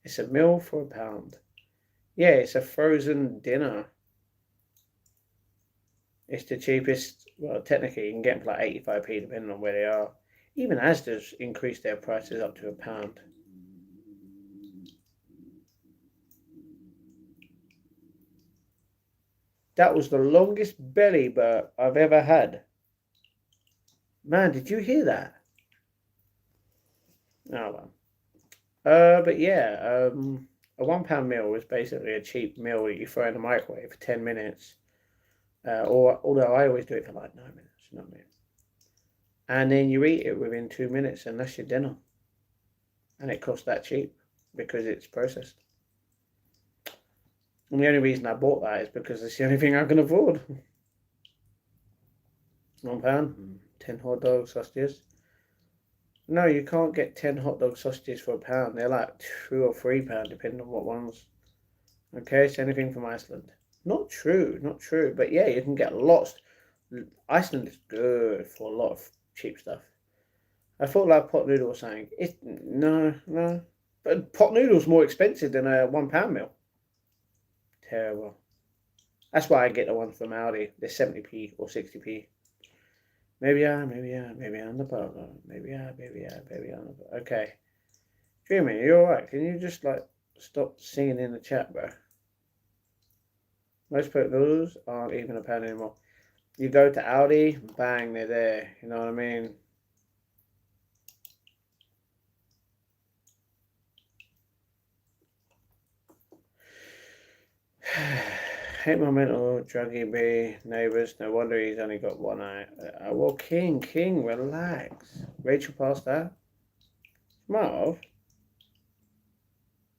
It's a meal for £1. Yeah, it's a frozen dinner. It's the cheapest. Well, technically, you can get them for like 85p depending on where they are. Even Asda's increased their prices up to £1. That was the longest belly burp I've ever had. Man, did you hear that? Oh well. But yeah, a £1 meal is basically a cheap meal that you throw in the microwave for 10 minutes. Or although I always do it for like 9 minutes, you know what I mean? And then you eat it within 2 minutes, and that's your dinner. And it costs that cheap because it's processed. And the only reason I bought that is because it's the only thing I can afford. £1. 10 hot dog sausages. No, you can't get 10 hot dog sausages for £1. They're like £2 or £3, depending on what ones. Okay, so anything from Iceland. Not true, not true. But yeah, you can get lots. Iceland is good for a lot of cheap stuff. I thought like pot noodle or something. No. But pot noodle's more expensive than a £1 meal. Terrible. That's why I get the one from Aldi. They're 70p or 60p. Maybe on the burger. Maybe on the burger. Okay. Dreamy, you alright? Can you just like stop singing in the chat, bro? Most pot noodles aren't even £1 anymore. You go to Aldi, bang, they're there. You know what I mean? Hate my mental druggy B neighbours. No wonder he's only got one eye. Well, King, relax. Rachel passed out. She might have.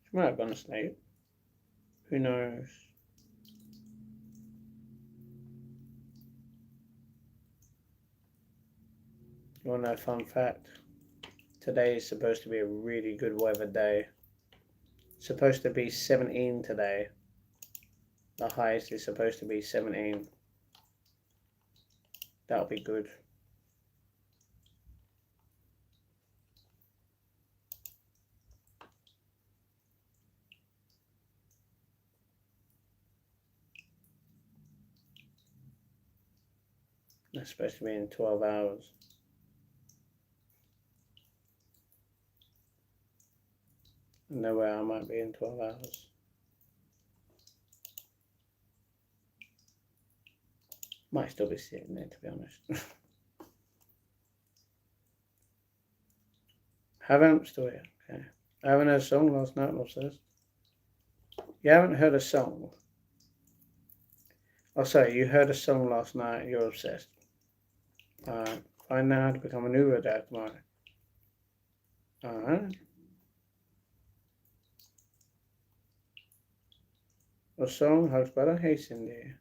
She might have gone to sleep. Who knows? You want to know a fun fact? Today is supposed to be a really good weather day. It's supposed to be 17 today. The highest is supposed to be 17. That'll be good. That's supposed to be in 12 hours. No way I might be in 12 hours. Might still be sitting there, to be honest. Haven't still here. Okay. I haven't heard a song last night, Love says. You haven't heard a song. Oh, sorry, you heard a song last night, you're obsessed. Find out how to become an Uber dad tomorrow. Alright. A song, Hugs Brother. Hey, Cindy.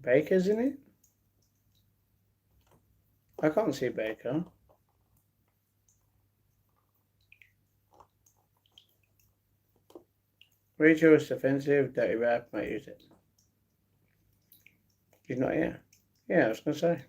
Baker's in it? I can't see Baker. Rachel is offensive, dirty rap, might use it. He's not here. Yeah, I was gonna say.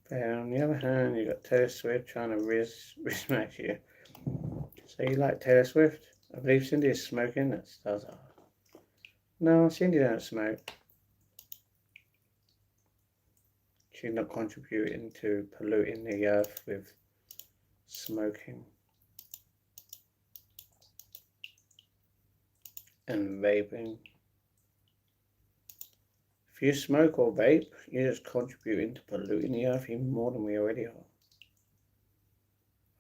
But on the other hand, you got Taylor Swift trying to riz match you. So you like Taylor Swift? I believe Cindy is smoking. That does off. No, Cindy don't smoke. She's not contributing to polluting the earth with smoking and vaping. If you smoke or vape, you're just contributing to polluting the earth even more than we already are.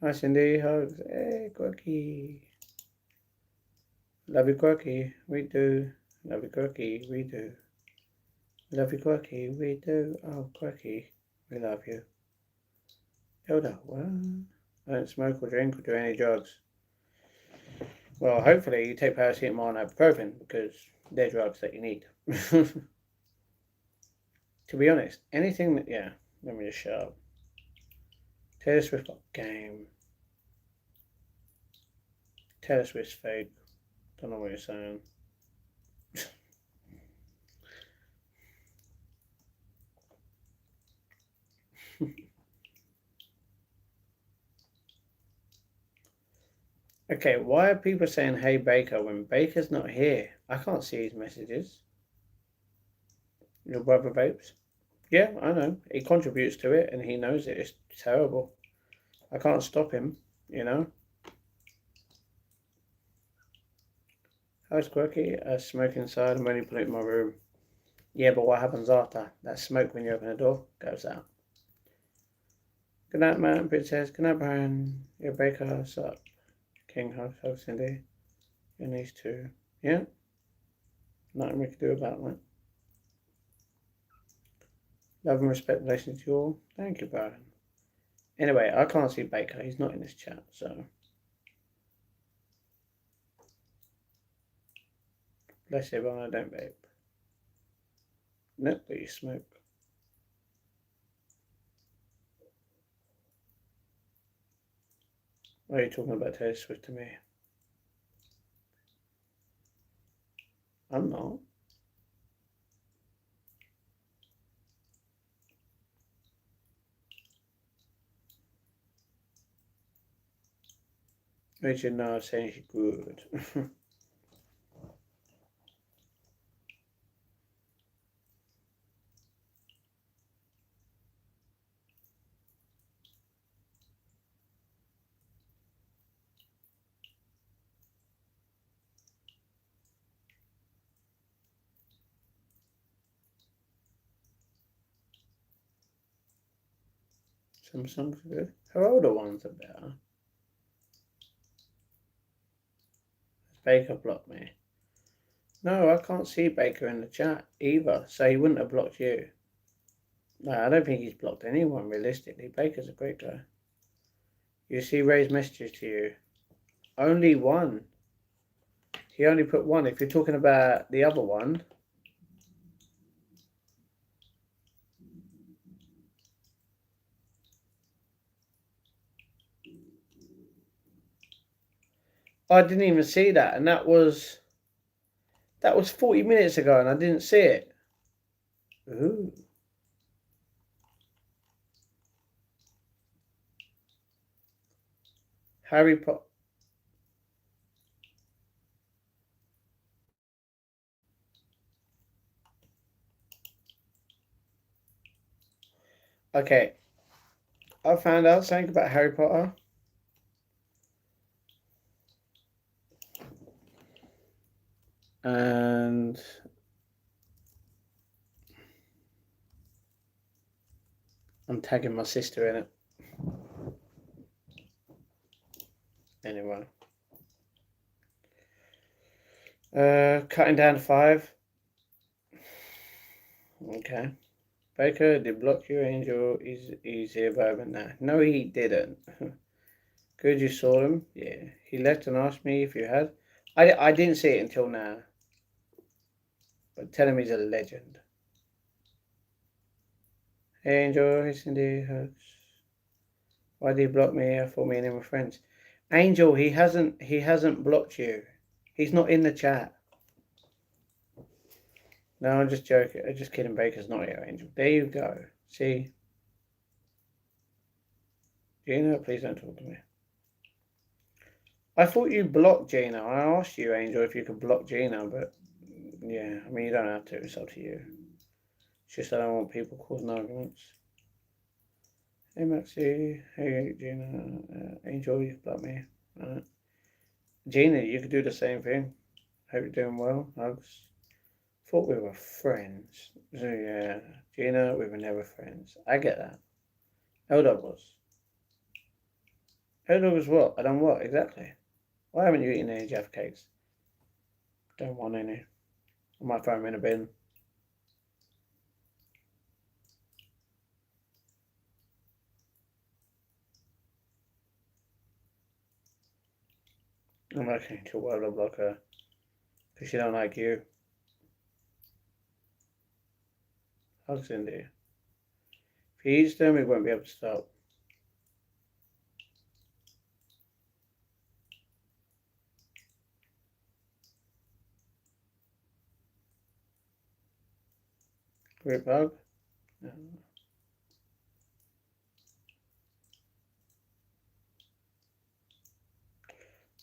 Hi Cindy, hugs. Hey, Quirky. Love you, Quirky. We do. Love you, Quirky. We do. Love you, Quirky. We do. Oh, Quirky. We love you. Hilda, what? I don't smoke or drink or do any drugs. Well, hopefully you take paracetamol and ibuprofen because they're drugs that you need. To be honest, anything that, yeah, let me just shut up. Taylor Swift got game. Taylor Swift's fake. Don't know what you're saying. Okay, why are people saying hey Baker when Baker's not here? I can't see his messages. Your brother vapes? Yeah, I know. He contributes to it and he knows it. It's terrible. I can't stop him, you know? How's Quirky? Smoke inside. I'm only putting it in my room. Yeah, but what happens after? That smoke when you open the door goes out. Good night, Matt. Princess. Good night, Brian. Yeah, Baker. What's up? King hug Cindy. And these two. Yeah? Nothing we can do about that. Love and respect relations to you all. Thank you, Brian. Anyway, I can't see Baker. He's not in this chat, so. Bless everyone, I don't vape. Nope, but you smoke. Why are you talking about Taylor Swift to me? I'm not. Richard now saying she's good. Some songs are good. Her older ones are better. Baker blocked me. No, I can't see Baker in the chat either, so he wouldn't have blocked you. No, I don't think he's blocked anyone realistically. Baker's a great guy. You see Ray's messages to you. Only one. He only put one. If you're talking about the other one. I didn't even see that, and that was 40 minutes ago, and I didn't see it. Ooh. Harry Potter. Okay. I found out something about Harry Potter. And I'm tagging my sister in it. Anyway. Cutting down to 5. Okay. Baker did block you, Angel. He's here, but nah. No, he didn't. Good, you saw him. Yeah, he left and asked me if you had. I didn't see it until now. But tell him he's a legend. Hey, Angel. Hey, Cindy. Hugs. Why did he block me? I thought me and him were friends. Angel, he hasn't blocked you. He's not in the chat. No, I'm just joking. I'm just kidding. Baker's not here, Angel. There you go. See? Gina, please don't talk to me. I thought you blocked Gina. I asked you, Angel, if you could block Gina, but yeah, I mean, you don't have to. It's up to you. It's just I don't want people causing arguments. Hey, Maxie. Hey, Gina. Angel, you've blocked me. Gina, you could do the same thing. Hope you're doing well. Hugs. Thought we were friends. So yeah, Gina, we were never friends. I get that. Eldog was. Eldog was what? I done what exactly? Why haven't you eaten any Jaffa cakes? Don't want any. I might throw them in a bin. I'm working to World Blocker because she don't like you. Hugs in there. If he eats them, he won't be able to stop. Group hug. No.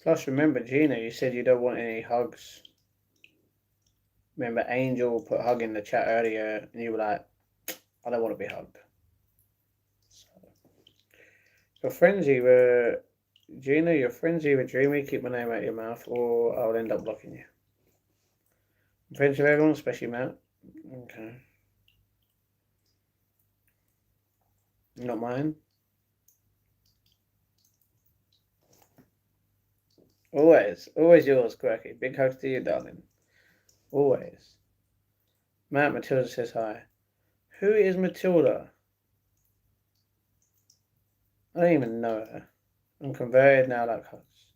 Plus, remember, Gina, you said you don't want any hugs. Remember, Angel put hug in the chat earlier, and you were like, I don't want to be hugged. So, your friends either, Gina, your friends either Dreamy, keep my name out of your mouth, or I'll end up blocking you. I'm friends with everyone, especially Matt. Okay. Not mine. Always yours, Quirky. Big hugs to you, darling. Always. Matilda says hi. Who is Matilda? I don't even know her. I'm converted now like hugs.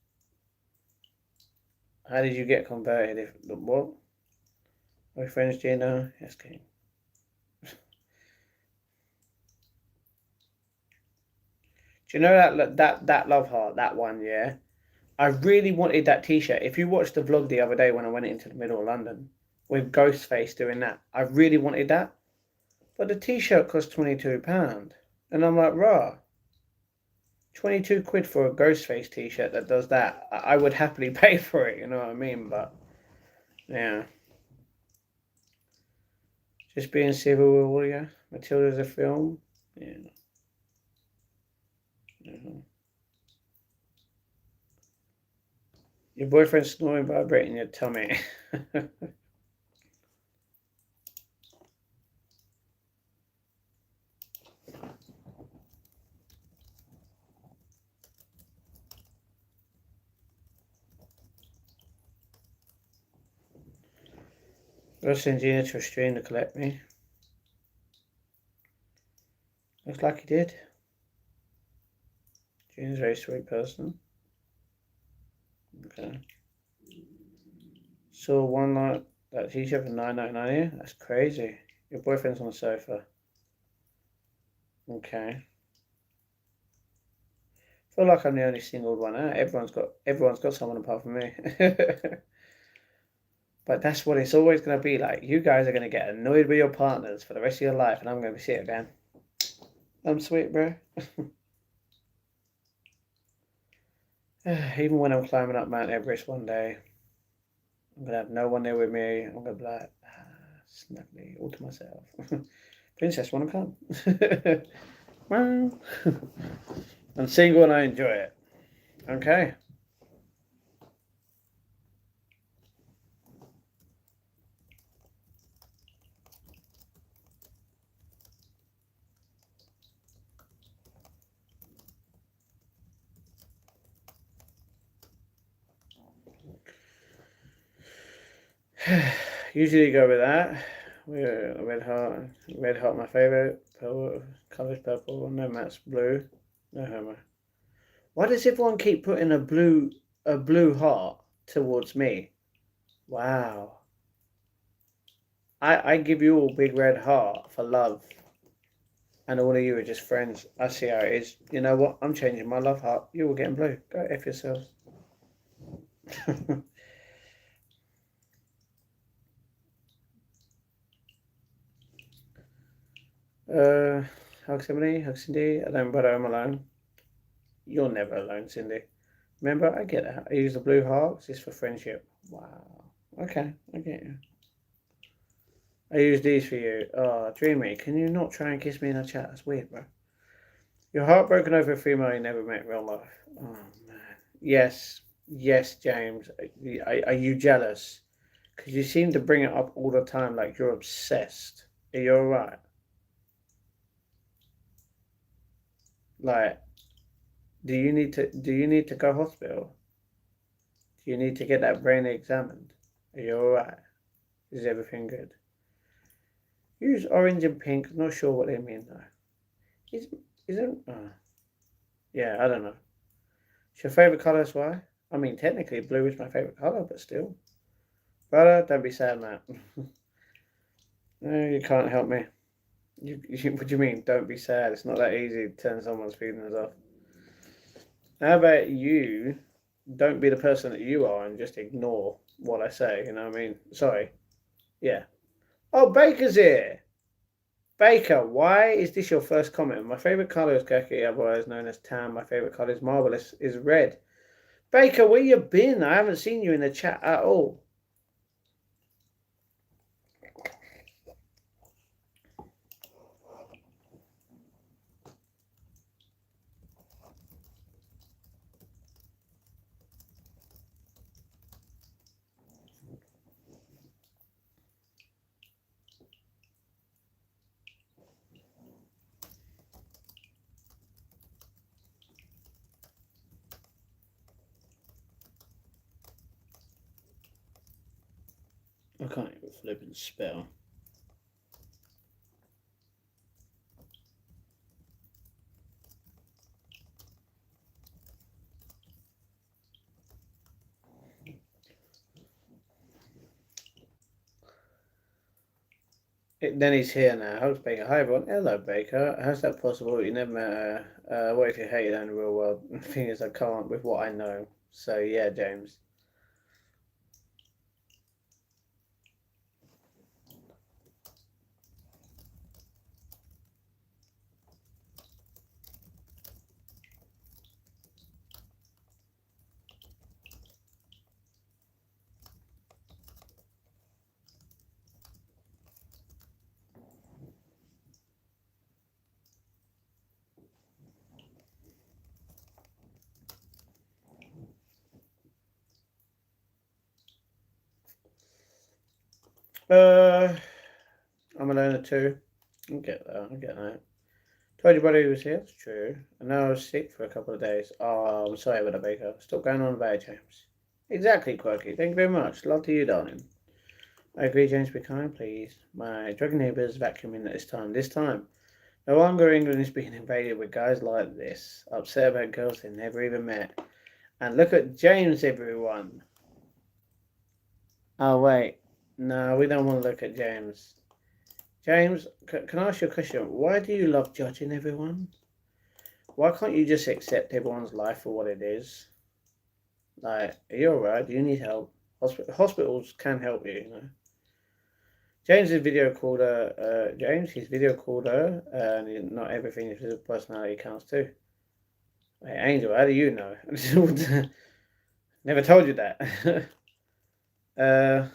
How did you get converted? If what? Are we friends, Gina? Yes, King. Do you know that love heart, that one, yeah? I really wanted that t-shirt. If you watched the vlog the other day when I went into the middle of London with Ghostface doing that, I really wanted that. But the t-shirt cost £22. And I'm like, rah. 22 quid for a Ghostface t-shirt that does that. I would happily pay for it, you know what I mean? But, yeah. Just being civil with all you. Matilda's a film. Yeah. Your boyfriend's snoring, vibrating your tummy. I'll send Gina to Australia to collect me. Looks like he did. Gina's a very sweet person. Okay. So one night that t-shirt for $9.99 here? That's crazy. Your boyfriend's on the sofa. Okay. I feel like I'm the only single one out. Everyone's got someone apart from me. But that's what it's always going to be like. You guys are going to get annoyed with your partners for the rest of your life, and I'm going to be sitting down. I'm sweet, bro. Even when I'm climbing up Mount Everest one day, I'm going to have no one there with me. I'm going to be like, snugly, all to myself. Princess, want to come? Well, I'm single and I enjoy it. Okay. Usually go with that. Red heart, my favorite. Color's purple. No Matt's blue. No homo. Why does everyone keep putting a blue heart towards me? Wow. I give you all big red heart for love. And all of you are just friends. I see how it is. You know what? I'm changing my love heart. You all getting blue. Go F yourselves. Hug Cindy. I don't bother, I'm alone. You're never alone, Cindy. Remember, I get that. I use the blue hearts. It's for friendship. Wow. Okay, I get you. I use these for you. Oh, Dreamy, can you not try and kiss me in a chat? That's weird, bro. You're heartbroken over a female you never met in real life. Oh, man. Yes, James. Are you jealous? Because you seem to bring it up all the time like you're obsessed. Are you alright? Like, do you need to go hospital? Do you need to get that brain examined? Are you alright? Is everything good? Use orange and pink. Not sure what they mean though. Is it? Yeah, I don't know. It's your favorite color, is why? I mean, technically, blue is my favorite color, but still. Brother, don't be sad, Matt. No, you can't help me. What do you mean? Don't be sad. It's not that easy to turn someone's feelings off. How about you? Don't be the person that you are and just ignore what I say. You know what I mean? Sorry. Yeah. Oh, Baker's here. Baker, why is this your first comment? My favourite colour is khaki, otherwise known as tan. My favourite colour is marvellous, is red. Baker, where you been? I haven't seen you in the chat at all. I can't even flip and spell. Then he's here now. How's Baker? Hi everyone. Hello Baker. How's that possible? You never met her. What if you hate her in the real world? The thing is, I can't with what I know. So yeah, James. I'm a learner too. I get that. I get that. Told you buddy was here. That's true. And now I was sick for a couple of days. Oh, I'm sorry about that, Baker. Stop going on about it, James. Exactly, Quirky. Thank you very much. Love to you, darling. I agree, James. Be kind, please. My drug neighbours vacuuming at this time. This time. No longer England is being invaded with guys like this. Upset about girls they never even met. And look at James, everyone. Oh, wait. No, we don't want to look at James. James, can I ask you a question? Why do you love judging everyone? Why can't you just accept everyone's life for what it is? Like, are you alright? Do you need help? Hospitals can help you, you know. James is video called her. James, he's video called her, and not everything is his personality counts too. Hey, Angel, how do you know? Never told you that. uh,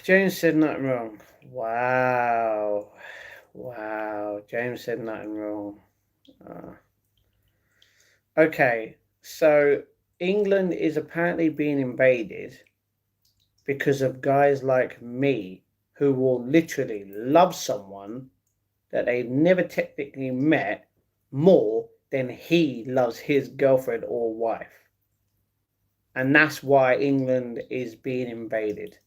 James said nothing wrong. Wow. Wow. James said nothing wrong. Okay, so England is apparently being invaded because of guys like me who will literally love someone that they've never technically met more than he loves his girlfriend or wife. And that's why England is being invaded.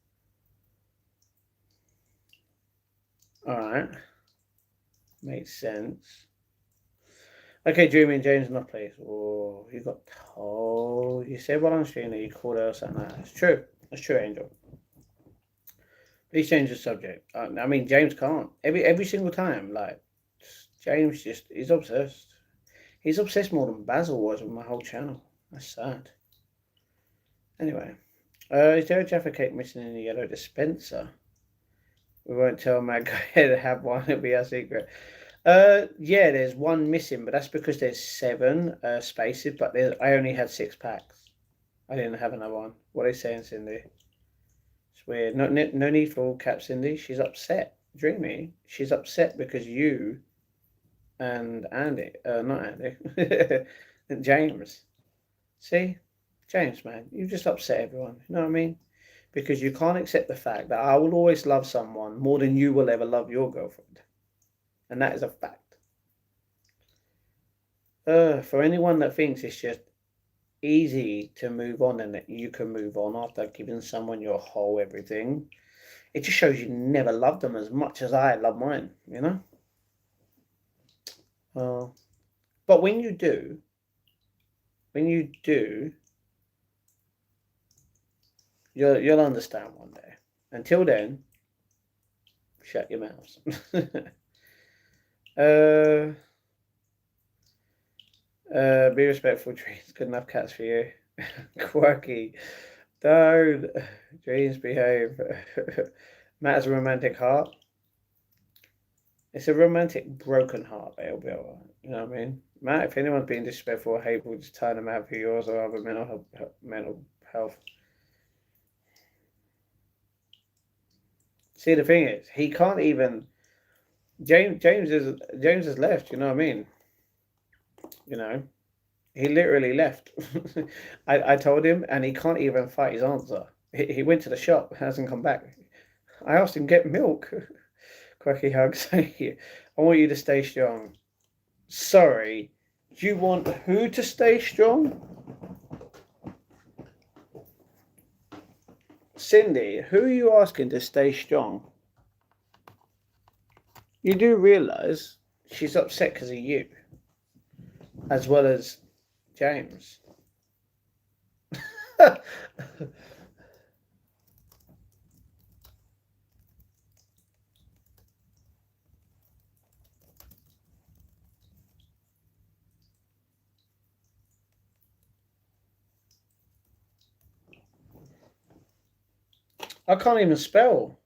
Alright. Makes sense. Okay, Dreaming James not please. Oh, you got told. You said what on stream that you called her something like that. It's true. That's true, Angel. Please change the subject. I mean, James can't. Every single time, like, James he's obsessed. He's obsessed more than Basil was with my whole channel. That's sad. Anyway, is there a Jaffa cake missing in the yellow dispenser? We won't tell Mad Guy to have one. It'll be our secret. Yeah, there's one missing, but that's because there's 7 spaces, but I only had 6 packs. I didn't have another one. What are they saying, Cindy? It's weird. No need for all caps, Cindy. She's upset. Dreamy. She's upset because you and Andy, not Andy, James. See, James, man, you just upset everyone. You know what I mean? Because you can't accept the fact that I will always love someone more than you will ever love your girlfriend, and that is a fact. For anyone that thinks it's just easy to move on and that you can move on after giving someone your whole everything, it just shows you never loved them as much as I love mine, you know? But when you do, you'll understand one day. Until then, shut your mouths. Be respectful, Dreams. Good enough cats for you. Quirky. Don't. Dreams, behave. Matt has a romantic heart. It's a romantic broken heart, but it'll be alright. You know what I mean? Matt, if anyone's being disrespectful or hateful, just turn them out for yours or other mental health. See, the thing is, he can't even. James has left. You know what I mean? You know, he literally left. I told him, and he can't even fight his answer. He went to the shop, hasn't come back. I asked him get milk. Quirky hugs. Thank you. I want you to stay strong. Sorry. Do you want who to stay strong? Cindy, who are you asking to stay strong? You do realise she's upset because of you, as well as James. I can't even spell.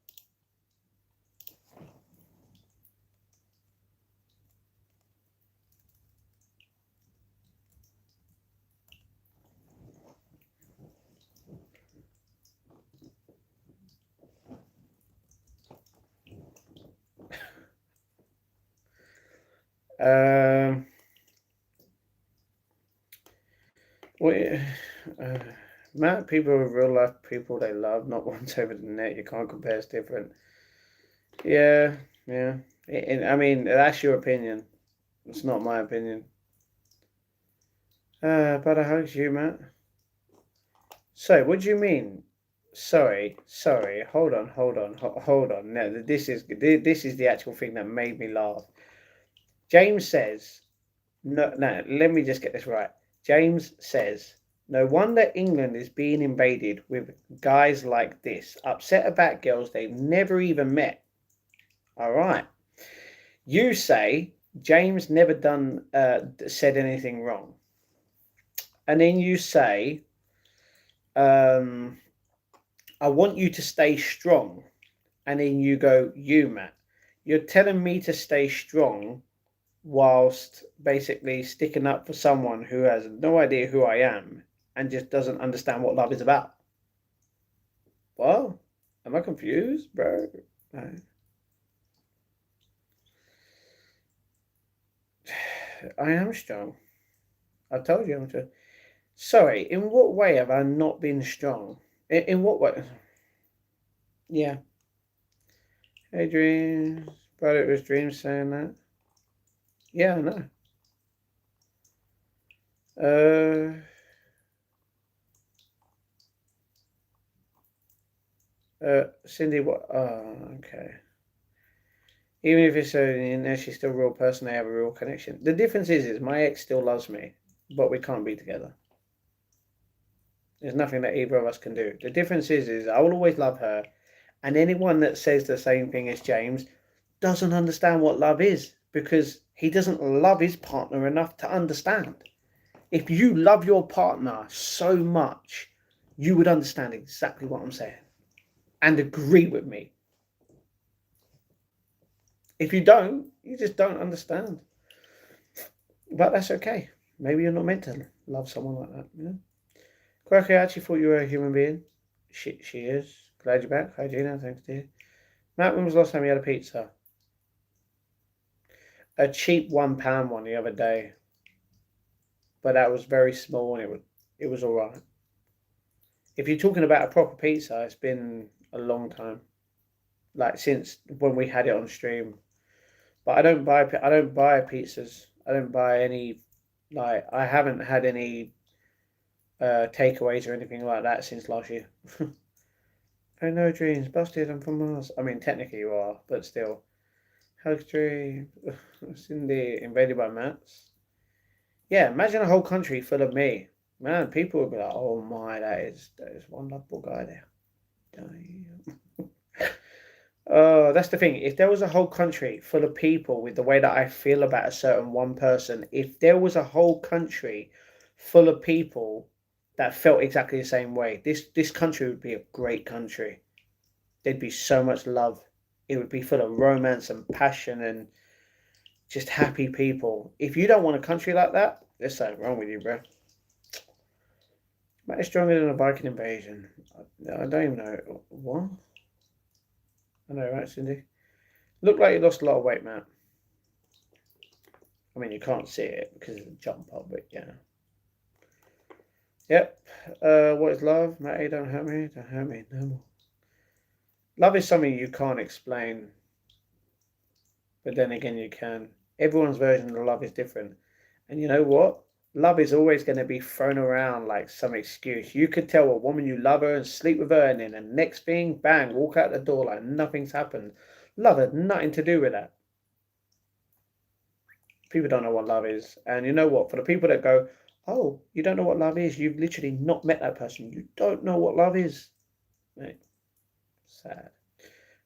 Matt, people are real life people they love, not ones over the net. You can't compare, it's different. Yeah. I mean, that's your opinion. It's not my opinion. But I hope you, Matt. So, what do you mean? Sorry. Hold on. No, this is the actual thing that made me laugh. James says, no. Let me just get this right. James says, no wonder England is being invaded with guys like this, upset about girls they've never even met. All right. You say James never said anything wrong, and then you say, I want you to stay strong, and then you go, you, Matt, you're telling me to stay strong whilst basically sticking up for someone who has no idea who I am and just doesn't understand what love is about. Well, am I confused, bro? No. I am strong. I told you I'm strong. Sorry, in what way have I not been strong? In what way? Yeah. Hey, Dreams. But it was Dreams saying that. Yeah, I know. Cindy, what? Oh, okay. Even if it's in there, she's still a real person. They have a real connection. The difference is my ex still loves me, but we can't be together. There's nothing that either of us can do. The difference is I will always love her, and anyone that says the same thing as James doesn't understand what love is because he doesn't love his partner enough to understand. If you love your partner so much, you would understand exactly what I'm saying and agree with me. If you don't, you just don't understand. But that's okay. Maybe you're not meant to love someone like that, you know? Quirky, I actually thought you were a human being. She is. Glad you're back. Hi, Gina. Thanks, dear. Matt, when was the last time you had a pizza? A cheap £1 one the other day. But that was very small and it was alright. If you're talking about a proper pizza, it's been a long time. Like since when we had it on stream. But I don't buy pizzas. I don't buy any, like, I haven't had any takeaways or anything like that since last year. Oh no, dreams, busted, I'm from Mars. I mean, technically you are, but still. Hugs dream, Cindy, invaded by Mats. Yeah, imagine a whole country full of me. Man, people would be like, oh my, that is one lovable guy there. Damn. Oh, that's the thing. If there was a whole country full of people with the way that I feel about a certain one person, if there was a whole country full of people that felt exactly the same way, this country would be a great country. There'd be so much love. It would be full of romance and passion and just happy people. If you don't want a country like that, there's something wrong with you, bro. That is stronger than a Viking invasion. I don't even know. What? I know, right, Cindy? Look like you lost a lot of weight, Matt. I mean, you can't see it because of the jump up, but yeah. Yep. What is love? Matty, don't hurt me. Don't hurt me. No more. Love is something you can't explain. But then again, you can. Everyone's version of love is different. And you know what? Love is always going to be thrown around like some excuse. You could tell a woman you love her and sleep with her, and then the next thing, bang, walk out the door like nothing's happened. Love had nothing to do with that. People don't know what love is. And you know what? For the people that go, oh, you don't know what love is, you've literally not met that person. You don't know what love is. Right. Sad.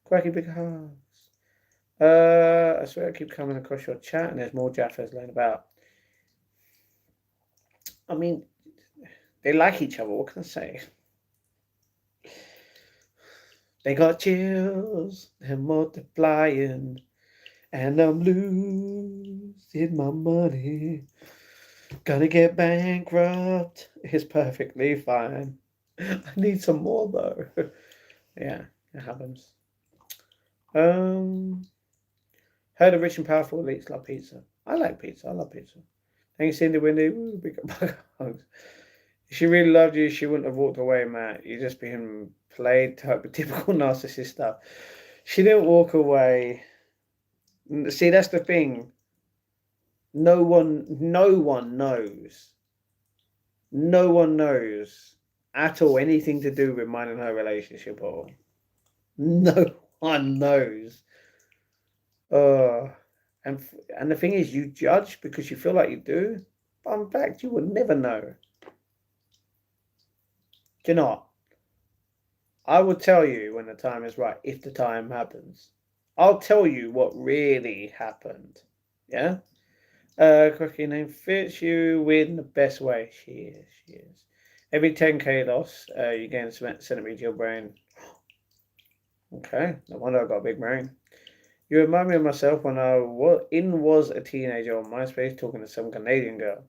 Quirky big hugs. I swear I keep coming across your chat and there's more Jaffas laying about. I mean, they like each other, what can I say? They got chills and multiplying, and I'm losing my money. Gonna get bankrupt. It's perfectly fine. I need some more though. Yeah, it happens. Heard of rich and powerful elites love pizza. I like pizza. I love pizza. Thank you, Cindy Windy. Ooh, big hugs. If she really loved you, she wouldn't have walked away, Matt. You're just being played typical narcissist stuff. She didn't walk away. See, that's the thing. No one knows. No one knows at all anything to do with mine and her relationship or no one knows. And the thing is, you judge because you feel like you do, but in fact, you will never know. Do you not? I will tell you when the time is right, if the time happens. I'll tell you what really happened. Yeah? Cookie name fits you in the best way. She is. Every 10k loss, you gain a centimeter to your brain. Okay, no wonder I got a big brain. You remind me of myself when I was a teenager on MySpace talking to some Canadian girl.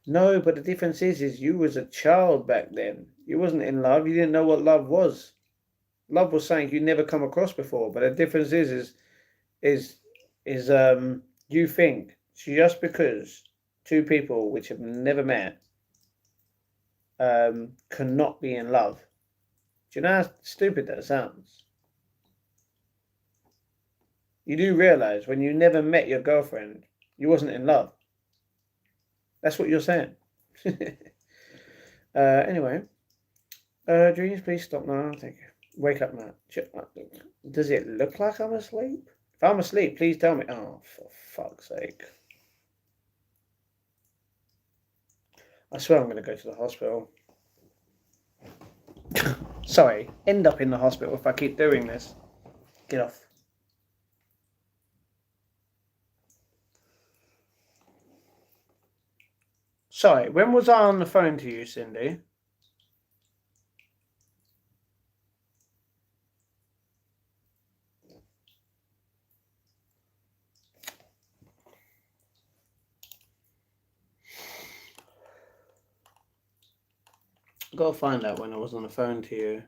No, but the difference is you was a child back then. You wasn't in love. You didn't know what love was. Love was something you'd never come across before. But the difference is you think just because two people which have never met cannot be in love. Do you know how stupid that sounds? You do realise when you never met your girlfriend, you wasn't in love. That's what you're saying. Anyway, dreams, please stop now. Thank you. Wake up, Matt. Does it look like I'm asleep? If I'm asleep, please tell me. Oh, for fuck's sake. I swear I'm going to go to the hospital. Sorry, end up in the hospital if I keep doing this. Get off. Sorry, when was I on the phone to you, Cindy? Got to find out when I was on the phone to you.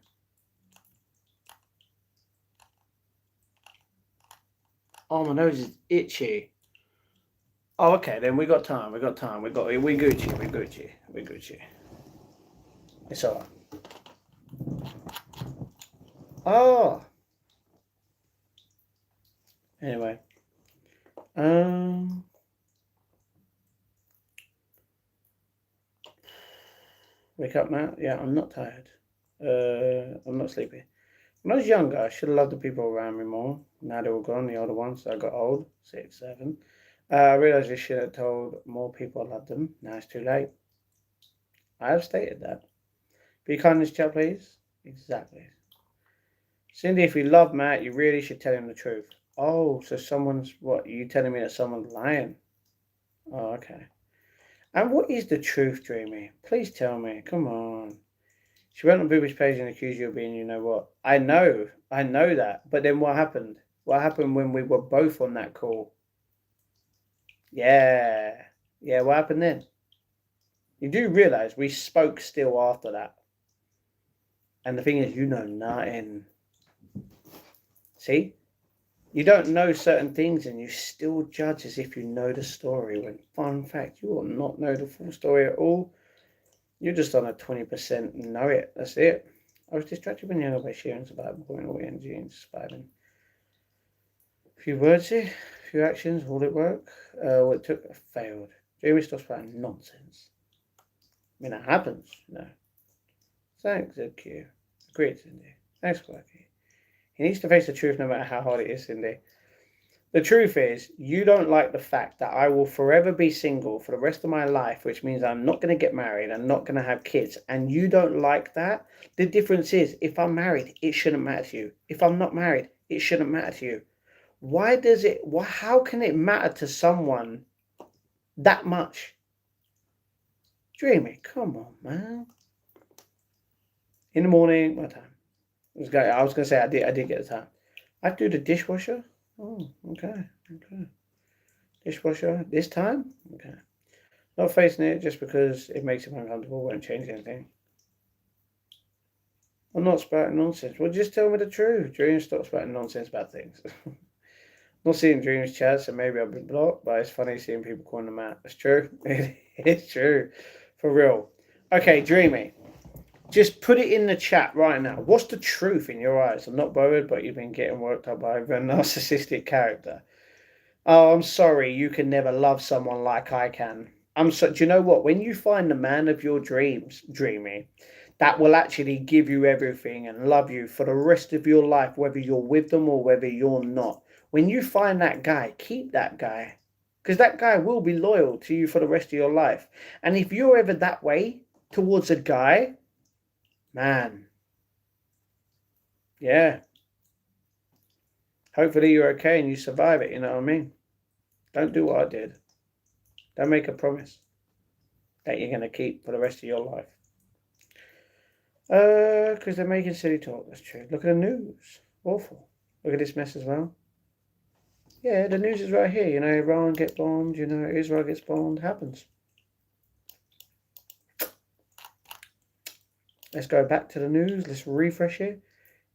Oh, my nose is itchy. Oh, okay, then we got time. We Gucci. It's alright. Oh. Anyway. Wake up, Matt. Yeah, I'm not tired. I'm not sleepy. When I was younger, I should have loved the people around me more. Now they're all gone, the older ones. I got old, 6, 7. I realised I should have told more people I loved them. Now it's too late. I have stated that. Be kind in this chat, please. Exactly. Cindy, if you love Matt, you really should tell him the truth. Oh, so someone's, what, you telling me that someone's lying? Oh, okay. And what is the truth, Dreamy? Please tell me. Come on. She went on Boobish page and accused you of being you know what. I know that. But then what happened? What happened when we were both on that call? Yeah. Yeah, what happened then? You do realise we spoke still after that. And the thing is, you know nothing. See? You don't know certain things and you still judge as if you know the story when, fun fact, you will not know the full story at all. You're just on a 20% know it. That's it. I was distracted when younger by sharing survival, going away and genes, surviving. A few words here, a few actions, all it work? What it took, failed. Jamie stops writing nonsense. I mean, that happens, you know. Thanks, ZQ. Agreed, Cindy. Thanks, Quirky. He needs to face the truth no matter how hard it is, Cindy. The truth is, you don't like the fact that I will forever be single for the rest of my life, which means I'm not going to get married, I'm not going to have kids, and you don't like that. The difference is, if I'm married, it shouldn't matter to you. If I'm not married, it shouldn't matter to you. Why does it, how can it matter to someone that much? Dreamy, come on, man. In the morning, what time? I was going to say, I did get the time. I do the dishwasher. Oh, okay. Dishwasher this time? Okay. Not facing it just because it makes him uncomfortable, won't change anything. I'm not spouting nonsense. Well, just tell me the truth. Dreams stop spouting nonsense about things. Not seeing Dreams chat, so maybe I've been blocked, but it's funny seeing people calling them out. It's true. It's true. For real. Okay, Dreamy. Just put it in the chat right now. What's the truth in your eyes? I'm not bothered, but you've been getting worked up by a narcissistic character. Oh, I'm sorry. You can never love someone like I can. Do you know what? When you find the man of your dreams, Dreamy, that will actually give you everything and love you for the rest of your life, whether you're with them or whether you're not. When you find that guy, keep that guy. Because that guy will be loyal to you for the rest of your life. And if you're ever that way towards a guy, man, yeah. Hopefully you're okay and you survive it, you know what I mean? Don't do what I did. Don't make a promise that you're going to keep for the rest of your life. Because they're making silly talk, that's true. Look at the news. Awful. Look at this mess as well. Yeah, the news is right here. You know, Iran gets bombed, you know, Israel gets bombed. Happens. Let's go back to the news. Let's refresh it.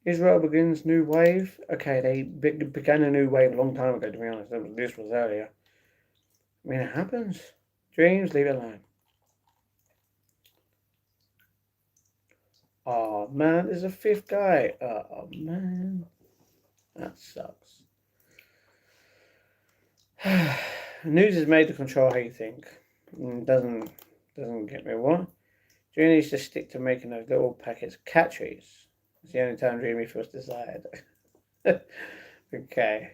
Israel begins new wave. Okay, they began a new wave a long time ago, to be honest. This was earlier. I mean, it happens. Dreams, leave it alone. Oh, man, there's a fifth guy. Oh, man. That sucks. News is made to control how you think. Doesn't get me what. Dreamy needs to stick to making those little packets of cat trees. It's the only time Dreamy feels desired. Okay.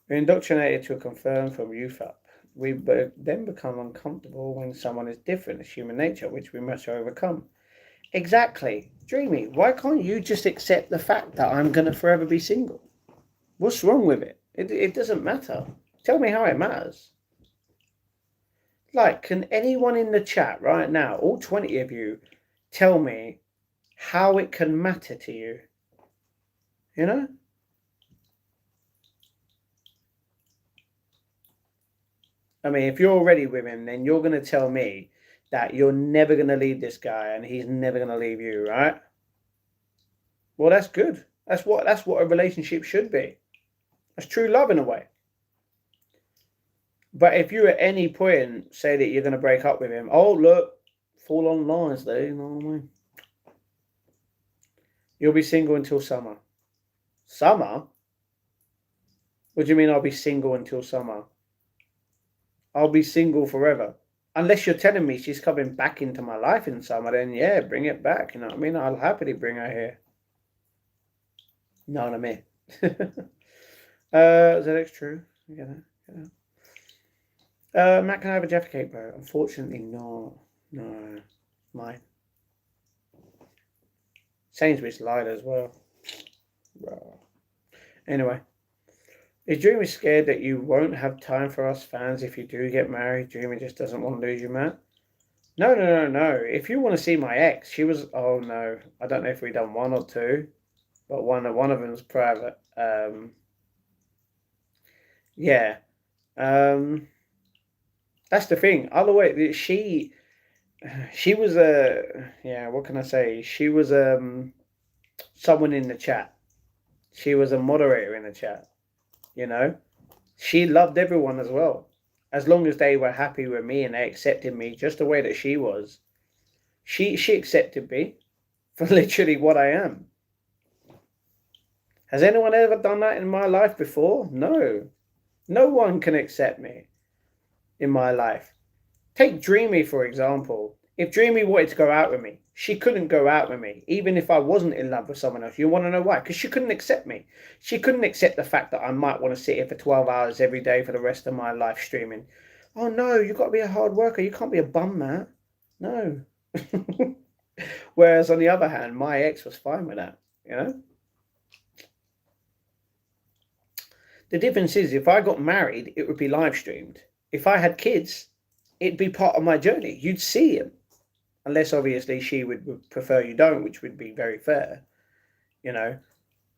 We're indoctrinated to a confirm from youth up. We then become uncomfortable when someone is different. It's human nature, which we must overcome. Exactly. Dreamy, why can't you just accept the fact that I'm going to forever be single? What's wrong with it? It doesn't matter. Tell me how it matters. Like, can anyone in the chat right now, all 20 of you, tell me how it can matter to you? You know? I mean, if you're already with him, then you're going to tell me that you're never going to leave this guy and he's never going to leave you, right? Well, that's good. That's what a relationship should be. That's true love in a way. But if you at any point say that you're going to break up with him, oh look, fall on lies there, you know what I mean? You'll be single until summer. Summer? What do you mean I'll be single until summer? I'll be single forever. Unless you're telling me she's coming back into my life in summer, then yeah, bring it back. You know what I mean? I'll happily bring her here. You know what I mean? ZX true. Yeah. Matt, can I have a Jaffa cake, bro? Unfortunately, not. No. Mine. Sainsbury's lied as well. Bro. Anyway. Is Dreamy scared that you won't have time for us fans if you do get married? Dreamy just doesn't want to lose you, Matt. No. If you want to see my ex, she was. Oh no, I don't know if we done one or two, but one of them's private. Yeah. That's the thing. Otherwise, she was a What can I say? She was someone in the chat. She was a moderator in the chat. You know, she loved everyone as well, as long as they were happy with me and they accepted me just the way that she was. She accepted me for literally what I am. Has anyone ever done that in my life before? No. No one can accept me in my life. Take Dreamy, for example. If Dreamy wanted to go out with me, she couldn't go out with me, even if I wasn't in love with someone else. You want to know why? Because she couldn't accept me. She couldn't accept the fact that I might want to sit here for 12 hours every day for the rest of my life streaming. Oh, no, you've got to be a hard worker. You can't be a bum, man. No. Whereas, on the other hand, my ex was fine with that, you know? The difference is, if I got married, it would be live streamed. If I had kids, it'd be part of my journey. You'd see him. Unless, obviously, she would prefer you don't, which would be very fair. You know,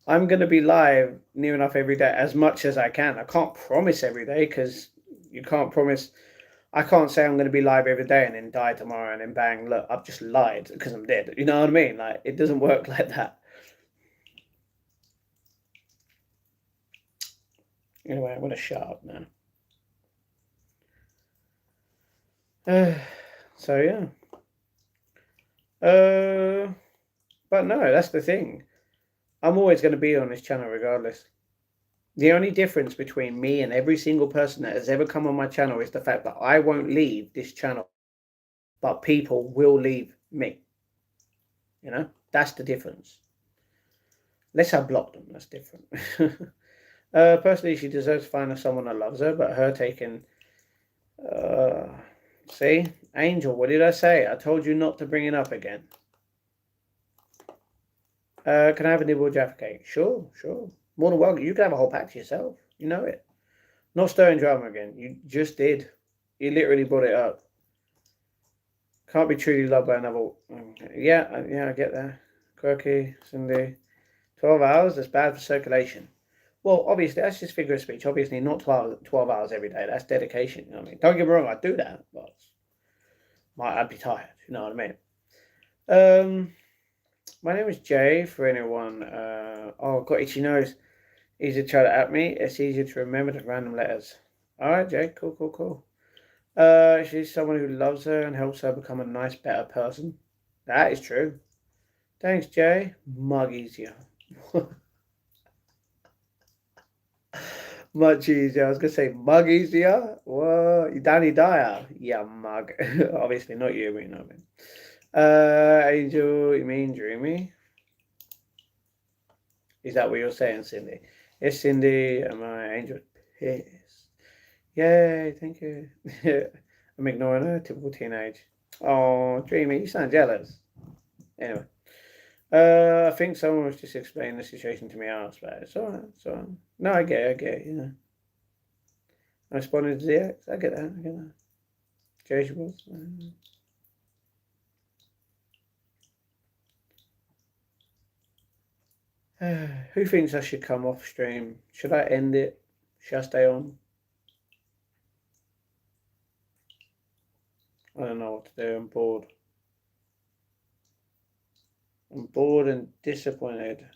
I'm going to be live near enough every day, as much as I can. I can't promise every day, because you can't promise. I can't say I'm going to be live every day and then die tomorrow and then bang, look, I've just lied because I'm dead. You know what I mean? Like, it doesn't work like that. Anyway, I'm going to shut up now. So, yeah. But no, that's the thing. I'm always going to be on this channel regardless. The only difference between me and every single person that has ever come on my channel is the fact that I won't leave this channel, but people will leave me. You know, that's the difference. Unless I block them, that's different. Personally, she deserves to find someone that loves her, but her taking... see? Angel, what did I say? I told you not to bring it up again. Can I have a nibble of Jaffa cake? Sure. More than welcome. You can have a whole pack to yourself. You know it. Not stirring drama again. You just did. You literally brought it up. Can't be truly loved by another... Yeah, I get that. Quirky, Cindy. 12 hours? That's bad for circulation. Well, obviously, that's just figure of speech. Obviously, not 12 hours every day. That's dedication. You know what I mean? Don't get me wrong, I'd do that, but I'd be tired. You know what I mean? My name is Jay, for anyone. Got itchy nose. Easy to try to at me. It's easier to remember the random letters. Alright, Jay. Cool. She's someone who loves her and helps her become a nice, better person. That is true. Thanks, Jay. Mug easier. Much easier. I was going to say mug easier. Whoa. Danny Dyer. Yeah, mug. Obviously, not you, but you know what I mean. Angel, you mean Dreamy? Is that what you're saying, Cindy? Yes, Cindy. And my Angel pissed. Yay, thank you. I'm ignoring her. Typical teenage. Oh, Dreamy, you sound jealous. Anyway. I think someone was just explaining the situation to me. I asked about it. It's alright. No, I get it, you know. I responded to ZX. I get that. Joshua's. Who thinks I should come off stream? Should I end it? Should I stay on? don't know what to do. I'm bored. I'm bored and disappointed.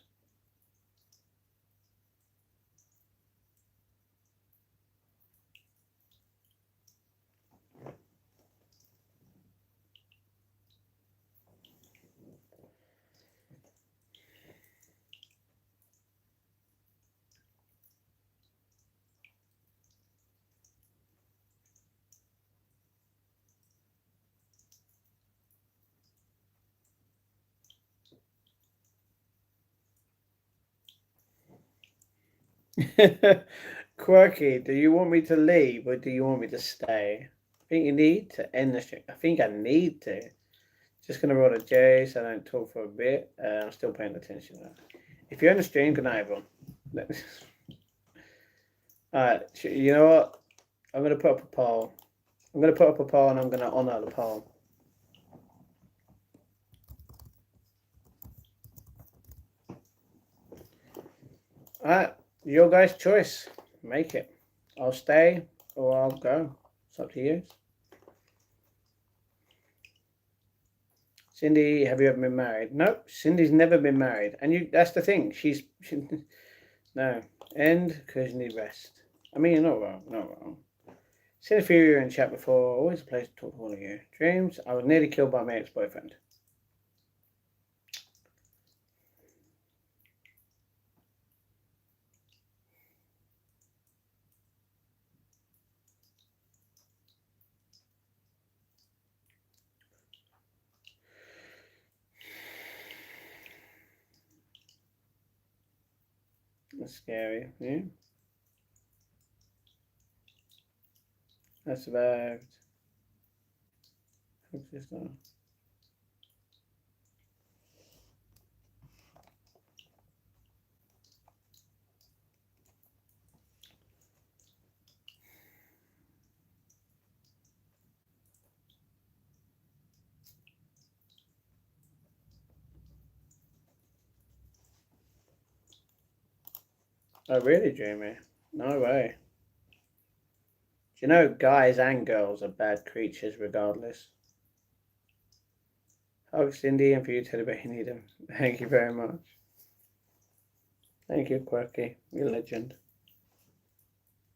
Quirky, do you want me to leave or do you want me to stay? I think you need to end the stream. I think I need to. Just gonna roll a J so I don't talk for a bit. I'm still paying attention now. If you're on the stream, good night, everyone. Alright, you know what? I'm gonna put up a poll. I'm gonna put up a poll and I'm gonna honor the poll. Alright, your guys' choice. Make it. I'll stay or I'll go. It's up to you. Cindy, have you ever been married? Nope, Cindy's never been married. And that's the thing. No. End because you need rest. I mean, you're not wrong. Not wrong. Seen a few of you in chat before. Always a place to talk to all of you. Dreams, I was nearly killed by my ex-boyfriend. That's scary. Yeah. I survived. Oh, really, Jamie? No way. Do you know guys and girls are bad creatures regardless? Hugs, Cindy, and for you, Teddy Bear, you need him. Thank you very much. Thank you, Quirky. You're a legend.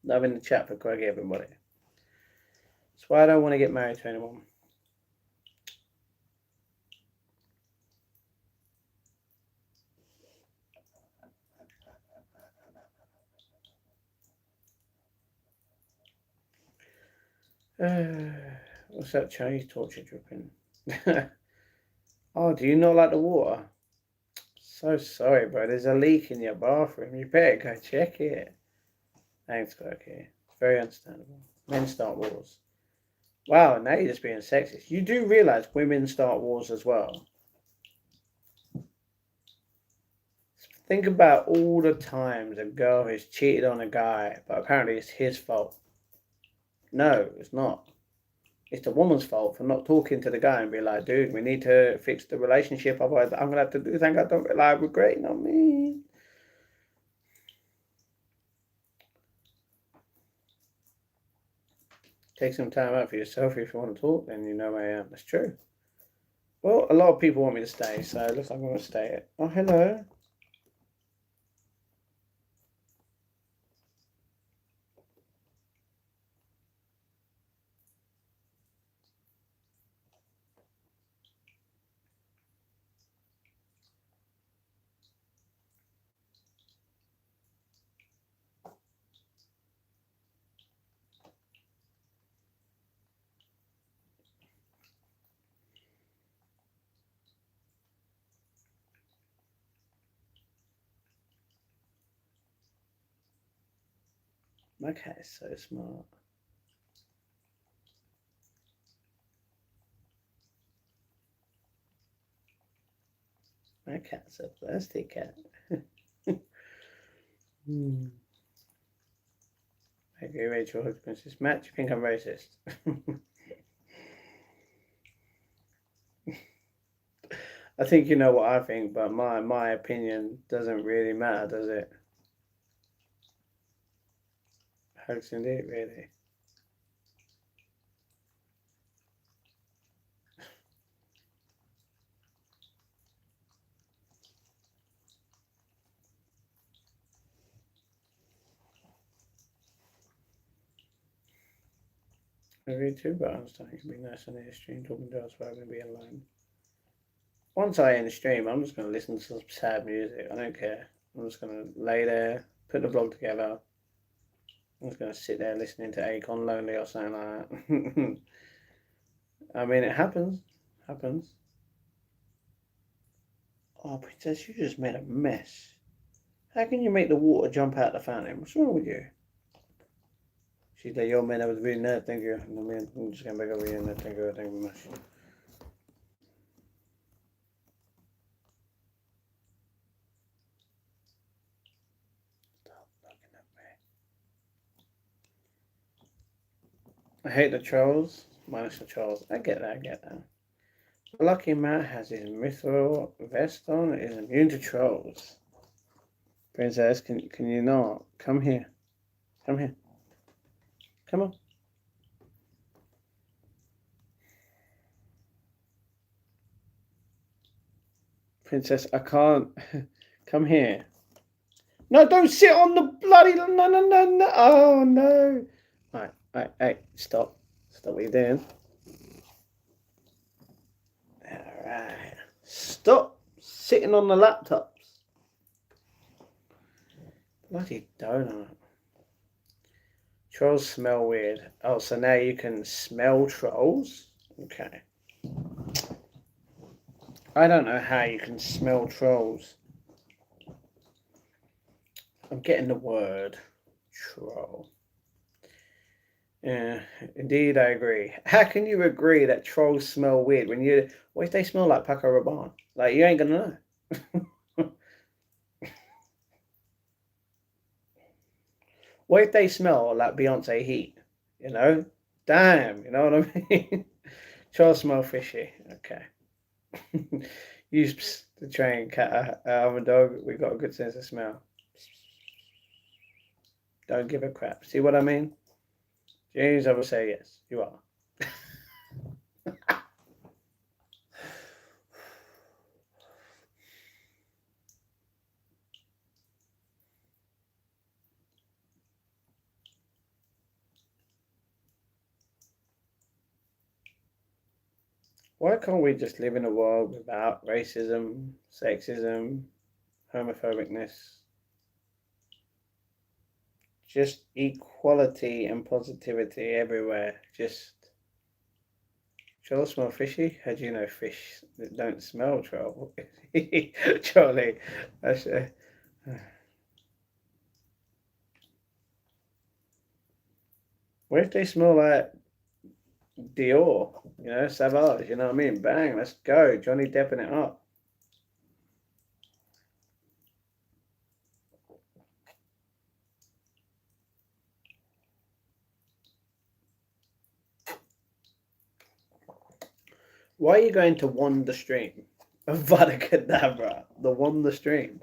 Love in the chat for Quirky, everybody. That's why I don't want to get married to anyone. What's that Chinese torture dripping? Oh, do you not like the water? So sorry, bro. There's a leak in your bathroom. You better go check it. Thanks, Quirky. It's very understandable. Men start wars. Wow, now you're just being sexist. You do realise women start wars as well. Think about all the times a girl has cheated on a guy, but apparently it's his fault. No, it's not. It's the woman's fault for not talking to the guy and be like, dude, we need to fix the relationship. Otherwise, I'm going to have to do things I don't like regretting on me. Take some time out for yourself if you want to talk, then you know I am. That's true. Well, a lot of people want me to stay, so it looks like I'm going to stay. Oh, hello. My cat is so smart. My cat's a thirsty cat. I agree, Rachel. Princess Matt, you think I'm racist? I think you know what I think, but my opinion doesn't really matter, does it? Hugs indeed, really. Agree too, but I understand it can be nice on the stream talking to us rather than being alone. Once I end the stream, I'm just going to listen to some sad music. I don't care. I'm just going to lay there, put the vlog together. I'm just going to sit there listening to Akon Lonely or something like that. I mean, it happens. Happens. Oh, Princess, you just made a mess. How can you make the water jump out the fountain? What's wrong with you? She's like, yo, man, that was really nice. Thank you. No, man, I'm just going to back over here and thank you very much. Stop looking at me. I hate the trolls. Minus the trolls. I get that. Lucky Matt has his mithril vest on and is immune to trolls. Princess, can you not? Come here. Come here. Come on. Princess, I can't. Come here. No, don't sit on the bloody... No. Oh, no. Alright, stop. Stop what you're doing. Alright. Stop sitting on the laptops. Bloody donut. Trolls smell weird. Oh, so now you can smell trolls? Okay. I don't know how you can smell trolls. I'm getting the word troll. Yeah, indeed, I agree. How can you agree that trolls smell weird when you... What if they smell like Paco Rabanne? Like, you ain't gonna know. What if they smell like Beyonce Heat? You know? Damn, you know what I mean? Trolls smell fishy. Okay. Use to train cat. I'm a dog. We got a good sense of smell. Don't give a crap. See what I mean? James, I will say yes. You are. Why can't we just live in a world without racism, sexism, homophobicness? Just equality and positivity everywhere. Just... Trolls smell fishy? How do you know fish that don't smell troll? Charlie, that's what if they smell like Dior? You know, Savage, you know what I mean? Bang, let's go. Johnny Depping it up. Why are you going to Wanda Stream? Vada Kedavra, the Wanda Stream.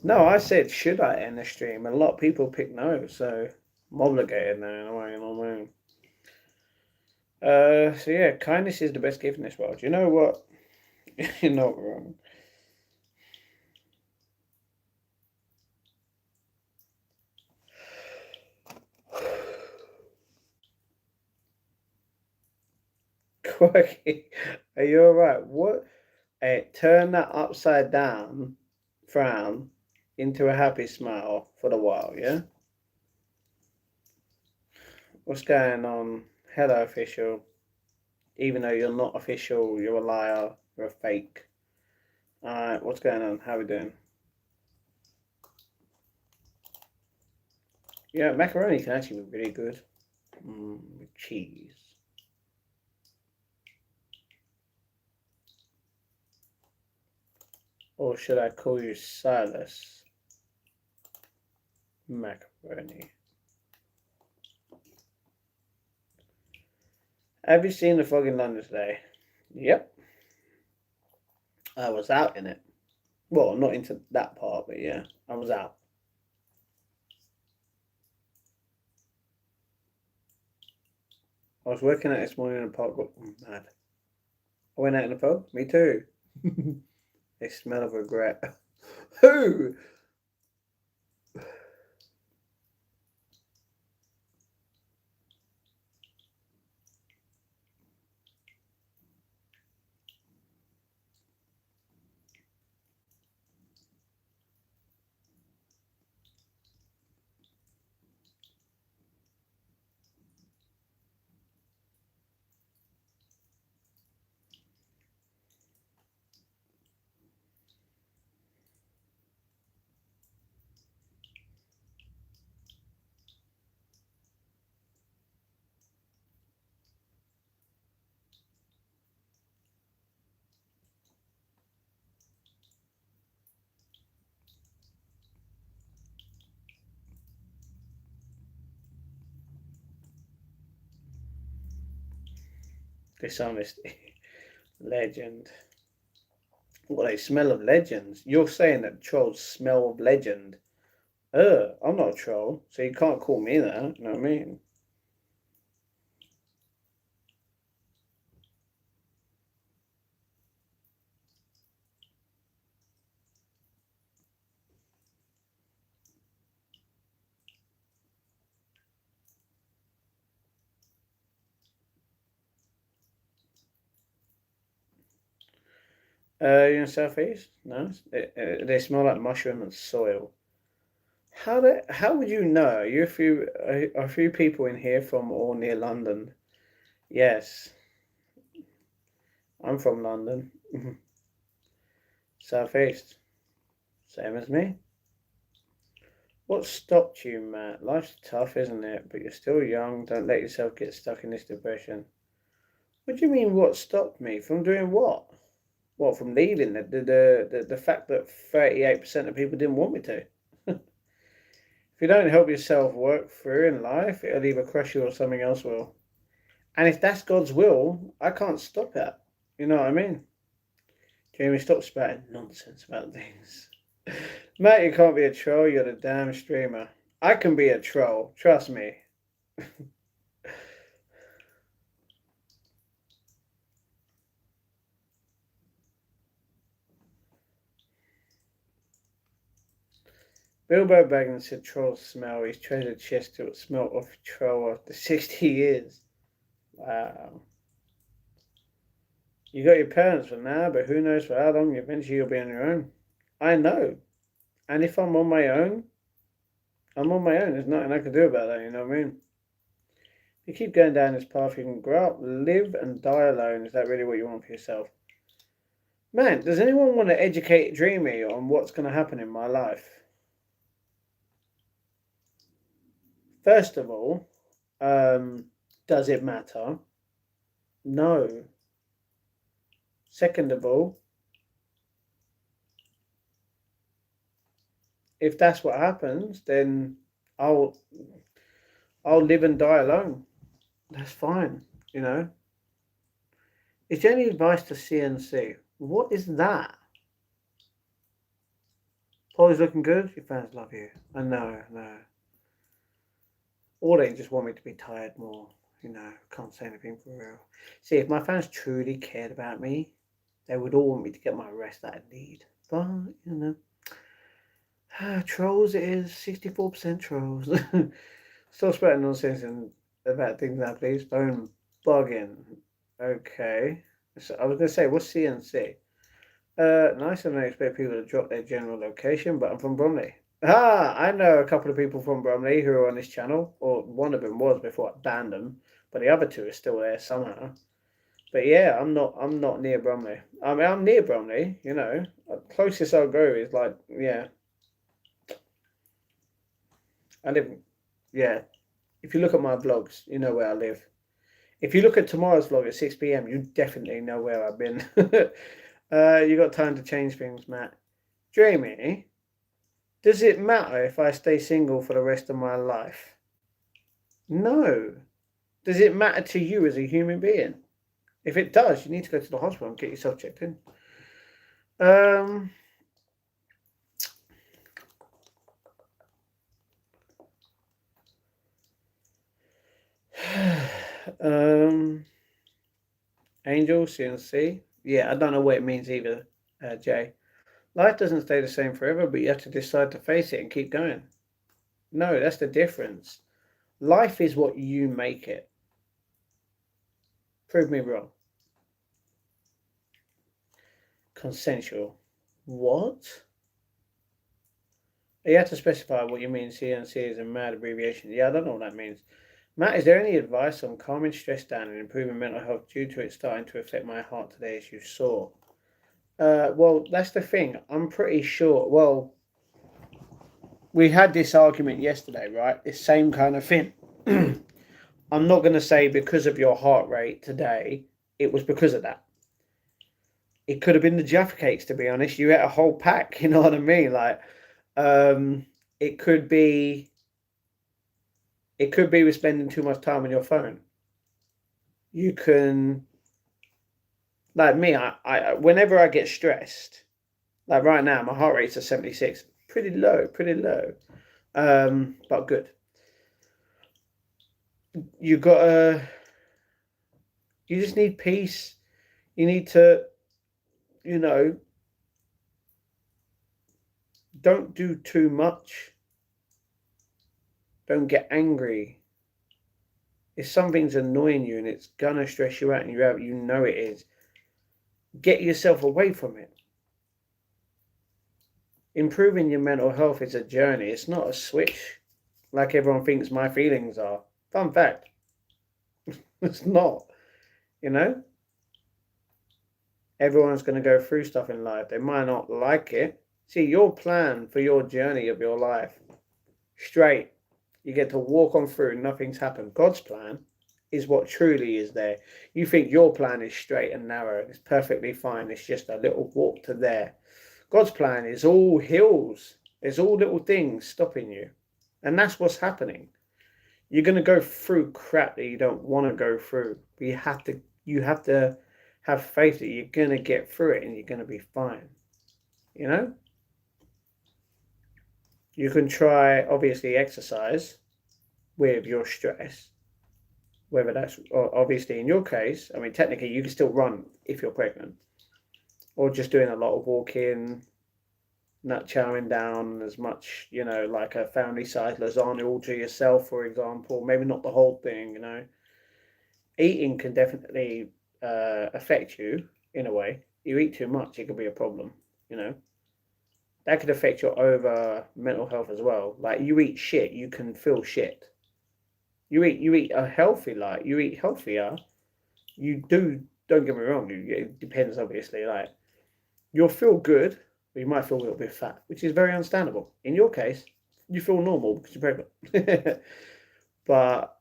No, I said, should I end the stream? And a lot of people picked no, so I'm obligated now in a way, you know what I mean? So yeah, kindness is the best gift in this world. You know what? You're not wrong. Quirky, are you alright? What? Hey, turn that upside down frown into a happy smile for the while, yeah? What's going on? Hello, official. Even though you're not official, you're a liar, you're a fake. Alright, what's going on? How we doing? Yeah, macaroni can actually be really good. With cheese. Or should I call you Silas? Macaroni. Have you seen The Fog in London today? Yep. I was out in it. Well, not into that part, but yeah, I was out. I was working out this morning in the park. Mad. I went out in the pub. Me too. They smell of regret. Who? Dishonesty. Legend. Well, they smell of legends. You're saying that trolls smell of legend. I'm not a troll, so you can't call me that. You know what I mean? You're in Southeast? No? They smell like mushroom and soil. How would you know? A few people in here from or near London. Yes, I'm from London. Southeast. Same as me. What stopped you, Matt? Life's tough, isn't it? But you're still young. Don't let yourself get stuck in this depression. What do you mean, what stopped me? From doing what? What, from leaving? The fact that 38% of people didn't want me to. If you don't help yourself work through in life, it'll either crush you or something else will. And if that's God's will, I can't stop it. You know what I mean? Jamie, stop spouting nonsense about things. Matt, you can't be a troll. You're the damn streamer. I can be a troll. Trust me. Bilbo Baggins said trolls smell. His treasure chest to smelt of troll after 60 years. Wow. You got your parents for now, but who knows for how long. Eventually you'll be on your own. I know. And if I'm on my own, I'm on my own. There's nothing I can do about that, you know what I mean? If you keep going down this path, you can grow up, live, and die alone. Is that really what you want for yourself? Man, does anyone want to educate Dreamy on what's going to happen in my life? First of all, does it matter? No. Second of all, if that's what happens, then I'll live and die alone. That's fine, you know. Is there any advice to CNC? What is that? Polly's looking good. Your fans love you. I know, no. Or they just want me to be tired more. You know, can't say anything for real. See, if my fans truly cared about me, they would all want me to get my rest that I need. But, you know, trolls it is. 64% trolls. Stop spreading nonsense about things now, please. Bone bugging. Okay. So I was going to say, what's CNC? Nice, I don't expect people to drop their general location, but I'm from Bromley. Ah, I know a couple of people from Bromley who are on this channel, or one of them was before I banned them, but the other two are still there somehow. But yeah, I'm not near Bromley. I mean, I'm near Bromley, you know. Closest I'll go is like, yeah. I live, yeah. If you look at my vlogs, you know where I live. If you look at tomorrow's vlog at 6 p.m., you definitely know where I've been. You got time to change things, Matt. Jamie, does it matter if I stay single for the rest of my life? No. Does it matter to you as a human being? If it does, you need to go to the hospital and get yourself checked in. Angel, CNC. Yeah, I don't know what it means either, Jay. Life doesn't stay the same forever, but you have to decide to face it and keep going. No, that's the difference. Life is what you make it. Prove me wrong. Consensual. What? You have to specify what you mean. CNC is a mad abbreviation. Yeah, I don't know what that means. Matt, is there any advice on calming stress down and improving mental health due to it starting to affect my heart today, as you saw? Well, that's the thing. I'm pretty sure. Well, we had this argument yesterday, right? This same kind of thing. I'm not going to say because of your heart rate today, it was because of that. It could have been the Jaffa cakes, to be honest. You ate a whole pack, you know what I mean? Like, it could be with spending too much time on your phone. You can Like me, I whenever I get stressed, like right now, my heart rate's at 76. Pretty low, pretty low. But good. You gotta, you just need peace. You need to, you know, don't do too much. Don't get angry. If something's annoying you and it's gonna stress you out and you know it is, get yourself away from it. Improving your mental health is a journey. It's not a switch like everyone thinks my feelings are. Fun fact. It's not, you know? Everyone's going to go through stuff in life. They might not like it. See, your plan for your journey of your life, straight. You get to walk on through, nothing's happened. God's plan is what truly is there. You think your plan is straight and narrow. It's perfectly fine. It's just a little walk to there. God's plan is all hills. There's all little things stopping you. And that's what's happening. You're going to go through crap that you don't want to go through. But you have to have faith that you're going to get through it and you're going to be fine. You know? You can try, obviously, exercise with your stress. Whether that's, obviously, in your case, I mean, technically, you can still run if you're pregnant. Or just doing a lot of walking, not chowing down as much, you know, like a family-sized lasagna all to yourself, for example. Maybe not the whole thing, you know. Eating can definitely affect you in a way. You eat too much, it could be a problem, you know. That could affect your over mental health as well. Like you eat shit, you can feel shit. You eat a healthy, like you eat healthier. You do. Don't get me wrong. It depends, obviously. Like you'll feel good, but you might feel a little bit fat, which is very understandable. In your case, you feel normal because you're pregnant. But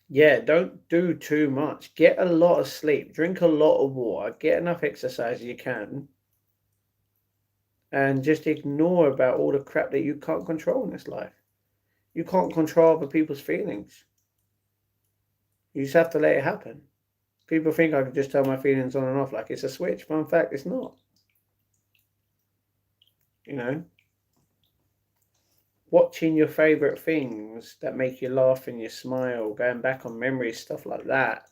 yeah, don't do too much. Get a lot of sleep. Drink a lot of water. Get enough exercise as you can. And just ignore about all the crap that you can't control in this life. You can't control other people's feelings. You just have to let it happen. People think I can just turn my feelings on and off like it's a switch. But in fact, it's not. You know? Watching your favourite things that make you laugh and you smile, going back on memories, stuff like that.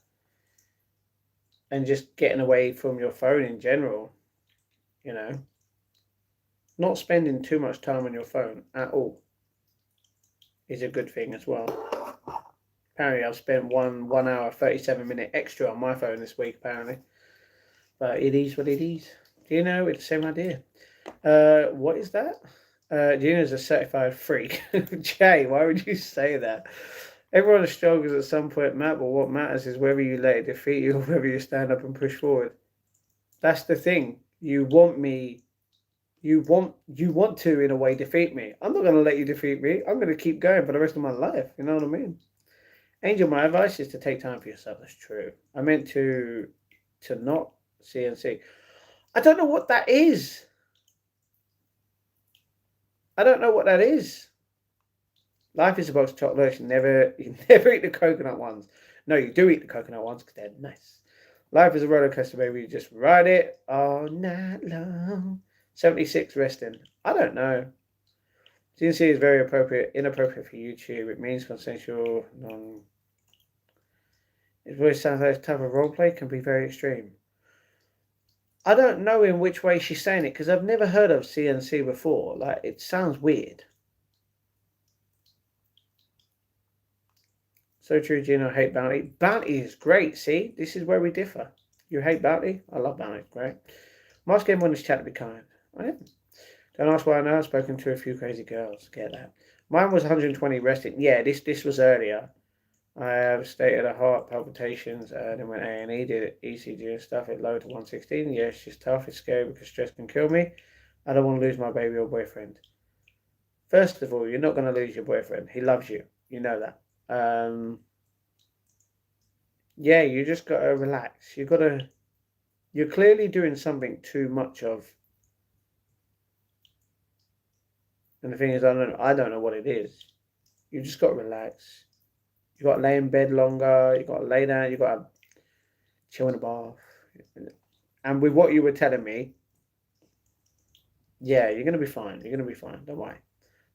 And just getting away from your phone in general. You know? Not spending too much time on your phone at all is a good thing as well. Apparently I've spent 1 hour 37 minute extra on my phone this week apparently. But it is what it is. Do you know, it's the same idea. What is that? Gina's a certified freak. Jay, why would you say that? Everyone struggles at some point, Matt, but what matters is whether you let it defeat you or whether you stand up and push forward. That's the thing. You want to in a way defeat me. I'm not gonna let you defeat me. I'm gonna keep going for the rest of my life. You know what I mean? Angel, my advice is to take time for yourself. That's true. I meant to not CNC. I don't know what that is. I don't know what that is. Life is a box of chocolates. You never eat the coconut ones. No, you do eat the coconut ones because they're nice. Life is a roller coaster, baby. You just ride it all night long. 76 resting. I don't know. CNC is very inappropriate for YouTube. It means consensual. It really sounds like this type of roleplay can be very extreme. I don't know in which way she's saying it because I've never heard of CNC before. Like, it sounds weird. So true, Gino. Hate Bounty. Bounty is great. See, this is where we differ. You hate Bounty? I love Bounty. Great. Mask game on this chat to be kind. I am. Don't ask why I know. I've spoken to a few crazy girls. Get that. Mine was 120 resting. Yeah, this was earlier. I have stated of heart palpitations, then went A&E, did ECG and stuff. It lowered to 116. Yeah, it's just tough. It's scary because stress can kill me. I don't want to lose my baby or boyfriend. First of all, you're not going to lose your boyfriend. He loves you. You know that. Yeah, you just got to relax. You're clearly doing something too much of. And the thing is, I don't know what it is. You just got to relax. You got to lay in bed longer. You got to lay down. You got to chill in the bath. And with what you were telling me, yeah, you're gonna be fine. You're gonna be fine. Don't worry.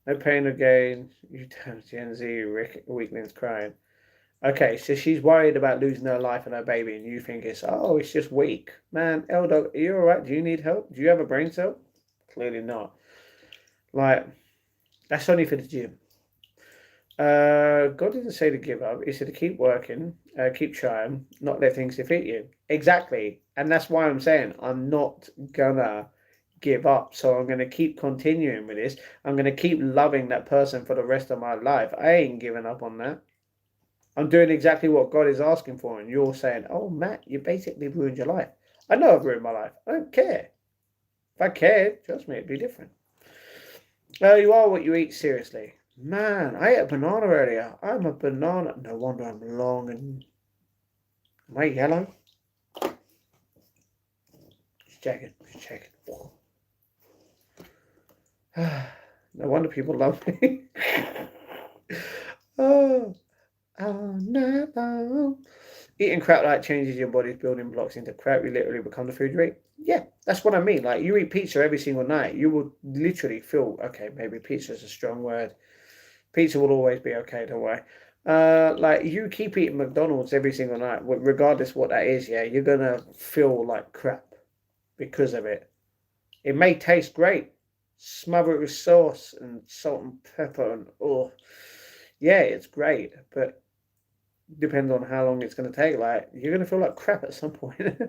No pain or gain. You damn Gen Z weaklings crying. Okay, so she's worried about losing her life and her baby, and you think it's just weak. Man, Elder, are you alright? Do you need help? Do you have a brain cell? Clearly not. Like, that's only for the gym. God didn't say to give up. He said to keep working, keep trying, not let things defeat you. Exactly. And that's why I'm saying I'm not gonna give up. So I'm gonna keep continuing with this. I'm gonna keep loving that person for the rest of my life. I ain't giving up on that. I'm doing exactly what God is asking for, and you're saying, "Oh, Matt, you basically ruined your life." I know I've ruined my life. I don't care. If I cared, trust me, it'd be different. You are what you eat, seriously. Man, I ate a banana earlier. I'm a banana. No wonder I'm long and... Am I yellow? Just checking. Just checking. No wonder people love me. Oh, oh, no. Eating crap like changes your body's building blocks into crap. You literally become the food you eat. Yeah, that's what I mean. Like, you eat pizza every single night. You will literally feel, okay, maybe pizza is a strong word. Pizza will always be okay, don't worry. Like, you keep eating McDonald's every single night, regardless what that is, yeah, you're gonna feel like crap because of it. It may taste great. Smother it with sauce and salt and pepper and yeah, it's great, but depends on how long it's gonna take. Like, you're gonna feel like crap at some point.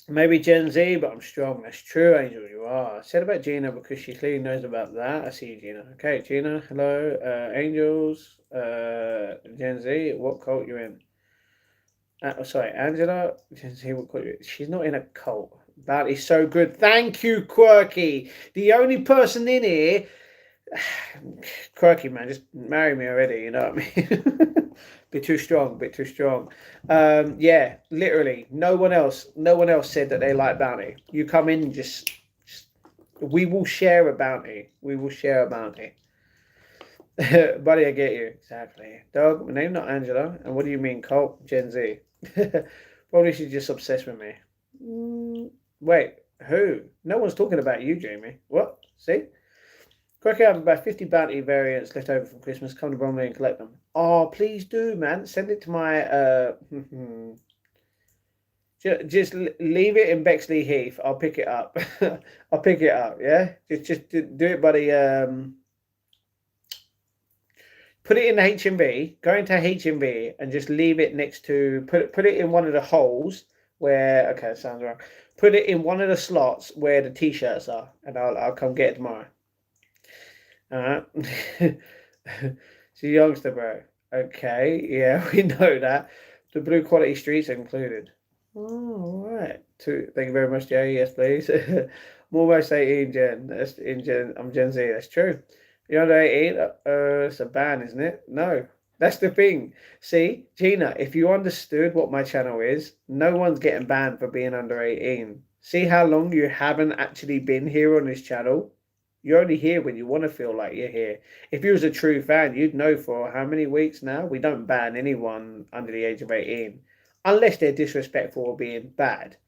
Maybe Gen Z, but I'm strong. That's true, Angel. You are. I said about Gina because she clearly knows about that. I see you, Gina. Okay, Gina. Hello, Angels. Gen Z. What cult you in? Sorry, Angela. Gen Z. What cult you in? She's not in a cult. That is so good. Thank you, Quirky. The only person in here. Quirky, man, just marry me already. You know what I mean? Bit too strong, bit too strong. Yeah, literally, no one else said that they like bounty. You come in, just we will share a bounty. We will share a bounty. Buddy, I get you. Exactly. Dog, my name not Angela. And what do you mean, cult? Gen Z. Probably she's just obsessed with me. Wait, who? No one's talking about you, Jamie. What? See? Quickly, I have about 50 bounty variants left over from Christmas. Come to Bromley and collect them. Oh, please do, man. Send it to my... just leave it in Bexley Heath. I'll pick it up. I'll pick it up, yeah? Just do it, buddy. Put it in the HMV. Go into HMV and just leave it next to... Put it in one of the holes where... Okay, that sounds wrong. Put it in one of the slots where the T-shirts are. And I'll come get it tomorrow. Alright. It's a youngster, bro. Okay, yeah, we know that. The blue quality streets are included. Oh, alright. Thank you very much, Jerry. Yes, please. I'm almost 18, Gen. I'm Gen Z. That's true. You're under 18? It's a ban, isn't it? No. That's the thing. See, Gina, if you understood what my channel is, no one's getting banned for being under 18. See how long you haven't actually been here on this channel? You're only here when you want to feel like you're here. If you was a true fan, you'd know for how many weeks now we don't ban anyone under the age of 18. Unless they're disrespectful or being bad.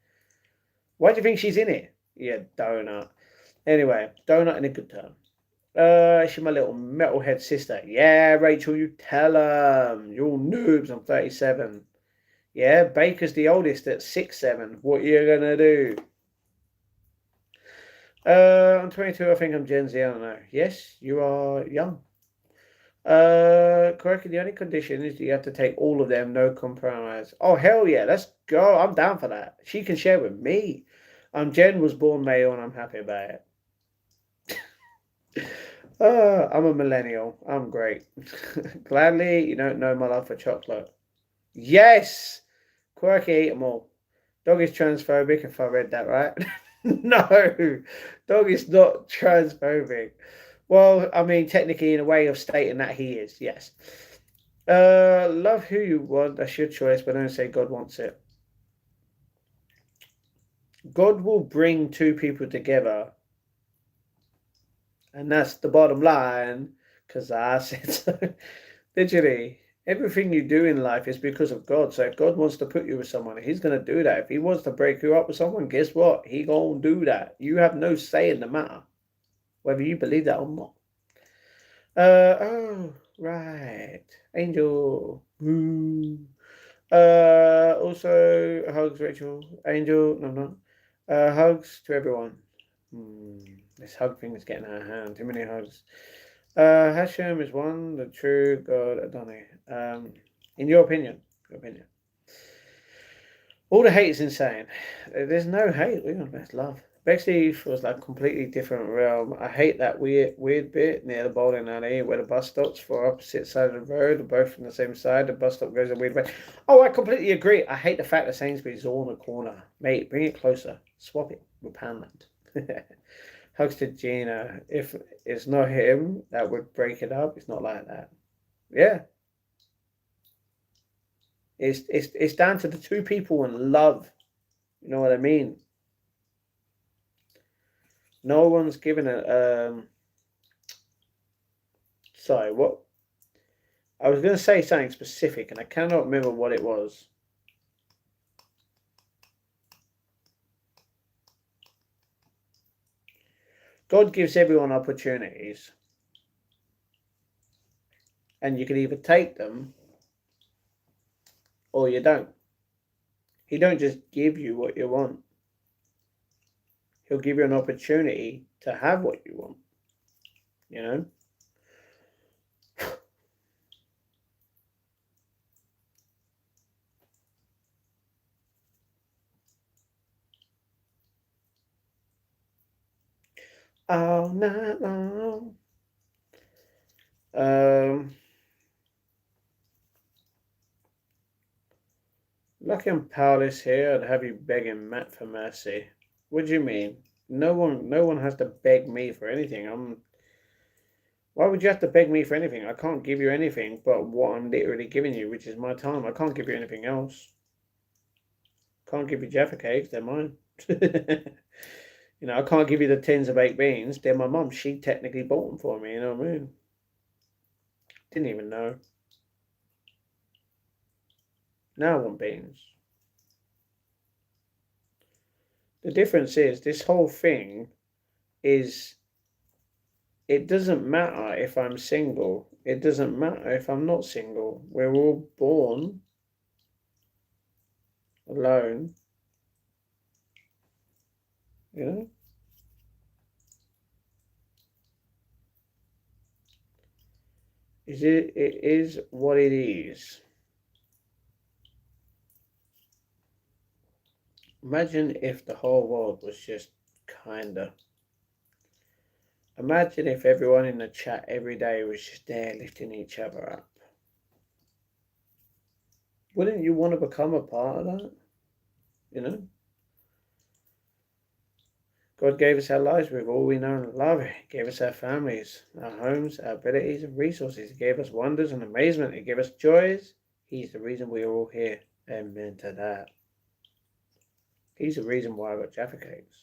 Why do you think she's in it? Yeah, donut. Anyway, donut in a good term. She's my little metalhead sister. Yeah, Rachel, you tell them. You're all noobs. I'm 37. Yeah, Baker's the oldest at 6'7". What you gonna do? I'm 22. I think I'm Gen Z. I don't know. Yes, you are young. Correctly, the only condition is you have to take all of them, no compromise. Oh, hell yeah, let's go. I'm down for that. She can share with me. Jen was born male and I'm happy about it. I'm a millennial. I'm great. Gladly, you don't know my love for chocolate. Yes! Quirky, eat them all. Dog is transphobic, if I read that right. No, dog is not transphobic. Well, I mean, technically, in a way of stating that he is, yes. Love who you want. That's your choice, but don't say God wants it. God will bring two people together. And that's the bottom line, because I said so. Literally, Everything you do in life is because of God. So if God wants to put you with someone, he's going to do that. If he wants to break you up with someone, guess what? He going to do that. You have no say in the matter, whether you believe that or not. Oh, right. Angel. Also, hugs, Rachel. Angel, no. Hugs to everyone. This hug thing is getting out of hand. Too many hugs. Hashem is one, the true God, Adonai. In your opinion, all the hate is insane. There's no hate. We're on best love. Bexley was like completely different realm. I hate that weird bit near the bowling alley where the bus stops for opposite side of the road, both from the same side. The bus stop goes a weird way. Oh, I completely agree. I hate the fact that Sainsbury's is all in the corner. Mate, bring it closer. Swap it with Poundland. Hugs to Gina. If it's not him, that would break it up. It's not like that. Yeah. It's down to the two people and love. You know what I mean? No one's given a sorry, what? I was going to say something specific and I cannot remember what it was. God gives everyone opportunities. And you can either take them or you don't. He don't just give you what you want. He'll give you an opportunity to have what you want. You know? All night long. Lucky I'm powerless here. I'd have you begging Matt for mercy. What do you mean? No one has to beg me for anything. Why would you have to beg me for anything? I can't give you anything but what I'm literally giving you, which is my time. I can't give you anything else. Can't give you Jaffa cakes, they're mine. You know, I can't give you the tins of baked beans. They're my mum. She technically bought them for me, you know what I mean? Didn't even know. Now I want beans. The difference is this whole thing is it doesn't matter if I'm single. It doesn't matter if I'm not single. We're all born alone. You know? It is what it is. Imagine if the whole world was just kinda. Imagine if everyone in the chat every day was just there lifting each other up. Wouldn't you want to become a part of that? You know? God gave us our lives with all we know and love. He gave us our families, our homes, our abilities and resources. He gave us wonders and amazement. He gave us joys. He's the reason we're all here. Amen to that. He's the reason why I got Jaffa cakes.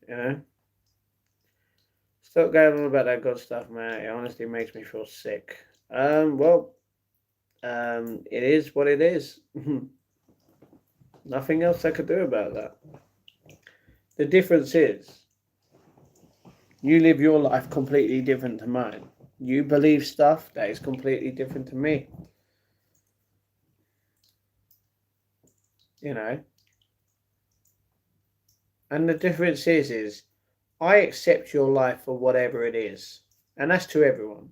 You know? Stop going on about that God stuff, man. It honestly makes me feel sick. It is what it is. Nothing else I could do about that. The difference is, you live your life completely different to mine. You believe stuff that is completely different to me. You know? And the difference is I accept your life for whatever it is. And that's to everyone.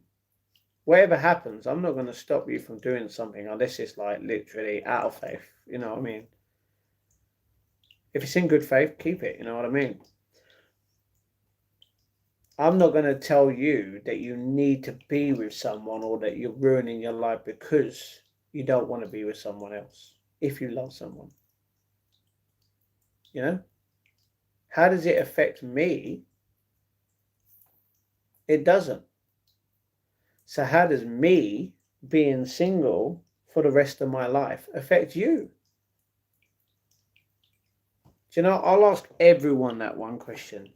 Whatever happens, I'm not going to stop you from doing something unless it's like literally out of faith. You know what I mean? If it's in good faith, keep it. You know what I mean? I'm not going to tell you that you need to be with someone or that you're ruining your life because you don't want to be with someone else. If you love someone. You know? How does it affect me? It doesn't. So how does me being single for the rest of my life affect you? Do you know, I'll ask everyone that one question.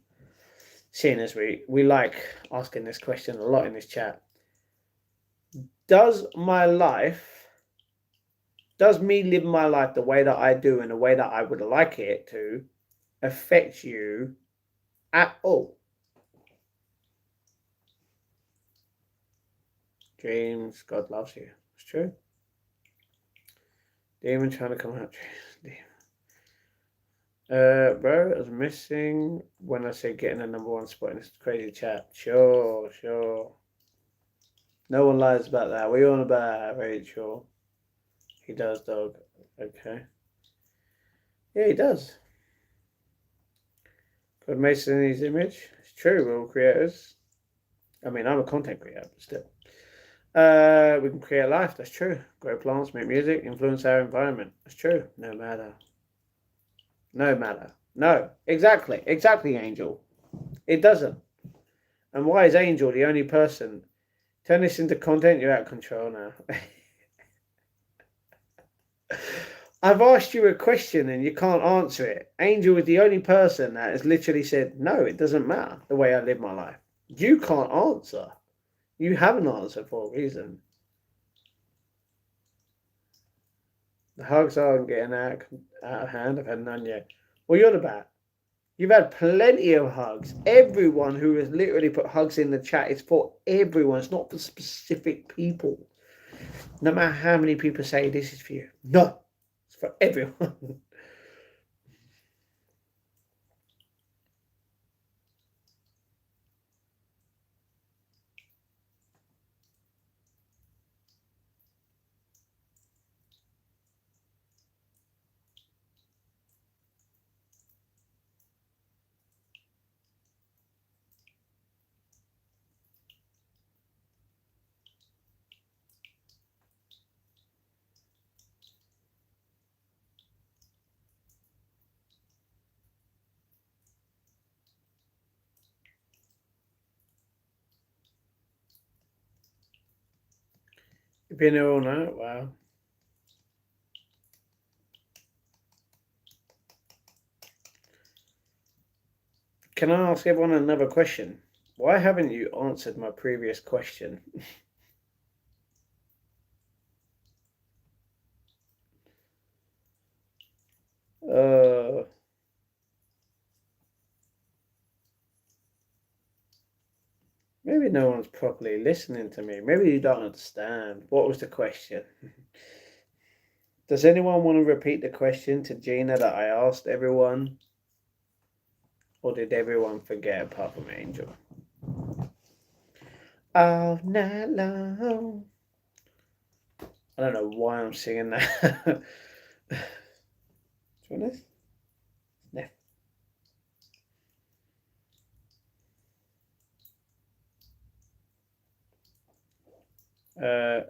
seeing as we like asking this question a lot in this chat. Does me living my life the way that I do and the way that I would like it to affect you at all? Dreams, God loves you. It's true. Demon trying to come out. Bro, I was missing when I say getting a #1 spot in this crazy chat. Sure. No one lies about that. What are you on about, Rachel? He does, dog. Okay. Yeah, he does. God Mason in his image. It's true, we're all creators. I mean, I'm a content creator, but still. We can create life, that's true. Grow plants, make music, influence our environment. That's true. No matter. No, exactly, Angel. It doesn't. And why is Angel the only person? Turn this into content, you're out of control now. I've asked you a question and you can't answer it. Angel is the only person that has literally said, no, it doesn't matter the way I live my life. You can't answer. You have an answer for a reason. The hugs aren't getting out of hand. I've had none yet. What are you on about? You've had plenty of hugs. Everyone who has literally put hugs in the chat is for everyone. It's not for specific people. No matter how many people say this is for you. No, it's for everyone. You've been here all night? Wow. Can I ask everyone another question? Why haven't you answered my previous question? Maybe no one's properly listening to me. Maybe you don't understand. What was the question? Does anyone want to repeat the question to Gina that I asked everyone? Or did everyone forget apart from Angel? All night long. I don't know why I'm singing that. Do you want this? Yeah.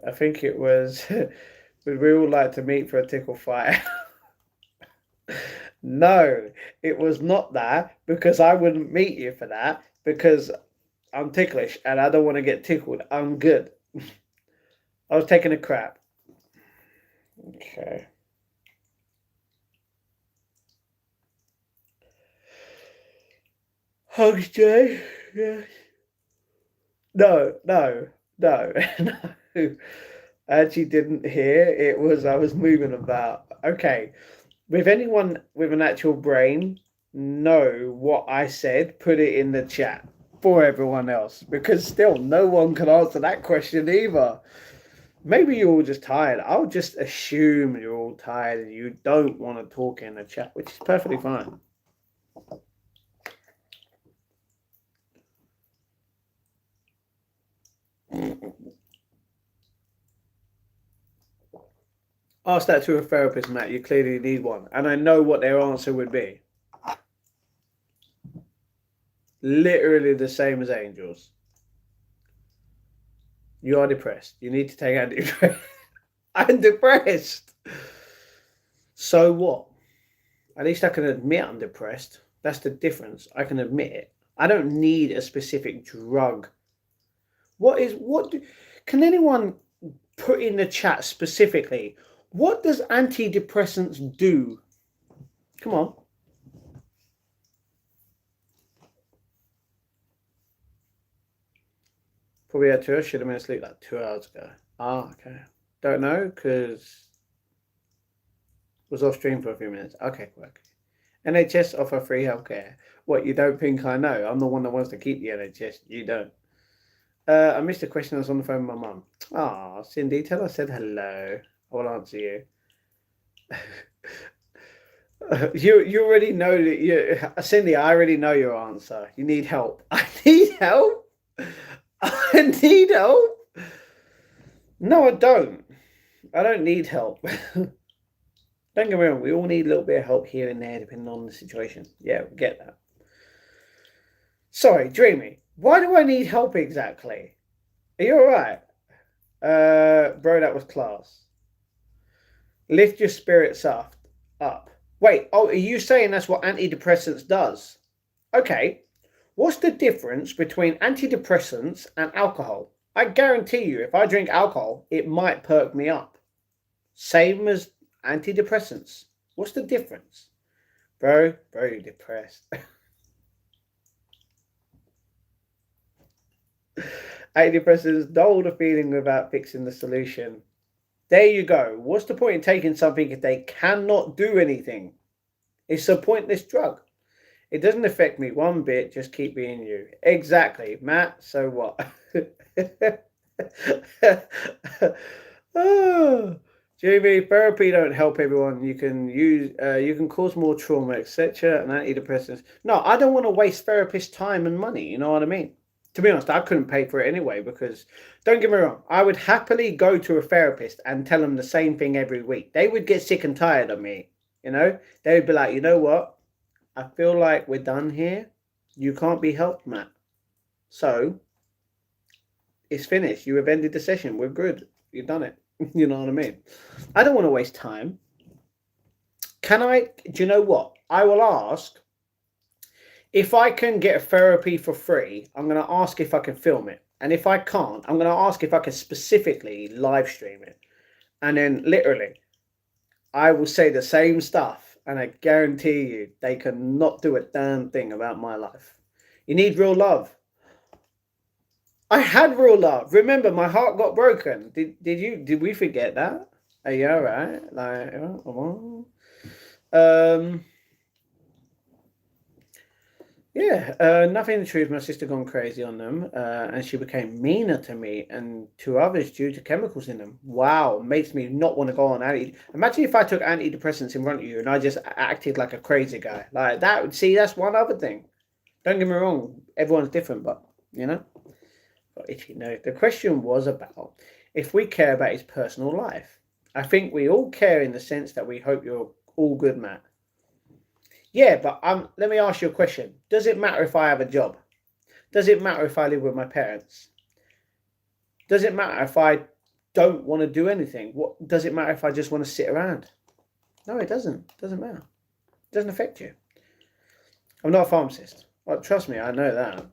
I think it was we all like to meet for a tickle fight. No, it was not that, because I wouldn't meet you for that, because I'm ticklish and I don't want to get tickled. I'm good. I was taking a crap. Okay. Hugs, Jay. Yes. No. No. I actually didn't hear. It was, I was moving about. Okay. With anyone with an actual brain, know what I said, put it in the chat for everyone else, because still no one can answer that question either. Maybe you're all just tired. I'll just assume you're all tired and you don't want to talk in the chat, which is perfectly fine. Ask that to a therapist, Matt. You clearly need one. And I know what their answer would be. Literally the same as Angel's. You are depressed. You need to take antidepressants. I'm depressed. So what? At least I can admit I'm depressed. That's the difference. I can admit it. I don't need a specific drug. Can anyone put in the chat specifically, what does antidepressants do? Come on. Probably had 2 hours. Should have been asleep like 2 hours ago. Ah, okay. Don't know, because was off stream for a few minutes. Okay, work. NHS offer free healthcare. What, you don't think I know? I'm the one that wants to keep the NHS. You don't. I missed a question. I was on the phone with my mum. Ah, Cindy, tell her I said hello. I will answer you. You already know that you, Cindy. I already know your answer. You need help. I need help. I need help. No, I don't. I don't need help. Don't get me wrong. We all need a little bit of help here and there, depending on the situation. Yeah, we get that. Sorry, Dreamy. Why do I need help exactly? Are you all right? Bro, that was class. Lift your spirits up. Wait, are you saying that's what antidepressants does? Okay. What's the difference between antidepressants and alcohol? I guarantee you, if I drink alcohol, it might perk me up. Same as antidepressants. What's the difference? Bro, you're depressed. Antidepressants dull the feeling without fixing the solution. There you go. What's the point in taking something if they cannot do anything? It's a pointless drug. It doesn't affect me one bit, just keep being you. Exactly, Matt, so what? Oh, Jamie, therapy don't help everyone. You can cause more trauma, etc. and antidepressants. No, I don't want to waste therapist time and money, you know what I mean? To be honest, I couldn't pay for it anyway because, don't get me wrong, I would happily go to a therapist and tell them the same thing every week. They would get sick and tired of me, you know? They would be like, you know what? I feel like we're done here. You can't be helped, Matt. So, it's finished. You have ended the session. We're good. You've done it. You know what I mean? I don't want to waste time. Do you know what? I will ask if I can get a therapy for free. I'm going to ask if I can film it. And if I can't, I'm going to ask if I can specifically live stream it. And then literally, I will say the same stuff. And I guarantee you, they cannot do a damn thing about my life. You need real love. I had real love. Remember, my heart got broken. Did we forget that? Are you all right? Nothing in the truth. My sister gone crazy on them, and she became meaner to me and to others due to chemicals in them. Wow, makes me not want to go on Imagine if I took antidepressants in front of you and I just acted like a crazy guy like that. See, that's one other thing. Don't get me wrong. Everyone's different, but you know. If you know, the question was about if we care about his personal life. I think we all care in the sense that we hope you're all good, Matt. Yeah, but let me ask you a question. Does it matter if I have a job? Does it matter if I live with my parents? Does it matter if I don't want to do anything? What does it matter if I just want to sit around? No, it doesn't. It doesn't matter. It doesn't affect you. I'm not a pharmacist. Well, trust me, I know that.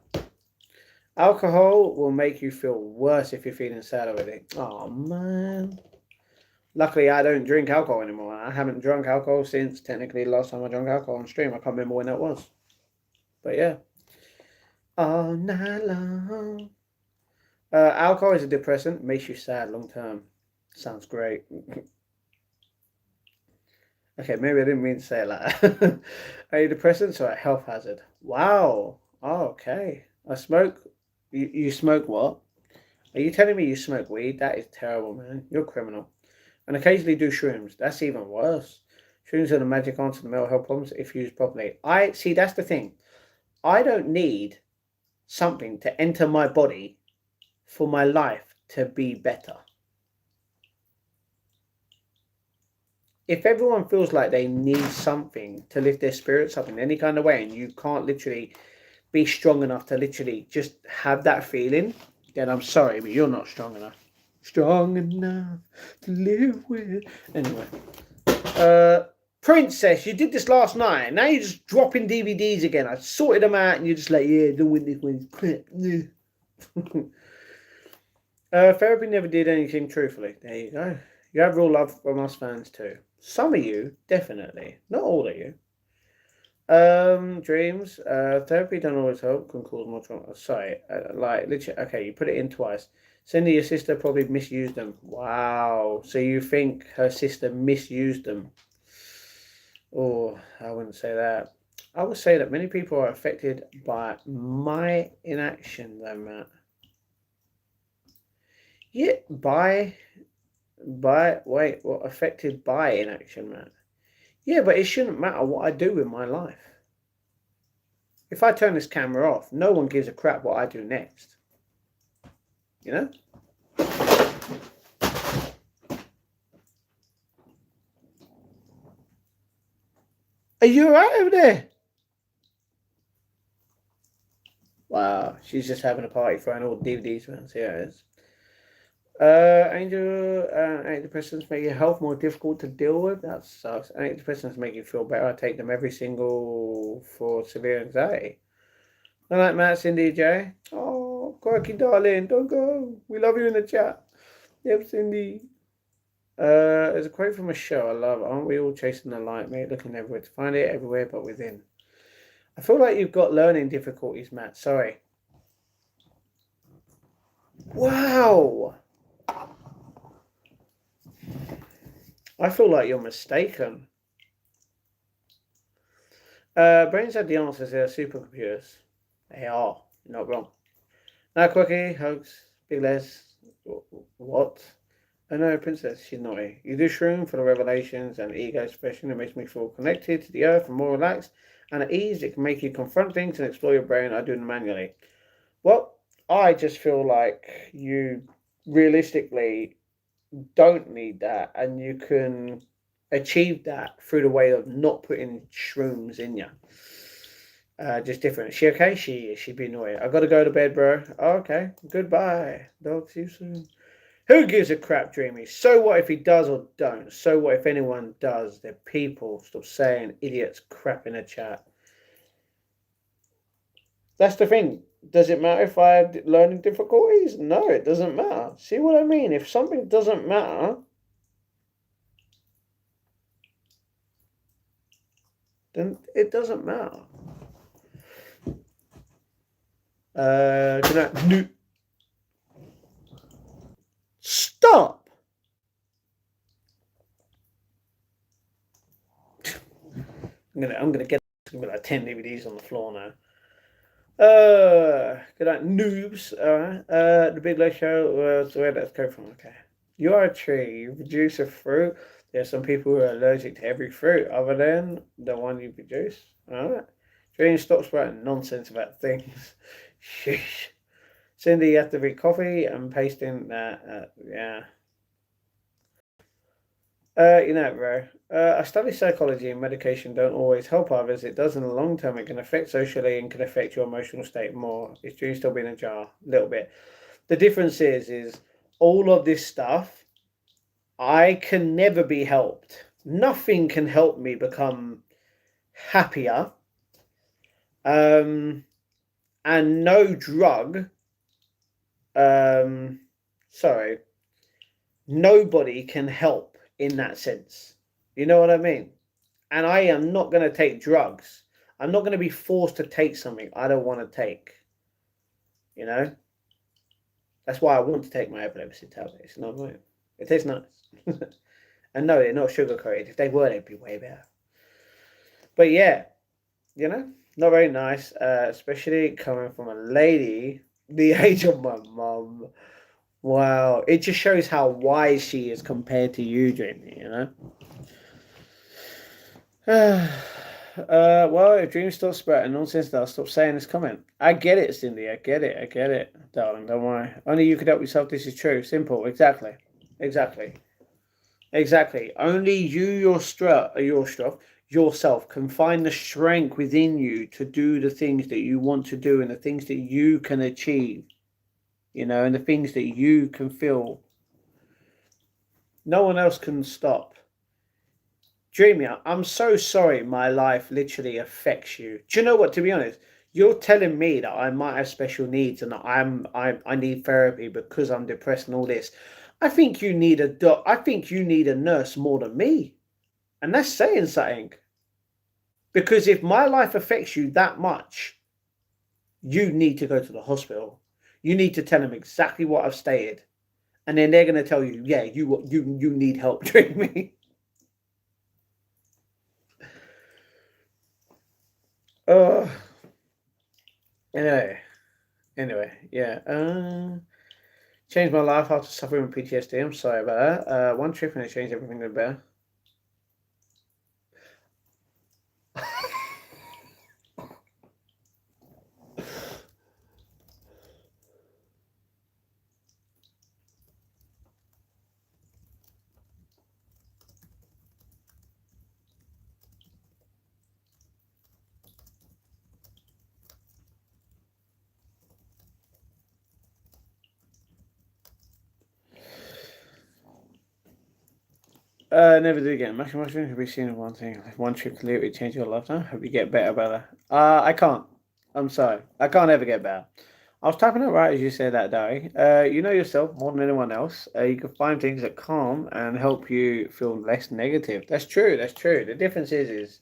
Alcohol will make you feel worse if you're feeling sad already. Oh, man. Luckily, I don't drink alcohol anymore. I haven't drunk alcohol since technically the last time I drank alcohol on stream. I can't remember when that was. But yeah. All night long. Alcohol is a depressant. Makes you sad long term. Sounds great. Okay, maybe I didn't mean to say it like that. Antidepressants are a health hazard. Wow. Oh, okay. I smoke. You smoke what? Are you telling me you smoke weed? That is terrible, man. You're a criminal. And occasionally do shrooms. That's even worse. Shrooms are the magic answer to mental health problems if used properly. See, that's the thing. I don't need something to enter my body for my life to be better. If everyone feels like they need something to lift their spirits up in any kind of way, and you can't literally be strong enough to literally just have that feeling, then I'm sorry, but you're not strong enough. Strong enough to live with. Anyway. Princess, you did this last night. Now you're just dropping DVDs again. I sorted them out and you're just like, yeah, the win this one's crap. Therapy never did anything truthfully. There you go. You have real love from us fans too. Some of you, definitely. Not all of you. Dreams. Therapy don't always help. Can cause more trauma. Sorry, like literally. Okay, you put it in twice. Cindy, your sister probably misused them. Wow. So you think her sister misused them? Oh, I wouldn't say that. I would say that many people are affected by my inaction, though, Matt. Yeah, wait, what affected by inaction, Matt? Yeah, but it shouldn't matter what I do with my life. If I turn this camera off, no one gives a crap what I do next. You know? Are you alright over there? Wow, she's just having a party throwing all DVDs around. See how it is. Angel, antidepressants make your health more difficult to deal with. That sucks. Antidepressants make you feel better. I take them every single for severe anxiety. All right, Matt, Cindy, Jay. Oh, quirky darling, don't go. We love you in the chat. Yep, Cindy. There's a quote from a show I love. Aren't we all chasing the light, mate? Looking everywhere to find it, everywhere but within. I feel like you've got learning difficulties, Matt. Sorry. Wow. I feel like you're mistaken. Brains have the answers. They're supercomputers. They are. You're not wrong. Now, Quirky, hugs, Big Les. What? I know, Princess. She's naughty. You do shroom for the revelations and ego expression. It makes me feel connected to the earth and more relaxed and at ease. It can make you confront things and explore your brain. I do them manually. Well, I just feel like you realistically don't need that, and you can achieve that through the way of not putting shrooms in you. Just different. Is she okay? She is. She'd be annoying. I gotta go to bed, bro. Okay. Goodbye. Dog, see you soon. Who gives a crap, Dreamy? So what if he does or don't? So what if anyone does? They're people. Stop saying idiots crap in a chat. That's the thing. Does it matter if I have learning difficulties? No, it doesn't matter. See what I mean? If something doesn't matter, then it doesn't matter. Stop. I'm gonna get like 10 DVDs on the floor now. Good night, noobs. Alright. The Big Low Show. Where does go from? Okay. You are a tree. You produce a fruit. There are some people who are allergic to every fruit other than the one you produce. Alright. Dream, stop spouting nonsense about things. Sheesh. Cindy, you have to read coffee and pasting that. Yeah. Bro. I study psychology and medication don't always help others. It does in the long term. It can affect socially and can affect your emotional state more. Is dream still being a jar? A little bit. The difference is all of this stuff, I can never be helped. Nothing can help me become happier. And no drug, sorry, nobody can help in that sense. You know what I mean? And I am not going to take drugs. I'm not going to be forced to take something I don't want to take. You know? That's why I want to take my epilepsy tablets. No, it tastes nice. And no, they're not sugar coated. If they were, they'd be way better. But yeah, not very nice, especially coming from a lady the age of my mum. Wow, it just shows how wise she is compared to you, Jamie. Well, if dreams stop sprouting nonsense, they'll stop saying this comment. I get it, Cindy. I get it, darling. Don't worry. Only you could help yourself. This is true. Simple. Exactly. Only yourself can find the strength within you to do the things that you want to do and the things that you can achieve. And the things that you can feel. No one else can stop. Dreamy, I'm so sorry my life literally affects you. Do you know what, to be honest? You're telling me that I might have special needs and that I need therapy because I'm depressed and all this. I think you need a nurse more than me. And that's saying something. Because if my life affects you that much, you need to go to the hospital. You need to tell them exactly what I've stated. And then they're going to tell you, yeah, you need help during me. Oh, anyway, yeah. Changed my life after suffering with PTSD. I'm sorry about that. One trip and it changed everything to the better. Never do again. Mushroom can be seen as one thing. One trip can literally change your lifetime. Hope you get better, brother. I can't. I'm sorry. I can't ever get better. I was typing it right as you said that, Dari. You know yourself more than anyone else. You can find things that calm and help you feel less negative. That's true. That's true. The difference is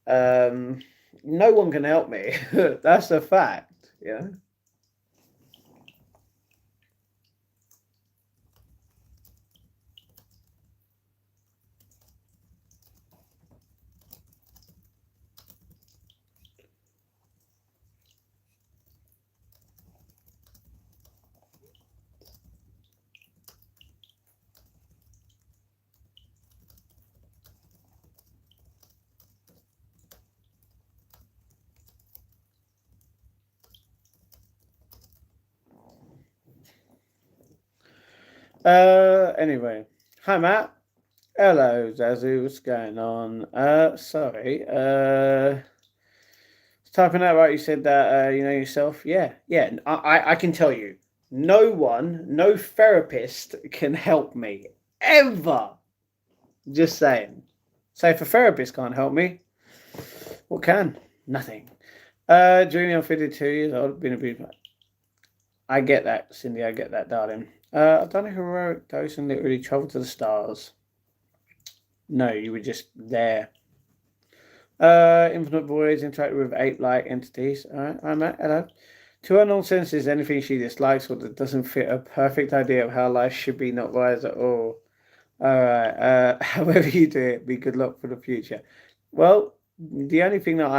um, no one can help me. That's a fact. You know. Anyway. Hi, Matt. Hello, Zazu. What's going on? Sorry. Typing out right. You said that you know yourself. Yeah, yeah. I can tell you, no one, no therapist can help me ever. Just saying. So if a therapist can't help me, what can? Nothing. Junior, I'm 52 years old. Been abused. I get that, Cindy. I get that, darling. I've done a heroic dose and literally traveled to the stars. No, you were just there. Infinite Voids interacted with ape-like entities. Alright, I'm at hello. To her nonsense is anything she dislikes or that doesn't fit a perfect idea of how life should be, not wise at all. Alright, however you do it, be good luck for the future. Well, the only thing that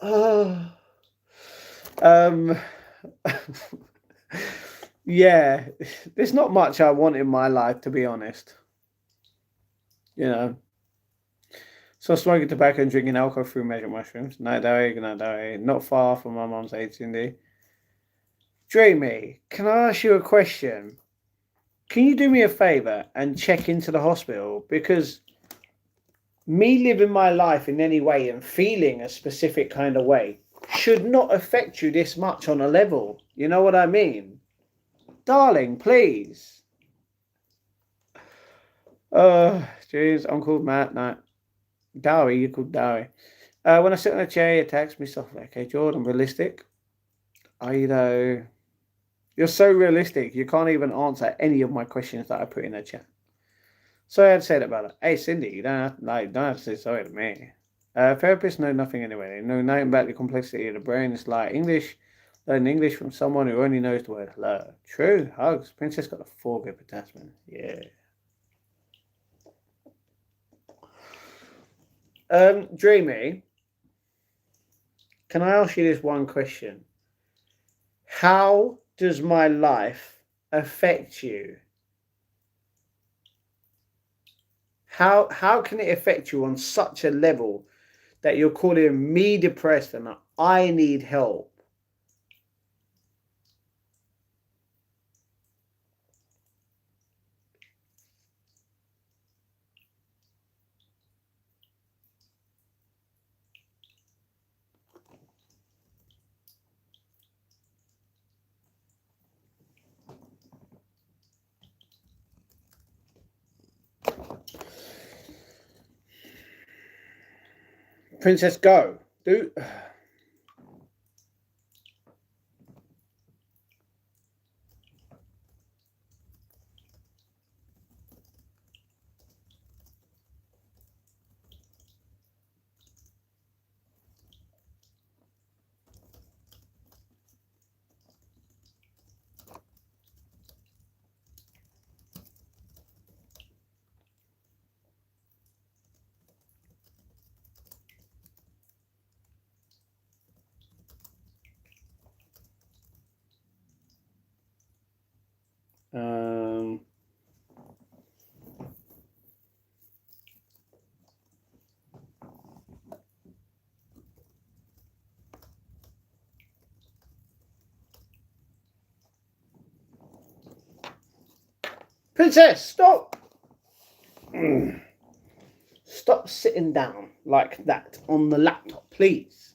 Oh, um, yeah, there's not much I want in my life, to be honest. You know, so smoking tobacco and drinking alcohol through magic mushrooms. Night day, night day. Not far from my mum's 18D. Dreamy, can I ask you a question? Can you do me a favor and check into the hospital? Because me living my life in any way and feeling a specific kind of way should not affect you this much on a level. You know what I mean? Darling, please. Jeez, I'm called Matt. No, Dowie, you're called Dowie. When I sit on a chair, he attacks me softly. Okay, Jordan, realistic? Are you though? You're so realistic. You can't even answer any of my questions that I put in the chat. So I had said about it. Hey, Cindy, you don't have to say sorry to me. Therapists know nothing anyway. They know nothing about the complexity of the brain. It's like learning English from someone who only knows the word hello. True. Hugs. Princess got a foregrip attachment. Yeah. Dreamy, can I ask you this one question? How does my life affect you? How can it affect you on such a level that you're calling me depressed and I need help? Princess, go. Do. Princess, stop! Stop sitting down like that on the laptop, please.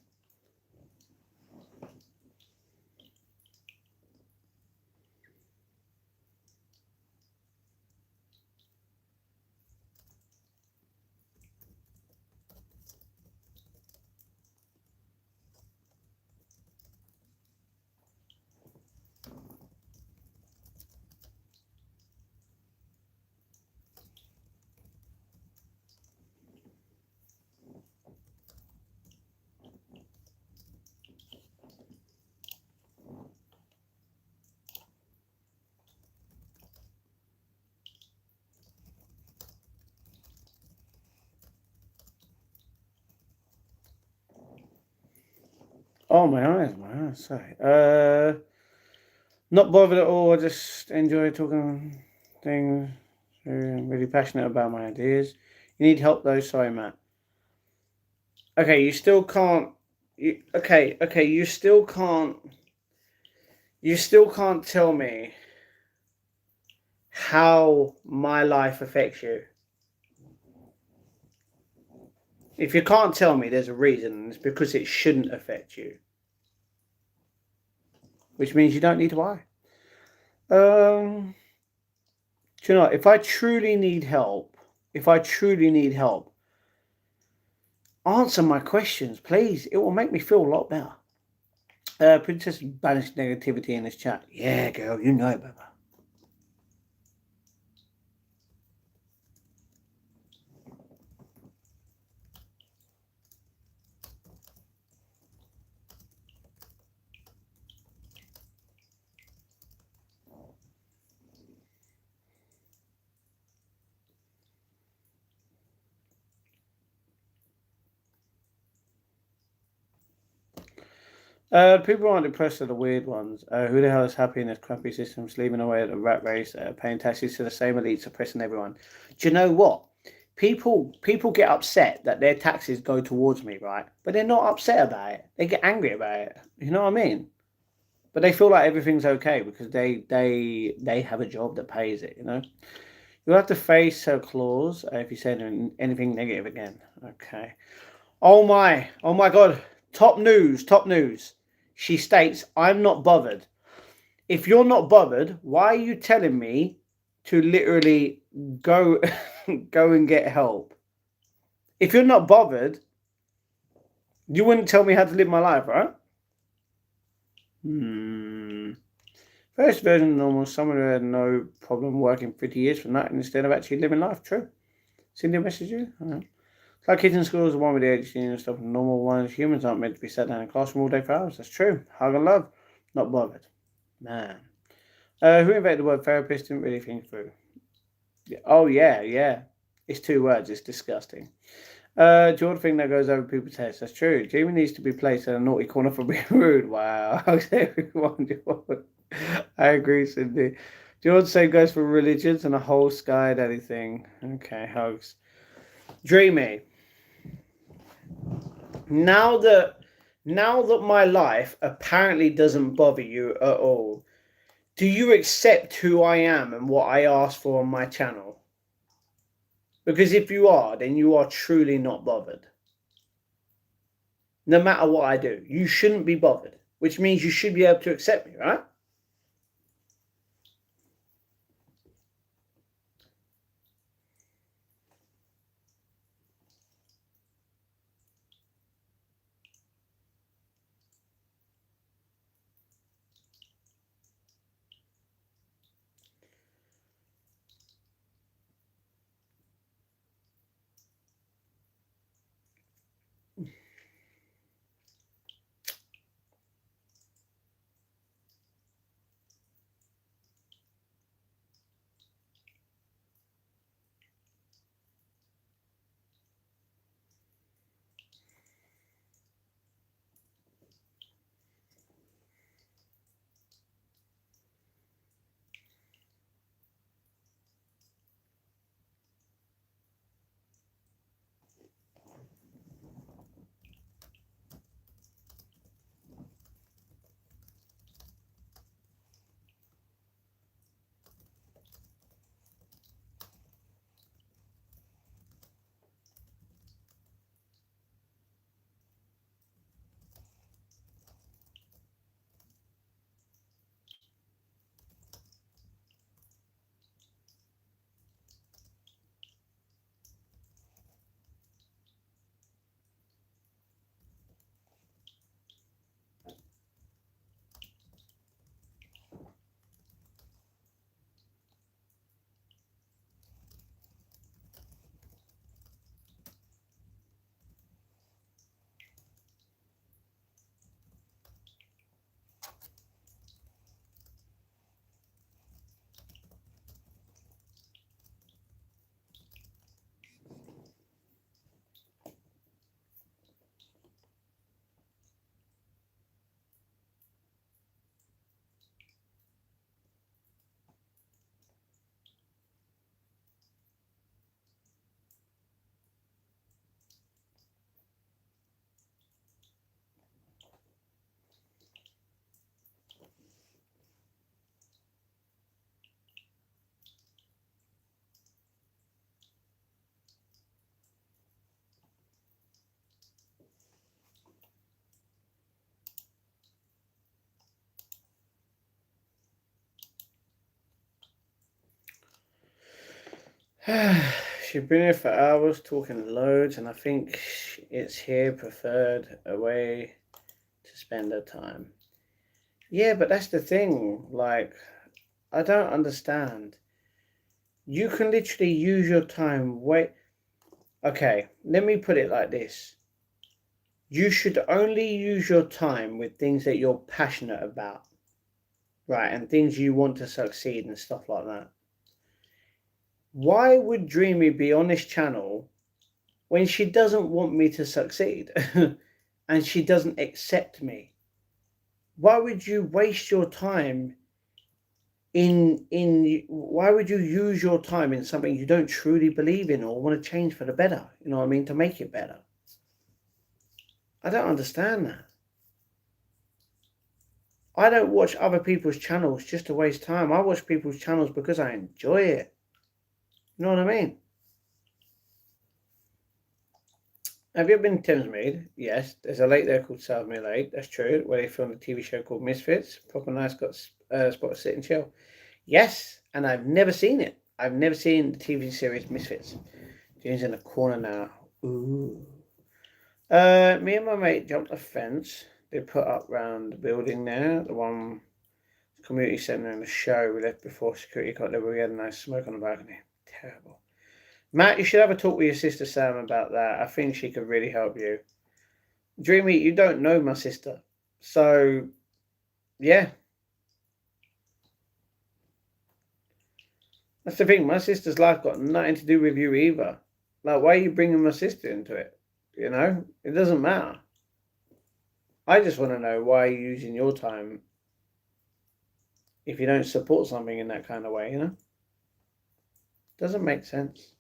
Oh, my eyes, sorry. Not bothered at all. I just enjoy talking things. I'm really passionate about my ideas. You need help though, sorry, Matt. Okay, you still can't. Okay, you still can't. You still can't tell me how my life affects you. If you can't tell me, there's a reason. It's because it shouldn't affect you. Which means you don't need to buy. Do you know, if I truly need help, answer my questions, please. It will make me feel a lot better. Princess banished negativity in this chat. Yeah, girl, you know it, Baba. People aren't impressed with the weird ones. Who the hell is happy in this crappy system, sleeping away at the rat race, paying taxes to the same elite, suppressing everyone? Do you know what? People get upset that their taxes go towards me, right? But they're not upset about it. They get angry about it. You know what I mean? But they feel like everything's okay because they have a job that pays it. You know. You'll have to face her clause if you say anything negative again. Okay. Oh my God. Top news. She states, I'm not bothered. If you're not bothered, why are you telling me to literally go go and get help? If you're not bothered, you wouldn't tell me how to live my life, right? First version of normal, someone who had no problem working 50 years for nothing instead of actually living life. True. Send you a message you? It's like kids in schools, the one with the ADHD and stuff, normal ones. Humans aren't meant to be sat down in a classroom all day for hours. That's true. Hug and love. Not bothered. Man. Who invented the word therapist? Didn't really think through. Oh, yeah. It's 2 words. It's disgusting. Jordan thing that goes over people's heads. That's true. Jamie needs to be placed in a naughty corner for being rude. Wow. Hugs everyone, Jordan. I agree, Cindy. Jordan same goes for religions and a whole sky daddy thing. Okay, hugs. Dreamy. Now that my life apparently doesn't bother you at all, do you accept who I am and what I ask for on my channel? Because if you are, then you are truly not bothered. No matter what I do, you shouldn't be bothered, which means you should be able to accept me, right? She's been here for hours talking loads, and I think it's here preferred a way to spend her time. Yeah, but that's the thing. Like, I don't understand. You can literally use your time. Wait. Okay, let me put it like this. You should only use your time with things that you're passionate about, right? And things you want to succeed and stuff like that. Why would Dreamy be on this channel when she doesn't want me to succeed and she doesn't accept me? Why would you waste your time in why would you use your time in something you don't truly believe in or want to change for the better? You know what I mean? To make it better. I don't understand that. I don't watch other people's channels just to waste time. I watch people's channels because I enjoy it. You know what I mean? Have you ever been to Thamesmead? Yes. There's a lake there called Southmere Lake. That's true. Where they filmed a TV show called Misfits. Proper nice, got a spot to sit and chill. Yes, and I've never seen it. I've never seen the TV series Misfits. Jane's in the corner now. Ooh. Me and my mate jumped a fence they put up round the building there. The one community centre in the show we left before security got there. We had a nice smoke on the balcony. Terrible. Matt, you should have a talk with your sister Sam about that. I think she could really help you. Dreamy, you don't know my sister. So, yeah. That's the thing. My sister's life got nothing to do with you either. Like, why are you bringing my sister into it? You know? It doesn't matter. I just want to know why you're using your time if you don't support something in that kind of way, you know? Doesn't make sense.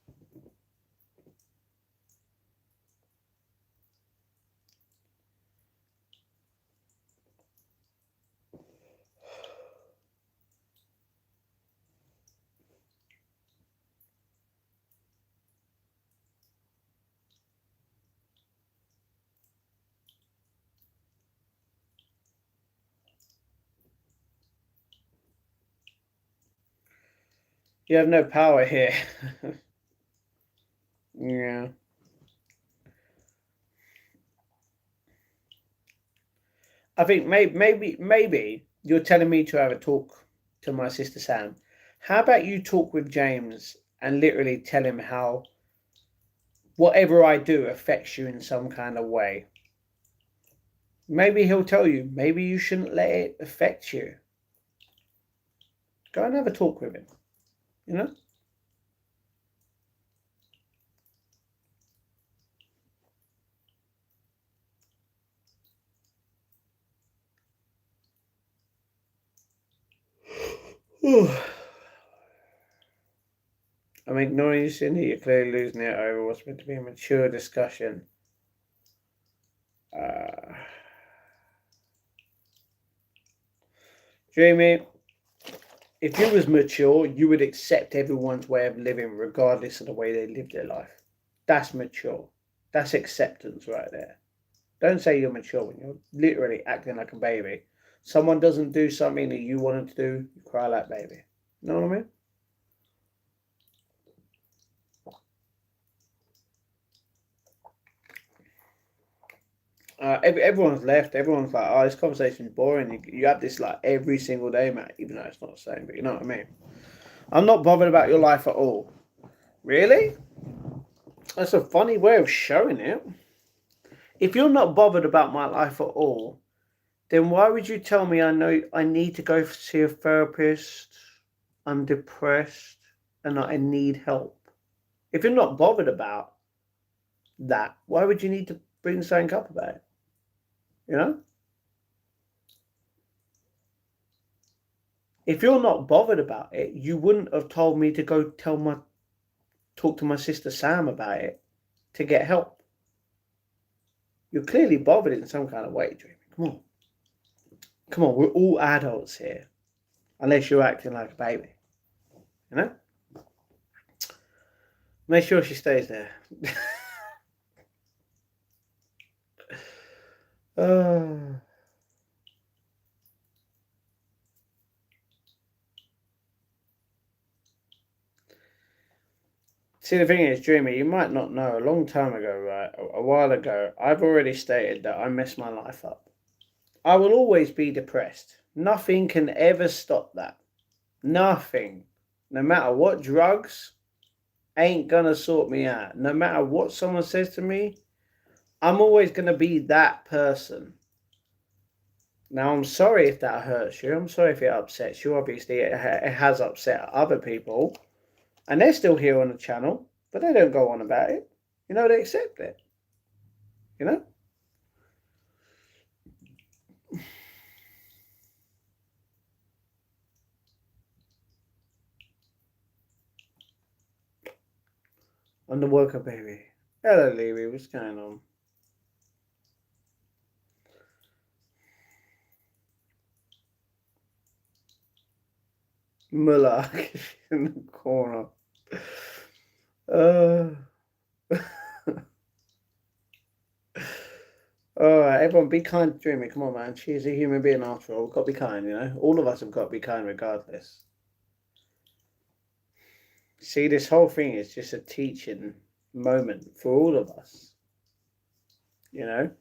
You have no power here. Yeah. I think maybe you're telling me to have a talk to my sister Sam. How about you talk with James and literally tell him how whatever I do affects you in some kind of way? Maybe he'll tell you. Maybe you shouldn't let it affect you. Go and have a talk with him. You know? I'm ignoring you, Cindy. You're clearly losing it over what's meant to be a mature discussion. Jamie, if you was mature, you would accept everyone's way of living regardless of the way they live their life. That's mature. That's acceptance right there. Don't say you're mature when you're literally acting like a baby. Someone doesn't do something that you wanted to do, you cry like baby. You know what I mean? Everyone's left. Everyone's like, "Oh, this conversation's boring." You have this like every single day, Matt. Even though it's not the same, but you know what I mean. I'm not bothered about your life at all. Really? That's a funny way of showing it. If you're not bothered about my life at all, then why would you tell me I know I need to go see a therapist? I'm depressed and I need help. If you're not bothered about that, why would you need to bring something up about it? You know? If you're not bothered about it, you wouldn't have told me to go talk to my sister Sam about it to get help. You're clearly bothered in some kind of way, Dreamy. Come on. Come on, we're all adults here. Unless you're acting like a baby. You know? Make sure she stays there. uh, See, the thing is, Dreamer, you might not know, a long time ago, right, a while ago, I've already stated that I messed my life up. I will always be depressed. Nothing can ever stop that. Nothing. No matter what drugs, ain't gonna sort me out. No matter what someone says to me, I'm always gonna be that person. Now, I'm sorry if that hurts you. I'm sorry if it upsets you. Obviously, it has upset other people. And they're still here on the channel, but they don't go on about it. You know, they accept it. You know? On the worker, baby. Hello, Levy. What's going on? Mullah in the corner. Alright, everyone be kind to Dreamy. Come on, man. She's a human being after all. We've got to be kind, you know? All of us have got to be kind regardless. See, this whole thing is just a teaching moment for all of us. You know?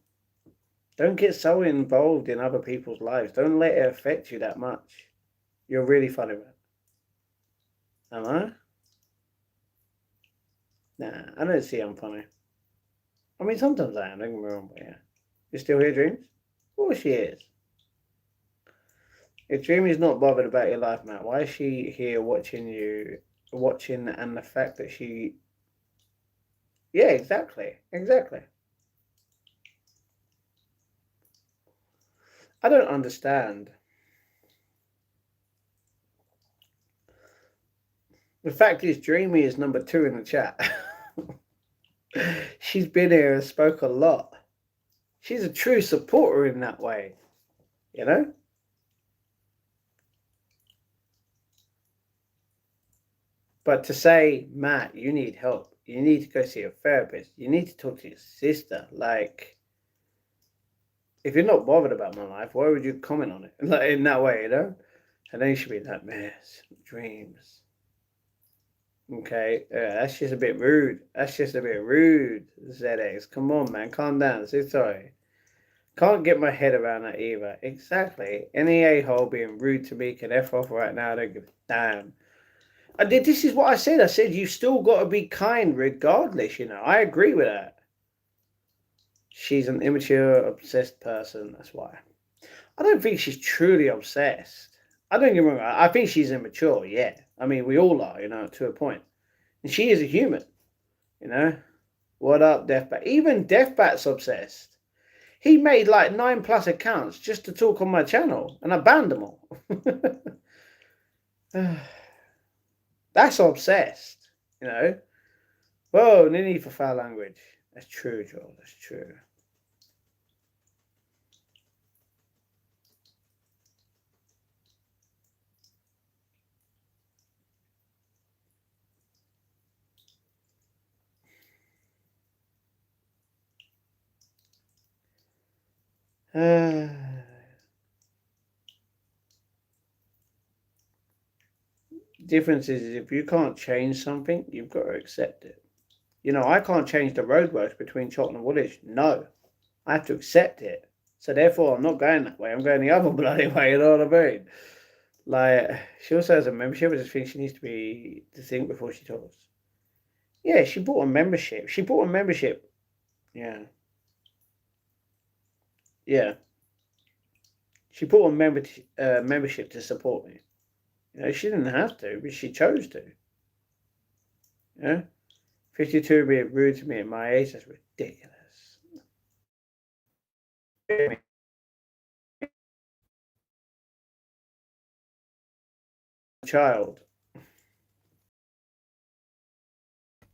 Don't get so involved in other people's lives. Don't let it affect you that much. You're really funny, man. Am I? Nah, I don't see I'm funny. I mean, sometimes I am, don't get me wrong, but yeah. You still hear Dreams? Of course she is. If Dreamy's not bothered about your life, Matt, why is she here watching you, and the fact that she... Yeah, exactly. Exactly. I don't understand. The fact is, Dreamy is number 2 in the chat. She's been here and spoke a lot. She's a true supporter in that way, you know? But to say, Matt, you need help. You need to go see a therapist. You need to talk to your sister. Like, if you're not bothered about my life, why would you comment on it like, in that way, you know? And then you should be like, mess, Dreams. Okay, that's just a bit rude. That's just a bit rude, ZX. Come on, man, calm down. Say sorry. Can't get my head around that either. Exactly. Any a-hole being rude to me can F off right now. I don't give a damn. This is what I said. I said you still got to be kind regardless, you know. I agree with that. She's an immature, obsessed person. That's why. I don't think she's truly obsessed. I don't get me wrong. I think she's immature, yeah. I mean, we all are, you know, to a point. And she is a human, you know. What up, Deathbat? Even Deathbat's obsessed. He made like 9+ accounts just to talk on my channel, and I banned them all. That's obsessed, you know. Whoa, no need for foul language. That's true, Joel. That's true. Difference is if you can't change something, you've got to accept it. You know, I can't change the roadworks between Chorlton and Woolwich. No, I have to accept it. So therefore, I'm not going that way. I'm going the other bloody way. You know what I mean? Like, she also has a membership. I just think she needs to think before she talks. Yeah, she bought a membership. She bought a membership. Yeah. Yeah. She bought a membership to support me. You know, she didn't have to, but she chose to. Yeah. 52 being rude to me at my age, that's ridiculous. Child.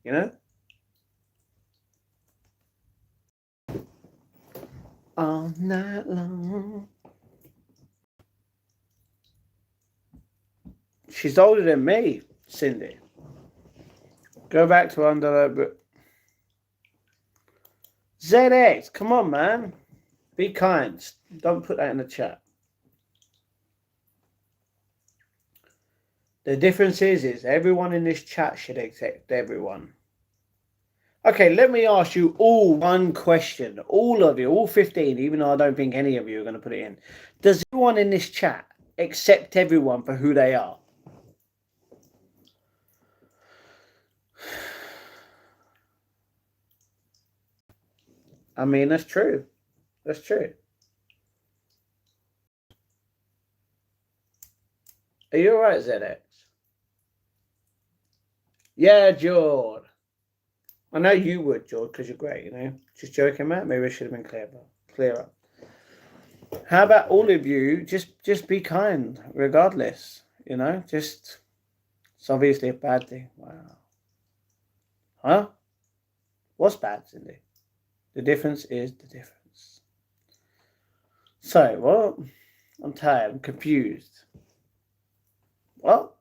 You know? All night long. She's older than me, Cindy. Go back to under the... ZX, come on, man. Be kind. Don't put that in the chat. The difference is everyone in this chat should accept everyone. Okay, let me ask you all one question. All of you, all 15, even though I don't think any of you are going to put it in. Does everyone in this chat accept everyone for who they are? I mean, that's true. That's true. Are you alright, ZX? Yeah, George. I know you would, George, because you're great, you know. Just joking, Matt. Maybe I should have been clearer. How about all of you just be kind, regardless, you know? Just it's obviously a bad thing. Wow. Huh? What's bad, Cindy? The difference is the difference. So, what? I'm tired. I'm confused. What?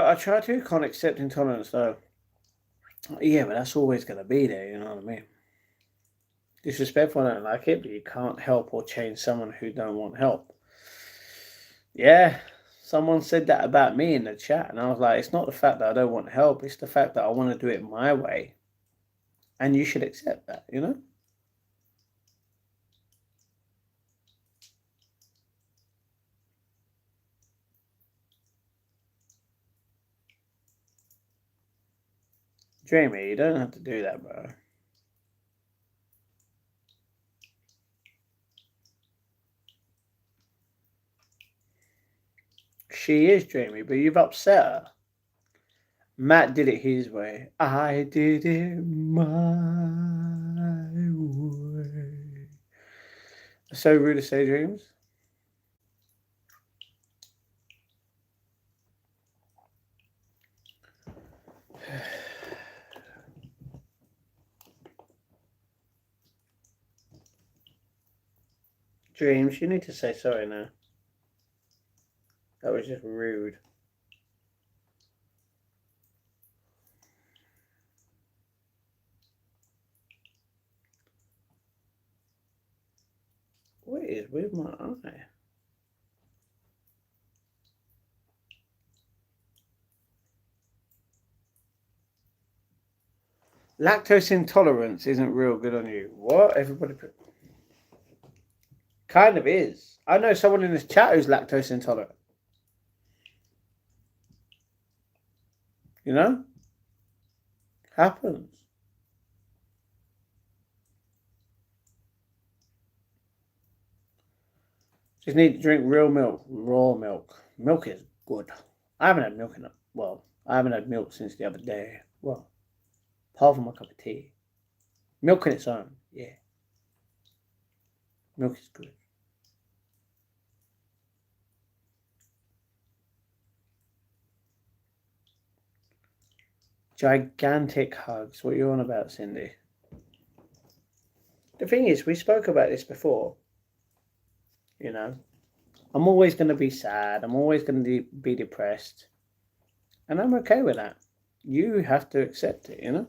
I try to. Can't accept intolerance, though. Yeah, but that's always going to be there, you know what I mean? Disrespectful, I don't like it, but you can't help or change someone who don't want help. Yeah, someone said that about me in the chat, and I was like, it's not the fact that I don't want help, it's the fact that I want to do it my way. And you should accept that, you know? Jamie, you don't have to do that, bro. She is Jamie, but you've upset her. Matt did it his way. I did it my way. So rude to say, James. James, you need to say sorry now. That was just rude. What is with my eye? Lactose intolerance isn't real good on you. What? Everybody kind of is. I know someone in this chat who's lactose intolerant. You know? Happens. Just need to drink real milk. Raw milk. Milk is good. I haven't had milk in I haven't had milk since the other day. Well, apart from my cup of tea. Milk on its own, yeah. Milk is good. Gigantic hugs. What are you on about, Cindy? The thing is, we spoke about this before. You know, I'm always going to be sad. I'm always going to be depressed. And I'm okay with that. You have to accept it, you know?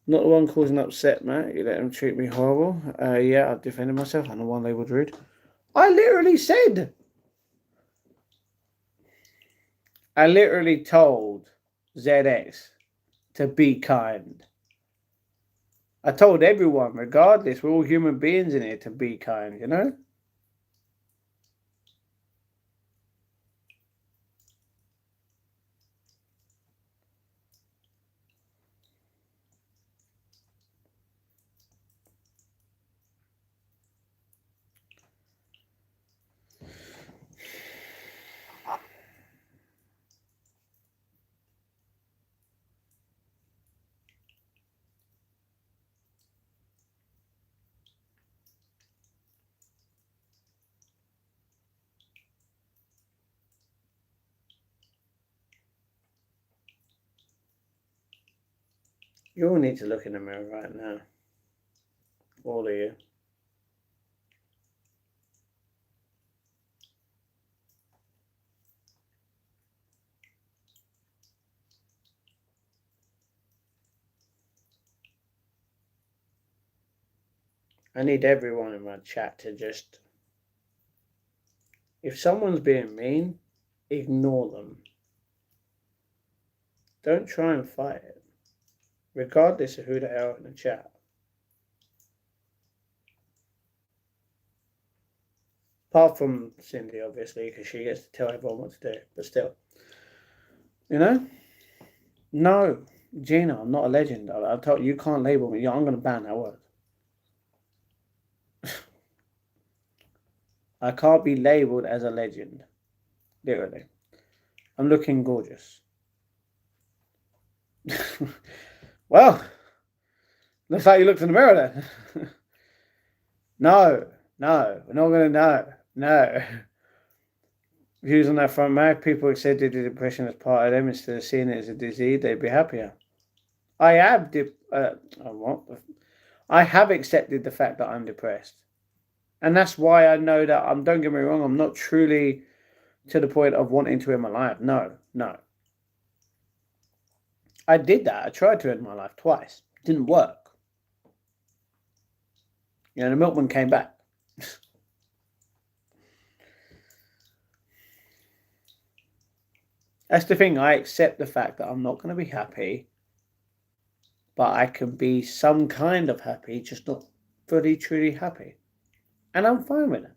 Not the one causing upset, Matt. You let them treat me horrible. Yeah, I defended myself. I'm the one labelled rude. I literally told ZX to be kind. I told everyone, regardless, we're all human beings in here, to be kind, you know? You all need to look in the mirror right now. All of you. I need everyone in my chat to just, if someone's being mean, ignore them. Don't try and fight it, regardless of who they are in the chat. Apart from Cindy, obviously, because she gets to tell everyone what to do. But still, you know? No, Gina, I'm not a legend. I told you, you can't label me. I'm going to ban that word. I can't be labeled as a legend. Literally. I'm looking gorgeous. Well, looks like you looked in the mirror then. No, we're not going to, no. Views on that front, Mag, people accepted the depression as part of them instead of seeing it as a disease, they'd be happier. I have I have accepted the fact that I'm depressed. And that's why I know that don't get me wrong, I'm not truly to the point of wanting to end my life. No. I did that. I tried to end my life twice. It didn't work. You know, the milkman came back. That's the thing. I accept the fact that I'm not going to be happy, but I can be some kind of happy, just not fully, truly happy. And I'm fine with it.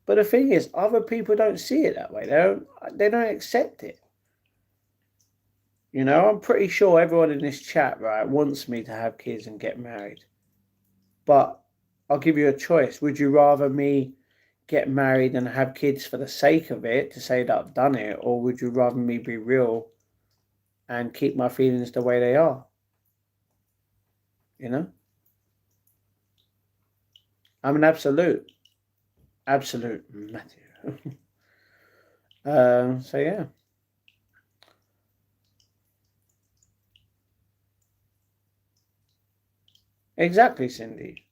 But the thing is, other people don't see it that way. They don't accept it. You know, I'm pretty sure everyone in this chat, right, wants me to have kids and get married. But I'll give you a choice. Would you rather me get married and have kids for the sake of it, to say that I've done it, or would you rather me be real and keep my feelings the way they are? You know? I'm an absolute Matthew. So yeah. Exactly, Cindy.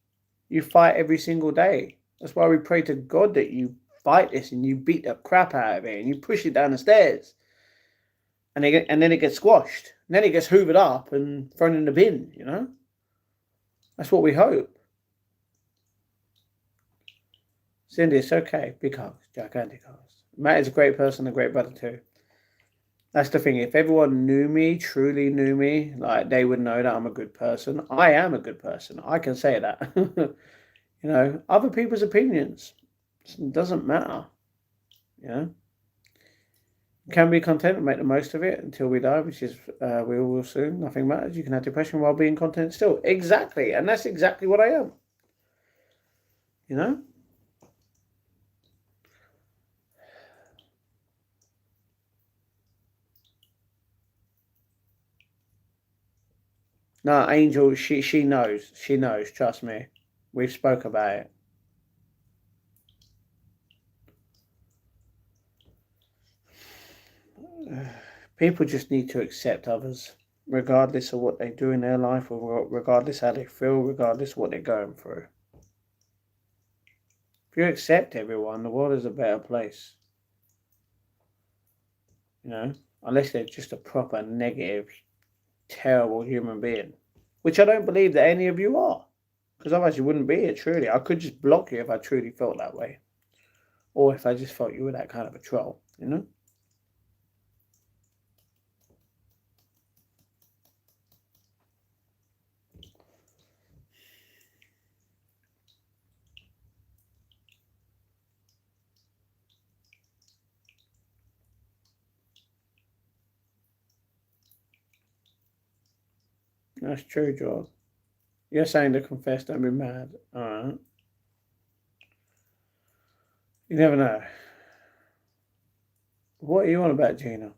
You fight every single day. That's why we pray to God that you fight this and you beat the crap out of it and you push it down the stairs. And then it gets squashed. And then it gets hoovered up and thrown in the bin, you know? That's what we hope. Cindy, it's okay. Big hugs. Gigantic hugs. Matt is a great person, a great brother too. That's the thing. If everyone knew me, truly knew me, like they would know that I'm a good person. I am a good person. I can say that. You know, other people's opinions, it doesn't matter. You know, you can be content and make the most of it until we die, which is we all will soon. Nothing matters. You can have depression while being content still. Exactly, and that's exactly what I am. You know. No, Angel, she knows. She knows. Trust me. We've spoke about it. People just need to accept others, regardless of what they do in their life, or regardless how they feel, regardless what they're going through. If you accept everyone, the world is a better place. You know, unless they're just a proper negative, terrible human being, which I don't believe that any of you are, because otherwise you wouldn't be here. Truly, I could just block you if I truly felt that way, or if I just felt you were that kind of a troll. You know. That's true, George. You're saying to confess, don't be mad. Alright. You never know. What are you on about, Gina?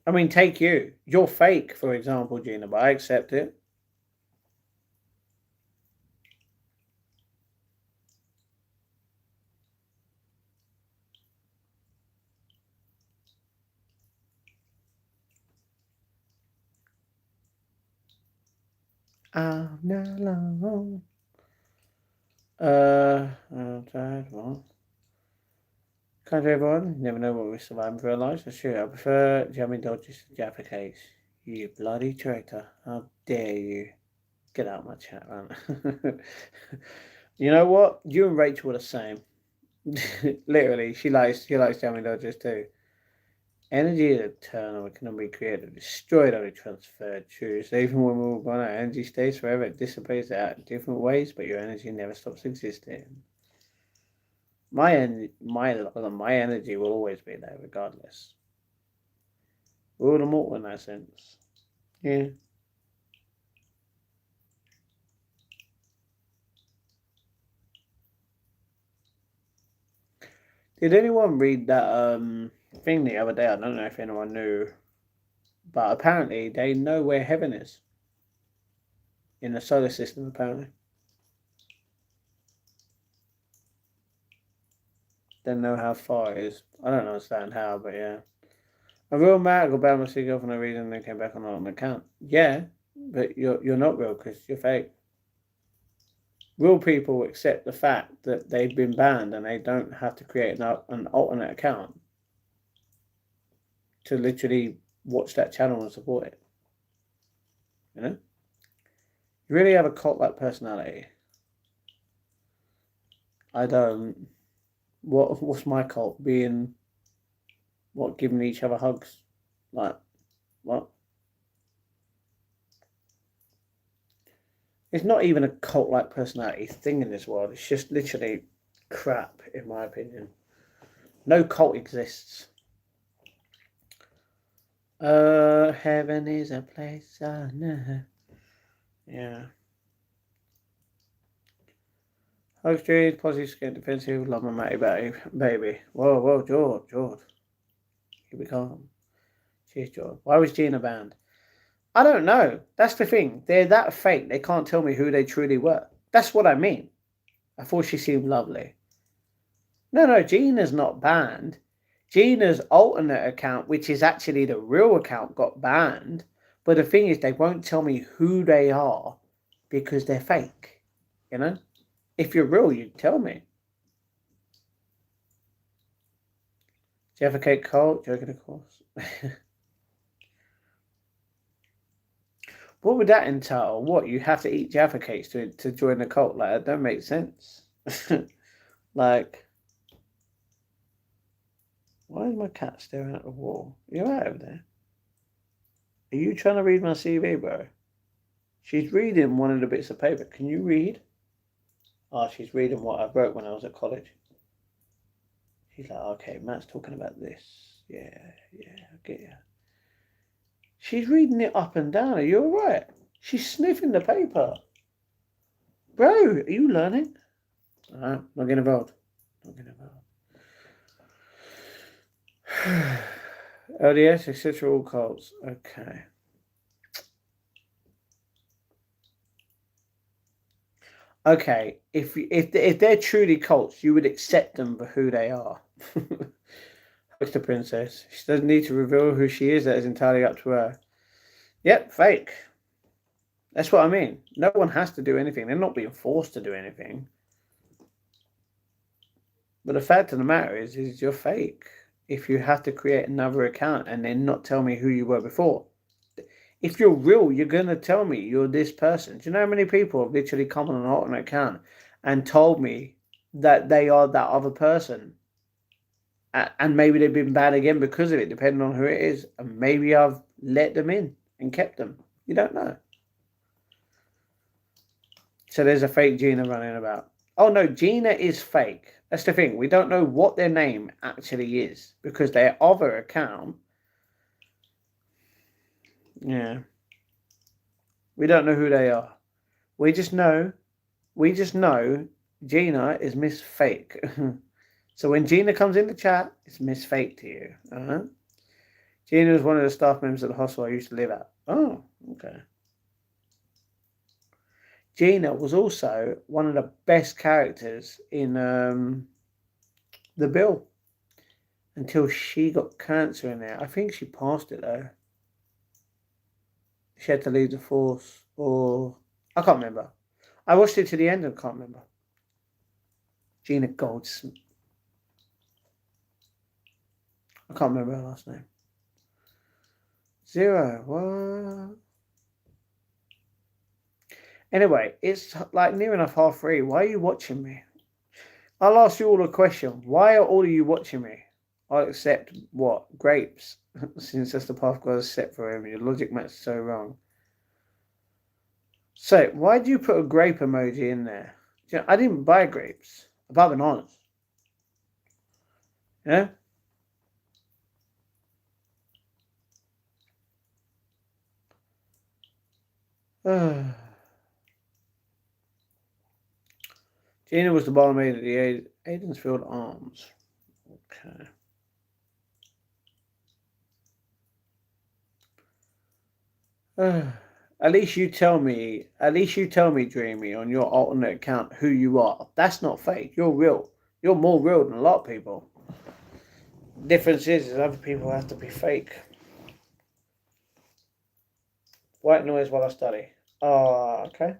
I mean, take you. You're fake, for example, Gina, but I accept it. I'm not alone. I'm tired. What? Can't do everyone. Never know what we survive in real life. That's true. I prefer jamming dodges to Jaffa case. You bloody traitor. How dare you. Get out of my chat, man. You know what? You and Rachel are the same. Literally, she likes Jamie Dodgers too. Energy is eternal, it cannot be created, destroyed, only transferred. True. So even when we're all gone, our energy stays forever, it dissipates out in different ways, but your energy never stops existing. My energy will always be there, regardless. We're all immortal in that sense. Yeah. Did anyone read that thing the other day? I don't know if anyone knew, but apparently they know where heaven is in the solar system. Apparently, they know how far it is. I don't understand how, but yeah. A real man got banned my cigar for no reason and then came back on an account. Yeah, but you're not real because you're fake. Real people accept the fact that they've been banned and they don't have to create an alternate account to literally watch that channel and support it. You know? You really have a cult-like personality. I don't. What's my cult? Being what? Giving each other hugs? Like what? It's not even a cult-like personality thing in this world. It's just literally crap, in my opinion. No cult exists. Heaven is a place I know. Yeah. Hugs, trees, positive skin, defensive, love my matty baby. Whoa, George. Keep it calm. Cheers, George. Why was Gina banned? I don't know. That's the thing. They're that fake. They can't tell me who they truly were. That's what I mean. I thought she seemed lovely. No, Gina's not banned. Gina's alternate account, which is actually the real account, got banned. But the thing is, they won't tell me who they are because they're fake. You know? If you're real, you'd tell me. Jaffa Cake cult? Joking, of course. What would that entail? What, you have to eat Jaffa Cakes to join the cult? Like, that don't make sense. Like, why is my cat staring at the wall? Are you out over there? Are you trying to read my CV, bro? She's reading one of the bits of paper. Can you read? Oh, she's reading what I wrote when I was at college. She's like, okay, Matt's talking about this. Yeah, I get you. She's reading it up and down. Are you alright? She's sniffing the paper. Bro, are you learning? Not getting involved. LDS, etc. All cults. Okay. Okay, if they're truly cults, you would accept them for who they are. It's the princess. She doesn't need to reveal who she is. That is entirely up to her. Yep, fake. That's what I mean. No one has to do anything. They're not being forced to do anything. But the fact of the matter is you're fake. If you have to create another account and then not tell me who you were before. If you're real, you're going to tell me you're this person. Do you know how many people have literally come on an alternate account and told me that they are that other person? And maybe they've been bad again because of it, depending on who it is. And maybe I've let them in and kept them. You don't know. So there's a fake Gina running about. Oh no, Gina is fake. That's the thing. We don't know what their name actually is because their other account. Yeah. We don't know who they are. We just know Gina is Miss Fake. So when Gina comes in the chat, it's Miss Fake to you. Gina was one of the staff members at the hostel I used to live at. Oh, okay. Gina was also one of the best characters in The Bill until she got cancer in there. I think she passed it though. She had to leave the force, or I can't remember. I watched it to the end and can't remember. Gina Goldsmith. I can't remember her last name. 0. What? Anyway, it's like near enough 3:30. Why are you watching me? I'll ask you all a question. Why are all of you watching me? I'll accept what? Grapes. Since that's the path God has set for him. Your logic makes so wrong. So, why do you put a grape emoji in there? You know, I didn't buy grapes. I bought bananas. Yeah? Gina was the bottom eight of the Aidensfield Arms. Okay. At least you tell me, Dreamy, on your alternate account who you are. That's not fake. You're real. You're more real than a lot of people. Difference is other people have to be fake. White noise while I study. Oh, okay.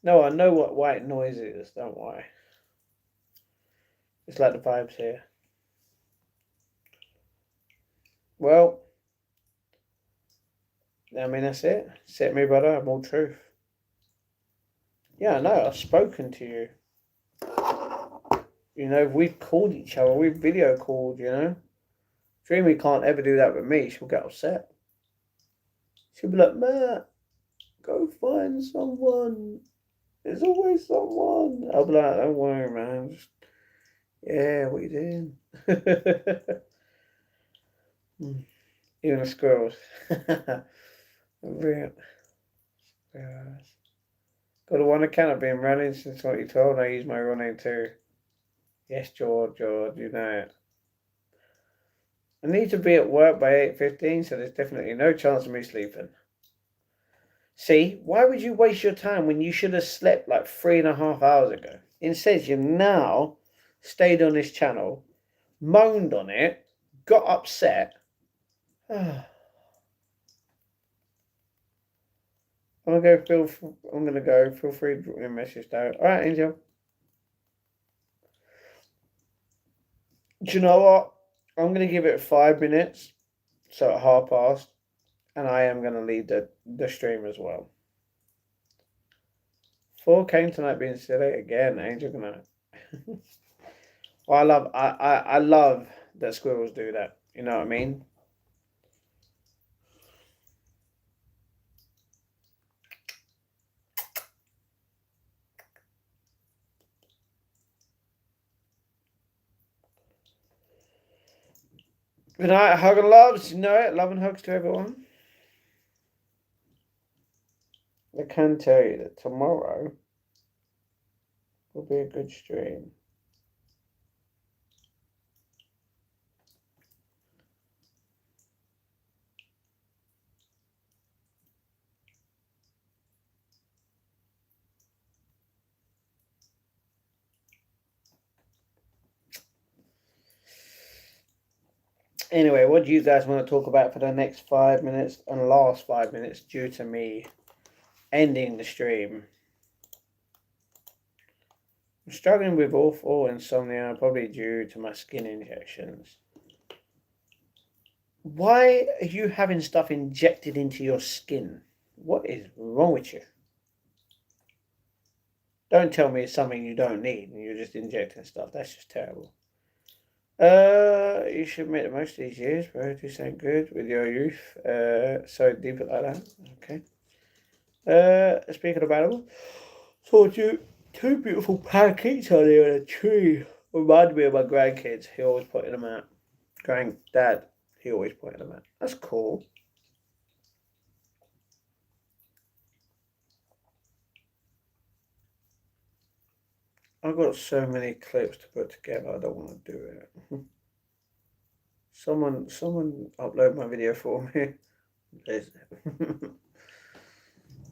No, I know what white noise is, don't worry. It's like the vibes here. Well, I mean, that's it. Set me, brother. I'm all truth. Yeah, I know. I've spoken to you. You know, we've called each other. We've video called, you know. Dreamy can't ever do that with me. She'll get upset. She'll be like, Matt, go find someone. There's always someone. I'll be like, don't worry, man. Just, yeah, what you doing? Even the squirrels. Real. Got a one account I've been running since 2012 and I use my real name too. Yes, George, you know it. I need to be at work by 8:15, so there's definitely no chance of me sleeping. See, why would you waste your time when you should have slept like 3.5 hours ago? Instead, you've now stayed on this channel, moaned on it, got upset. I'm gonna go. Feel free to drop me a message though. All right, Angel. Do you know what? I'm gonna give it 5 minutes, so at past, and I am gonna leave the stream as well. 4 came tonight being silly again. Angel gonna. Well, I love that squirrels do that. You know what I mean? Good night, hug and loves. You know it. Love and hugs to everyone. I can tell you that tomorrow will be a good stream. Anyway, what do you guys want to talk about for the next 5 minutes and last 5 minutes due to me ending the stream? I'm struggling with awful insomnia, probably due to my skin injections. Why are you having stuff injected into your skin? What is wrong with you? Don't tell me it's something you don't need and you're just injecting stuff. That's just terrible. You should make the most of these years, bro. Do something good with your youth. So deep it like that. Okay. Speaking of animals, saw two beautiful parakeets out there in a tree. Reminded me of my grandkids. He always pointed them out. Granddad, he always pointed them out. That's cool. I've got so many clips to put together. I don't want to do it. Someone upload my video for me.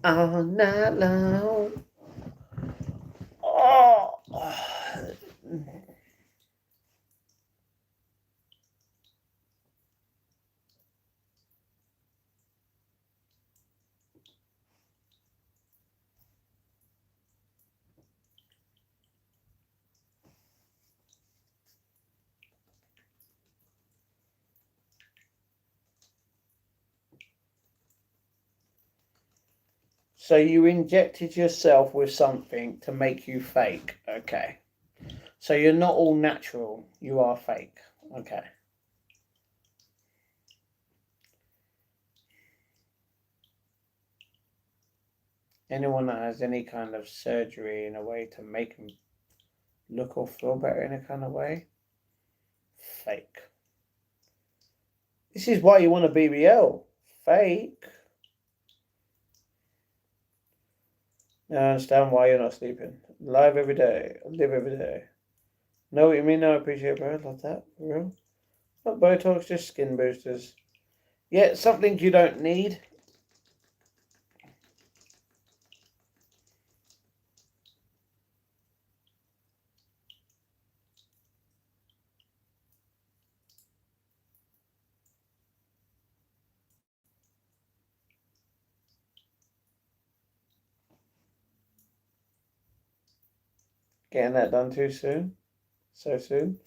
All night long. Oh. So you injected yourself with something to make you fake. Okay. So you're not all natural. You are fake. Okay. Anyone that has any kind of surgery in a way to make them look or feel better in a kind of way, fake. This is why you want a BBL. Fake. I understand why you're not sleeping. Live every day. Live every day. Know what you mean? No, I appreciate it, bro. Love that. For real. Not Botox, just skin boosters. Yeah, something you don't need. Getting that done too soon. So soon.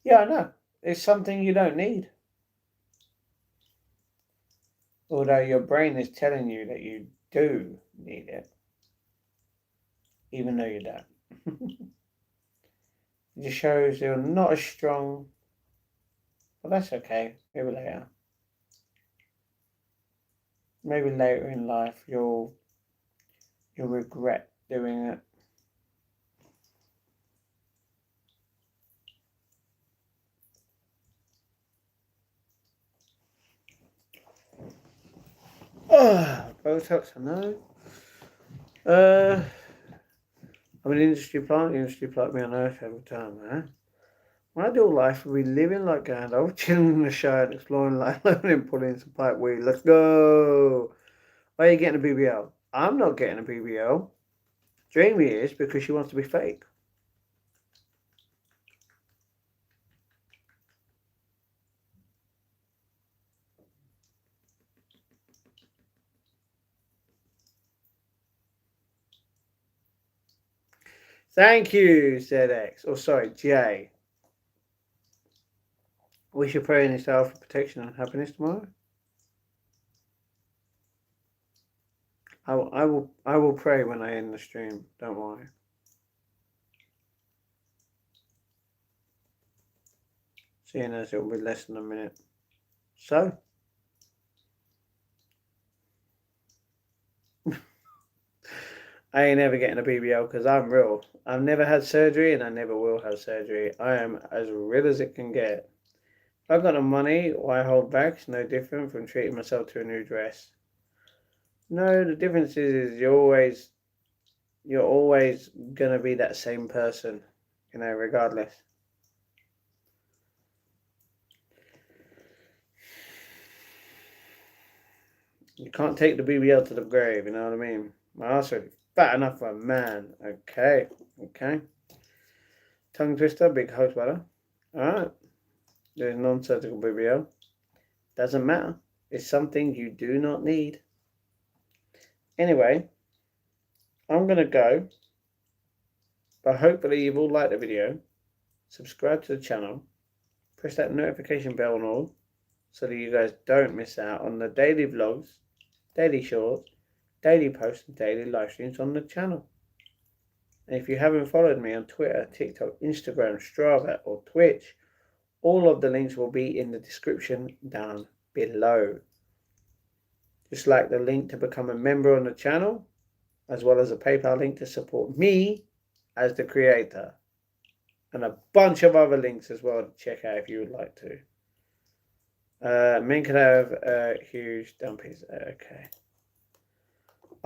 Yeah, I know. It's something you don't need. Although your brain is telling you that you do need it. Even though you don't. It just shows you're not as strong. But that's okay. Maybe later. Maybe later in life you'll regret doing it. Botox, I know. I'm an industry plant. The industry plant me on earth every time, man. My ideal life would be living like Gandalf, chilling in the shire, exploring life, learning, pulling some pipe weed. Let's go. Why are you getting a BBL? I'm not getting a BBL. Jamie is because she wants to be fake. Thank you, ZX. Oh, sorry, J. We should pray in this hour for protection and happiness tomorrow. I will pray when I end the stream. Don't worry. Seeing as it will be less than a minute. So. I ain't ever getting a BBL because I'm real. I've never had surgery and I never will have surgery. I am as real as it can get. If I've got the money, why hold back? It's no different from treating myself to a new dress. No, the difference is you're always gonna be that same person, regardless. You can't take the BBL to the grave, you know what I mean? My ass is fat enough for a man. Okay. Tongue twister, big host butter. Alright. There's non-surgical BBL. Doesn't matter. It's something you do not need. Anyway, I'm going to go. But hopefully you've all liked the video. Subscribe to the channel. Press that notification bell and all. So that you guys don't miss out on the daily vlogs, daily shorts, daily posts and daily live streams on the channel. And if you haven't followed me on Twitter, TikTok, Instagram, Strava or Twitch, all of the links will be in the description down below. Just like the link to become a member on the channel, as well as a PayPal link to support me as the creator. And a bunch of other links as well to check out if you would like to. Men can have huge dumpies. Okay.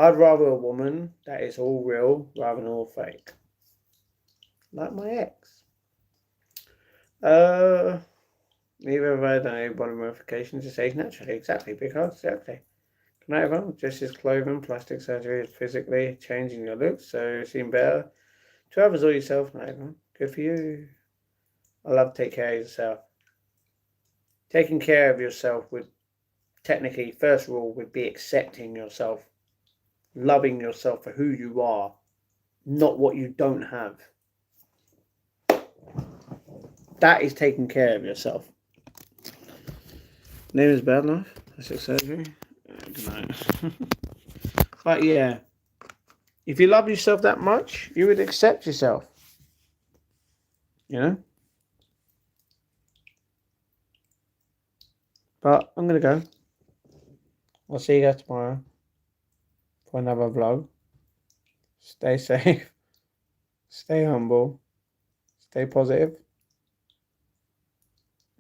I'd rather a woman that is all real rather than all fake. Like my ex. Neither have I done any body modifications to age naturally. Exactly. Exactly. Good night, everyone. Just as clothing, plastic surgery is physically changing your looks, so you seem better to others or yourself. Night, everyone. Good for you. I love to take care of yourself. Taking care of yourself would technically, first rule, would be accepting yourself, loving yourself for who you are, not what you don't have. That is taking care of yourself. Name is Bad Life. Plastic surgery. Good night. But yeah, If you love yourself that much, you would accept yourself. You know? But I'm going to go. I'll see you guys tomorrow for another vlog. Stay safe. Stay humble. Stay positive.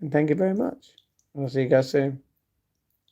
And thank you very much. I'll see you guys soon.